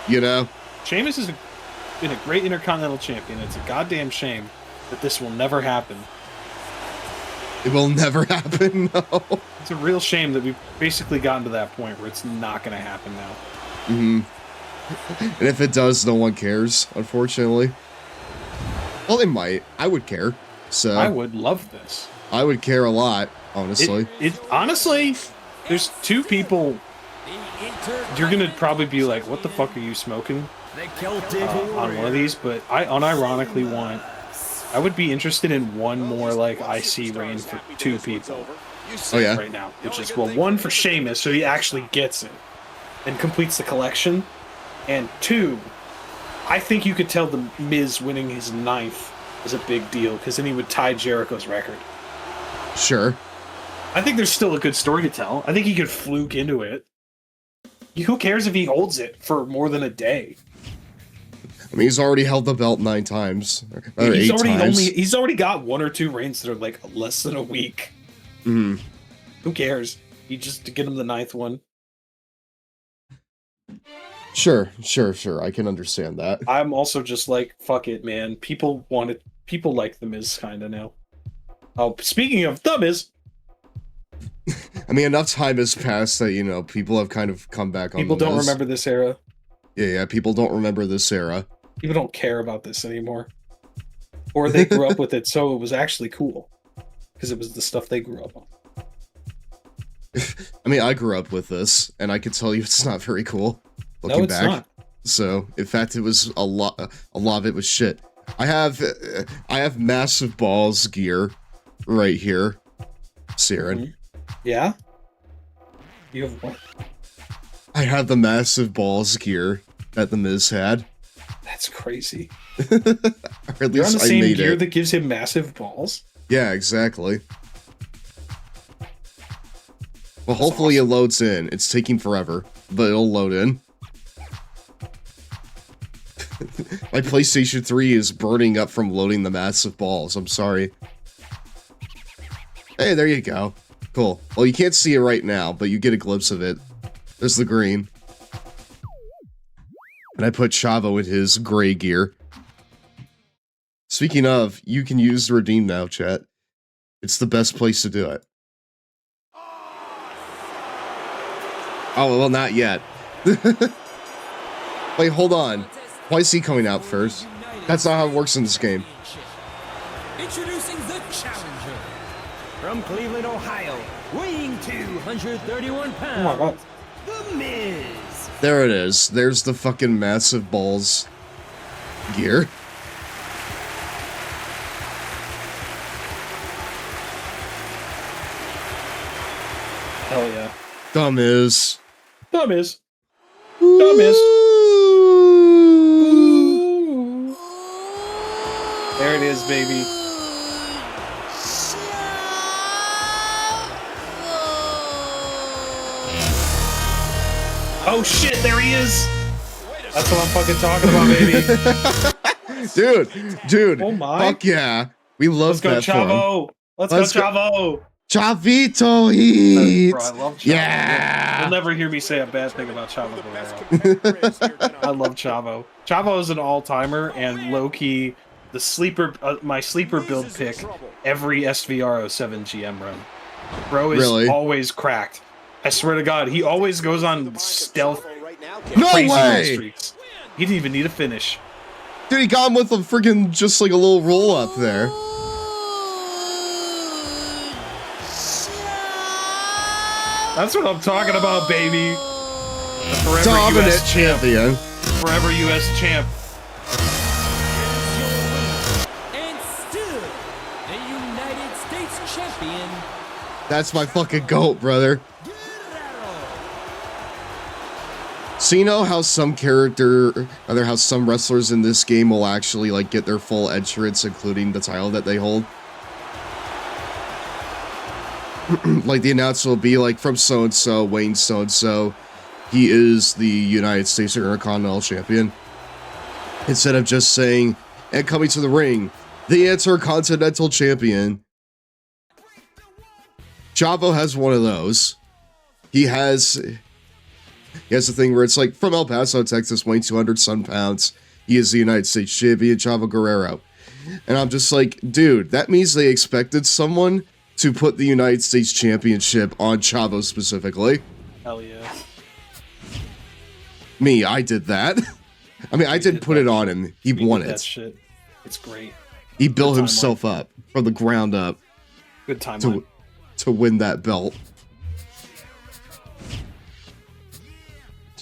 You know? Sheamus has been a great Intercontinental Champion. It's a goddamn shame that this will never happen. It will never happen, no. It's a real shame that we've basically gotten to that point where it's not going to happen now. Mm-hmm. And if it does, no one cares, unfortunately. Well, it might. I would care. So I would love this. I would care a lot, honestly. Honestly, there's 2 people. You're gonna probably be like, "What the fuck are you smoking?" On one of these, but I unironically want. I would be interested in one more like IC reign for 2 people. Oh yeah. Right now, which is well, 1 for Sheamus, so he actually gets it and completes the collection, and 2, I think you could tell the Miz winning his 9th is a big deal because then he would tie Jericho's record. Sure. I think there's still a good story to tell. I think he could fluke into it. Who cares if he holds it for more than a day? I mean, he's already held the belt 9 times. Or He's 8 times. he's already got 1 or 2 reigns that are like less than a week. Mhm. Who cares? You just to get him the 9th one. Sure. I can understand that. I'm also just like, fuck it, man. People want it. People like the Miz kind of now. Oh, speaking of the Miz, I mean, enough time has passed that, you know, people have kind of come back on people the don't Miz. remember this era. Yeah, people don't remember this era. People don't care about this anymore. Or they grew up with it, so it was actually cool. Because it was the stuff they grew up on. I mean, I grew up with this, and I can tell you it's not very cool. No, it's back. not. So, in fact, it was a lot of it was shit. I have massive balls gear right here, Siren. Yeah? You have what? I have the massive balls gear that the Miz had. That's crazy. Or at You're on least the I same made gear it. that gives him massive balls? Yeah, exactly. Well, hopefully it loads in. It's taking forever, but it'll load in. My PlayStation 3 is burning up from loading the massive balls. I'm sorry. Hey, there you go. Cool. Well, you can't see it right now, but you get a glimpse of it. There's the green. And I put Chavo in his gray gear. Speaking of, you can use redeem now, chat. It's the best place to do it. Oh, well, not yet. Wait, hold on. Why is he coming out first? That's not how it works in this game. Introducing the challenger from Cleveland, Ohio, weighing 231 pounds, The Miz. There it is. There's the fucking massive balls gear. Hell yeah. Dumb is. Dumb is. Dumb is. There it is, baby. Oh shit, there he is! That's what I'm fucking talking about, baby. Dude, oh my. Fuck yeah. We love that Let's go, Chavo! Let's go, Chavo! Chavito Heat! Bro, I love Chavo. Yeah! You'll never hear me say a bad thing about Chavo Guerrero. I love Chavo. Chavo is an all-timer, and low-key, the sleeper, my sleeper build pick every SVR07 GM run. Bro is always cracked. I swear to God, he always goes on stealth, crazy win streaks. He didn't even need a finish. Dude, he got him with a freaking just like a little roll up there. That's what I'm talking about, baby. The forever Dominant US champion. Forever US champ. And still the United States champion. That's my fucking goat, brother. So you know how some how some wrestlers in this game will actually like get their full entrance, including the title that they hold? Like the announcer will be like, from so-and-so, Wayne so-and-so, he is the United States Intercontinental Champion. Instead of just saying, and coming to the ring, the Intercontinental Champion. Chavo has one of those. He has the thing where it's like, from El Paso, Texas, weighing 200 some pounds. He is the United States Champion, Chavo Guerrero. And I'm just like, dude, that means they expected someone to put the United States Championship on Chavo specifically. Hell yeah. Me, I did that. I mean, I didn't put it on him. He won it. That shit. It's great. He built himself up from the ground up. Good timeline. To win that belt.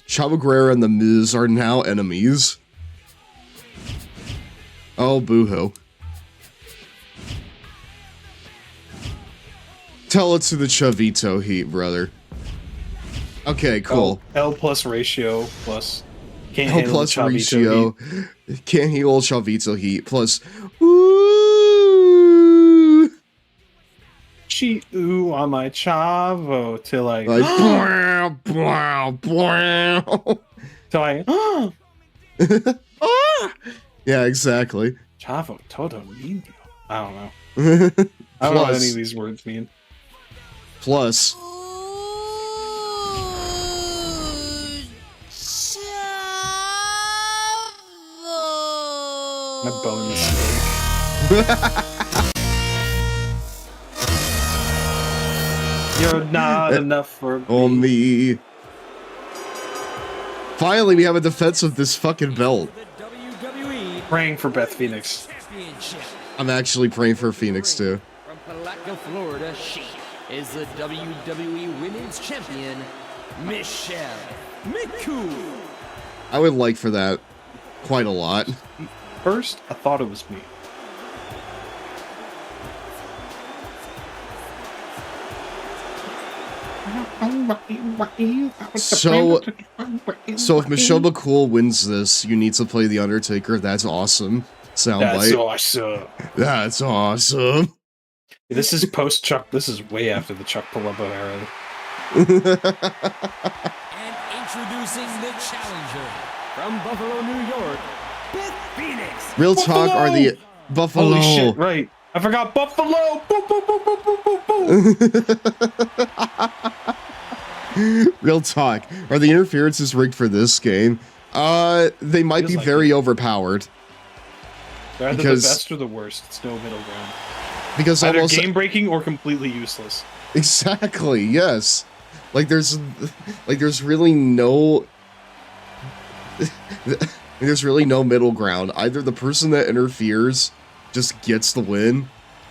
Chavo Guerrero and The Miz are now enemies. Oh, boo-hoo. Tell it to the Chavito Heat, brother. Okay, cool. L plus ratio plus can't L handle plus Chavito ratio. Heat. Can't handle Chavito Heat plus. Cheat ooh on my Chavo till I till I Yeah, exactly. Chavo todo lindo. I don't know. I don't know what any of these words mean. Plus. My bone snake. You're not enough for me. On me. Finally, we have a defense of this fucking belt. Praying for Beth Phoenix. I'm actually praying for Phoenix too. From Palatka, Florida, she is the WWE Women's Champion, Michelle McCool. I would like for that quite a lot. First, I thought it was me. So if Michelle McCool wins this, you need to play The Undertaker. That's awesome. Soundbite. That's awesome. That's awesome. This is post Chuck. This is way after the Chuck Palumbo era. And introducing the challenger from Buffalo, New York, Beth Phoenix. Real talk are the Buffalo. Holy shit! Right, I forgot Buffalo. Boom, boom, boom, boom, boom, boom, boom. Real talk. Are the interferences rigged for this game? They might be very overpowered. They're either the best or the worst. It's no middle ground. Because either almost game breaking or completely useless. Exactly. Yes. Like there's really no there's really no middle ground. Either the person that interferes just gets the win,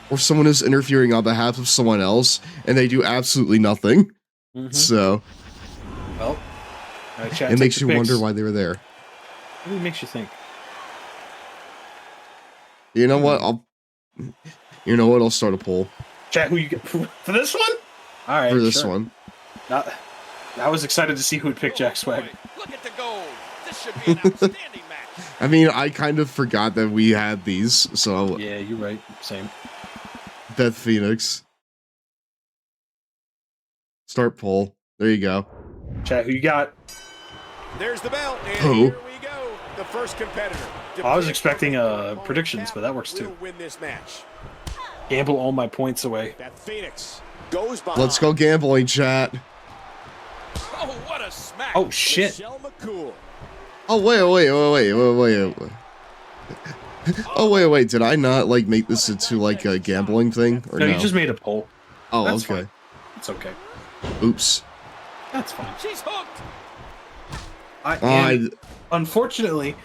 or someone who's interfering on behalf of someone else and they do absolutely nothing. So, well, it makes you wonder why they were there. It really makes you think. You know what? I'll start a poll. Chat, who you get for this one? All right, for this one. I was excited to see who would pick Jack Swag. Look at the goal. This should be an outstanding match. I mean, I kind of forgot that we had these, so yeah, you're right. Same. Beth Phoenix. Start poll. There you go. Chat, who you got? There's the bell, and Who? here we go. The first competitor. I was expecting predictions, but that works too. Win this match. Gamble all my points away. That Phoenix goes behind. Let's go gambling, chat. Oh, what a smack. Oh, shit. Michelle McCool. Oh, wait. Oh, wait. Did I not, like, make this into, like, a gambling thing? Or no, you just made a poll. Oh, That's okay. Fine. It's okay. Oops. That's fine. She's hooked. Unfortunately,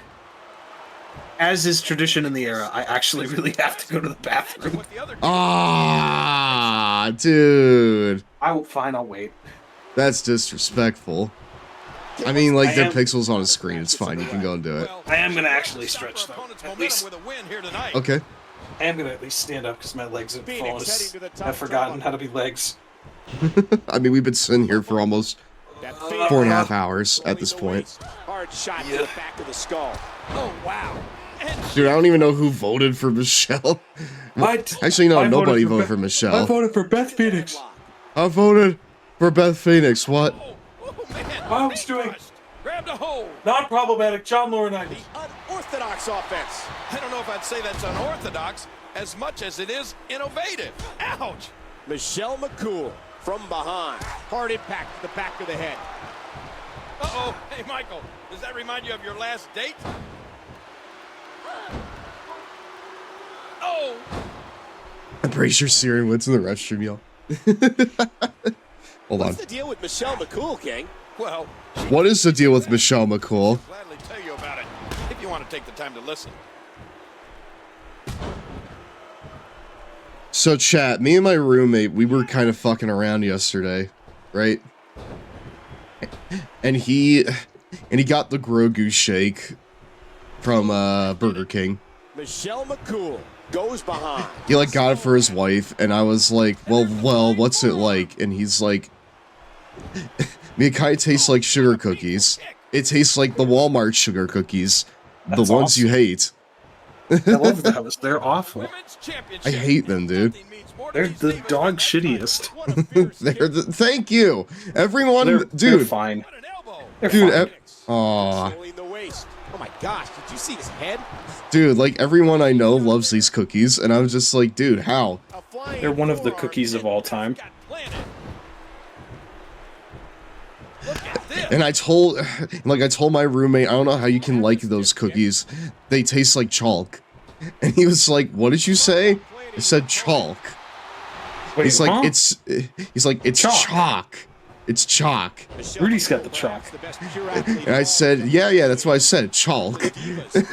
as is tradition in the era, I actually really have to go to the bathroom. Ah, dude. Fine, I'll wait. That's disrespectful. I mean, like, the pixels on a screen. It's fine. You can go and do it. I am going to actually stretch, though. At least. Okay. I am going to at least stand up because my legs have fallen. I've forgotten how to be legs. I mean, we've been sitting here for almost 4.5 hours at this point. Hard shot to the back of the skull. Oh, wow. Dude, I don't even know who voted for Michelle. What? Actually, no, nobody voted for Michelle. I voted for Beth Phoenix. I voted for Beth Phoenix. What? I was doing Grab the hold. non-problematic John Laurinaitis. Unorthodox offense. I don't know if I'd say that's unorthodox as much as it is innovative. Ouch. Michelle McCool from behind. Hard impact to the back of the head. Uh-oh. Hey, Michael, does that remind you of your last date? Oh. I'm pretty sure Siren went to the restroom, y'all. Hold on. What's the deal with Michelle McCool, King? Well, What is the deal with Michelle McCool? I'll gladly tell you about it if you want to take the time to listen. So, chat, me and my roommate, we were kind of fucking around yesterday, right? And he got the Grogu shake from Burger King. Michelle McCool goes behind. He like got it for his wife, and I was like, well, what's it like? And he's like, it kind of tastes like sugar cookies. It tastes like the Walmart sugar cookies, the ones you hate. I love those. They're awful. I hate them, dude. They're the dog shittiest. Thank you, everyone, dude. They're fine. They're dude, fine. Aw. Oh my gosh, did you see his head? Dude, like, everyone I know loves these cookies, and I was just like, dude, how? They're one of the cookies of all time. And I told my roommate, I don't know how you can like those cookies. They taste like chalk. And he was like, what did you say? I said chalk. Wait, he's like, huh? it's chalk. It's chalk. Rudy's got the chalk. And I said, yeah, that's what I said, chalk. And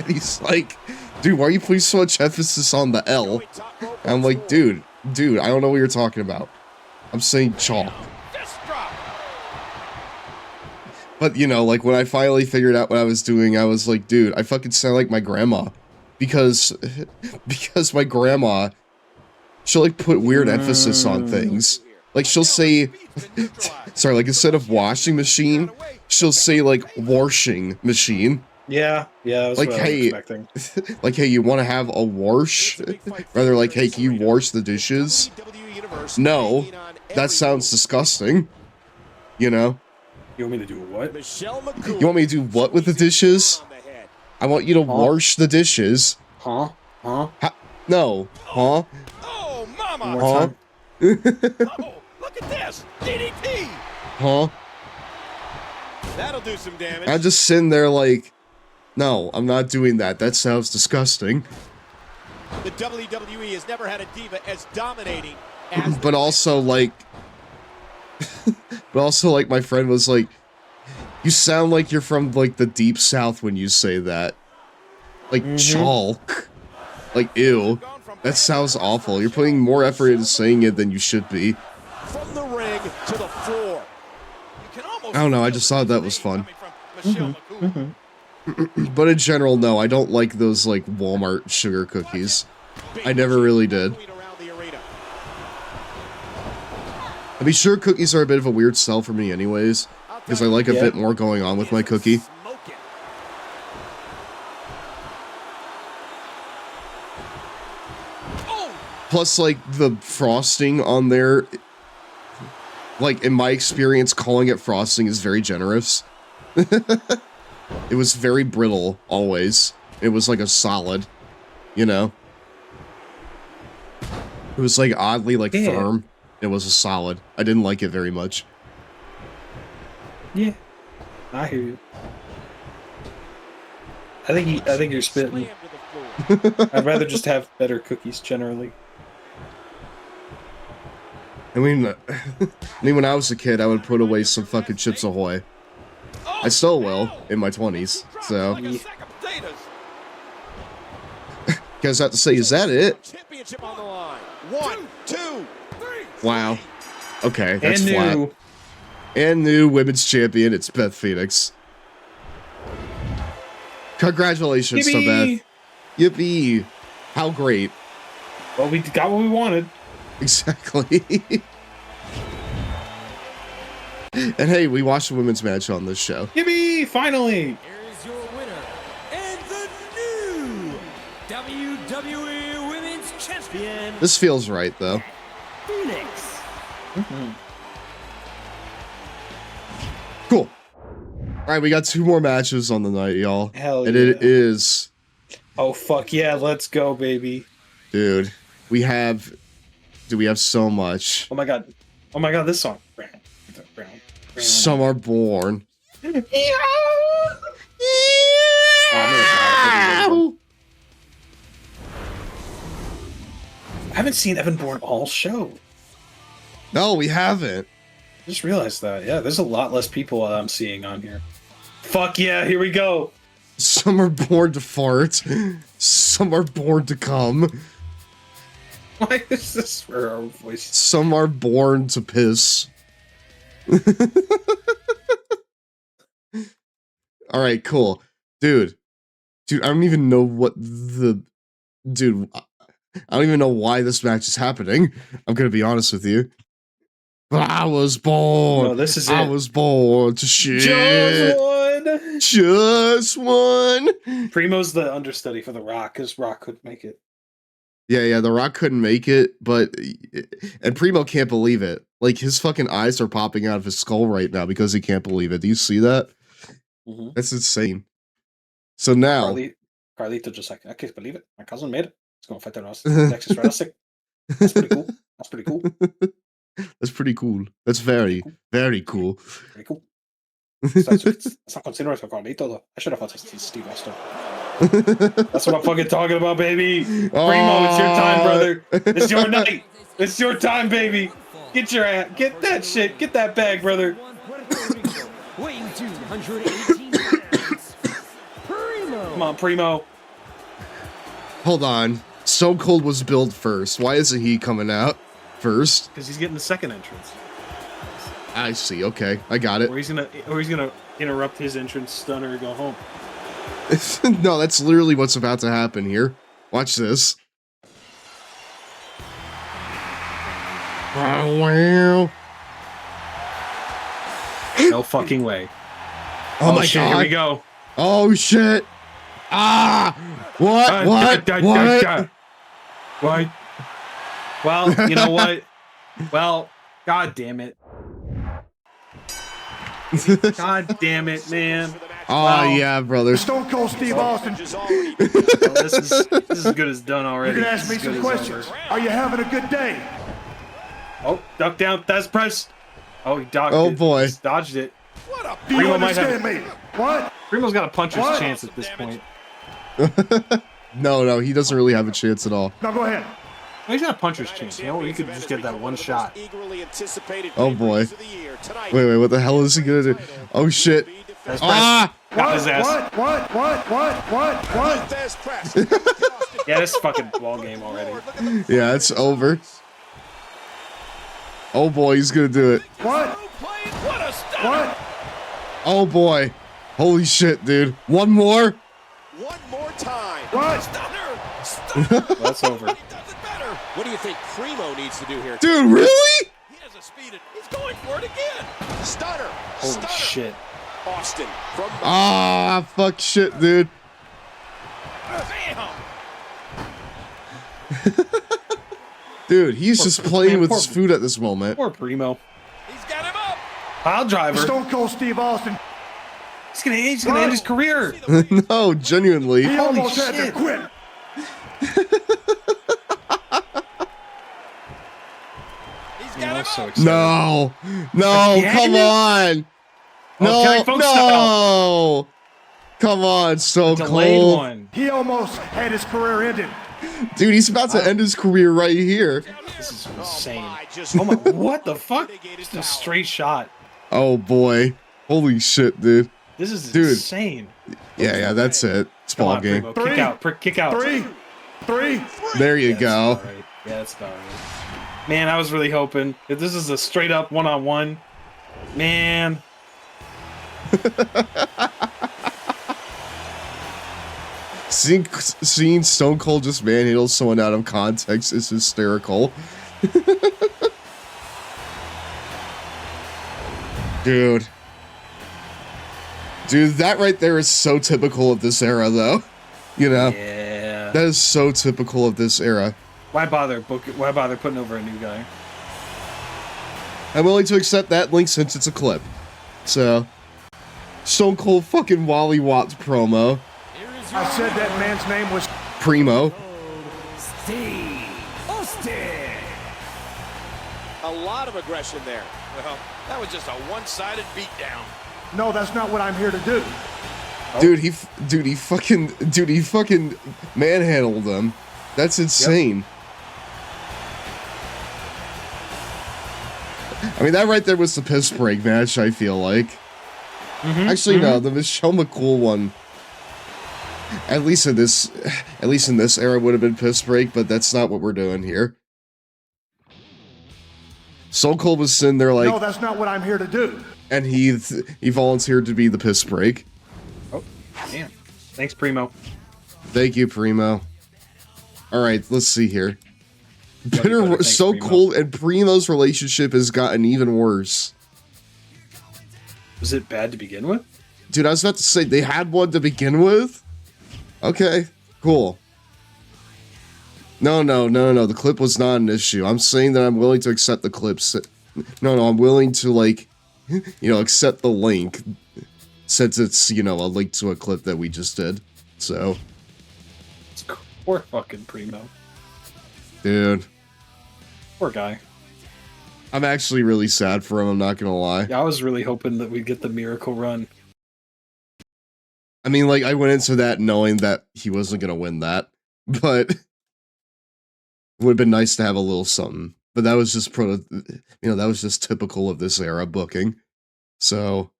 he's like, dude, why are you putting so much emphasis on the L? And I'm like, dude, I don't know what you're talking about. I'm saying chalk. But, you know, like, when I finally figured out what I was doing, I was like, dude, I fucking sound like my grandma. Because my grandma, she'll, like, put weird emphasis on things. Like, she'll say, sorry, like, instead of washing machine, she'll say, like, washing machine. Yeah, that's like, what hey, I was expecting. like, hey, you want to have a wash? Rather, like, hey, can you wash the dishes? No, that sounds disgusting. You know? You want me to do what? You want me to do what with the dishes? I want you to wash the dishes. Huh? No. Huh? Come on. Huh? Oh, look at this. DDT. Huh? That'll do some damage. I'm just sitting there like, no, I'm not doing that. That sounds disgusting. The WWE has never had a diva as dominating as But also like, my friend was like, you sound like you're from like the deep south when you say that. Like chalk. Like ew. That sounds awful. You're putting more effort into saying it than you should be. from the ring to the floor. I don't know, I just thought that was fun. But in general, no, I don't like those like Walmart sugar cookies. I never really did. I mean, sure, cookies are a bit of a weird sell for me anyways, because I like a bit more going on with my cookie. Plus, like, the frosting on there, like, in my experience, calling it frosting is very generous. It was very brittle, always. It was like a solid, you know? It was, like, oddly, like, firm. It was a solid. I didn't like it very much. Yeah, I hear you. I think you're spitting. I'd rather just have better cookies generally. I mean, when I was a kid, I would put away some fucking Chips Ahoy. I still will in my 20s, so. Guys have to say, is that it? Championship on the line. 1, 2, 3. Wow. Okay, that's and flat. new. And new women's champion, it's Beth Phoenix. Congratulations to Beth. Yippee. How great. Well, we got what we wanted. Exactly. And hey, we watched a women's match on this show. Yippee! Finally! Here's your winner and the new WWE Women's Champion, This feels right, though. Phoenix. Cool. Alright, we got 2 more matches on the night, y'all. Hell and yeah. it is... Oh, fuck yeah, let's go, baby. Dude, we have so much. Oh my god, this song. Some are born. I haven't seen Evan Bourne all show. No, we haven't. I just realized that. Yeah, there's a lot less people I'm seeing on here. Fuck yeah, here we go. Some are born to fart. Some are born to come. Why is this for our voice? Some are born to piss. Alright, cool. Dude, I don't even know what the... Dude, I don't even know why this match is happening. I'm gonna be honest with you. But I was born. No, this is I it. was born to shit. Just one. Just one. Primo's the understudy for The Rock, because Rock couldn't make it. Yeah, The Rock couldn't make it, and Primo can't believe it. Like, his fucking eyes are popping out of his skull right now because he can't believe it. Do you see that? Mm-hmm. That's insane. So now... Carlito just like, I can't believe it. My cousin made it. He's going to fight the Texas Wrestling. That's pretty cool. That's pretty cool. That's pretty cool. That's very, very cool. Very cool. Sta considerando Carlito, though. I should have fought Steve Austin. That's what I'm fucking talking about, baby. Primo, it's your time, brother. It's your night. It's your time, baby. Get that shit. Get that bag, brother. Weighing 218 pounds, Primo. Come on, Primo. Hold on. Stone Cold was billed first. Why isn't he coming out first? Because he's getting the second entrance. I see. Okay, I got it. Or he's gonna interrupt his entrance, stunner, and go home. No, that's literally what's about to happen here. Watch this. Wow. No fucking way. Oh my shit, god. Here we go. Oh shit. Ah! What? What? Well, you know what? Well, god damn it. God damn it, man. Oh yeah, brother. Stone Cold Steve Austin. This is as good as done already. You're gonna ask me some questions. Are you having a good day? Oh, duck down. That's pressed. Oh, he dodged it. Oh boy. He dodged it. Do you understand me? What? Primo's got a puncher's chance at this point. No, he doesn't really have a chance at all. No, go ahead. He's got a puncher's chance. You know, he could just get that one shot. Oh boy. Wait, what the hell is he gonna do? Oh shit. Got his ass. What? Yeah, this is fucking ball game already. Yeah, it's over. Oh boy, he's gonna do it. What? Oh boy. Holy shit, dude. One more? One more time. What? Well, that's over. What do you think Primo needs to do here? Dude, really? He has a speed. He's going for it again. Stunner. Holy shit. Austin from Fuck shit, dude. Bam. Dude, he's just playing with his food at this moment. Poor Primo. He's got him up. Pile driver. Stone Cold Steve Austin. He's gonna end his career. No, genuinely. He Holy almost had to shit. quit. So No, Again? come on. No, Kelly Funk no. Come on, Stone Delayed Cold. one. He almost had his career ended. Dude, he's about to end his career right here. This is insane. Oh my, what the fuck? Just a straight shot. Oh boy. Holy shit, dude. This is Dude. insane. Yeah, that's it. It's Come ball on, game. Primo. Kick out. Kick out. Three. There you Yeah, go. that's about right. Yeah, that's about right. Man, I was really hoping if this is a straight up one-on-one. Man. Seeing Stone Cold just manhandle someone out of context is hysterical. Dude, that right there is so typical of this era, though. You know? Yeah. That is so typical of this era. Why bother putting over a new guy? I'm willing to accept that link since it's a clip. So, Stone Cold fucking Wally Watts promo. I said that man's name was Primo. Steve Austin. a lot of aggression there. Well, that was just a one-sided beatdown. No, that's not what I'm here to do. Dude, he fucking manhandled them. That's insane. I mean, that right there was the piss break match, I feel like. Actually, no, the Michelle McCool one. At least in this era would have been piss break, but that's not what we're doing here. Stone Cold was sitting there like, No, that's not what I'm here to do. and he volunteered to be the piss break. Oh, damn. Thanks, Primo. Thank you, Primo. All right, let's see here. better thanks, Stone Primo. Cold and Primo's relationship has gotten even worse. Was it bad to begin with? Dude, I was about to say they had one to begin with. Okay, cool. No. The clip was not an issue. I'm saying that I'm willing to accept the clips. No, I'm willing to, like, accept the link since it's, a link to a clip that we just did. So, Poor fucking Primo. dude, Poor guy. I'm actually really sad for him. I'm not gonna lie. Yeah, I was really hoping that we'd get the miracle run. I mean, like, I went into that knowing that he wasn't gonna win that, but it would have been nice to have a little something. But that was just that was just typical of this era booking. So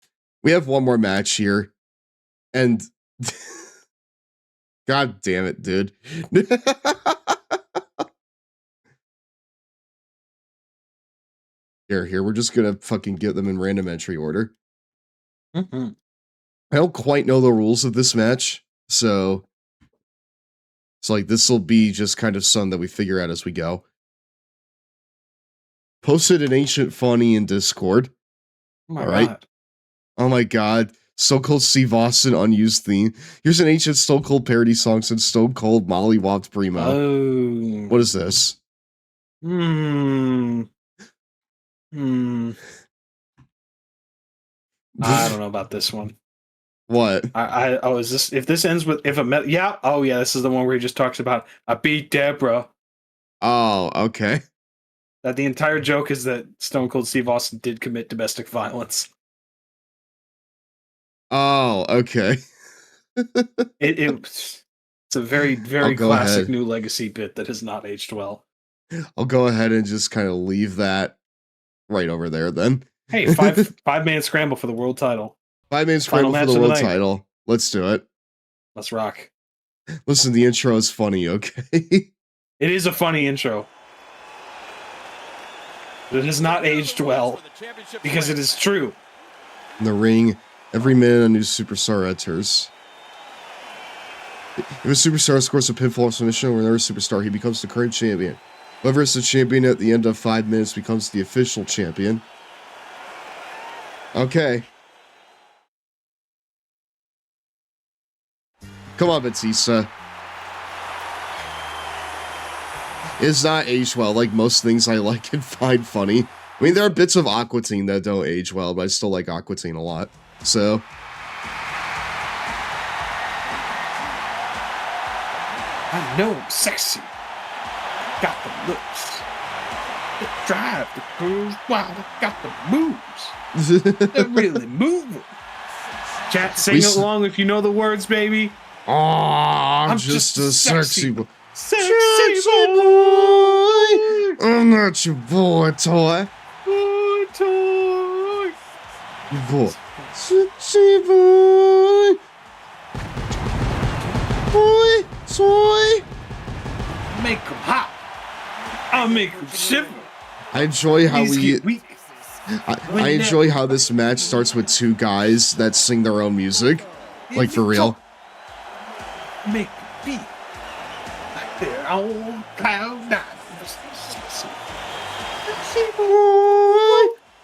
we have one more match here, and God damn it, dude. Here, we're just gonna fucking get them in random entry order. Mm-hmm. I don't quite know the rules of this match, so it's like this will be just kind of something that we figure out as we go. Posted an ancient funny in Discord. Oh my All right. God. Oh my god. Stone Cold Steve Austin unused theme. Here's an ancient Stone Cold parody song since Stone Cold Molly Wopped Primo. Oh. What is this? I don't know about this one. What? Is this, if this ends with, this is the one where he just talks about, I beat Deborah. Oh, okay. That the entire joke is that Stone Cold Steve Austin did commit domestic violence. Oh, okay. It's a very, very go classic ahead. New Legacy bit that has not aged well. I'll go ahead and just kind of leave that right over there then. Hey, five-man scramble for the world title. 5-man scramble for the world title. Let's do it. Let's rock. Listen, the intro is funny, okay? It is a funny intro. It has not aged well because it is true. In the ring, every minute a new superstar enters. If a superstar scores a pinfall submission or another superstar, he becomes the current champion. Whoever is the champion at the end of 5 minutes becomes the official champion. Okay. Come on, Batista. It's not aged well, like most things I like and find funny. I mean, there are bits of Aqua Teen that don't age well, but I still like Aqua Teen a lot. So... I know I'm sexy. Got the looks. The drive, the cruise, wow, I got the moves. They're really moving. Chat, sing along if you know the words, baby. Oh, I'm just a sexy boy. Sexy boy. I'm not your boy toy. Boy toy. Boy. Sexy boy. Boy toy. Make them hot. I'll make them shiver. I enjoy how I enjoy how this match starts with 2 guys that sing their own music. Like, for real. Make them beat like they're on cloud 9.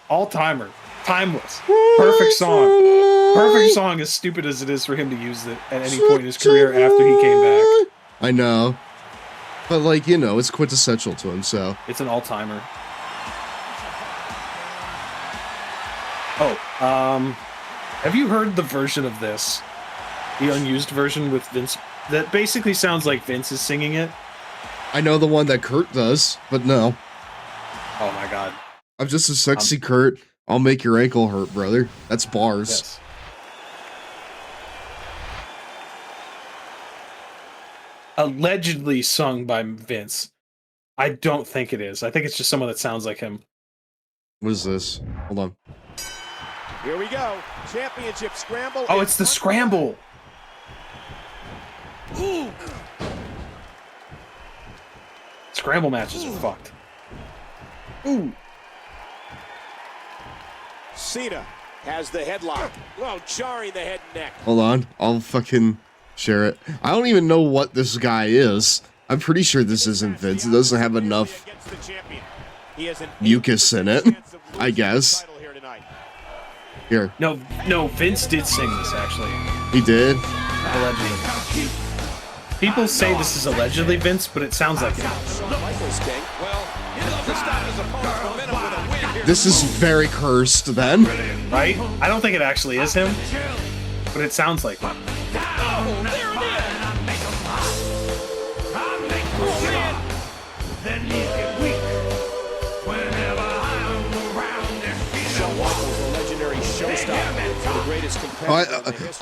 All timer. Timeless. Perfect song. Perfect song, as stupid as it is for him to use it at any point in his career after he came back. I know. But, like, you know, it's quintessential to him, so. It's an all-timer. Oh, have you heard the version of this? The unused version with Vince, that basically sounds like Vince is singing it? I know the one that Kurt does, but no. Oh my god. I'm just a sexy Kurt. I'll make your ankle hurt, brother. That's bars. Yes. Allegedly sung by Vince. I don't think it is. I think it's just someone that sounds like him. What is this? Hold on. Here we go. Championship scramble. Oh, it's the scramble. Ooh. Scramble matches are fucked. Ooh. Cena has the headlock. Well, jarring the head and neck. Hold on. I'll fucking share it. I don't even know what this guy is. I'm pretty sure this isn't Vince. It doesn't have enough mucus in it, I guess. Here. No, Vince did sing this, actually. He did? Allegedly. People say this is allegedly Vince, but it sounds like it. This is very cursed, then. Right? I don't think it actually is him, but it sounds like him.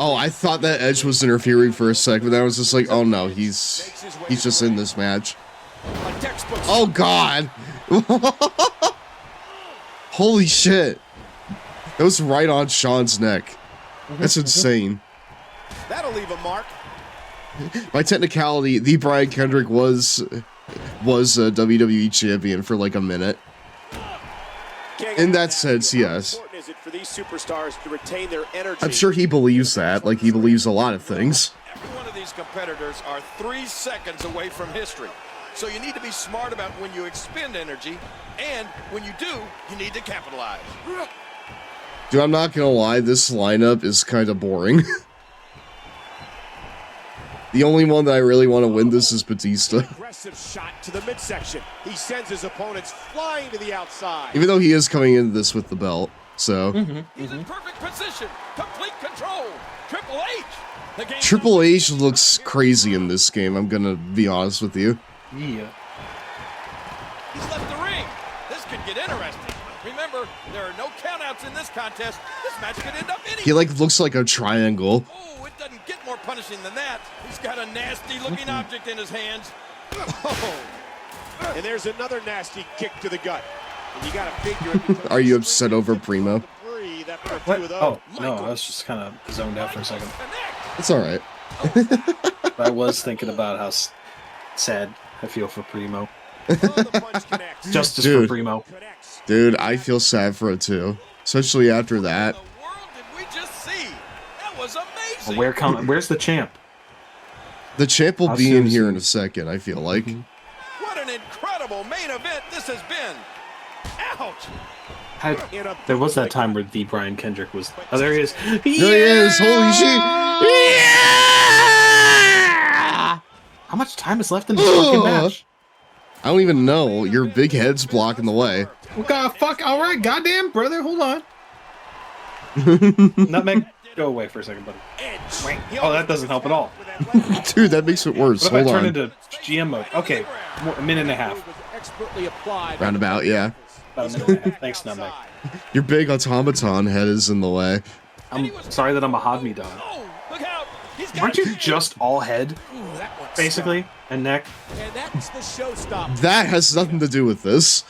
I thought that Edge was interfering for a sec, but I was just like, oh no, he's just in this match. Oh god! Holy shit! That was right on Sean's neck. That's insane. That'll leave a mark. By technicality, the Brian Kendrick was a WWE champion for like a minute. In that sense, yes. For these superstars to retain their energy. I'm sure he believes that, like he believes a lot of things. Every one of these competitors are 3 seconds away from history. So you need to be smart about when you expend energy, and when you do, you need to capitalize. Dude, I'm not gonna lie, this lineup is kind of boring. The only one that I really want to win this is Batista. Aggressive shot to the midsection. He sends his opponents flying to the outside. Even though he is coming into this with the belt. So He's in perfect position. Complete control. Triple H. The game Triple H looks crazy in this game. I'm gonna be honest with you. Yeah. He's left the ring. This could get interesting. Remember, there are no countouts in this contest. This match could end up He like looks like a triangle. Oh, it doesn't get more punishing than that. He's got a nasty-looking object in his hands. Oh. And there's another nasty kick to the gut. And you gotta figure Are you upset over Primo? What? Oh, no, I was just kind of zoned out for a second. It's all right. But I was thinking about how sad I feel for Primo. Justice for Primo. Dude, I feel sad for it too, especially after that. Well, where's the champ? The champ will be in here in a second, I feel like. What an incredible main event this has been. Ouch. There was that time where the Brian Kendrick was. Oh, there he is. There he is. Holy shit. Yeah! How much time is left in this fucking match? I don't even know. Your big head's blocking the way. Oh, God, fuck. All right, goddamn, brother. Hold on. Nutmeg, go away for a second, buddy. Oh, that doesn't help at all. Dude, that makes it worse. What if Hold I turn on. into GM mode? Okay, a minute and a half. Roundabout, yeah. About a minute and a half. Thanks, Nutmeg. Your big automaton head is in the way. I'm sorry that I'm a Hogme dog. Aren't you just all head, basically, and neck? And that's the showstopper. That has nothing to do with this.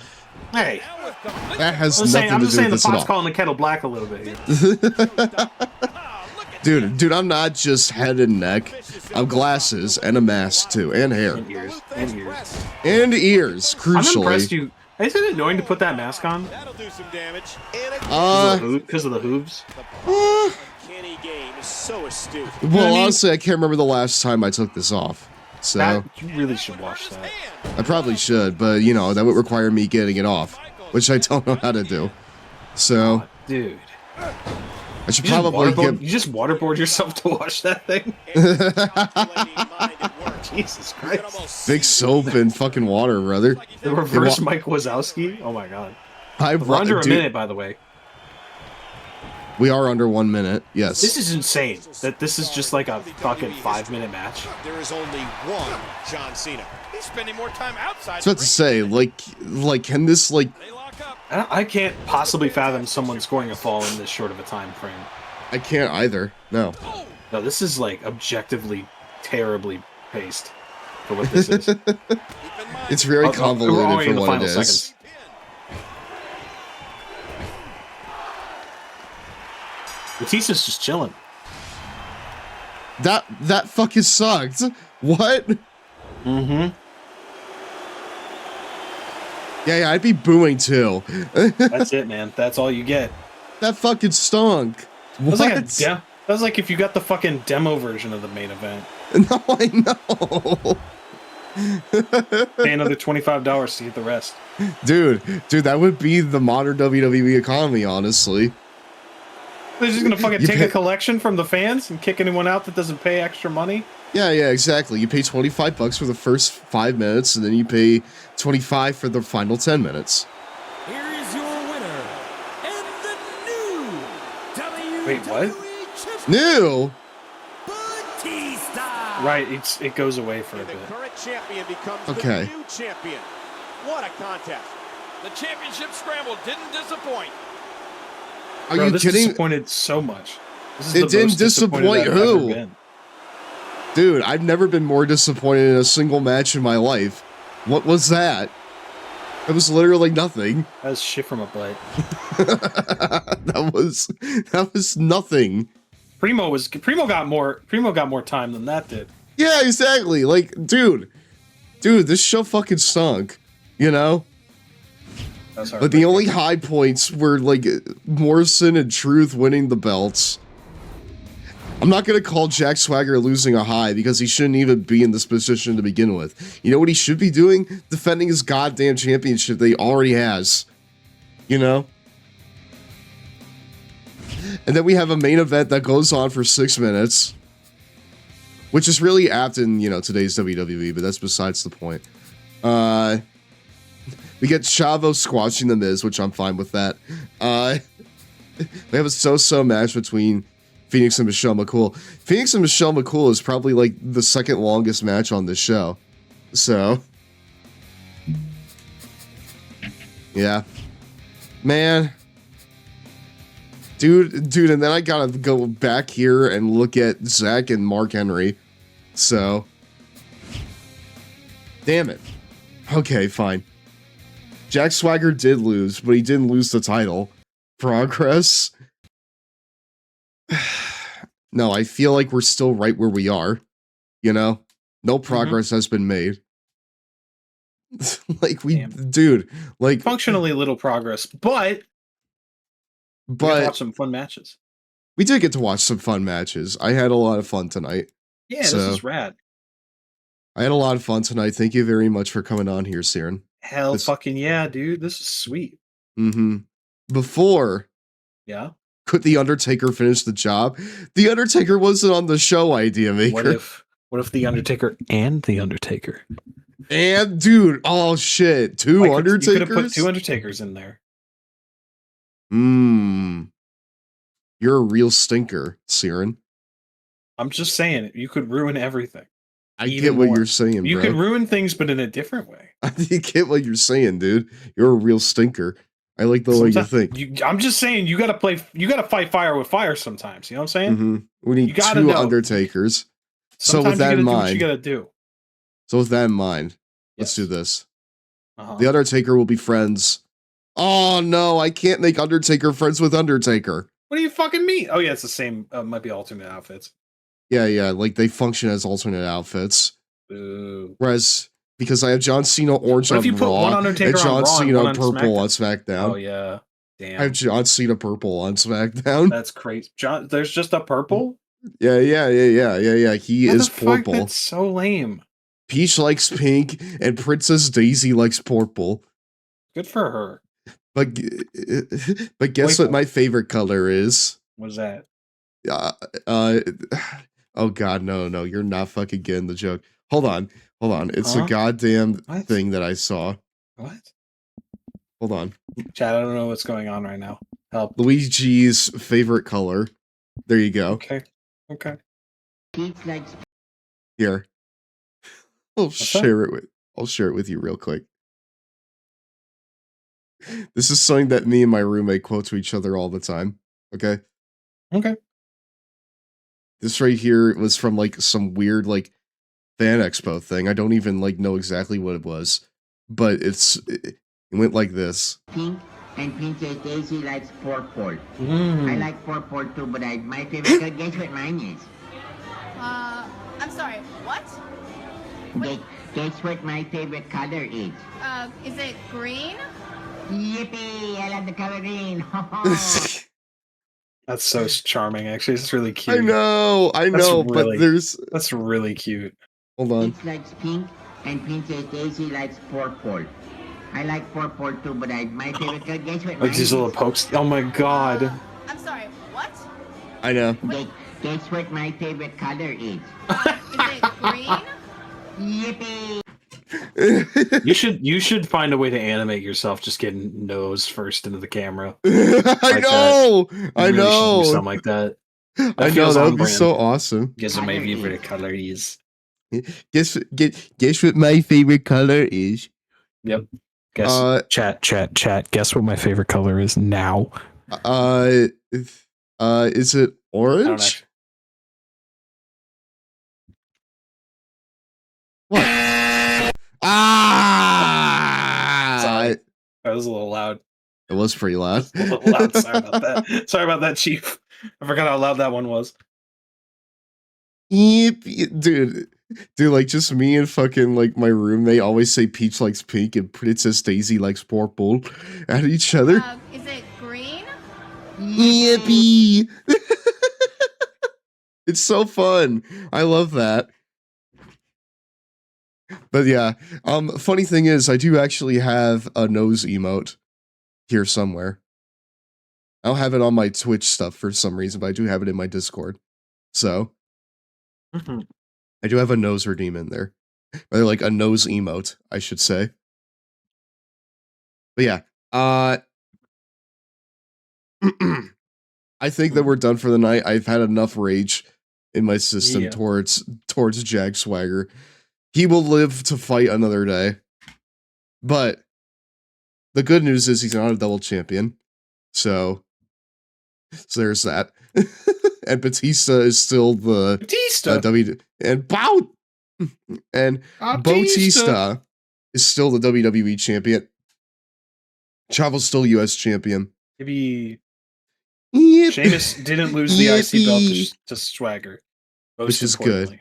Hey. That has I'm just nothing to saying do the with this at pot's all. calling the kettle black a little bit here. Dude, I'm not just head and neck. I'm glasses and a mask too, and hair. And ears. And ears. And ears, crucially. I'm impressed you. Isn't it annoying to put that mask on? That'll do some damage. Because of the hooves? Kenny game is so astute. Well, honestly, I can't remember the last time I took this off. So You really should watch that. I probably should, but you know, that would require me getting it off, which I don't know how to do. So, Dude. I should probably get. You just waterboard yourself to watch that thing? Jesus Christ. Big soap and fucking water, brother. The reverse Mike Wazowski? Oh my god. We're under a dude, minute, by the way. We are under 1 minute, yes. This is insane. That this is just like a fucking 5-minute match. There is only one John Cena. He's spending more time outside. I was about to say, like, can this, like... I can't possibly fathom someone scoring a fall in this short of a time frame. I can't either, no. No, this is, like, objectively terribly paced for what this is. It's very convoluted for what it is. Seconds. Batista's just chilling. That fucking sucked. What? Mm-hmm. Yeah, I'd be booing too. That's it, man. That's all you get. That fucking stunk. What? That was like if you got the fucking demo version of the main event. No, I know. Pay another $25 to get the rest. Dude, that would be the modern WWE economy, honestly. They're just gonna fucking take a collection from the fans and kick anyone out that doesn't pay extra money? Yeah, exactly. You pay $25 for the first 5 minutes, and then you pay $25 for the final 10 minutes. Here is your winner, and the new WWE Wait, what? New? Batista! Right, it goes away for a bit. The current champion becomes the new champion. What a contest. The championship scramble didn't disappoint. Are Bro, you this kidding? disappointed so much. This is It the didn't most disappointed disappoint I've ever who? been. Dude, I've never been more disappointed in a single match in my life. What was that? It was literally nothing. That was shit from a butt. that was nothing. Primo got more time than that did. Yeah, exactly. Like, dude, this show fucking stunk. You know? But the only high points were like Morrison and Truth winning the belts. I'm not gonna call Jack Swagger losing a high because he shouldn't even be in this position to begin with. You know what he should be doing? Defending his goddamn championship that he already has. You know? And then we have a main event that goes on for 6 minutes. Which is really apt in, you know, today's WWE, but that's besides the point. We get Chavo squashing the Miz, which I'm fine with that. we have a so-so match between Phoenix and Michelle McCool. Phoenix and Michelle McCool is probably like the second longest match on this show. So, yeah, man, dude, and then I gotta go back here and look at Zach and Mark Henry. So, damn it. Okay, fine. Jack Swagger did lose, but he didn't lose the title. Progress. No, I feel like we're still right where we are. You know, no progress has been made. Like dude, like functionally little progress, but we watch some fun matches. We did get to watch some fun matches. I had a lot of fun tonight. Yeah, this is rad. I had a lot of fun tonight. Thank you very much for coming on here, Siren. Hell fucking yeah, dude. This is sweet. Mm-hmm. Before, yeah, could The Undertaker finish the job? The Undertaker wasn't on the show, Idea Maker. What if The Undertaker and The Undertaker? And dude, oh shit, two Undertakers? You could have put 2 Undertakers in there. You're a real stinker, Siren. I'm just saying, you could ruin everything. I get what you're saying, You bro. could ruin things, but in a different way. I get what you're saying, dude. You're a real stinker. I like the way you think. I'm just saying, you gotta fight fire with fire sometimes. You know what I'm saying? Mm-hmm. We need 2 Undertakers. Sometimes so with that in mind, what you gotta do. So with that in mind, let's do this. The Undertaker will be friends. Oh no, I can't make Undertaker friends with Undertaker. What do you fucking mean? Oh yeah, it's the same. Might be alternate outfits. Yeah, like they function as alternate outfits. Ooh. Whereas because I have John Cena orange on Raw and John Cena purple on SmackDown. Oh yeah, damn. I have John Cena purple on SmackDown. That's crazy. There's just a purple. Yeah. He is purple. That's so lame. Peach likes pink, and Princess Daisy likes purple. Good for her. But guess what my favorite color is? What's that? Oh god, no, you're not fucking getting the joke. Hold on. It's a goddamn thing that I saw. What? Hold on. Chad, I don't know what's going on right now. Help. Luigi's favorite color. There you go. Okay. Here. I'll share it with you real quick. This is something that me and my roommate quote to each other all the time. Okay? Okay. This right here was from like some weird like fan expo thing. I don't even like know exactly what it was, but it went like this. Pink and Princess Daisy likes purple. I like purple too, but my favorite. Guess what mine is? I'm sorry. What? Guess what my favorite color is? Is it green? Yippee! I love the color green. That's so charming. Actually, it's really cute. I know, but that's really cute. Hold on. It likes pink and Princess Daisy likes purple. I like purple too, but my favorite color. Guess what? Like these little pokes. Oh my god. I'm sorry. What? I know. Guess what my favorite color is? Is it green? Yippee! You should find a way to animate yourself just getting nose first into the camera. I know. Do something like that. I know that would be so awesome. Guess what my favorite color is. Guess what my favorite color is. Yep. Guess chat. Guess what my favorite color is now. Is it orange? What? Sorry. That was a little loud. It was pretty loud. A little loud. Sorry about that. Sorry about that, Chief. I forgot how loud that one was. Dude, like just me and fucking like my roommate always say Peach likes pink and Princess Daisy likes purple at each other. Is it green? Yippee! It's so fun. I love that. But yeah, funny thing is, I do actually have a nose emote here somewhere. I don't have it on my Twitch stuff for some reason, but I do have it in my Discord. So, I do have a nose redeem in there. Or like a nose emote, I should say. But yeah, I think that we're done for the night. I've had enough rage in my system towards Jack Swagger. He will live to fight another day. But the good news is he's not a double champion. So there's that. And Batista is still the Bautista is still the WWE champion. Chavo's still US champion. Maybe Sheamus didn't lose the IC belt to Swagger, which is good.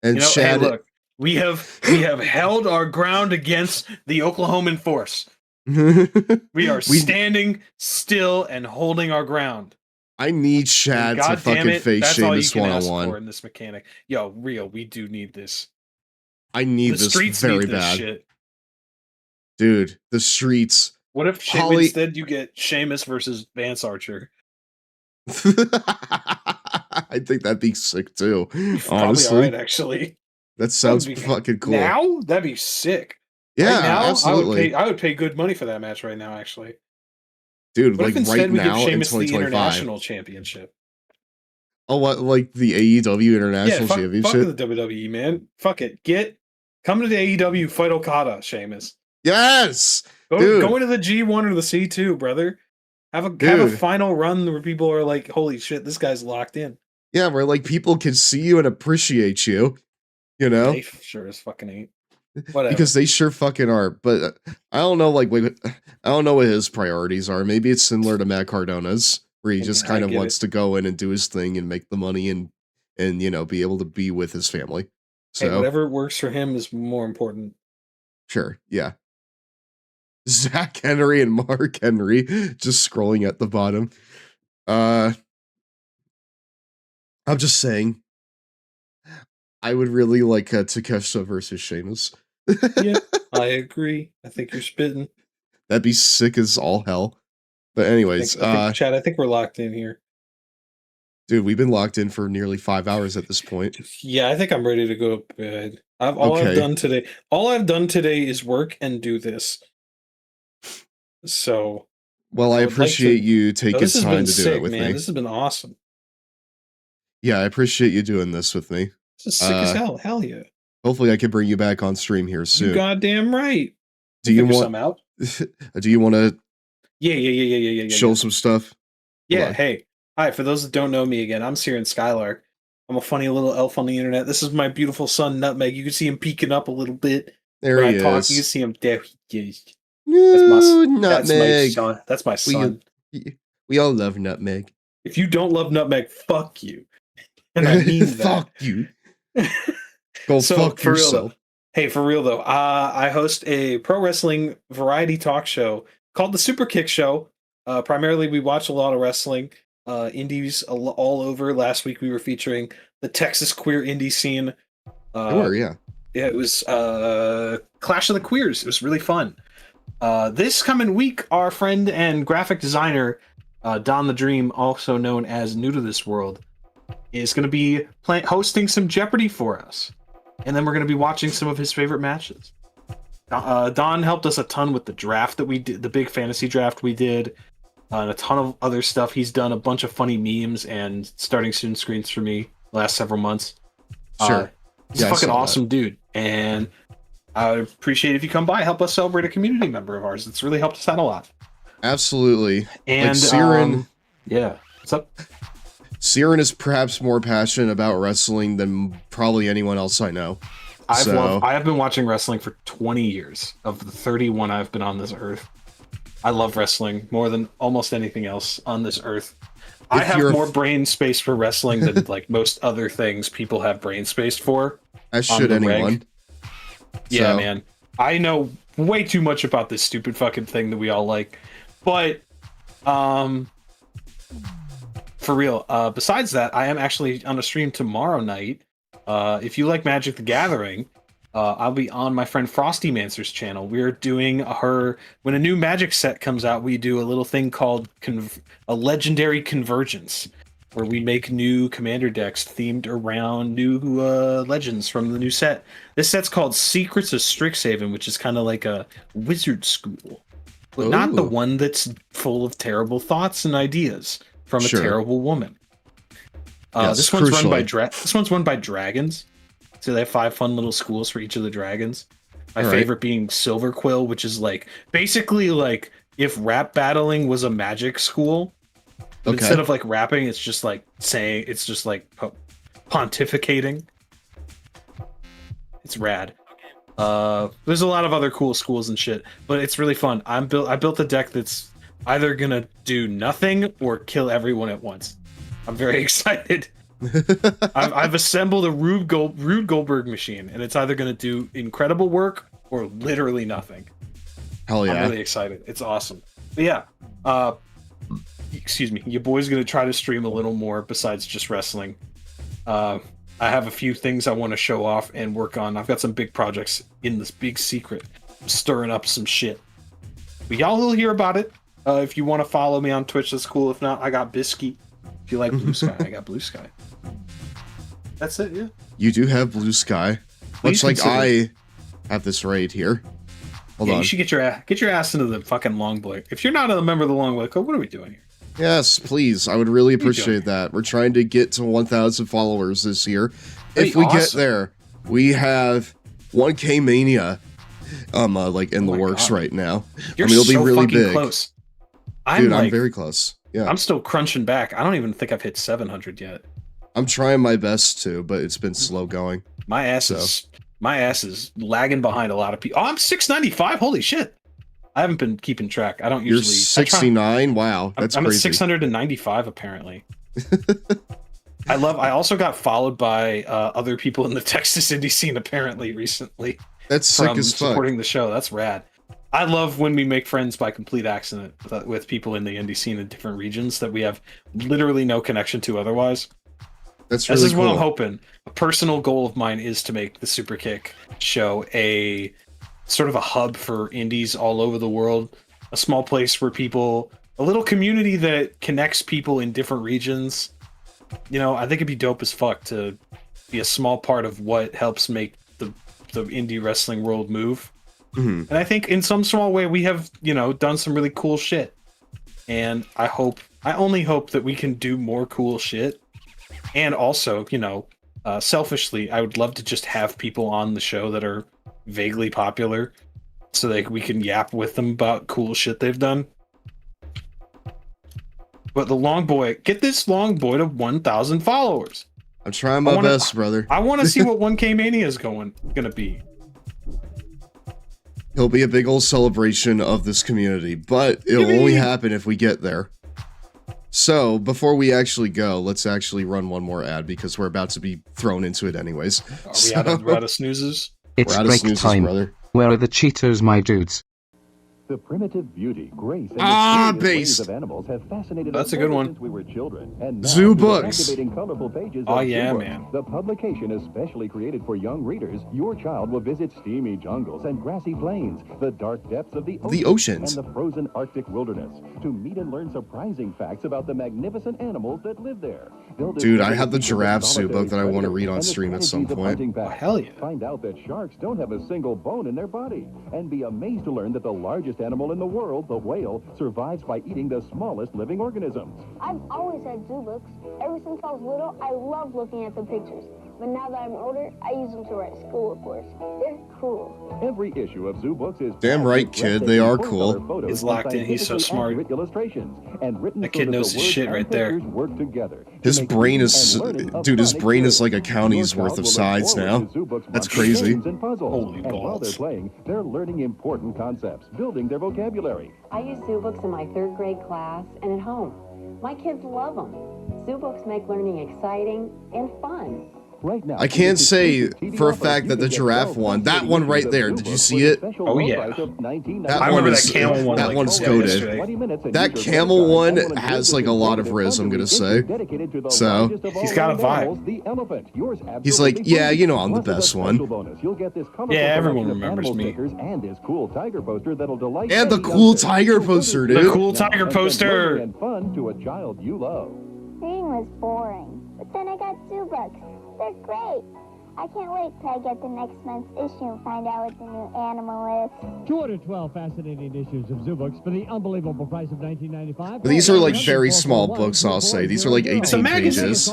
And hey, look, we have held our ground against the Oklahoman force. We are standing still and holding our ground. I need Shad to fucking face Sheamus one-on-one in this mechanic. Yo, real, we do need this. I need this very bad. Shit. Dude, the streets. What if instead you get Sheamus versus Vance Archer? I think that'd be sick too. Honestly, all right, actually. That sounds fucking cool. Now that'd be sick. Yeah, right now, absolutely. I would pay good money for that match right now. Actually, dude, what like if instead right we now give in Sheamus 2025, the international championship. Oh, what, like the AEW international championship? Fuck the WWE, man. Fuck it. Come to the AEW, fight Okada, Sheamus. Yes, go into the G1 or the C2, brother. Have a final run where people are like, "Holy shit, this guy's locked in." Yeah, where like people can see you and appreciate you. You know, they sure as fucking ain't. Whatever. Because they sure fucking are. But I don't know, like, I don't know what his priorities are. Maybe it's similar to Matt Cardona's, where he just kind of wants to go in and do his thing and make the money and you know, be able to be with his family. So hey, whatever works for him is more important. Sure, yeah. Zach Henry and Mark Henry just scrolling at the bottom. I'm just saying, I would really like Takeshita versus Sheamus. Yeah, I agree. I think you're spitting. That'd be sick as all hell. But anyways, Chad, I think we're locked in here. Dude, we've been locked in for nearly 5 hours at this point. Yeah, I think I'm ready to go to bed. All I've done today is work and do this. So, well, I appreciate you taking time to do it with me. This has been awesome. Yeah, I appreciate you doing this with me. This is sick as hell. Hell yeah. Hopefully, I can bring you back on stream here soon. You goddamn right. Do you want? Out? Do you want to? Yeah. Show some stuff. Yeah. Hey, hi. For those that don't know me again, I'm Siren Skylark. I'm a funny little elf on the internet. This is my beautiful son Nutmeg. You can see him peeking up a little bit. There he is. You can see him there. Nutmeg. That's my son. We all love Nutmeg. If you don't love Nutmeg, fuck you. And I mean that. Fuck you. Go fuck yourself. Hey, for real though, I host a pro wrestling variety talk show called The Super Kick Show. Primarily, we watch a lot of wrestling, indies all over. Last week, we were featuring the Texas queer indie scene. Yeah, it was Clash of the Queers. It was really fun. This coming week, our friend and graphic designer, Don the Dream, also known as New to This World, is going to be hosting some Jeopardy for us. And then we're going to be watching some of his favorite matches. Don helped us a ton with the draft that we did, the big fantasy draft we did, and a ton of other stuff. He's done a bunch of funny memes and starting soon screens for me the last several months. Sure. He's a fucking awesome dude. And I would appreciate if you come by, help us celebrate a community member of ours. It's really helped us out a lot. Absolutely. And like Siren, yeah. What's up? Siren is perhaps more passionate about wrestling than probably anyone else I know. I have been watching wrestling for 20 years of the 31 I've been on this earth. I love wrestling more than almost anything else on this earth. I have more brain space for wrestling than like most other things people have brain space for. As should anyone. Yeah, man. I know way too much about this stupid fucking thing that we all like. But for real, besides that, I am actually on a stream tomorrow night. If you like Magic the Gathering, I'll be on my friend Frosty Mancer's channel. We're doing when a new Magic set comes out, we do a little thing called a Legendary Convergence, where we make new commander decks themed around new legends from the new set. This set's called Secrets of Strixhaven, which is kind of like a wizard school, but not the one that's full of terrible thoughts and ideas. from a terrible woman. Yes, this one's run by dragons. So they have 5 fun little schools for each of the dragons. My favorite being Silver Quill, which is like basically like if rap battling was a magic school. But instead of like rapping, it's just like pontificating. It's rad. There's a lot of other cool schools and shit, but it's really fun. I built a deck that's either gonna do nothing or kill everyone at once. I'm very excited. I've assembled a Rube Goldberg machine, and it's either gonna do incredible work or literally nothing. Hell yeah! I'm really excited. It's awesome. But yeah, excuse me. Your boy's gonna try to stream a little more besides just wrestling. I have a few things I want to show off and work on. I've got some big projects in this big secret. I'm stirring up some shit. But y'all will hear about it. If you want to follow me on Twitch, that's cool. If not, I got Bisky. If you like Blue Sky, I got Blue Sky. That's it, yeah. You do have Blue Sky. Much like I have this right here. Hold on. You should get your ass into the fucking Long Boy. If you're not a member of the Long Boy Code, what are we doing here? Yes, please. I would really appreciate that. We're trying to get to 1,000 followers this year. If we get there, we have 1K Mania like in the works right now. You're it'll so be really fucking big. close. Dude, I'm very close. Yeah. I'm still crunching back. I don't even think I've hit 700 yet. I'm trying my best to, but it's been slow going. My ass is lagging behind a lot of people. Oh, I'm 695. Holy shit. I haven't been keeping track. I don't usually. You're 69. Wow, that's I'm crazy. at 695 apparently. I also got followed by other people in the Texas indie scene apparently recently. That's sick from as fuck. Supporting the show. That's rad. I love when we make friends by complete accident with people in the indie scene in different regions that we have literally no connection to otherwise. That's really This is cool. what I'm hoping. A personal goal of mine is to make the Super Kick show a sort of a hub for indies all over the world. A small place where a little community that connects people in different regions. You know, I think it'd be dope as fuck to be a small part of what helps make the indie wrestling world move. Mm-hmm. And I think in some small way we have, done some really cool shit. And I only hope that we can do more cool shit. And also, selfishly, I would love to just have people on the show that are vaguely popular so that we can yap with them about cool shit they've done. But the Long Boy, get this Long Boy to 1,000 followers. I'm trying my best, brother. I want to see what 1K Mania is gonna be. It'll be a big old celebration of this community, but it'll only happen if we get there. So, before we actually go, let's actually run one more ad because we're about to be thrown into it anyways. Are we out of snoozes? It's break time. Brother. Where are the Cheetos, my dudes? The primitive beauty, grace, and base. of animals have fascinated That's us a good ever one. since we were children. And now, Zoo through the books. captivating colorful pages Oh, of yeah, Zoo man. Books, the publication especially created for young readers, your child will visit steamy jungles and grassy plains, the dark depths of the oceans. and the frozen Arctic wilderness to meet and learn surprising facts about the magnificent animals that live there. Dude, I have the giraffe zoo book that I want to read on stream at some point. Oh, hell yeah. Find out that sharks don't have a single bone in their body, and be amazed to learn that the largest animal in the world, the whale, survives by eating the smallest living organisms. I've always had zoo books. Ever since I was little, I loved looking at the pictures. But now that I'm older, I use them to write school reports. They're cool. Every issue of Zoo Books is Damn right, kid. They are cool. He's locked in. He's so smart. Illustrations and written That kid knows his shit right there. work together. His brain is, dude, his brain is like a county's worth of size now. That's crazy. Holy And while they're balls. playing, they're learning important concepts, building their vocabulary. I use Zoo Books in my 3rd grade class and at home. My kids love them. Zoo Books make learning exciting and fun. Right now, I can't say for a fact that the giraffe one, that one right there, did you see it? Oh, yeah. I remember that camel one. That one's goated. That camel one has like a lot of riz, I'm gonna say. So he's got a vibe. He's like, yeah, I'm the best one. Yeah, everyone remembers me. And this cool tiger poster that'll delight And the any cool youngster. tiger poster, dude. The cool tiger poster. And fun to a child you love. Reading was boring, but then I got zoo books. They're great. I can't wait till I get the next month's issue and find out what the new animal is. 212 fascinating issues of Zoo Books for the unbelievable price of $19.95. But these are like very small books, I'll say. These are like 18 pages.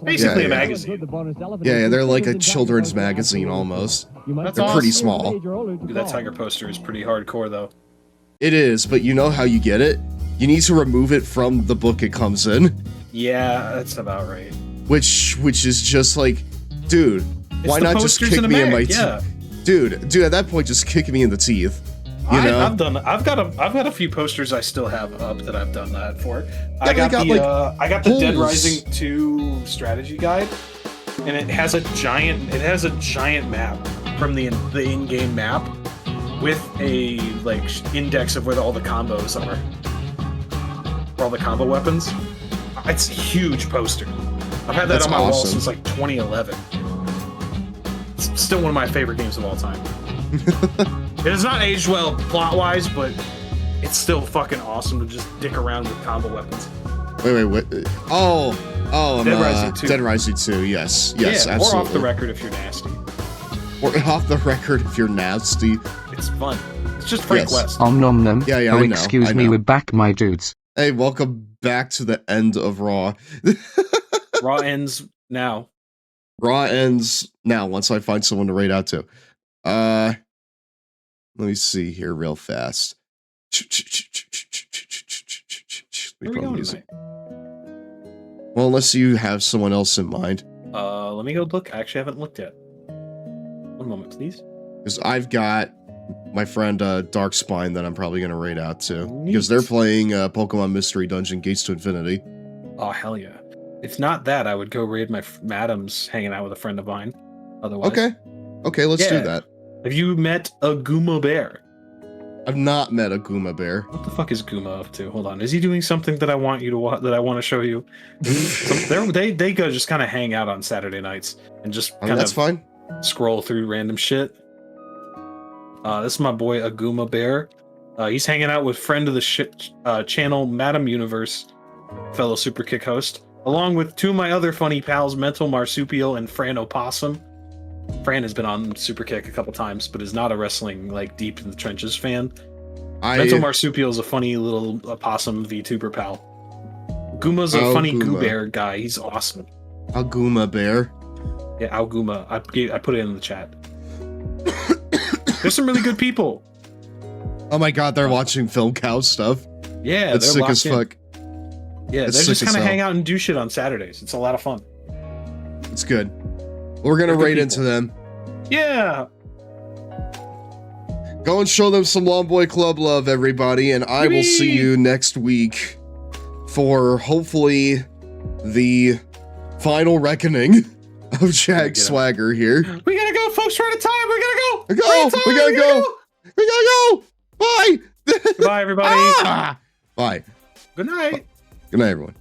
Basically a magazine. Yeah, they're like a children's magazine almost. They're pretty small. Dude, that tiger poster is pretty hardcore, though. It is, but you know how you get it? You need to remove it from the book it comes in. Yeah, that's about right. Which is just like, dude, why not just kick me in my teeth? Dude, at that point, just kick me in the teeth. You know? I've got a few posters I still have up that I've done that for. I got the Dead Rising 2 strategy guide, and it has a giant map from the in-game map with a like index of where all the combos are, where all the combo weapons. It's a huge poster. I've had that on my wall since like 2011. It's still one of my favorite games of all time. It has not aged well plot-wise, but it's still fucking awesome to just dick around with combo weapons. Wait. Oh, Dead Rising 2. Dead Rising 2, yes, Yeah, absolutely. or off the record if you're nasty. Or off the record if you're nasty. It's fun. It's just Frank West. Om nom nom. Yeah, Oh, I know. excuse me, we're back, my dudes. Hey, welcome back to the end of Raw. Raw ends now. Raw ends now, once I find someone to raid out to. Let me see here real fast. Where are we going tonight? Well, unless you have someone else in mind. Let me go look. I actually haven't looked yet. One moment, please. Because I've got my friend Darkspine that I'm probably going to raid out to. Because they're playing Pokemon Mystery Dungeon Gates to Infinity. Oh, hell yeah. If not that, I would go raid my Madam's hanging out with a friend of mine. Otherwise. Okay, let's do that. Have you met a Guma Bear? I've not met a Guma Bear. What the fuck is Guma up to? Hold on. Is he doing something that I want you to that I want to show you? They go just kind of hang out on Saturday nights and just kind that's fine. Scroll through random shit. This is my boy Aguma Bear. He's hanging out with friend of the channel Madam Universe, fellow Super Kick host, along with two of my other funny pals, Mental Marsupial and Fran Opossum. Fran has been on Super Kick a couple times, but is not a wrestling like deep in the trenches fan. Mental Marsupial is a funny little opossum VTuber pal. Guma's a funny Goo Bear guy. He's awesome. Aguma Bear. Yeah, Alguma. I put it in the chat. There's some really good people. Oh my god, they're watching Film Cow stuff. Yeah, that's sick as fuck. Yeah, they just kind of hang out and do shit on Saturdays. It's a lot of fun. It's good. We're gonna raid into them. Yeah. Go and show them some Long Boy Club love, everybody, and I will see you next week for hopefully the final reckoning of Jack Swagger here. We gotta go, folks. We're out of time. We gotta go. We gotta go. We gotta go. Bye. Bye, everybody. Bye. Good night. Good night, everyone.